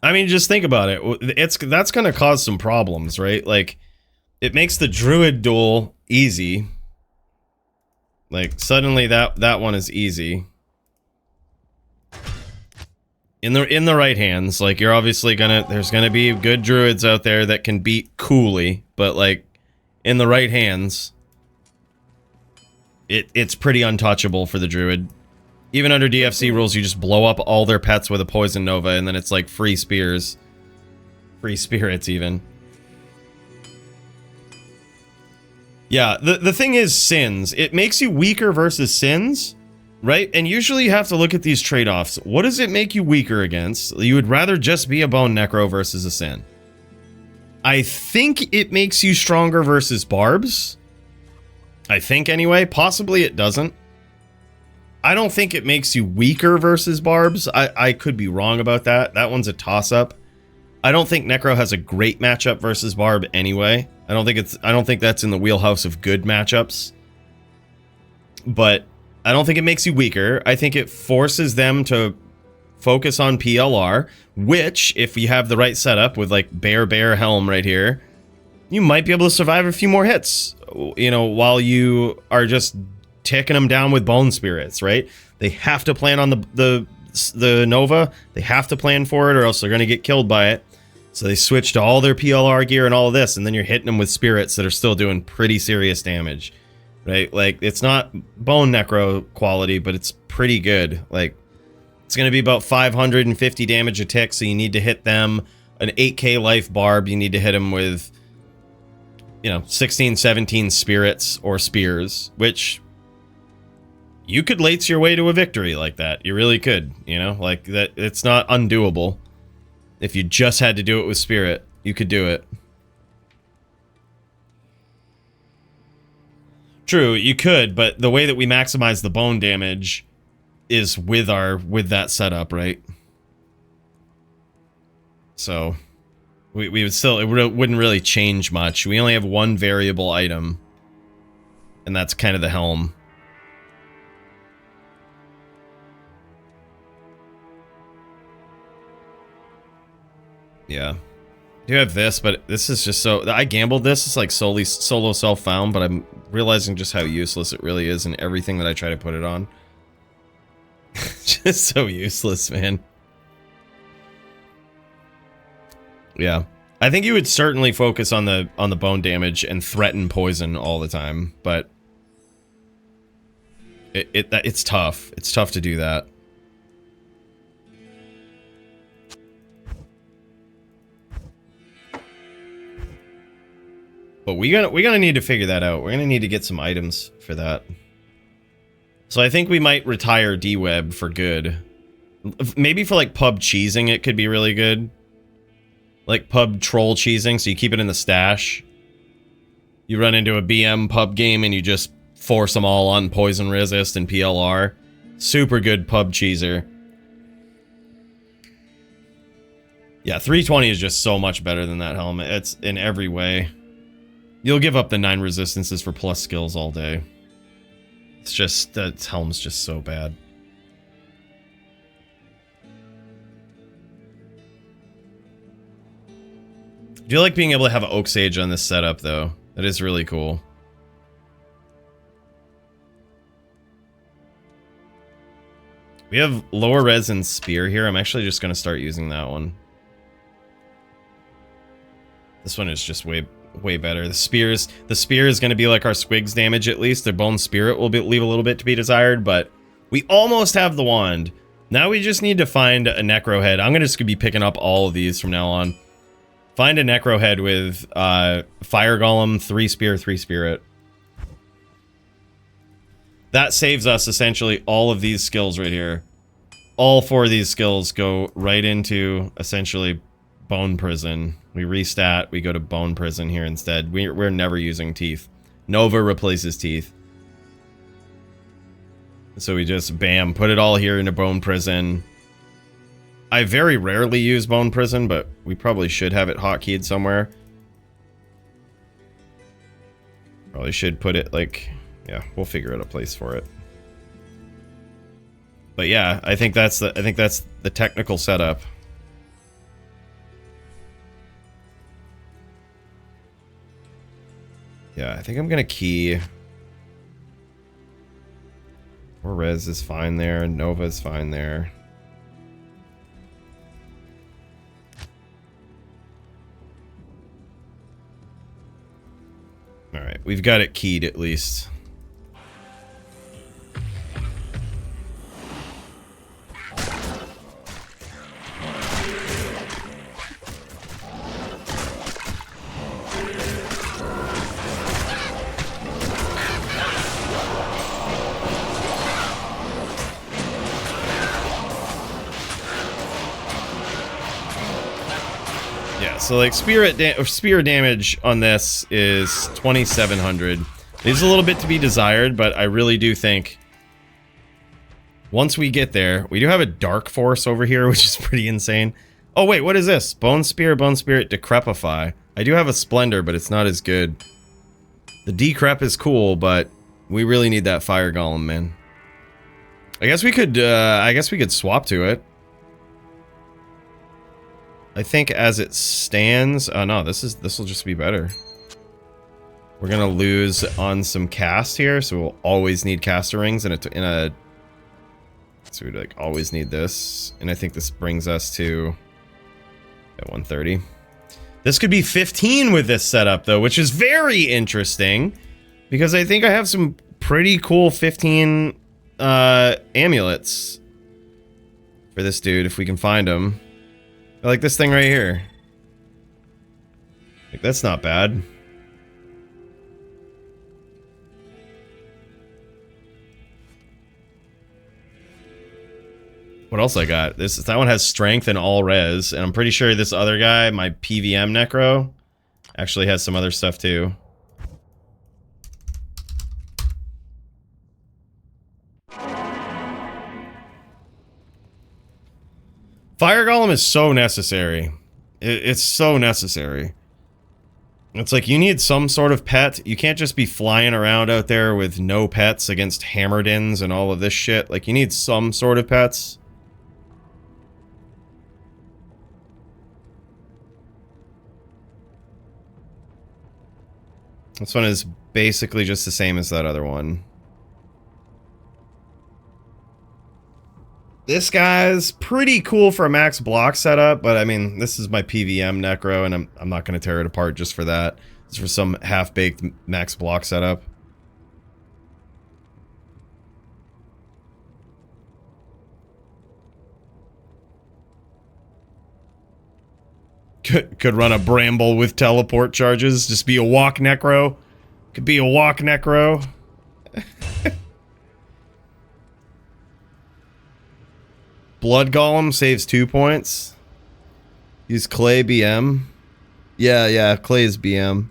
I mean, just think about it. That's going to cause some problems, right? Like, it makes the Druid duel easy. Like, suddenly that one is easy. In the right hands, like, you're obviously there's gonna be good druids out there that can beat Cooley, but like, in the right hands, it's pretty untouchable for the druid. Even under DFC rules, you just blow up all their pets with a Poison Nova, and then it's like free spears. Free spirits, even. Yeah, the thing is Sins. It makes you weaker versus Sins. Right? And usually you have to look at these trade-offs. What does it make you weaker against? You would rather just be a Bone Necro versus a Sin. I think it makes you stronger versus Barbs. I think anyway. Possibly it doesn't. I don't think it makes you weaker versus Barbs. I could be wrong about that. That one's a toss-up. I don't think Necro has a great matchup versus Barb anyway. I don't think that's in the wheelhouse of good matchups. But I don't think it makes you weaker. I think it forces them to focus on PLR, which, if you have the right setup with like Bear Helm right here, you might be able to survive a few more hits, you know, while you are just ticking them down with bone spirits, right? They have to plan on the Nova. They have to plan for it, or else they're going to get killed by it. So they switch to all their PLR gear and all of this, and then you're hitting them with spirits that are still doing pretty serious damage, right? Like, it's not bone necro quality, but it's pretty good. Like, it's going to be about 550 damage a tick, so you need to hit them. An 8k life barb, you need to hit them with, you know, 16, 17 spirits or spears, which you could lace your way to a victory like that. You really could, you know, like that. It's not undoable. If you just had to do it with spirit, you could do it. True, you could, but the way that we maximize the bone damage is with that setup, right? So we would still, wouldn't really change much. We only have one variable item, and that's kind of the helm. Yeah. I do have this, but this is just so... I gambled this. It's like solely solo self-found, but I'm realizing just how useless it really is in everything that I try to put it on. Just so useless, man. Yeah. I think you would certainly focus on the bone damage and threaten poison all the time, but... It's tough. It's tough to do that. But we're gonna need to figure that out. We're gonna need to get some items for that. So I think we might retire D-Web for good. Maybe for like pub cheesing it could be really good. Like pub troll cheesing, so you keep it in the stash. You run into a BM pub game and you just force them all on poison resist and PLR. Super good pub cheeser. Yeah, 320 is just so much better than that helmet. It's in every way. You'll give up the 9 resistances for plus skills all day. It's just, that helm's just so bad. I do like being able to have an Oak Sage on this setup, though. That is really cool. We have lower res and spear here. I'm actually just going to start using that one. This one is just way better. The spear is going to be like our Squigs damage at least. The bone spirit will leave a little bit to be desired, but we almost have the wand. Now we just need to find a necro head. I'm just going to be picking up all of these from now on. Find a necro head with fire golem, 3 spear, 3 spirit. That saves us essentially all of these skills right here. All 4 of these skills go right into essentially bone prison. We restat, we go to bone prison here instead. We're never using teeth. Nova replaces teeth. So we just, bam, put it all here into bone prison. I very rarely use bone prison, but we probably should have it hotkeyed somewhere. Probably should put it like, yeah, we'll figure out a place for it. But yeah, I think that's the technical setup. Yeah, I think I'm gonna key. Res is fine there, Nova is fine there. Alright, we've got it keyed at least. So like spear damage on this is 2700. There's a little bit to be desired, but I really do think once we get there, we do have a dark force over here, which is pretty insane. Oh wait, what is this? Bone Spear, Bone Spirit, Decrepify. I do have a Splendor, but it's not as good. The Decrep is cool, but we really need that Fire Golem, man. I guess we could swap to it. I think as it stands, oh no, this will just be better. We're gonna lose on some cast here, so we'll always need caster rings in a so we'd like always need this. And I think this brings us to at 130. This could be 15 with this setup though, which is very interesting because I think I have some pretty cool 15 amulets for this dude if we can find them. I like this thing right here. Like, that's not bad. What else I got? That one has strength and all res, and I'm pretty sure this other guy, my PVM Necro, actually has some other stuff too. Fire Golem is so necessary. It's so necessary. It's like you need some sort of pet. You can't just be flying around out there with no pets against Hammerdins and all of this shit. Like, you need some sort of pets. This one is basically just the same as that other one. This guy's pretty cool for a max block setup, but I mean, this is my PVM Necro, and I'm not going to tear it apart just for that. It's for some half-baked max block setup. Could run a Bramble with teleport charges. Just be a walk Necro. Could be a walk Necro. Blood Golem saves 2 points. Use Clay BM. Yeah, Clay is BM.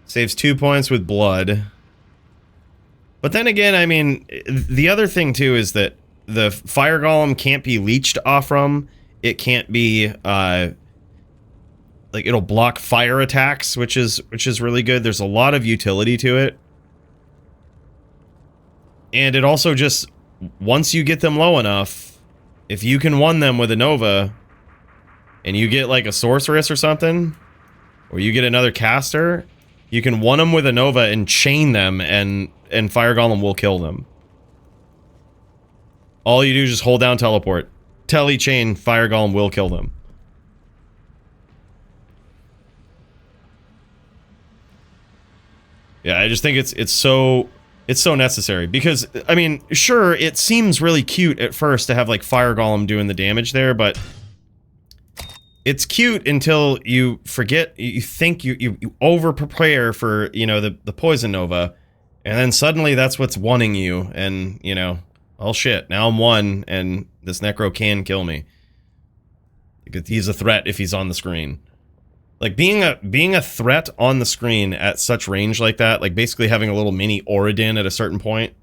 Saves 2 points with blood. But then again, I mean, the other thing too is that the Fire Golem can't be leeched off from. It can't be, like, it'll block fire attacks, which is really good. There's a lot of utility to it. And it also just, once you get them low enough, if you can one them with a Nova, and you get, like, a Sorceress or something, or you get another caster, you can one them with a Nova and chain them, and Fire Golem will kill them. All you do is just hold down teleport. Tele chain, Fire Golem will kill them. Yeah, I just think it's so necessary because, I mean, sure, it seems really cute at first to have like Fire Golem doing the damage there, but it's cute until you forget, you think you over prepare for, you know, the Poison Nova, and then suddenly that's what's wanting you, and, you know, oh shit, now I'm one, and this Necro can kill me. He's a threat if he's on the screen. Like, being a threat on the screen at such range like that, like basically having a little mini Oradin at a certain point,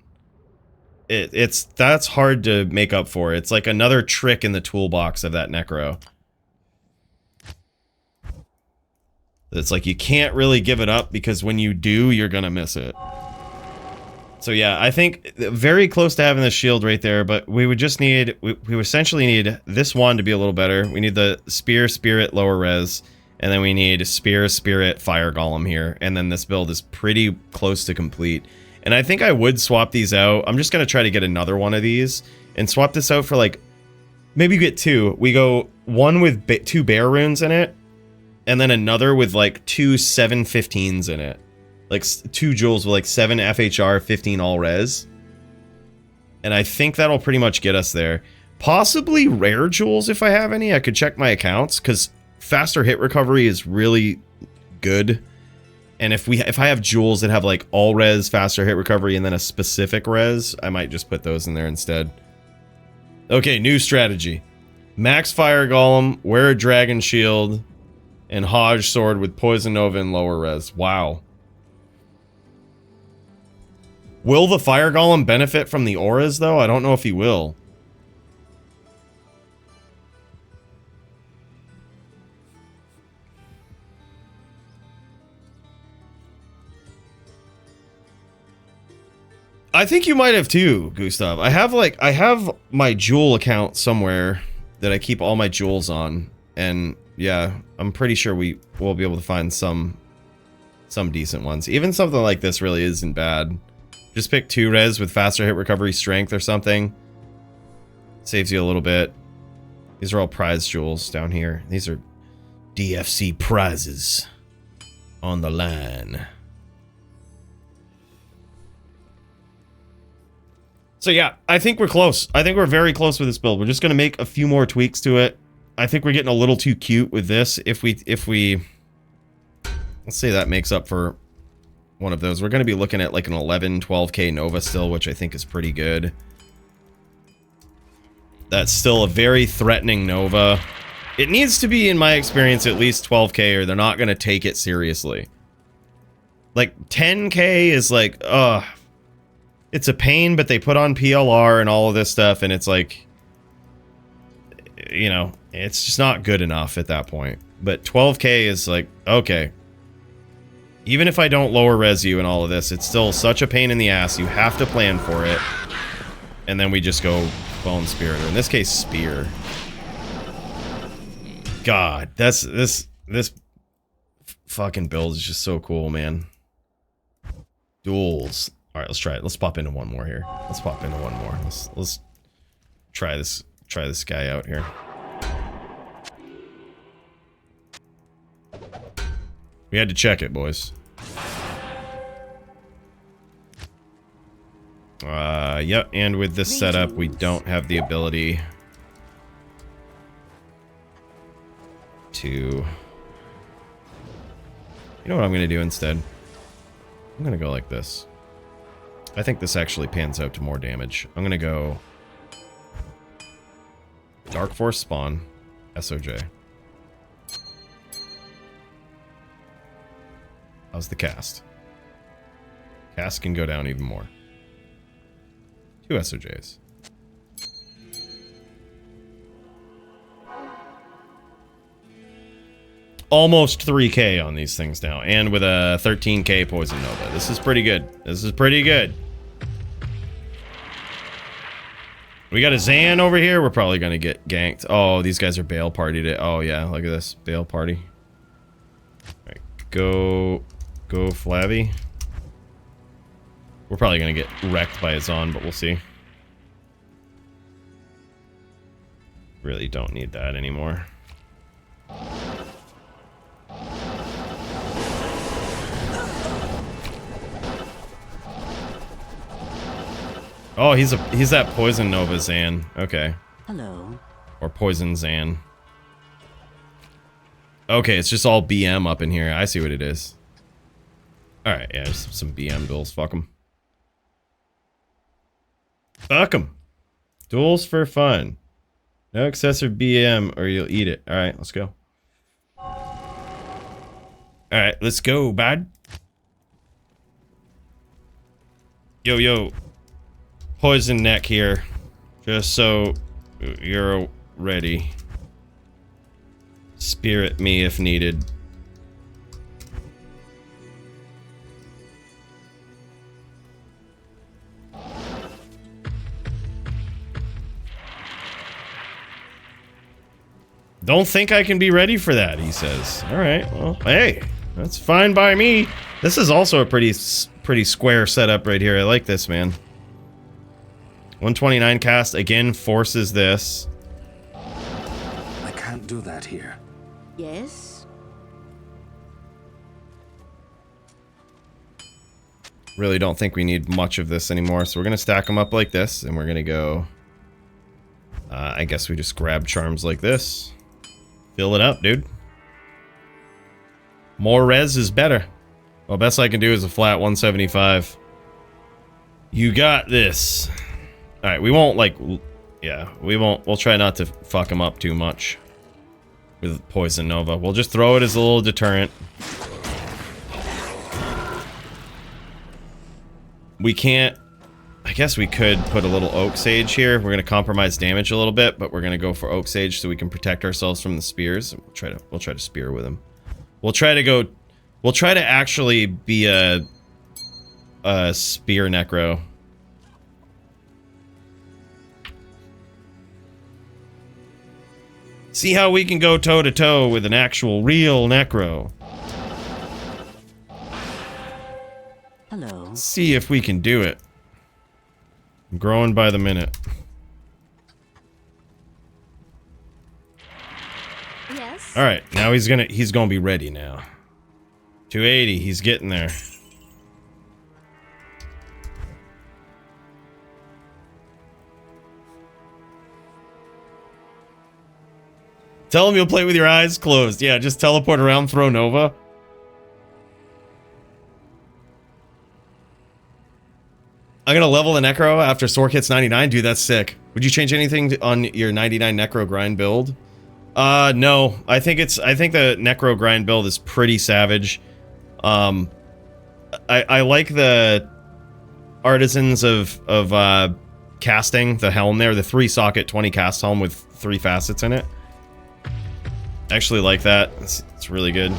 that's hard to make up for. It's like another trick in the toolbox of that Necro. It's like you can't really give it up because when you do, you're gonna miss it. So yeah, I think very close to having the shield right there, but we would just need, we essentially need this one to be a little better. We need the Spear, Spirit, lower res, and then we need Spear, Spirit, Fire Golem here, and then this build is pretty close to complete. And I think I would swap these out. I'm just going to try to get another one of these, and swap this out for like, maybe get two. We go one with 2 bear runes in it, and then another with like 2 715s in it. Like 2 jewels with like 7 FHR, 15 all res. And I think that'll pretty much get us there. Possibly rare jewels if I have any. I could check my accounts because faster hit recovery is really good. And if I have jewels that have like all res, faster hit recovery, and then a specific res, I might just put those in there instead. Okay, new strategy. Max Fire Golem, wear a Dragon Shield, and Hodge Sword with Poison Nova and lower res. Wow. Will the Fire Golem benefit from the auras, though? I don't know if he will. I think you might have too, Gustav. I have my jewel account somewhere that I keep all my jewels on. And yeah, I'm pretty sure we will be able to find some some decent ones. Even something like this really isn't bad. Just pick 2 res with faster hit recovery strength or something. Saves you a little bit. These are all prize jewels down here. These are DFC prizes on the line. So yeah, I think we're close. I think we're very close with this build. We're just going to make a few more tweaks to it. I think we're getting a little too cute with this. If we let's say that makes up for one of those. We're going to be looking at like an 11, 12k Nova still, which I think is pretty good. That's still a very threatening Nova. It needs to be, in my experience, at least 12k or they're not going to take it seriously. Like 10k is like, it's a pain, but they put on PLR and all of this stuff, and it's like, you know, it's just not good enough at that point. But 12k is like, okay. Even if I don't lower res you and all of this, it's still such a pain in the ass. You have to plan for it. And then we just go Bone Spirit, or in this case, Spear. God, this fucking build is just so cool, man. Duels. All right, let's try it. Let's pop into one more here. Let's pop into one more. Let's try this guy out here. We had to check it, boys. Yep, and with this setup, we don't have the ability to... You know what I'm going to do instead? I'm going to go like this. I think this actually pans out to more damage. I'm going to go... Dark Force Spawn, SOJ. How's the cast? Cast can go down even more. 2 SOJs. Almost 3k on these things now, and with a 13k Poison Nova. This is pretty good. This is pretty good. We got a Zan over here. We're probably gonna get ganked. Oh, these guys are Bale partied it. Oh yeah, look at this. Bale party. Alright, go Flavy. We're probably gonna get wrecked by a Zon, but we'll see. Really don't need that anymore. Oh, he's that Poison Nova Zan. Okay. Hello. Or Poison Zan. Okay, it's just all BM up in here. I see what it is. Alright, yeah, there's some BM duels. Fuck them. Fuck them. Duels for fun. No excessive BM or you'll eat it. Alright, let's go. Alright, let's go, bud. Yo. Poison neck here. Just so you're ready. Spirit me if needed. Don't think I can be ready for that, he says. Alright, well, hey, that's fine by me. This is also a pretty square setup right here. I like this, man. 129 cast, again, forces this. I can't do that here. Yes? Really don't think we need much of this anymore, so we're gonna stack them up like this, and we're gonna go... I guess we just grab charms like this. Fill it up, dude. More res is better. Well, best I can do is a flat 175. You got this. Alright, we won't, like... Yeah, we won't... We'll try not to fuck him up too much with Poison Nova. We'll just throw it as a little deterrent. We can't... I guess we could put a little Oak Sage here. We're going to compromise damage a little bit, but we're going to go for Oak Sage so we can protect ourselves from the spears. We'll try to spear with him. We'll try to actually be a spear necro. See how we can go toe to toe with an actual real necro. see if we can do it. I'm growing by the minute. Yes. All right, now he's gonna be ready now. 280, he's getting there. Tell him you'll play with your eyes closed. Yeah, just teleport around, throw Nova. I'm gonna level the Necro after Sork hits 99. Dude, that's sick. Would you change anything on your 99 Necro grind build? No. I think the Necro grind build is pretty savage. I like the Artisans of casting, the helm there, the 3-socket 20 cast helm with 3 facets in it. I actually like that. It's really good.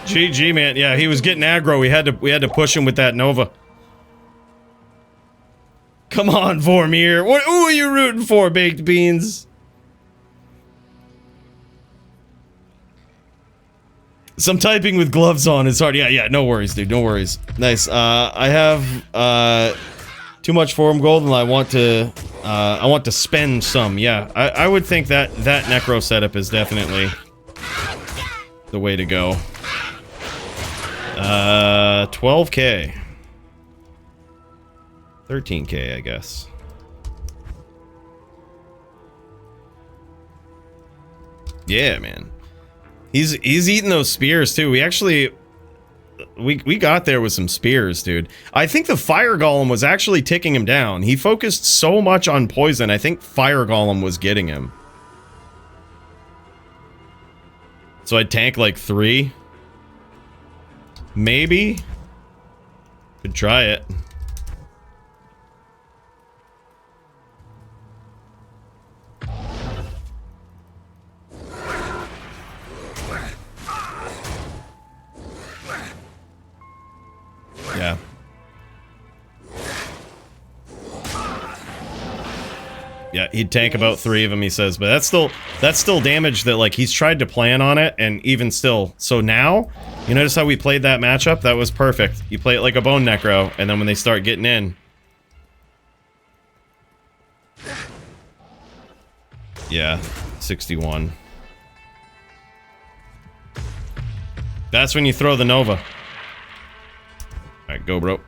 GG, man. Yeah, he was getting aggro. We had to push him with that Nova. Come on, Vormir. Who are you rooting for, baked beans? Some typing with gloves on is hard. Yeah, no worries, dude. No worries. Nice. I have too much Forum gold, and I want to spend some. Yeah, I would think that Necro setup is definitely the way to go. 12k. 13k, I guess. Yeah, man. He's eating those spears too. We actually we got there with some spears, dude. I think the Fire Golem was actually ticking him down. He focused so much on poison. I think Fire Golem was getting him. So I'd tank like 3. Maybe. Could try it. Yeah. Yeah, he'd tank about 3 of them, he says, but that's still damage that, like, he's tried to plan on it, and even still. So now, you notice how we played that matchup? That was perfect. You play it like a Bone Necro, and then when they start getting in... Yeah, 61. That's when you throw the Nova. Alright, go, bro.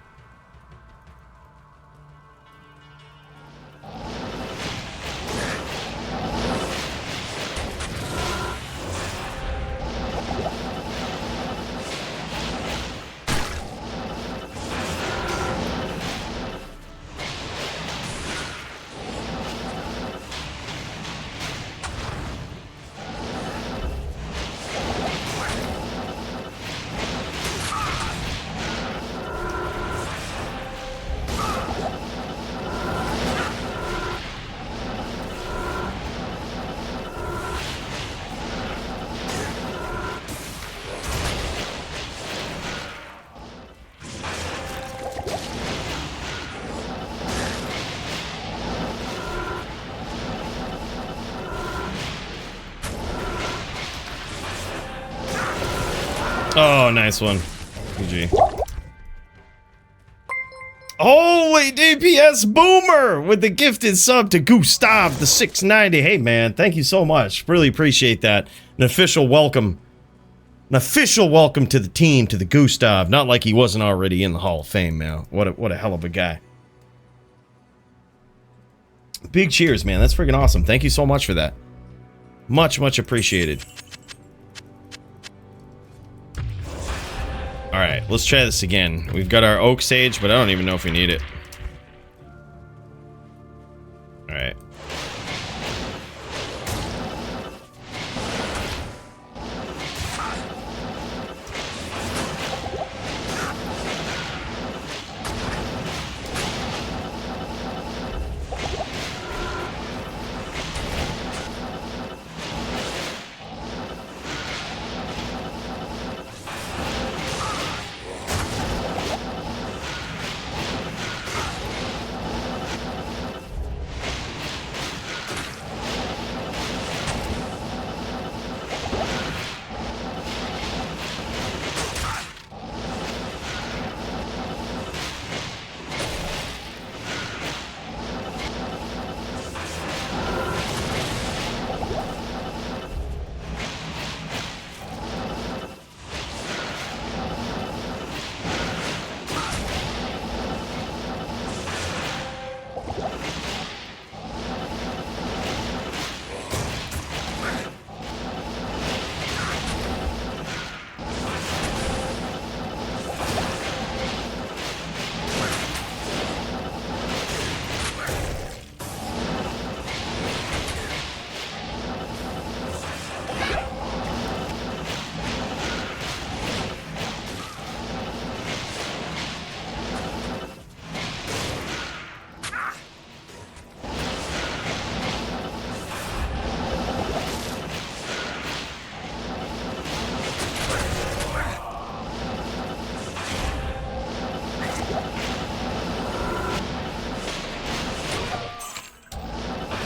Oh, nice one. GG. Holy DPS Boomer with the gifted sub to Gustav the 690. Hey man, thank you so much. Really appreciate that. An official welcome. An official welcome to the team, to the Gustav. Not like he wasn't already in the Hall of Fame, man. What a hell of a guy. Big cheers, man. That's freaking awesome. Thank you so much for that. Much, much appreciated. Alright, let's try this again. We've got our Oak Sage, but I don't even know if we need it. Alright.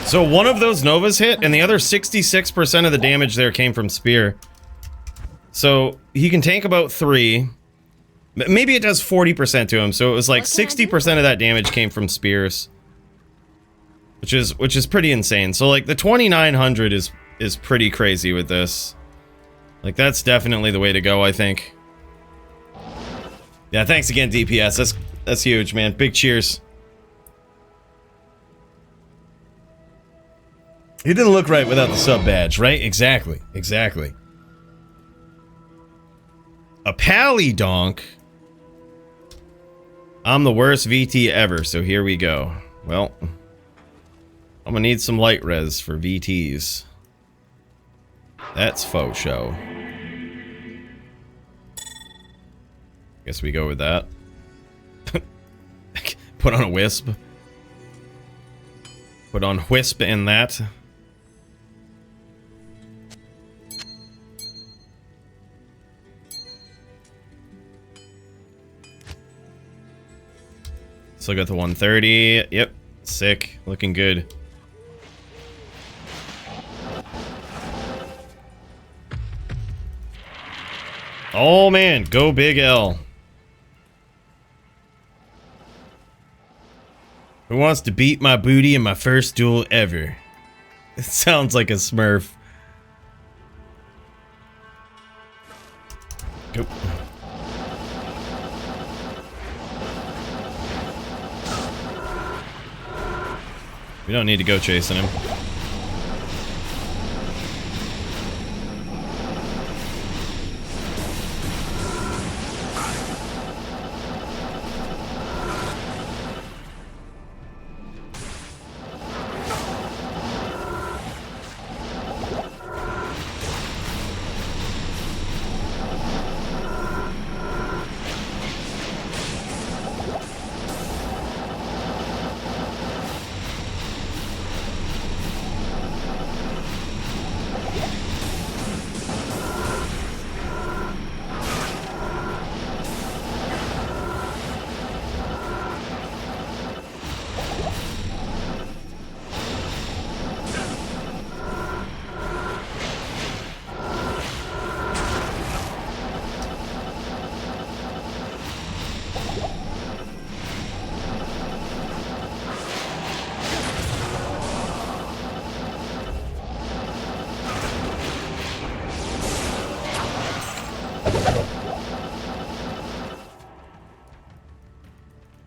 So one of those Novas hit, and the other 66% of the damage there came from Spear. So he can tank about 3. Maybe it does 40% to him, so it was like 60% of that damage came from Spears. Which is pretty insane. So like the 2900 is pretty crazy with this. Like that's definitely the way to go, I think. Yeah, thanks again, DPS. That's huge, man. Big cheers. He didn't look right without the sub badge, right? Exactly. Exactly. A pally donk. I'm the worst VT ever, so here we go. Well, I'm gonna need some light res for VTs. That's faux show. Guess we go with that. Put on a wisp. Put on Wisp in that. Still got the 130. Yep. Sick. Looking good. Oh man, go Big L. Who wants to beat my booty in my first duel ever? It sounds like a Smurf. Go. We don't need to go chasing him.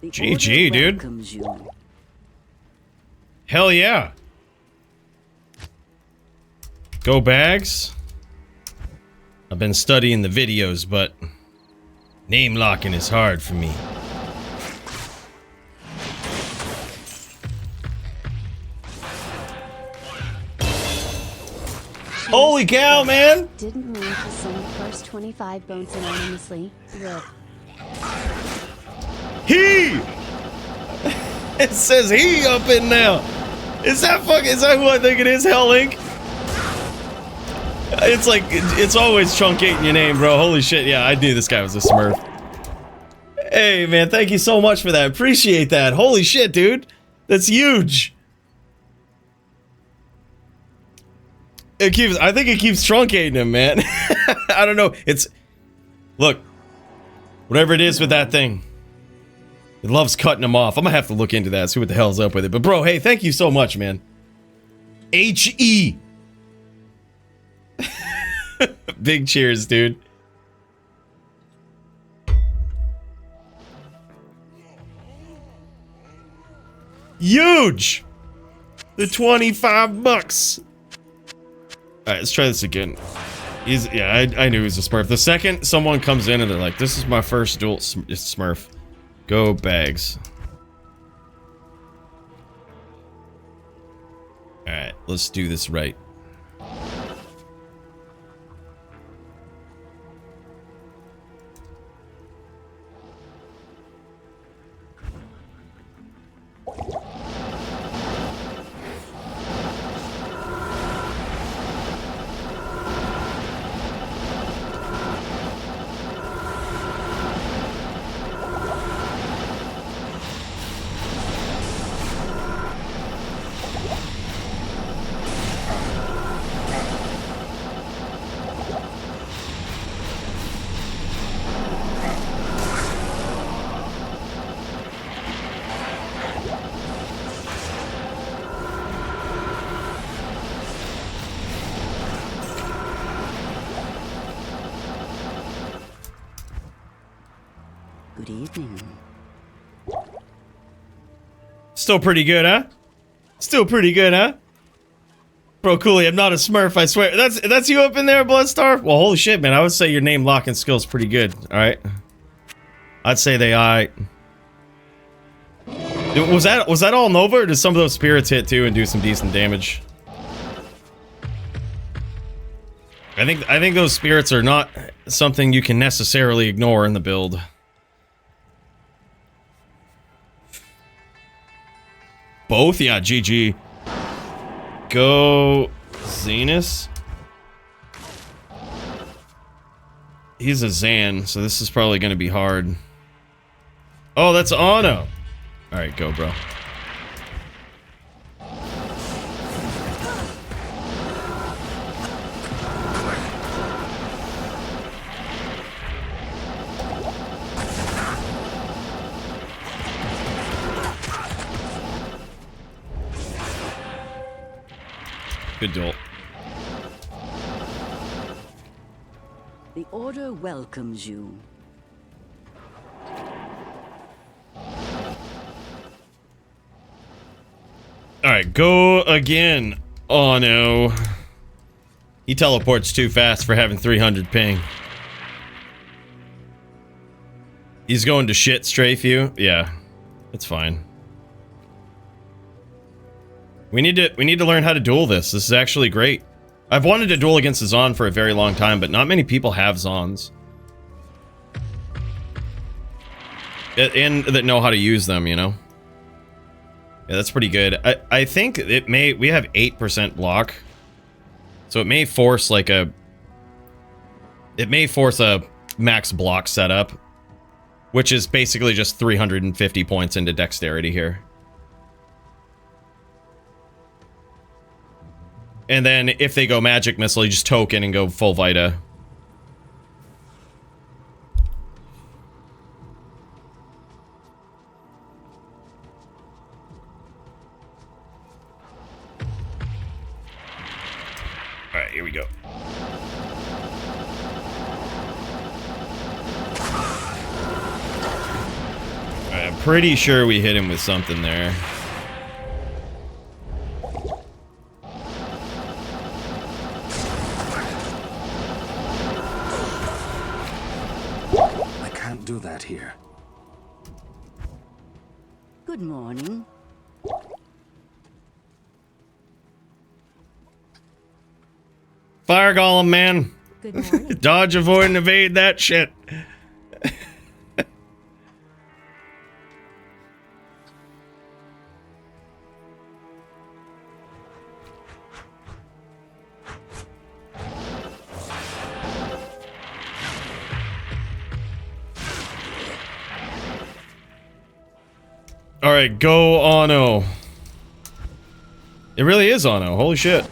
The GG, order dude. welcomes you. Hell yeah. Go bags. I've been studying the videos, but name locking is hard for me. Holy cow, man! Didn't mean to send the first 25 bones anonymously. Rip. He! It says he up in now. Is that who I think it is, Hell Link? It's like, it's always truncating your name, bro. Holy shit, yeah, I knew this guy was a smurf. Hey, man, thank you so much for that. Appreciate that. Holy shit, dude. That's huge. I think it keeps truncating him, man. I don't know. Look, whatever it is with that thing, it loves cutting him off. I'm gonna have to look into that, see what the hell's up with it. But bro, hey, thank you so much, man. H-E. Big cheers, dude. Huge! The 25 bucks. Alright, let's try this again. I knew he was a smurf. The second someone comes in and they're like, this is my first duel smurf. Go bags. Alright, let's do this right. Good evening. Still pretty good, huh? Still pretty good, huh? Bro, Cooley, I'm not a smurf, I swear. That's you up in there, Bloodstar? Well, holy shit, man. I would say your name locking skill's pretty good, alright? I'd say they alright. Was that all Nova, or did some of those spirits hit too and do some decent damage? I think those spirits are not something you can necessarily ignore in the build. Both? Yeah, GG. Go Xenus. He's a Zan, so this is probably going to be hard. Oh, that's Ano. Alright, go, bro. Good duel. The order welcomes you. Alright, go again. Oh no. He teleports too fast for having 300 ping. He's going to shit strafe you? Yeah. That's fine. We need to learn how to duel this. This is actually great. I've wanted to duel against the Zon for a very long time, but not many people have Zons. And that know how to use them, you know? Yeah, that's pretty good. I think it may... We have 8% block. So it may force like a... It may force a max block setup. Which is basically just 350 points into dexterity here. And then if they go magic missile, you just token and go full Vita. Alright, here we go. Alright, I'm pretty sure we hit him with something there. I can't do that here. Good morning. Fire golem, man. Good morning. Dodge, avoid, and evade that shit. All right, go Ono. It really is Ono. Holy shit.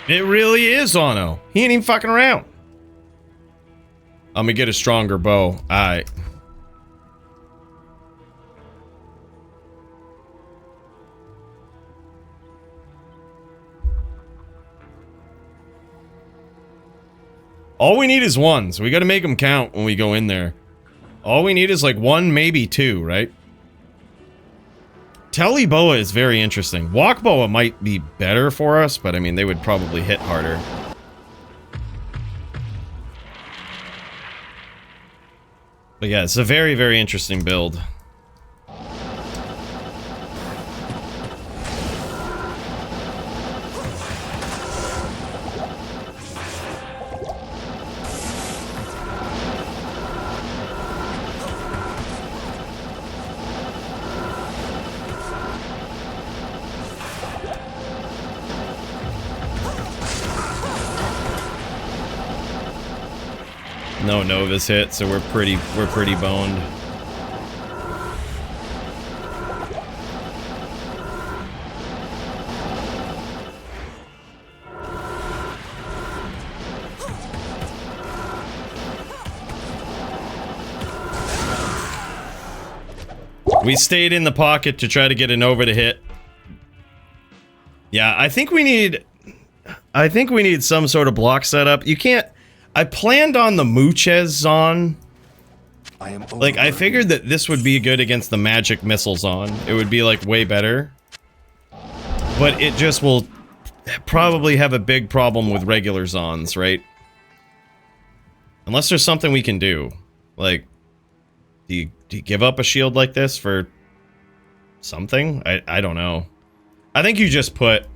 It really is Ono. He ain't even fucking around. I'm gonna get a stronger bow. Alright. All we need is one, so we gotta make them count when we go in there. All we need is like one, maybe two, right? Telly boa is very interesting. Walk boa might be better for us, but I mean, they would probably hit harder. But yeah, it's a very, very interesting build. No Novus hit, so we're pretty boned. We stayed in the pocket to try to get a Nova to hit. Yeah, I think we need some sort of block setup. You can't. I planned on the Muchez Zon. Like, I figured that this would be good against the magic missile Zon. It would be, like, way better. But it just will probably have a big problem with regular Zons, right? Unless there's something we can do. Like, do you give up a shield like this for something? I don't know. I think you just put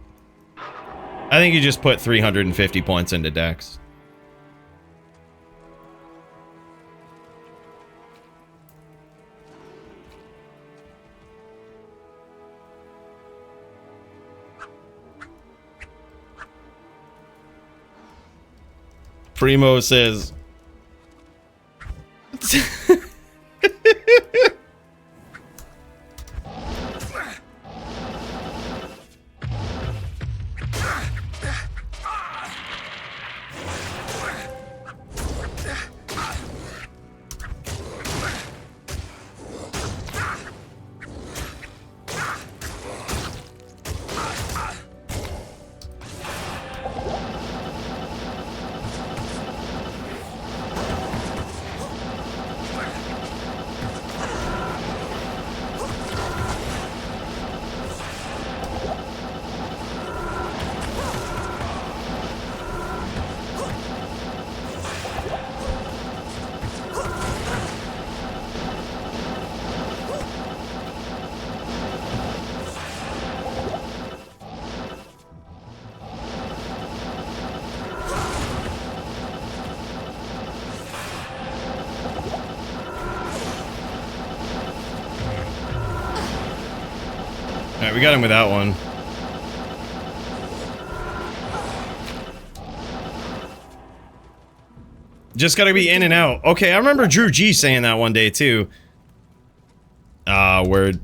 350 points into Dex. Primo says... Alright, we got him with that one. Just gotta be in and out. Okay, I remember Drew G saying that one day too. Word.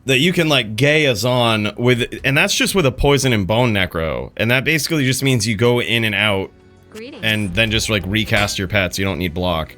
That you can like gay a Zon with, and that's just with a poison and bone necro. And that basically just means you go in and out. Greetings. And then just like recast your pets. You don't need block.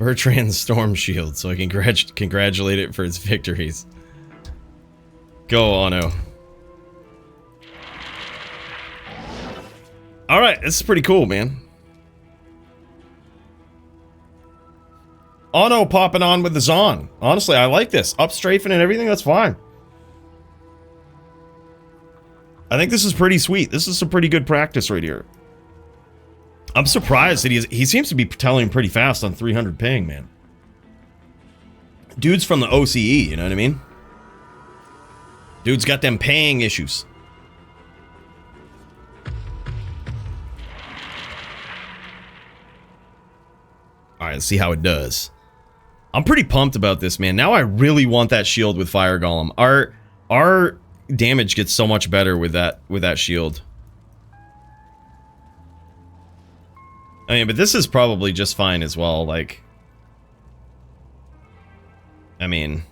Bertrand's Storm Shield, so I can congratulate it for its victories. Go, Ono. Alright, this is pretty cool, man. Ono popping on with the Zon. Honestly, I like this. Up strafing and everything, that's fine. I think this is pretty sweet. This is some pretty good practice right here. I'm surprised that he seems to be telling pretty fast on 300 ping, man. Dude's from the OCE, you know what I mean? Dude's got them paying issues. Alright, let's see how it does. I'm pretty pumped about this, man. Now I really want that shield with Fire Golem. Our damage gets so much better with that shield. I mean, but this is probably just fine as well, like... I mean...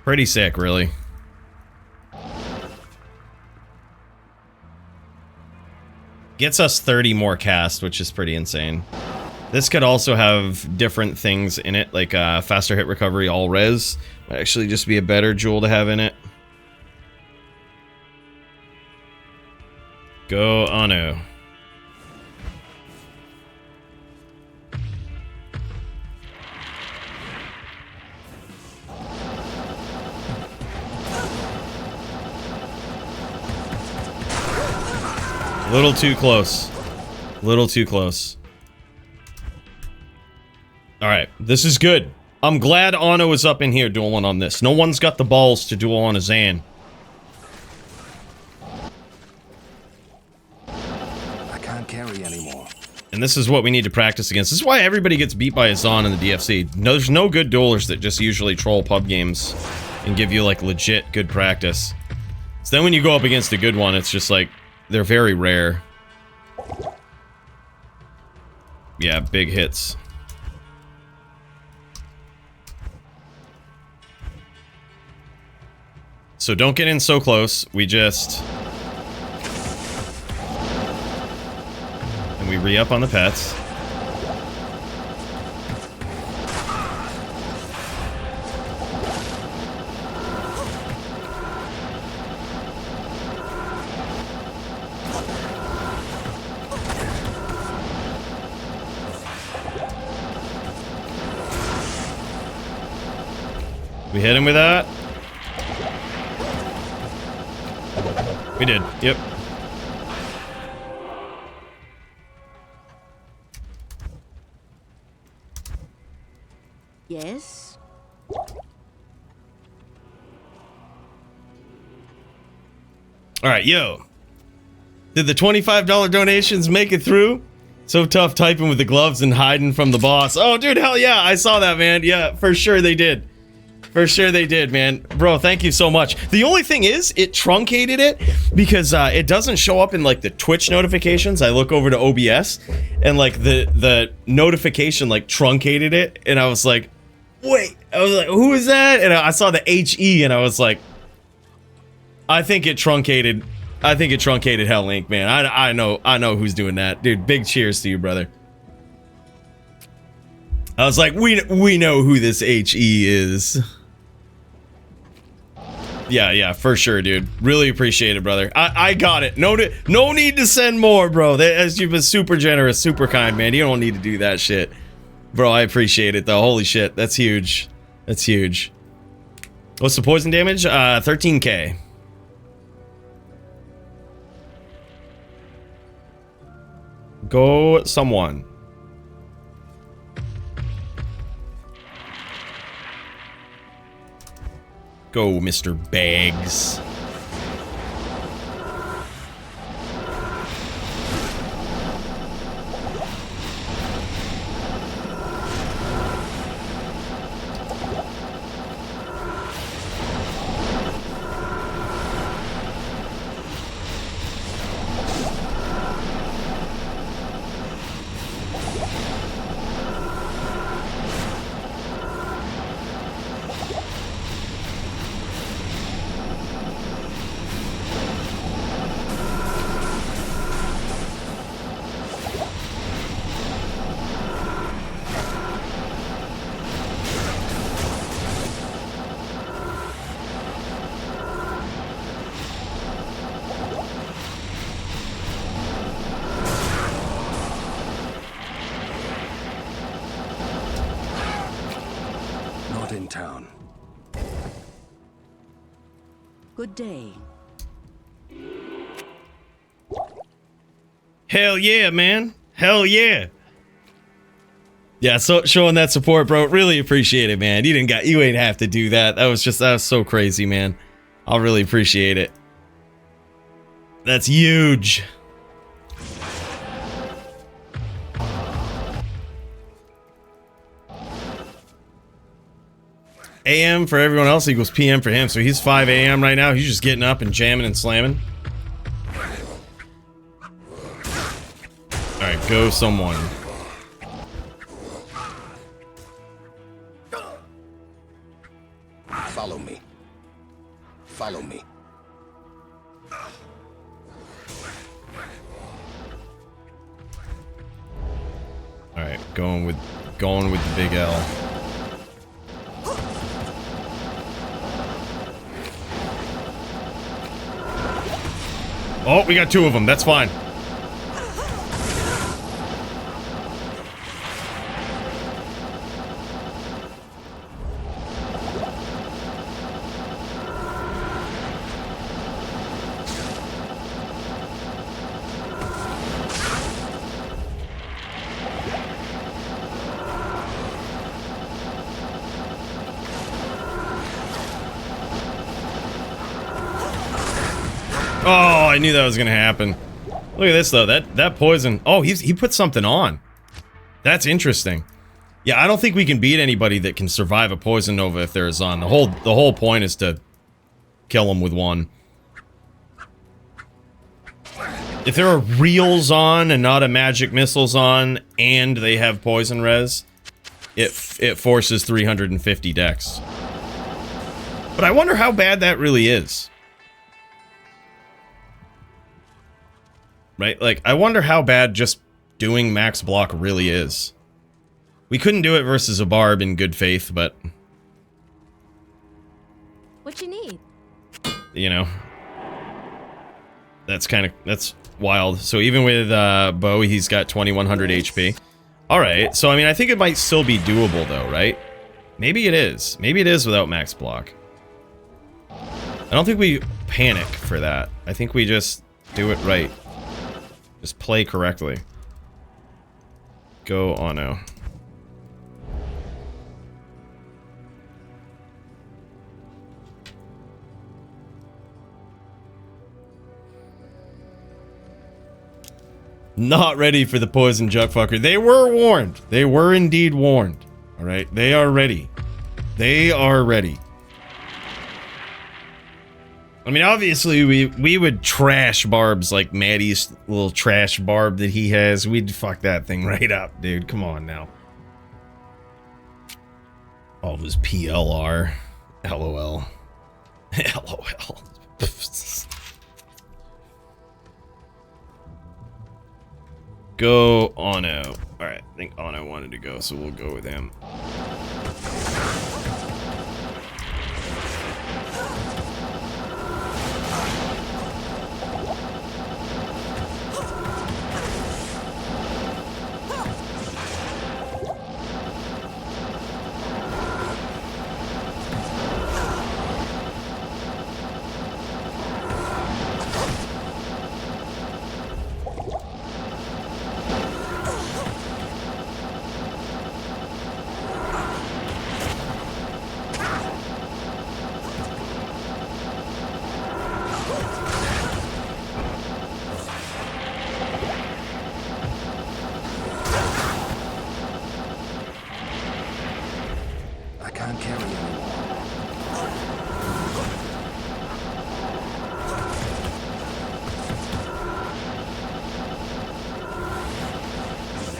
Pretty sick, really. Gets us 30 more cast, which is pretty insane. This could also have different things in it, like faster hit recovery, all res. Might actually just be a better jewel to have in it. Go Ono. A little too close. A little too close. Alright, this is good. I'm glad Ono is up in here dueling on this. No one's got the balls to duel on a Zan. I can't carry anymore. And this is what we need to practice against. This is why everybody gets beat by a Zon in the DFC. No, there's no good duelers that just usually troll pub games and give you, like, legit good practice. So then when you go up against a good one, it's just like, they're very rare. Yeah, big hits. So don't get in so close. We just... And we re-up on the pets. We hit him with that. We did, yep. Yes? Alright, yo. Did the $25 donations make it through? So tough typing with the gloves and hiding from the boss. Oh, dude, hell yeah, I saw that, man. Yeah, for sure they did. For sure they did, man. Bro, thank you so much. The only thing is, it truncated it because it doesn't show up in, like, the Twitch notifications. I look over to OBS, and, like, the notification, like, truncated it, and I was like, wait. I was like, who is that? And I saw the HE, and I was like, I think it truncated Hell Link, man. I know who's doing that. Dude, big cheers to you, brother. I was like, we know who this HE is. Yeah, for sure, dude. Really appreciate it, brother. I got it. No need to send more, bro. As you've been super generous, super kind, man. You don't need to do that shit. Bro, I appreciate it, though. Holy shit. That's huge. That's huge. What's the poison damage? 13k. Go someone. Go, Mr. Bags. Good day. Hell yeah, man. Hell yeah. Yeah, so showing that support, bro. Really appreciate it, man. You ain't have to do that. That was so crazy, man. I'll really appreciate it. That's huge. AM for everyone else equals PM for him. So he's 5 AM right now. He's just getting up and jamming and slamming. Alright, go someone. Follow me. Follow me. Alright, going with the big L. Oh, we got 2 of them. That's fine. Oh, I knew that was gonna happen. Look at this though. That poison. Oh, he put something on. That's interesting. Yeah, I don't think we can beat anybody that can survive a poison nova if there is on. The whole point is to kill them with one. If there are reels on and not a magic missiles on, and they have poison res, it forces 350 dex. But I wonder how bad that really is. Right? Like, I wonder how bad just doing max block really is. We couldn't do it versus a barb in good faith, but... What you need? You know. That's wild. So even with Bo, he's got 2100 HP. Alright, so I mean, I think it might still be doable though, right? Maybe it is. Maybe it is without max block. I don't think we panic for that. I think we just do it right. Just play correctly. Go Ono. Not ready for the poison juckfucker. They were warned. They were indeed warned. Alright, they are ready. They are ready. I mean, obviously, we would trash barbs like Maddie's little trash barb that he has. We'd fuck that thing right up, dude. Come on now. All of his PLR. LOL. LOL. Go Ono. Alright, I think Ono wanted to go, so we'll go with him. I can't carry anymore.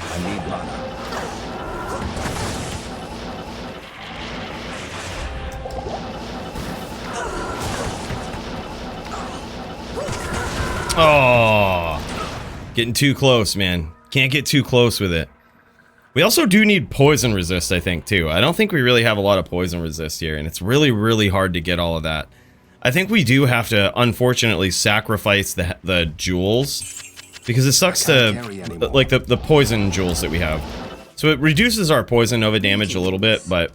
I need mana. Oh, getting too close, man. Can't get too close with it. We also do need poison resist, I think, too. I don't think we really have a lot of poison resist here, and it's really, really hard to get all of that. I think we do have to, unfortunately, sacrifice the jewels, because it sucks to, like, the poison jewels that we have. So it reduces our poison nova damage a little bit, but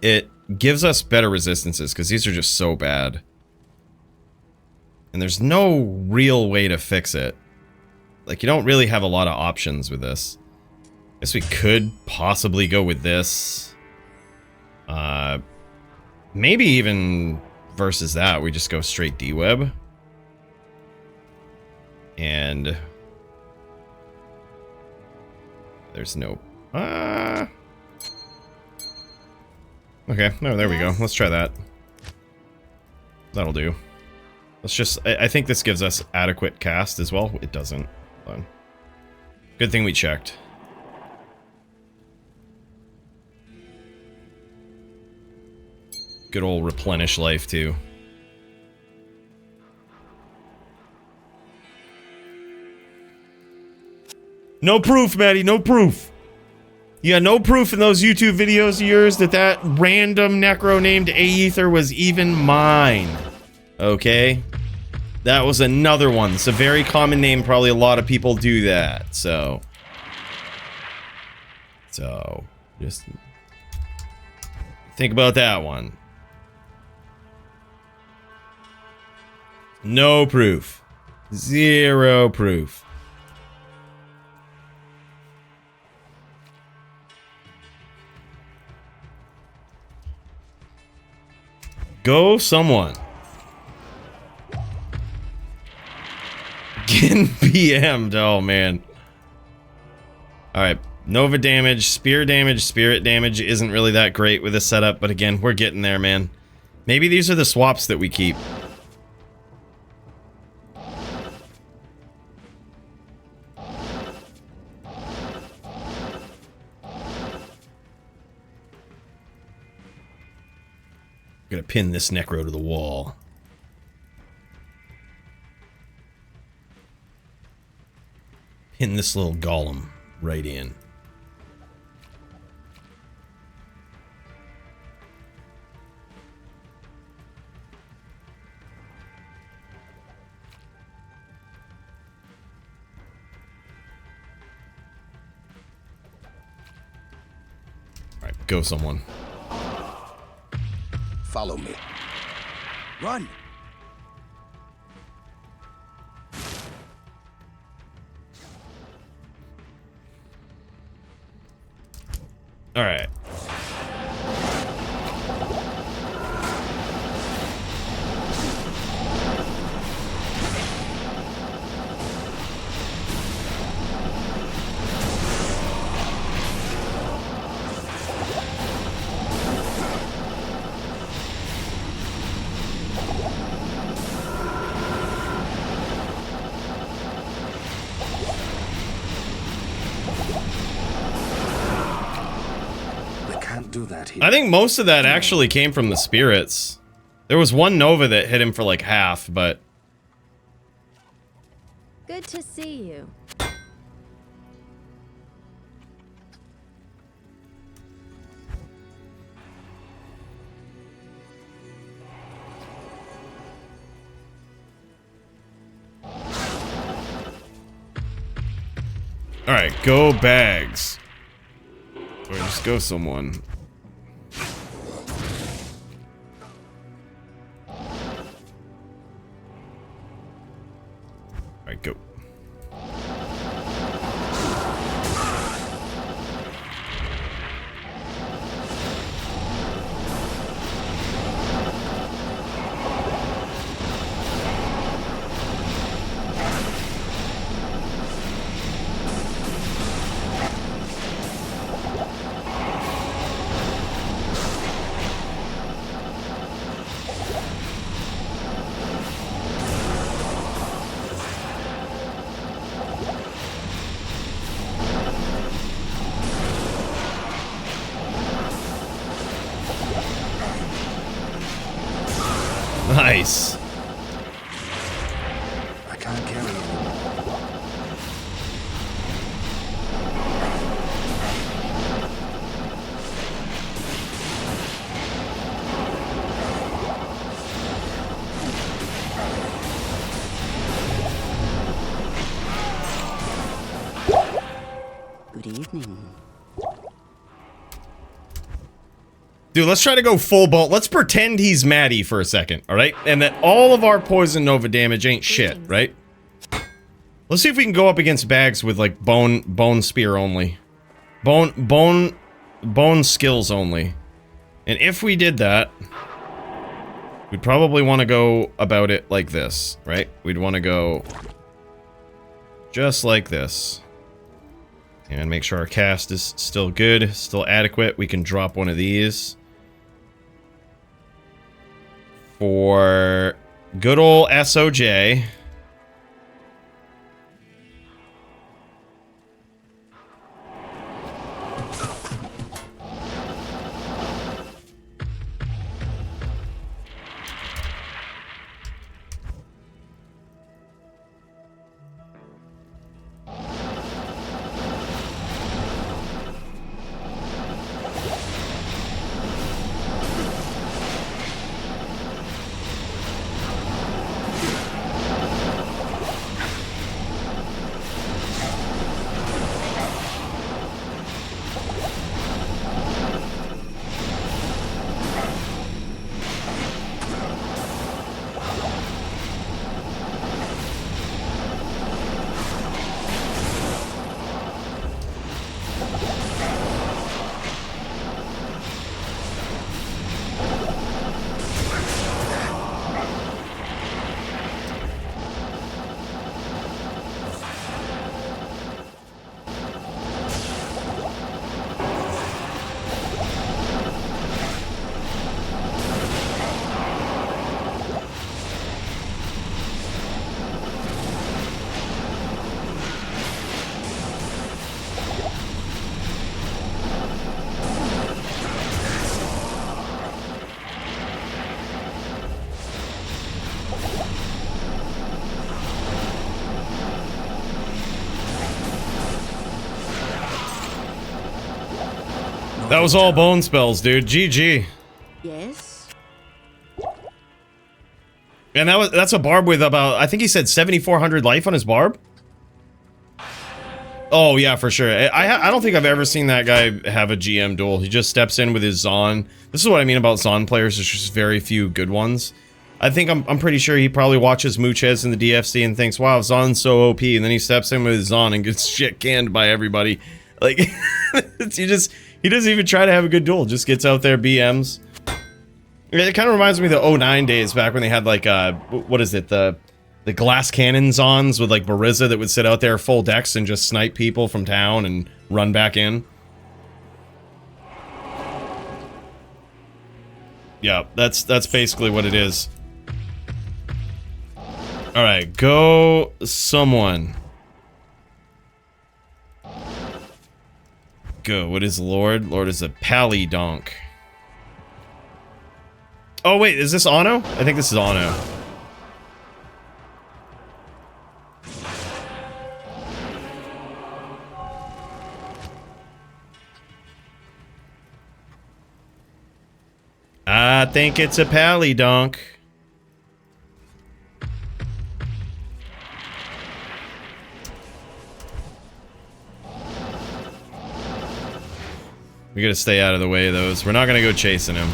it gives us better resistances, because these are just so bad. And there's no real way to fix it. Like, you don't really have a lot of options with this. Guess we could possibly go with this. Maybe even versus that, we just go straight D-Web. And there's no... Okay, no, there we go. Let's try that. That'll do. Let's just... I think this gives us adequate cast as well. It doesn't. Hold on. Good thing we checked. Good old replenish life, too. No proof, Maddie, no proof. You got no proof in those YouTube videos of yours that that random necro named Aether was even mine. Okay? That was another one. It's a very common name. Probably a lot of people do that. So, just think about that one. No proof. Zero proof. Go someone. Getting PM'd. Oh, man. Alright. Nova damage, spear damage, spirit damage isn't really that great with this setup, but again, we're getting there, man. Maybe these are the swaps that we keep. Gonna pin this necro to the wall. Pin this little golem right in. Alright, go someone. Follow me. Run! All right. Do that here. I think most of that actually came from the spirits. There was one Nova that hit him for like half, but... Good to see you. Alright, go bags. Or just go someone. Alright, go. Nice. I can't carry it. Good evening. Dude, let's try to go full bolt. Let's pretend he's Maddie for a second, all right? And that all of our poison nova damage ain't shit, right? Let's see if we can go up against Bags with like bone spear only. Bone skills only. And if we did that, we'd probably want to go about it like this, right? We'd want to go just like this. And make sure our cast is still good, still adequate. We can drop one of these. For good old SOJ. That was all bone spells, dude. GG. Yes? And that's a barb with about, I think he said 7,400 life on his barb? Oh, yeah, for sure. I don't think I've ever seen that guy have a GM duel. He just steps in with his Zon. This is what I mean about Zon players. There's just very few good ones. I think I'm pretty sure he probably watches Muchez in the DFC and thinks, wow, Zon's so OP. And then he steps in with his Zon and gets shit canned by everybody. Like, he doesn't even try to have a good duel. Just gets out there, BMs. It kind of reminds me of the 09 days back when they had like, what is it? The glass cannon Zons with like Barizza that would sit out there full decks and just snipe people from town and run back in. Yeah, that's basically what it is. Alright, go someone. Go. What is Lord? Lord is a Palydonk. Oh wait, is this Anno? I think this is Anno. I think it's a Palydonk. We gotta stay out of the way of those. We're not gonna go chasing him.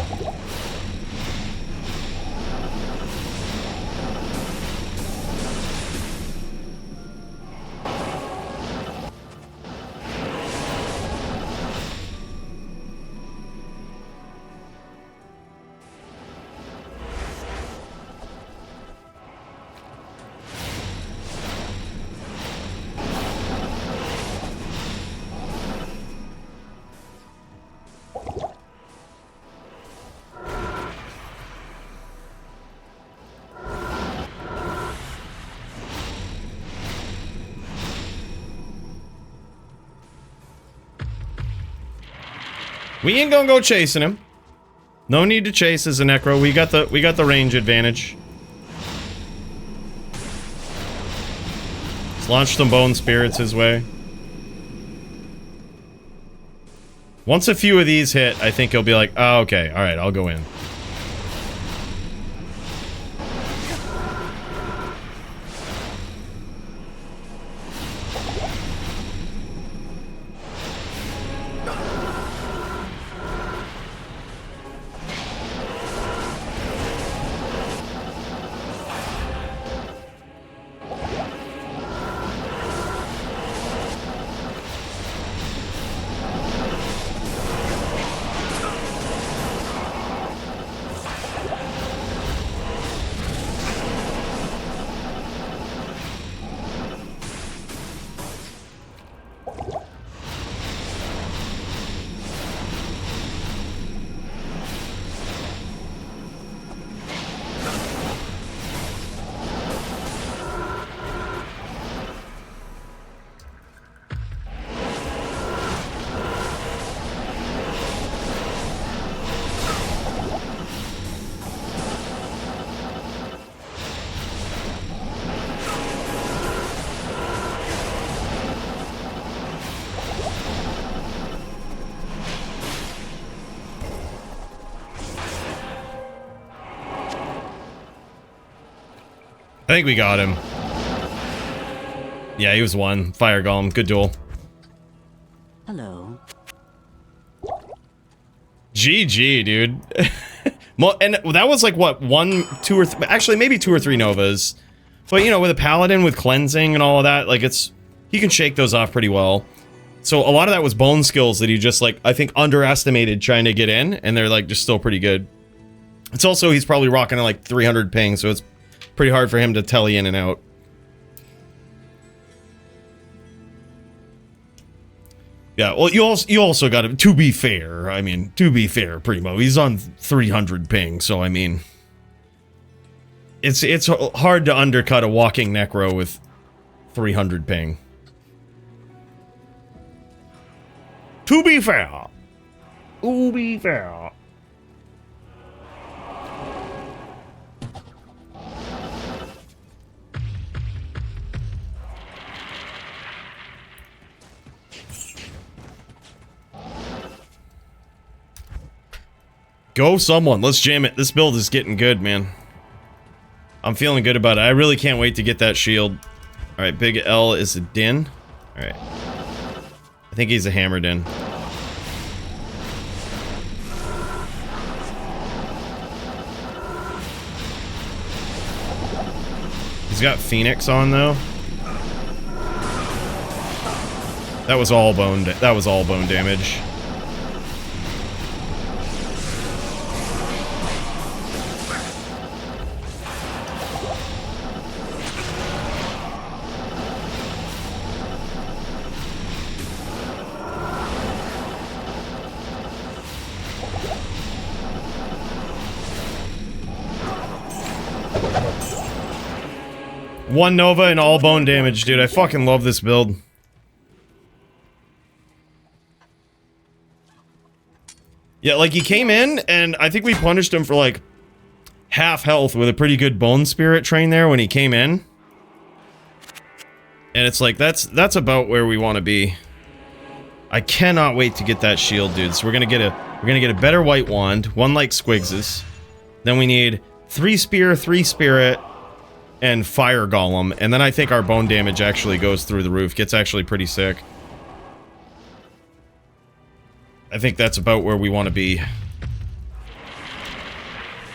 We ain't gonna go chasing him. No need to chase as a Necro. We got the range advantage. Let's launch some Bone Spirits his way. Once a few of these hit, I think he'll be like, oh, okay, alright, I'll go in. I think we got him. Yeah, he was one. Fire Golem. Good duel. Hello. GG, dude. And that was like, what, 1, 2, or actually maybe 2 or 3 Novas. But, you know, with a Paladin, with cleansing and all of that, like, he can shake those off pretty well. So a lot of that was bone skills that he just, like, I think underestimated trying to get in, and they're, like, just still pretty good. It's also, he's probably rocking at, like, 300 ping, so it's pretty hard for him to telly in and out. Yeah, well, you also got to be fair. I mean, to be fair, Primo, he's on 300 ping, so I mean, it's hard to undercut a walking Necro with 300 ping. To be fair. To be fair. Go someone. Let's jam it. This build is getting good, man. I'm feeling good about it. I really can't wait to get that shield. Alright, Big L is a Din. Alright. I think he's a Hammer Din. He's got Phoenix on, though. That was all bone damage. One Nova and all bone damage, dude. I fucking love this build. Yeah, like, he came in, and I think we punished him for, like, half health with a pretty good Bone Spirit train there when he came in. And it's like, that's about where we want to be. I cannot wait to get that shield, dude. So we're gonna get a better White Wand, one like Squigs's. Then we need 3 Spear, 3 Spirit, and Fire Golem, and then I think our bone damage actually goes through the roof. Gets actually pretty sick. I think that's about where we want to be.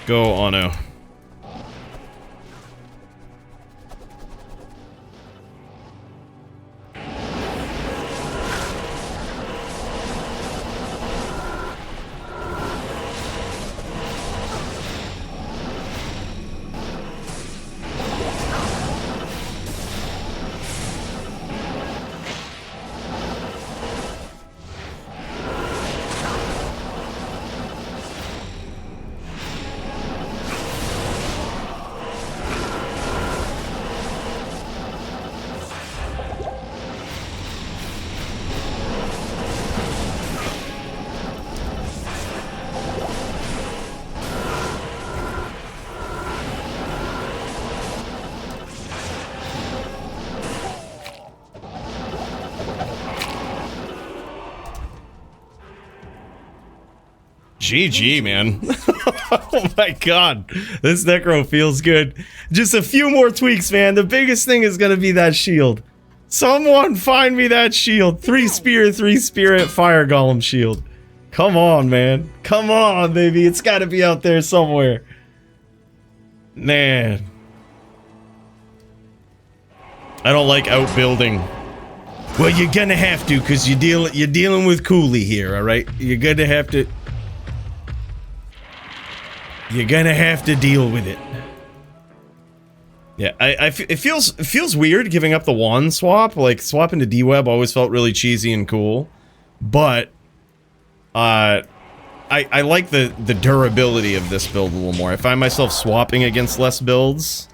Go, Ono. GG, man. Oh my god. This Necro feels good. Just a few more tweaks, man. The biggest thing is gonna be that shield. Someone find me that shield. 3 Spear, 3 Spirit, Fire Golem shield. Come on, man. Come on, baby. It's gotta be out there somewhere. Man. I don't like outbuilding. Well, you're gonna have to, because you're dealing with Cooley here, alright? You're gonna have to... You're gonna have to deal with it. Yeah, it feels weird giving up the wand swap. Like, swapping to D-Web always felt really cheesy and cool. But, I like the durability of this build a little more. I find myself swapping against less builds.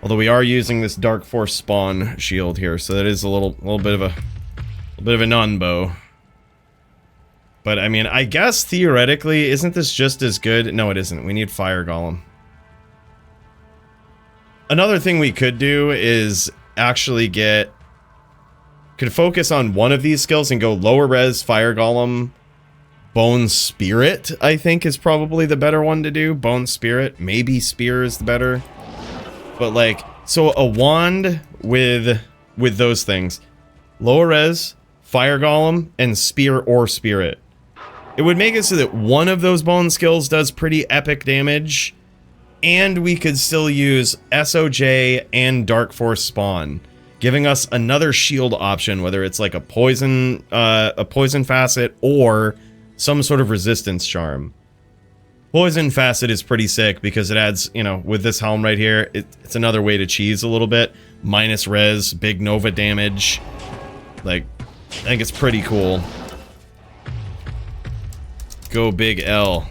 Although we are using this Dark Force spawn shield here, so that is a little bit of a non-bow. But, I mean, I guess, theoretically, isn't this just as good? No, it isn't. We need Fire Golem. Another thing we could do is actually could focus on one of these skills and go lower res, Fire Golem, Bone Spirit, I think is probably the better one to do. Bone Spirit. Maybe Spear is the better. But, like, So a wand with those things. Lower res, fire golem, and spear or spirit. It would make it so that one of those bone skills does pretty epic damage, and we could still use SOJ and Dark Force spawn, giving us another shield option, whether it's like a poison facet or some sort of resistance charm. Poison facet is pretty sick because it adds, you know, with this helm right here, it's another way to cheese a little bit. Minus res, big Nova damage. Like, I think it's pretty cool. Go Big L.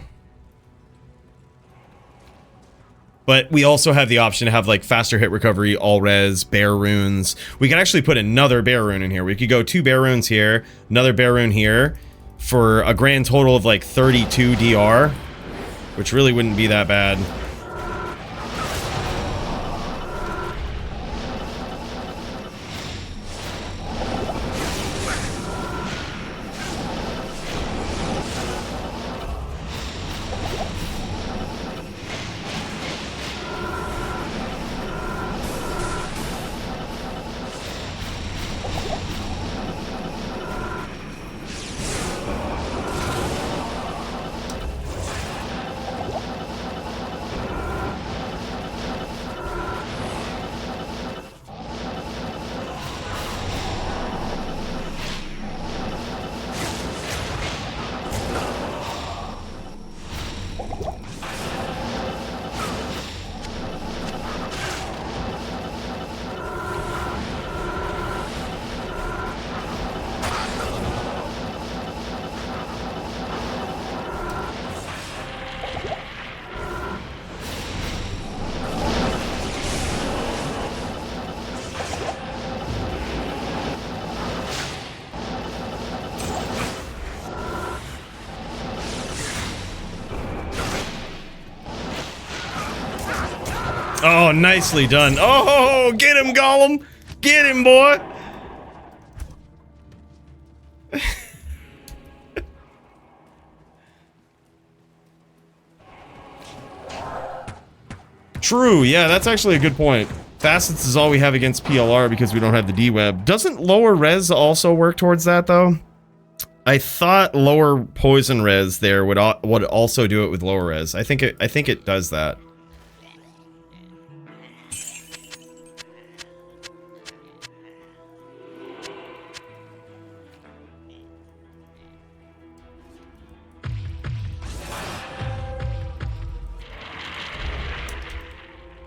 But we also have the option to have like faster hit recovery, all res, bear runes. We can actually put another bear rune in here. We could go 2 bear runes here, another bear rune here, for a grand total of like 32 DR, which really wouldn't be that bad. Oh, nicely done. Oh, get him, Gollum! Get him, boy! True, yeah, that's actually a good point. Facets is all we have against PLR because we don't have the D-Web. Doesn't lower res also work towards that, though? I thought lower poison res there would also do it with lower res. I think it does that.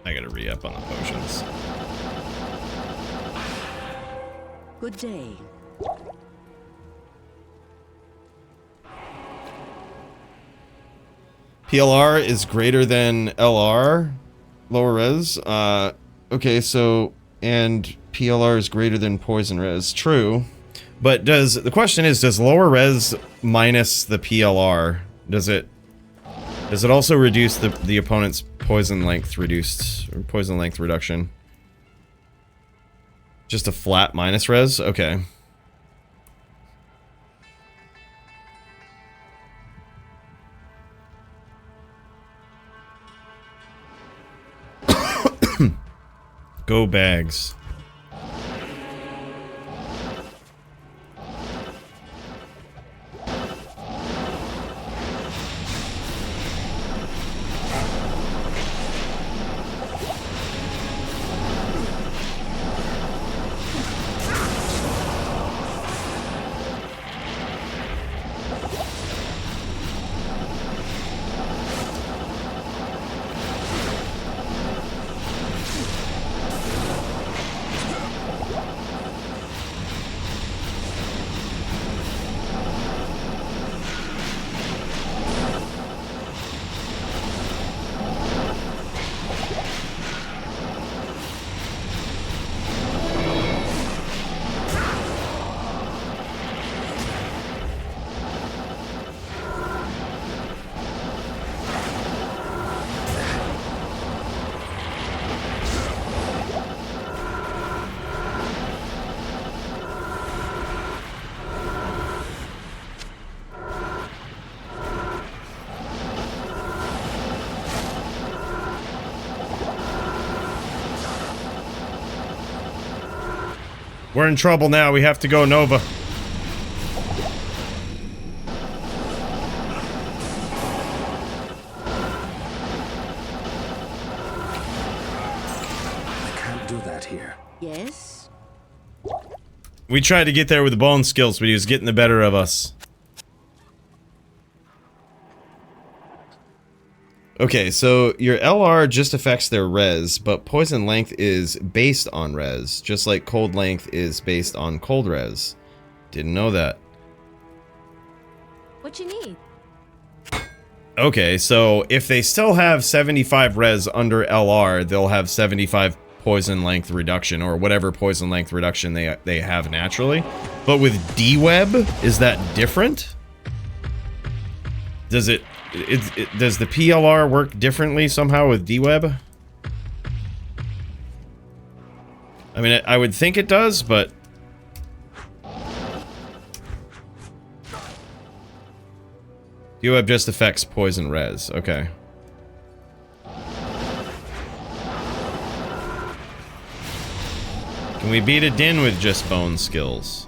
I gotta re-up on the potions. Good day. PLR is greater than LR, lower res. Okay, so, and PLR is greater than poison res. True. But the question is, does lower res minus the PLR, does it also reduce the opponent's poison length reduction? Just a flat minus res? Okay. Go bags. We're in trouble now. We have to go Nova. I can't do that here. Yes? We tried to get there with the bone skills, but he was getting the better of us. Okay, so your LR just affects their res, but poison length is based on res, just like cold length is based on cold res. Didn't know that. What you need? Okay, so if they still have 75 res under LR, they'll have 75 poison length reduction, or whatever poison length reduction they have naturally. But with D-Web, is that different? Does does the PLR work differently somehow with D-Web? I mean, I would think it does, but... D-Web just affects poison res, okay. Can we beat a Din with just bone skills?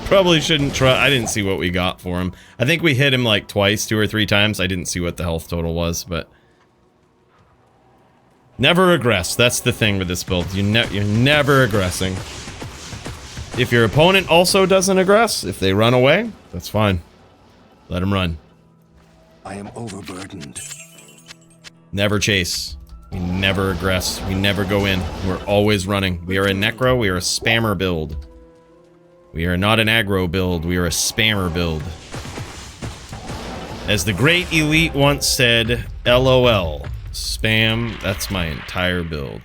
Probably shouldn't try. I didn't see what we got for him. I think we hit him like twice, 2 or 3 times. I didn't see what the health total was, but... Never regress. That's the thing with this build. You're never aggressing. If your opponent also doesn't aggress, if they run away, that's fine. Let them run. I am overburdened. Never chase. We never aggress. We never go in. We're always running. We are a Necro. We are a spammer build. We are not an aggro build, we are a spammer build. As the great elite once said, LOL. Spam, that's my entire build.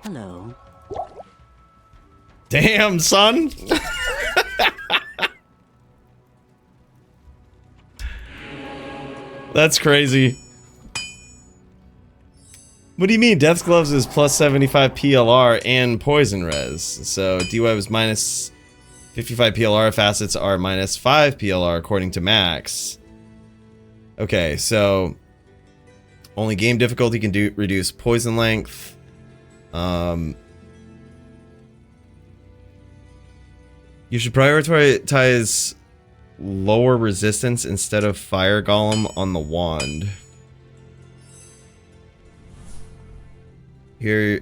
Hello. Damn, son! That's crazy. What do you mean? Death Gloves is plus 75 PLR and poison res. So D-Web is minus 55 PLR, facets are minus 5 PLR according to Max. Okay, so only game difficulty can reduce poison length. You should prioritize lower resistance instead of fire golem on the wand. Here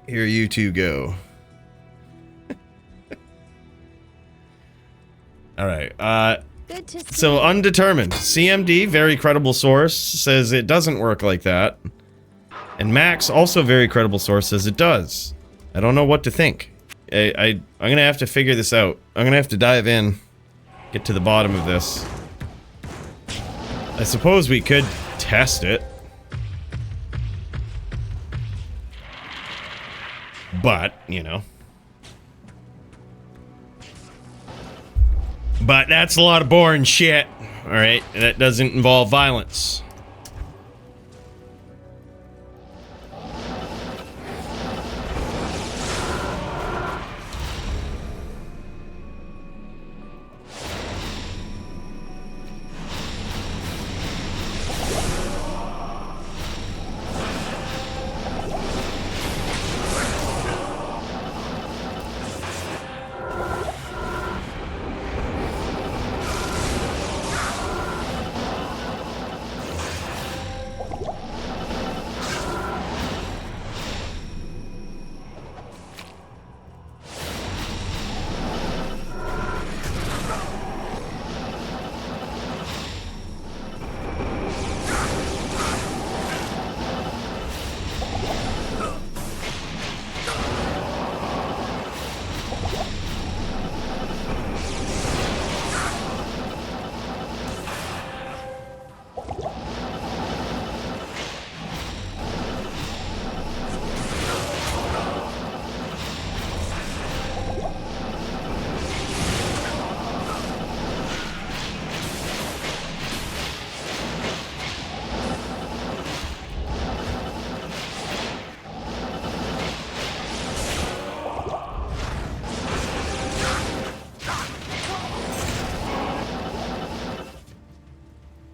you two go. All right. Good to see So you. undetermined. CMD, very credible source, says it doesn't work like that. And Max, also very credible source, says it does. I don't know what to think. I'm gonna have to figure this out. I'm gonna have to dive in, get to the bottom of this. I suppose we could test it. But, you know. But that's a lot of boring shit. Alright, that doesn't involve violence.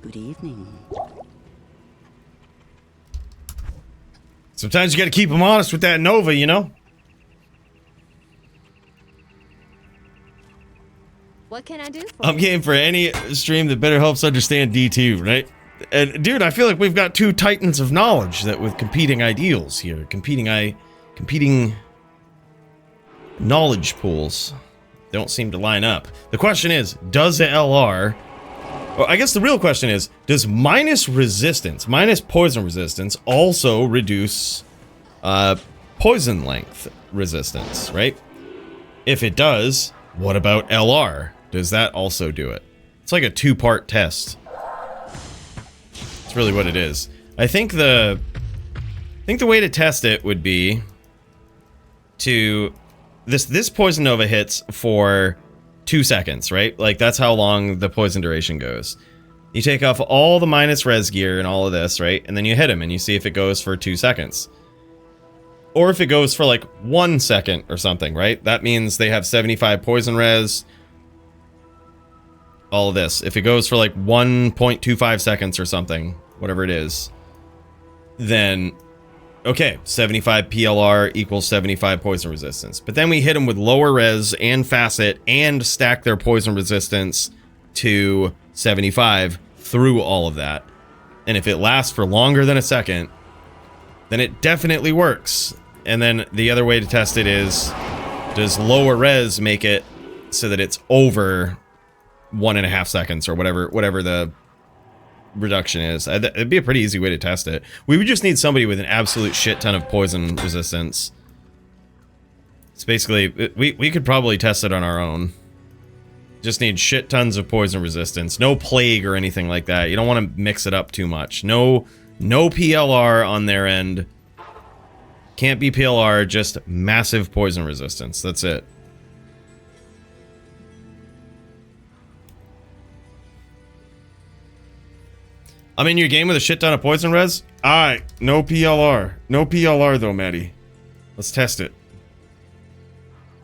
Good evening. Sometimes you gotta keep them honest with that Nova, you know? What can I do for I'm you? game for any stream that better helps understand D2, right? And dude, I feel like we've got two titans of knowledge that with competing ideals here, competing knowledge pools don't seem to line up. The question is, does the LR, or I guess the real question is, does minus resistance, minus poison resistance also reduce poison length resistance, right? If it does, what about LR? Does that also do it? It's like a two-part test. That's really what it is. I think the way to test it would be to this poison nova hits for 2 seconds, right? Like that's how long the poison duration goes. You take off all the minus res gear and all of this, right? And then you hit him and you see if it goes for 2 seconds. Or if it goes for like 1 second or something, right? That means they have 75 poison res. All of this. If it goes for like 1.25 seconds or something, whatever it is, then okay, 75 PLR equals 75 poison resistance. But then we hit them with lower res and facet and stack their poison resistance to 75 through all of that. And if it lasts for longer than a second, then it definitely works. And then the other way to test it is, does lower res make it so that it's over 1.5 seconds or whatever the reduction is? It'd be a pretty easy way to test it. We would just need somebody with an absolute shit ton of poison resistance. It's basically, we could probably test it on our own. Just need shit tons of poison resistance. No plague or anything like that. You don't want to mix it up too much. No PLR on their end. Can't be PLR, just massive poison resistance. That's it. I'm in your game with a shit ton of poison res? Alright, no PLR. No PLR though, Maddie. Let's test it.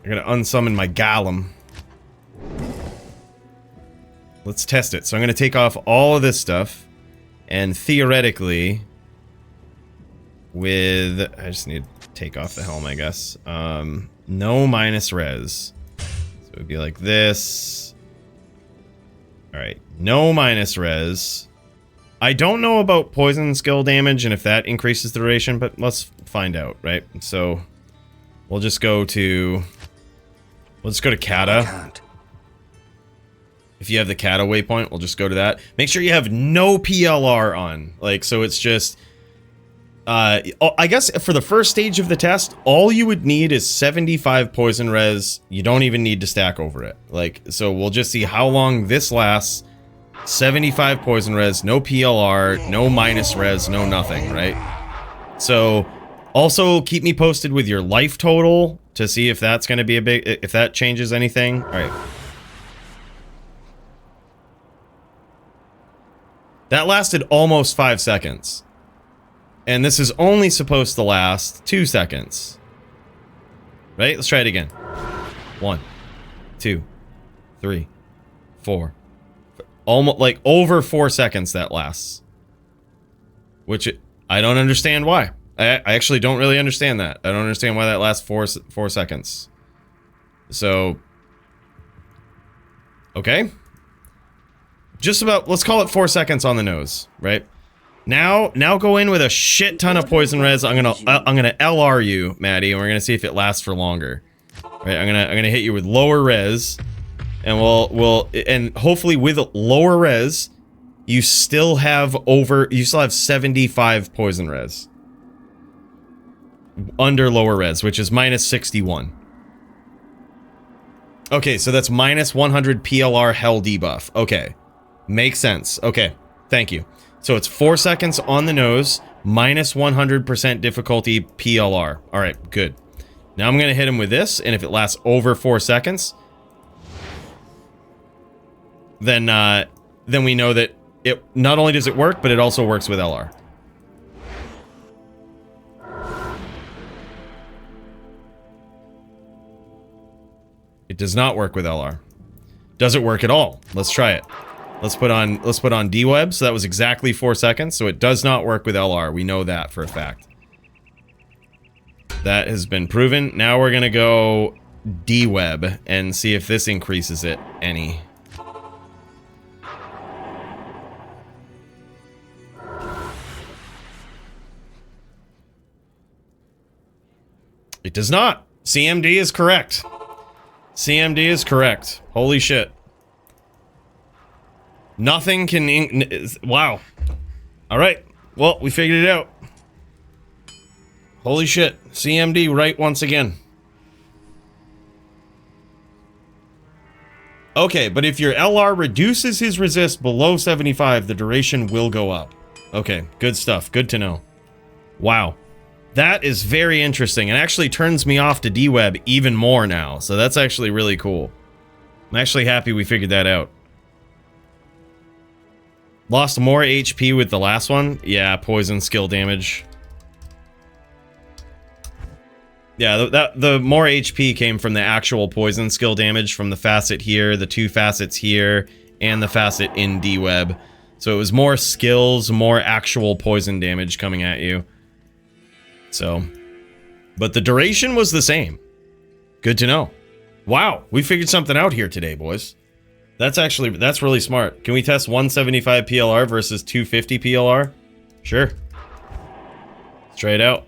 I gotta unsummon my golem. Let's test it. So I'm gonna take off all of this stuff. And theoretically, with... I just need to take off the helm, I guess. No minus res. So it would be like this. Alright, no minus res. I don't know about poison skill damage and if that increases the duration, but let's find out, right? So we'll just go to... Let's go to Kata. If you have the CATA waypoint, we'll just go to that. Make sure you have no PLR on. Like, so it's just... I guess for the first stage of the test, all you would need is 75 poison res. You don't even need to stack over it. Like, so we'll just see how long this lasts. 75 poison res, no PLR, no minus res, no nothing, right? So, also keep me posted with your life total to see if that's going to be a big, if that changes anything. All right. That lasted almost 5 seconds. And this is only supposed to last 2 seconds. Right? Let's try it again. 1, 2, 3, 4. Almost like over 4 seconds that lasts. Which I don't understand why. I actually don't really understand that. I don't understand why that lasts 4 seconds. So, okay. Just about, let's call it 4 seconds on the nose, right? Now go in with a shit ton of poison res. I'm gonna LR you, Maddie, and we're gonna see if it lasts for longer. Right? I'm gonna hit you with lower res, and and hopefully with lower res, you still have 75 poison res under lower res, which is minus 61. Okay, so that's minus 100 PLR hell debuff. Okay, makes sense. Okay, thank you. So it's 4 seconds on the nose, minus 100% difficulty PLR. All right, good. Now I'm going to hit him with this, and if it lasts over 4 seconds, then we know that it not only does it work, but it also works with LR. It does not work with LR. Does it work at all? Let's try it. Let's put on D-Web, so that was exactly 4 seconds, so it does not work with LR. We know that for a fact. That has been proven. Now we're gonna go D-Web and see if this increases it any. It does not. CMD is correct. CMD is correct. Holy shit. Nothing can... Wow. Alright. Well, we figured it out. Holy shit. CMD right once again. Okay, but if your LR reduces his resist below 75, the duration will go up. Okay, good stuff. Good to know. Wow. That is very interesting. It actually turns me off to D-Web even more now. So that's actually really cool. I'm actually happy we figured that out. Lost more HP with the last one? Yeah, poison skill damage. Yeah, the more HP came from the actual poison skill damage from the facet here, the 2 facets here, and the facet in D-Web. So it was more skills, more actual poison damage coming at you. So, but the duration was the same. Good to know. Wow, we figured something out here today, boys. That's really smart. Can we test 175 PLR versus 250 PLR? Sure. Let's try it out.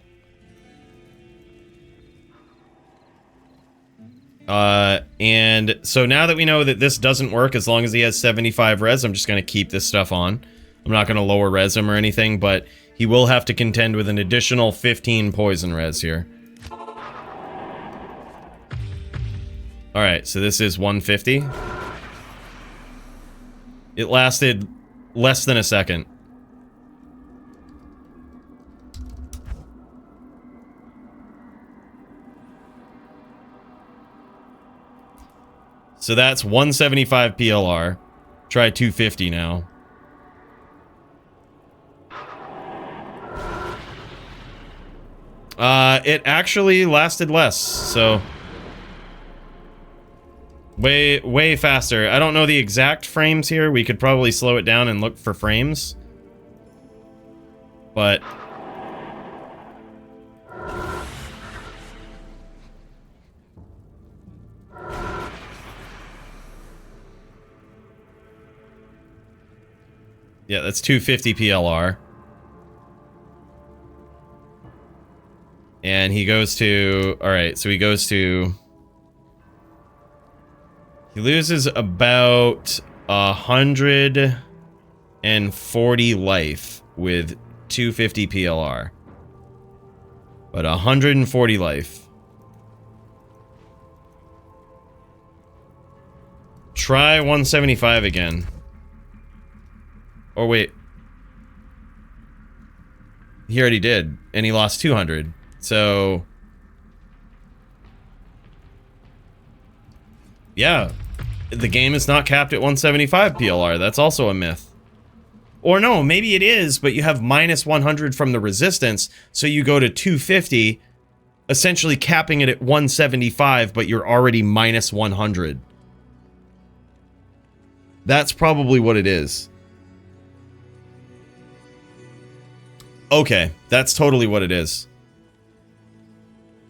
And so now that we know that this doesn't work as long as he has 75 res, I'm just going to keep this stuff on. I'm not going to lower res him or anything, but he will have to contend with an additional 15 poison res here. Alright, so this is 150. It lasted less than a second. So that's 175 PLR. Try 250 now. It actually lasted less, so... Way faster. I don't know the exact frames here. We could probably slow it down and look for frames. But... yeah, that's 250 PLR. And he goes to... Alright, so he goes to... He loses about 140 life with 250 PLR. But 140 life. Try 175 again. Or wait. He already did, and he lost 200. So... yeah. The game is not capped at 175 PLR. That's also a myth. Or no, maybe it is, but you have minus 100 from the resistance, so you go to 250, essentially capping it at 175, but you're already minus 100. That's probably what it is. Okay, that's totally what it is.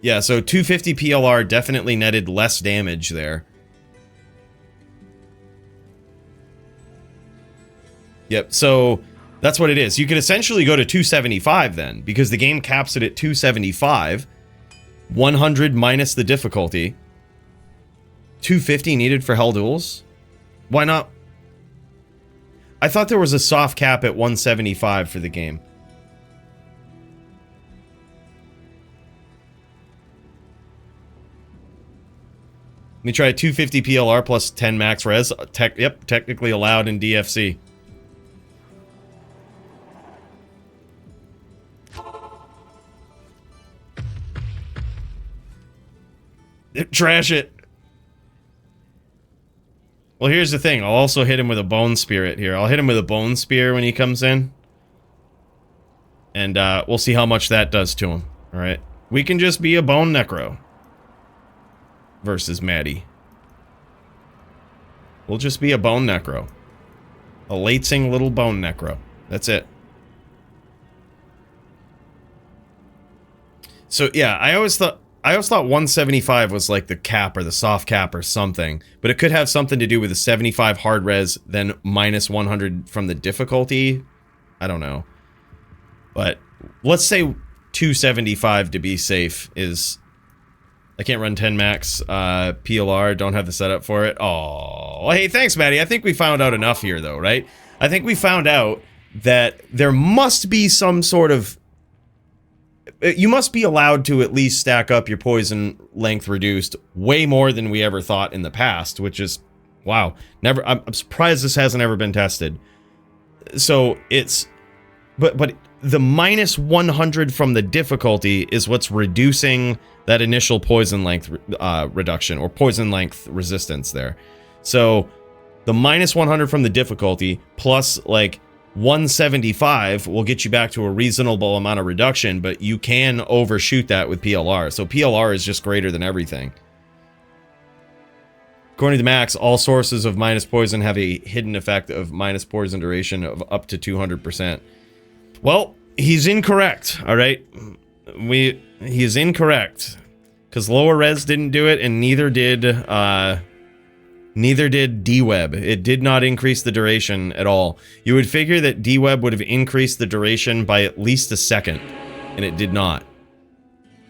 Yeah, so 250 PLR definitely netted less damage there. Yep, so that's what it is. You could essentially go to 275 then, because the game caps it at 275. 100 minus the difficulty. 250 needed for Hell Duels? Why not? I thought there was a soft cap at 175 for the game. Let me try 250 PLR plus 10 max res. Yep, technically allowed in DFC. Trash it. Well, here's the thing. I'll also hit him with a Bone Spirit here. I'll hit him with a Bone Spear when he comes in. And we'll see how much that does to him. Alright. We can just be a Bone Necro. Versus Maddie. We'll just be a Bone Necro. A Latsing little Bone Necro. That's it. So, yeah, I always thought 175 was like the cap or the soft cap or something, but it could have something to do with the 75 hard res, then minus 100 from the difficulty. I don't know. But let's say 275 to be safe is... I can't run 10 max PLR, don't have the setup for it. Oh, hey, thanks, Maddie. I think we found out enough here, though, right? I think we found out that there must be some sort of... you must be allowed to at least stack up your poison length reduced way more than we ever thought in the past, which is, wow. I'm surprised this hasn't ever been tested. So it's, but the minus 100 from the difficulty is what's reducing that initial poison length reduction or poison length resistance there. So the minus 100 from the difficulty plus like 175 will get you back to a reasonable amount of reduction, but you can overshoot that with PLR. So PLR is just greater than everything. According to Max, all sources of minus poison have a hidden effect of minus poison duration of up to 200%. Well, he's incorrect, all right? He is incorrect. Because lower res didn't do it, and neither did D-Web. It did not increase the duration at all. You would figure that D-Web would have increased the duration by at least a second, and it did not.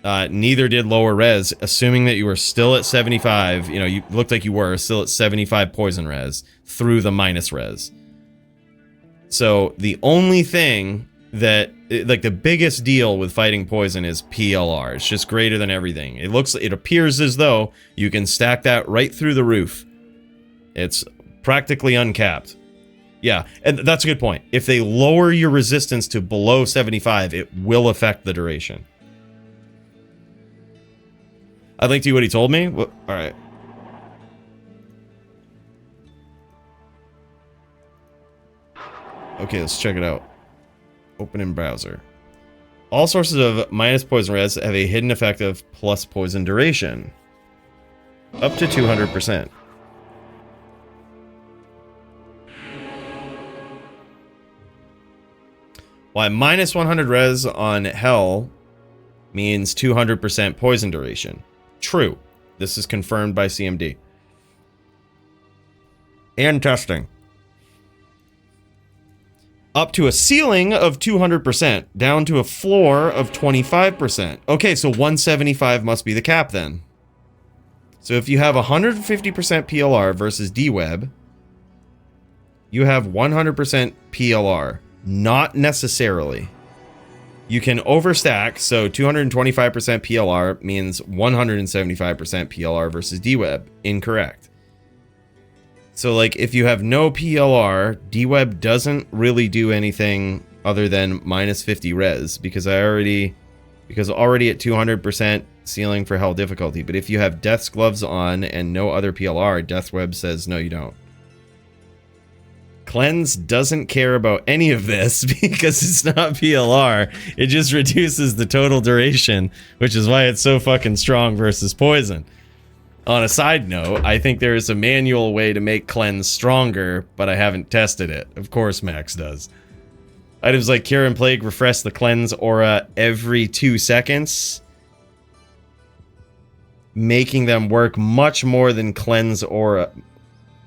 Neither did lower res, assuming that you were still at 75. You know, you looked like you were still at 75 poison res through the minus res. So the only thing that, like, the biggest deal with fighting poison is PLR. It's just greater than everything. It appears as though you can stack that right through the roof. It's practically uncapped. Yeah, and that's a good point. If they lower your resistance to below 75, it will affect the duration. I'd like to see what he told me. Well, all right. Okay, let's check it out. Open in browser. All sources of minus poison res have a hidden effect of plus poison duration. Up to 200%. Why minus 100 res on Hell means 200% poison duration. True. This is confirmed by CMD. And testing. Up to a ceiling of 200%, down to a floor of 25%. Okay, so 175 must be the cap then. So if you have 150% PLR versus D-Web, you have 100% PLR. Not necessarily. You can overstack, so 225% PLR means 175% PLR versus DWeb. Incorrect. So, like, if you have no PLR, DWeb doesn't really do anything other than minus 50 res, because already at 200% ceiling for hell difficulty. But if you have Death's Gloves on and no other PLR, DeathWeb says no, you don't. Cleanse doesn't care about any of this because it's not PLR. It just reduces the total duration, which is why it's so fucking strong versus poison. On a side note, I think there is a manual way to make Cleanse stronger, but I haven't tested it. Of course Max does. Items like Cure and Plague refresh the Cleanse aura every 2 seconds, making them work much more than Cleanse aura.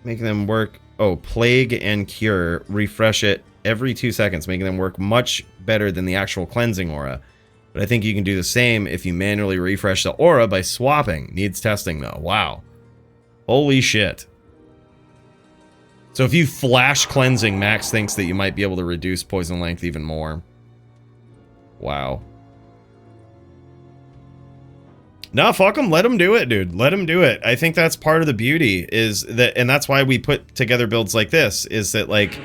Making them work... Oh, Plague and Cure refresh it every 2 seconds, making them work much better than the actual cleansing aura. But I think you can do the same if you manually refresh the aura by swapping. Needs testing, though. Wow. Holy shit. So if you flash cleansing, Max thinks that you might be able to reduce poison length even more. Wow. No, fuck them. Let them do it, dude. Let them do it. I think that's part of the beauty is that, and that's why we put together builds like this, is that, like,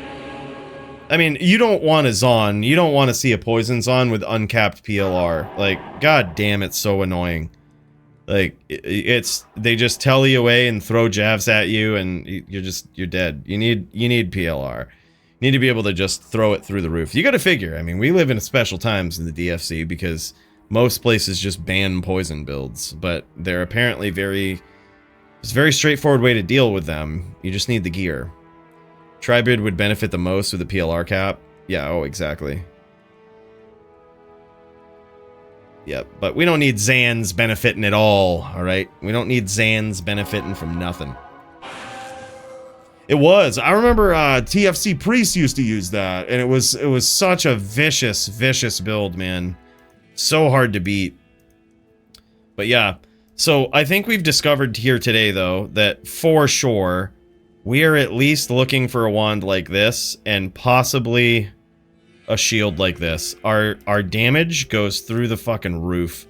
I mean, you don't want a Zon. You don't want to see a poison Zon with uncapped PLR. Like, god damn, it's so annoying. Like, they just tell you away and throw jabs at you, and you're dead. You need PLR. You need to be able to just throw it through the roof. You got to figure. I mean, we live in special times in the DFC because most places just ban poison builds, but they're apparently it's a very straightforward way to deal with them. You just need the gear. Tribrid would benefit the most with the PLR cap. Yeah, oh, exactly. Yep, but we don't need Zans benefiting at all, alright? We don't need Zans benefiting from nothing. It was. I remember TFC Priest used to use that, and it was such a vicious build, man. So hard to beat. But yeah, so I think we've discovered here today, though, that for sure, we are at least looking for a wand like this, and possibly a shield like this. Our damage goes through the fucking roof.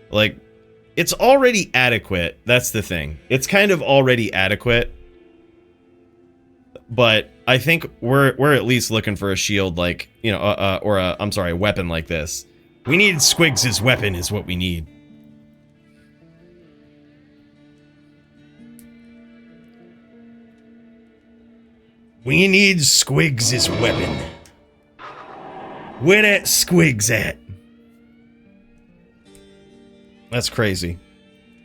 Like, it's already adequate. That's the thing. It's kind of already adequate. But I think we're at least looking for a shield like, you know, a weapon like this. We need Squigs' weapon is what we need. We need Squigs' weapon. Where that Squigs at? That's crazy.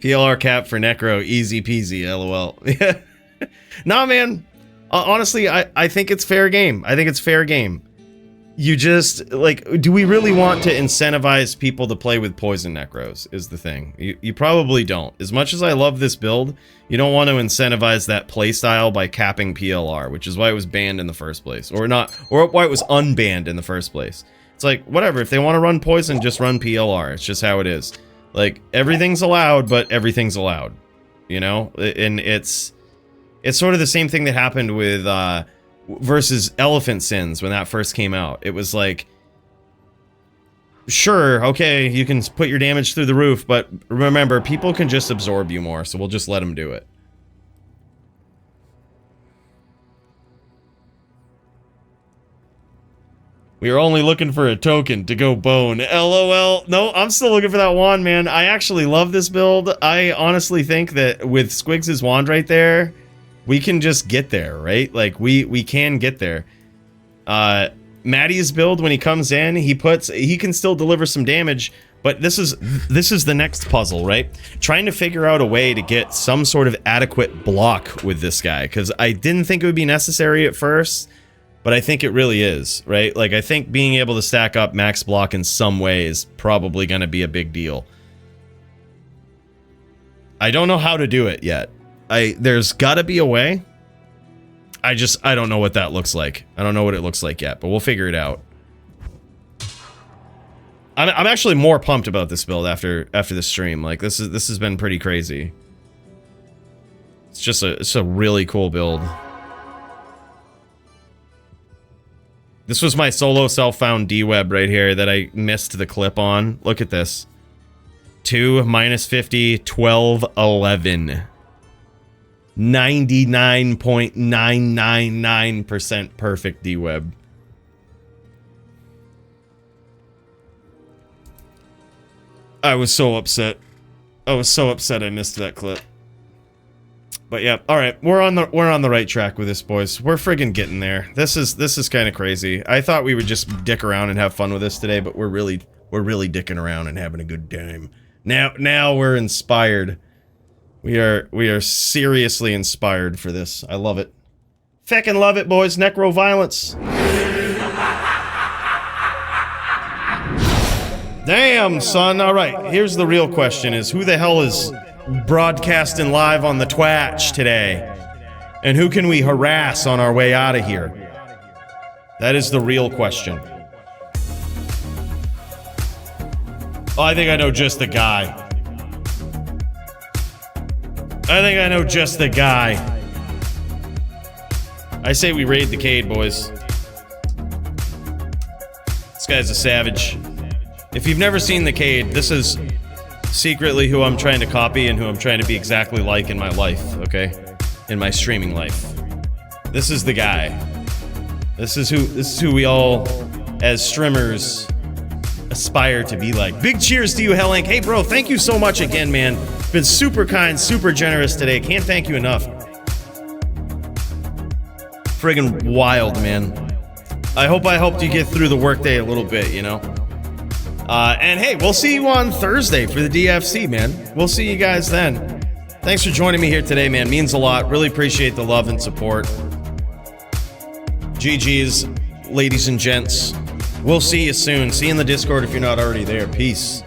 PLR cap for Necro, easy peasy, lol. Nah, man. Honestly, I think it's fair game. I think it's fair game. You just, like, do we really want to incentivize people to play with poison necros is the thing. You probably don't. As much as I love this build, you don't want to incentivize that playstyle by capping PLR, which is why it was banned in the first place. Or why it was unbanned in the first place. It's like, whatever, if they want to run poison, just run PLR. It's just how it is. Like, everything's allowed, but everything's allowed. You know? And it's sort of the same thing that happened with, versus Elephant Sins when that first came out. It was like, sure, okay, you can put your damage through the roof, but remember, people can just absorb you more, so we'll just let them do it. We are only looking for a token to go bone. LOL. No, I'm still looking for that wand, man. I actually love this build. I honestly think that with Squigs' wand right there, we can just get there, right? Like, we can get there. Maddie's build, when he comes in, he can still deliver some damage, but this is the next puzzle, right? Trying to figure out a way to get some sort of adequate block with this guy, because I didn't think it would be necessary at first, but I think it really is, right? Like, I think being able to stack up max block in some way is probably going to be a big deal. I don't know how to do it yet. There's gotta be a way. I don't know what that looks like. I don't know what it looks like yet, but we'll figure it out. I'm actually more pumped about this build after this stream. Like, this has been pretty crazy. It's a really cool build. This was my solo self-found D-Web right here that I missed the clip on. Look at this. 2, -50, 12, 11. 99.999% perfect D-Web. I was so upset. I was so upset I missed that clip. But yeah, all right, we're on the right track with this, boys. We're friggin' getting there. This is kind of crazy. I thought we would just dick around and have fun with this today, but we're really dicking around and having a good time. Now we're inspired. We are seriously inspired for this. I love it. Feckin' love it, boys. Necro violence. Damn, son. All right, here's the real question: is who the hell is broadcasting live on the Twitch today? And who can we harass on our way out of here? That is the real question. Oh, I think I know just the guy. I think I know just the guy. I say we raid the Cade, boys. This guy's a savage. If you've never seen the Cade, this is secretly who I'm trying to copy and who I'm trying to be exactly like in my life, okay? In my streaming life. This is the guy. This is who we all, as streamers, aspire to be like. Big cheers to you, Hellink. Hey, bro, thank you so much again, man. Been super kind, super generous today. Can't thank you enough. Friggin' wild, man. I hope I helped you get through the workday a little bit, you know? And hey, we'll see you on Thursday for the DFC, man. We'll see you guys then. Thanks for joining me here today, man. Means a lot. Really appreciate the love and support. GG's, ladies and gents. We'll see you soon. See you in the Discord if you're not already there. Peace.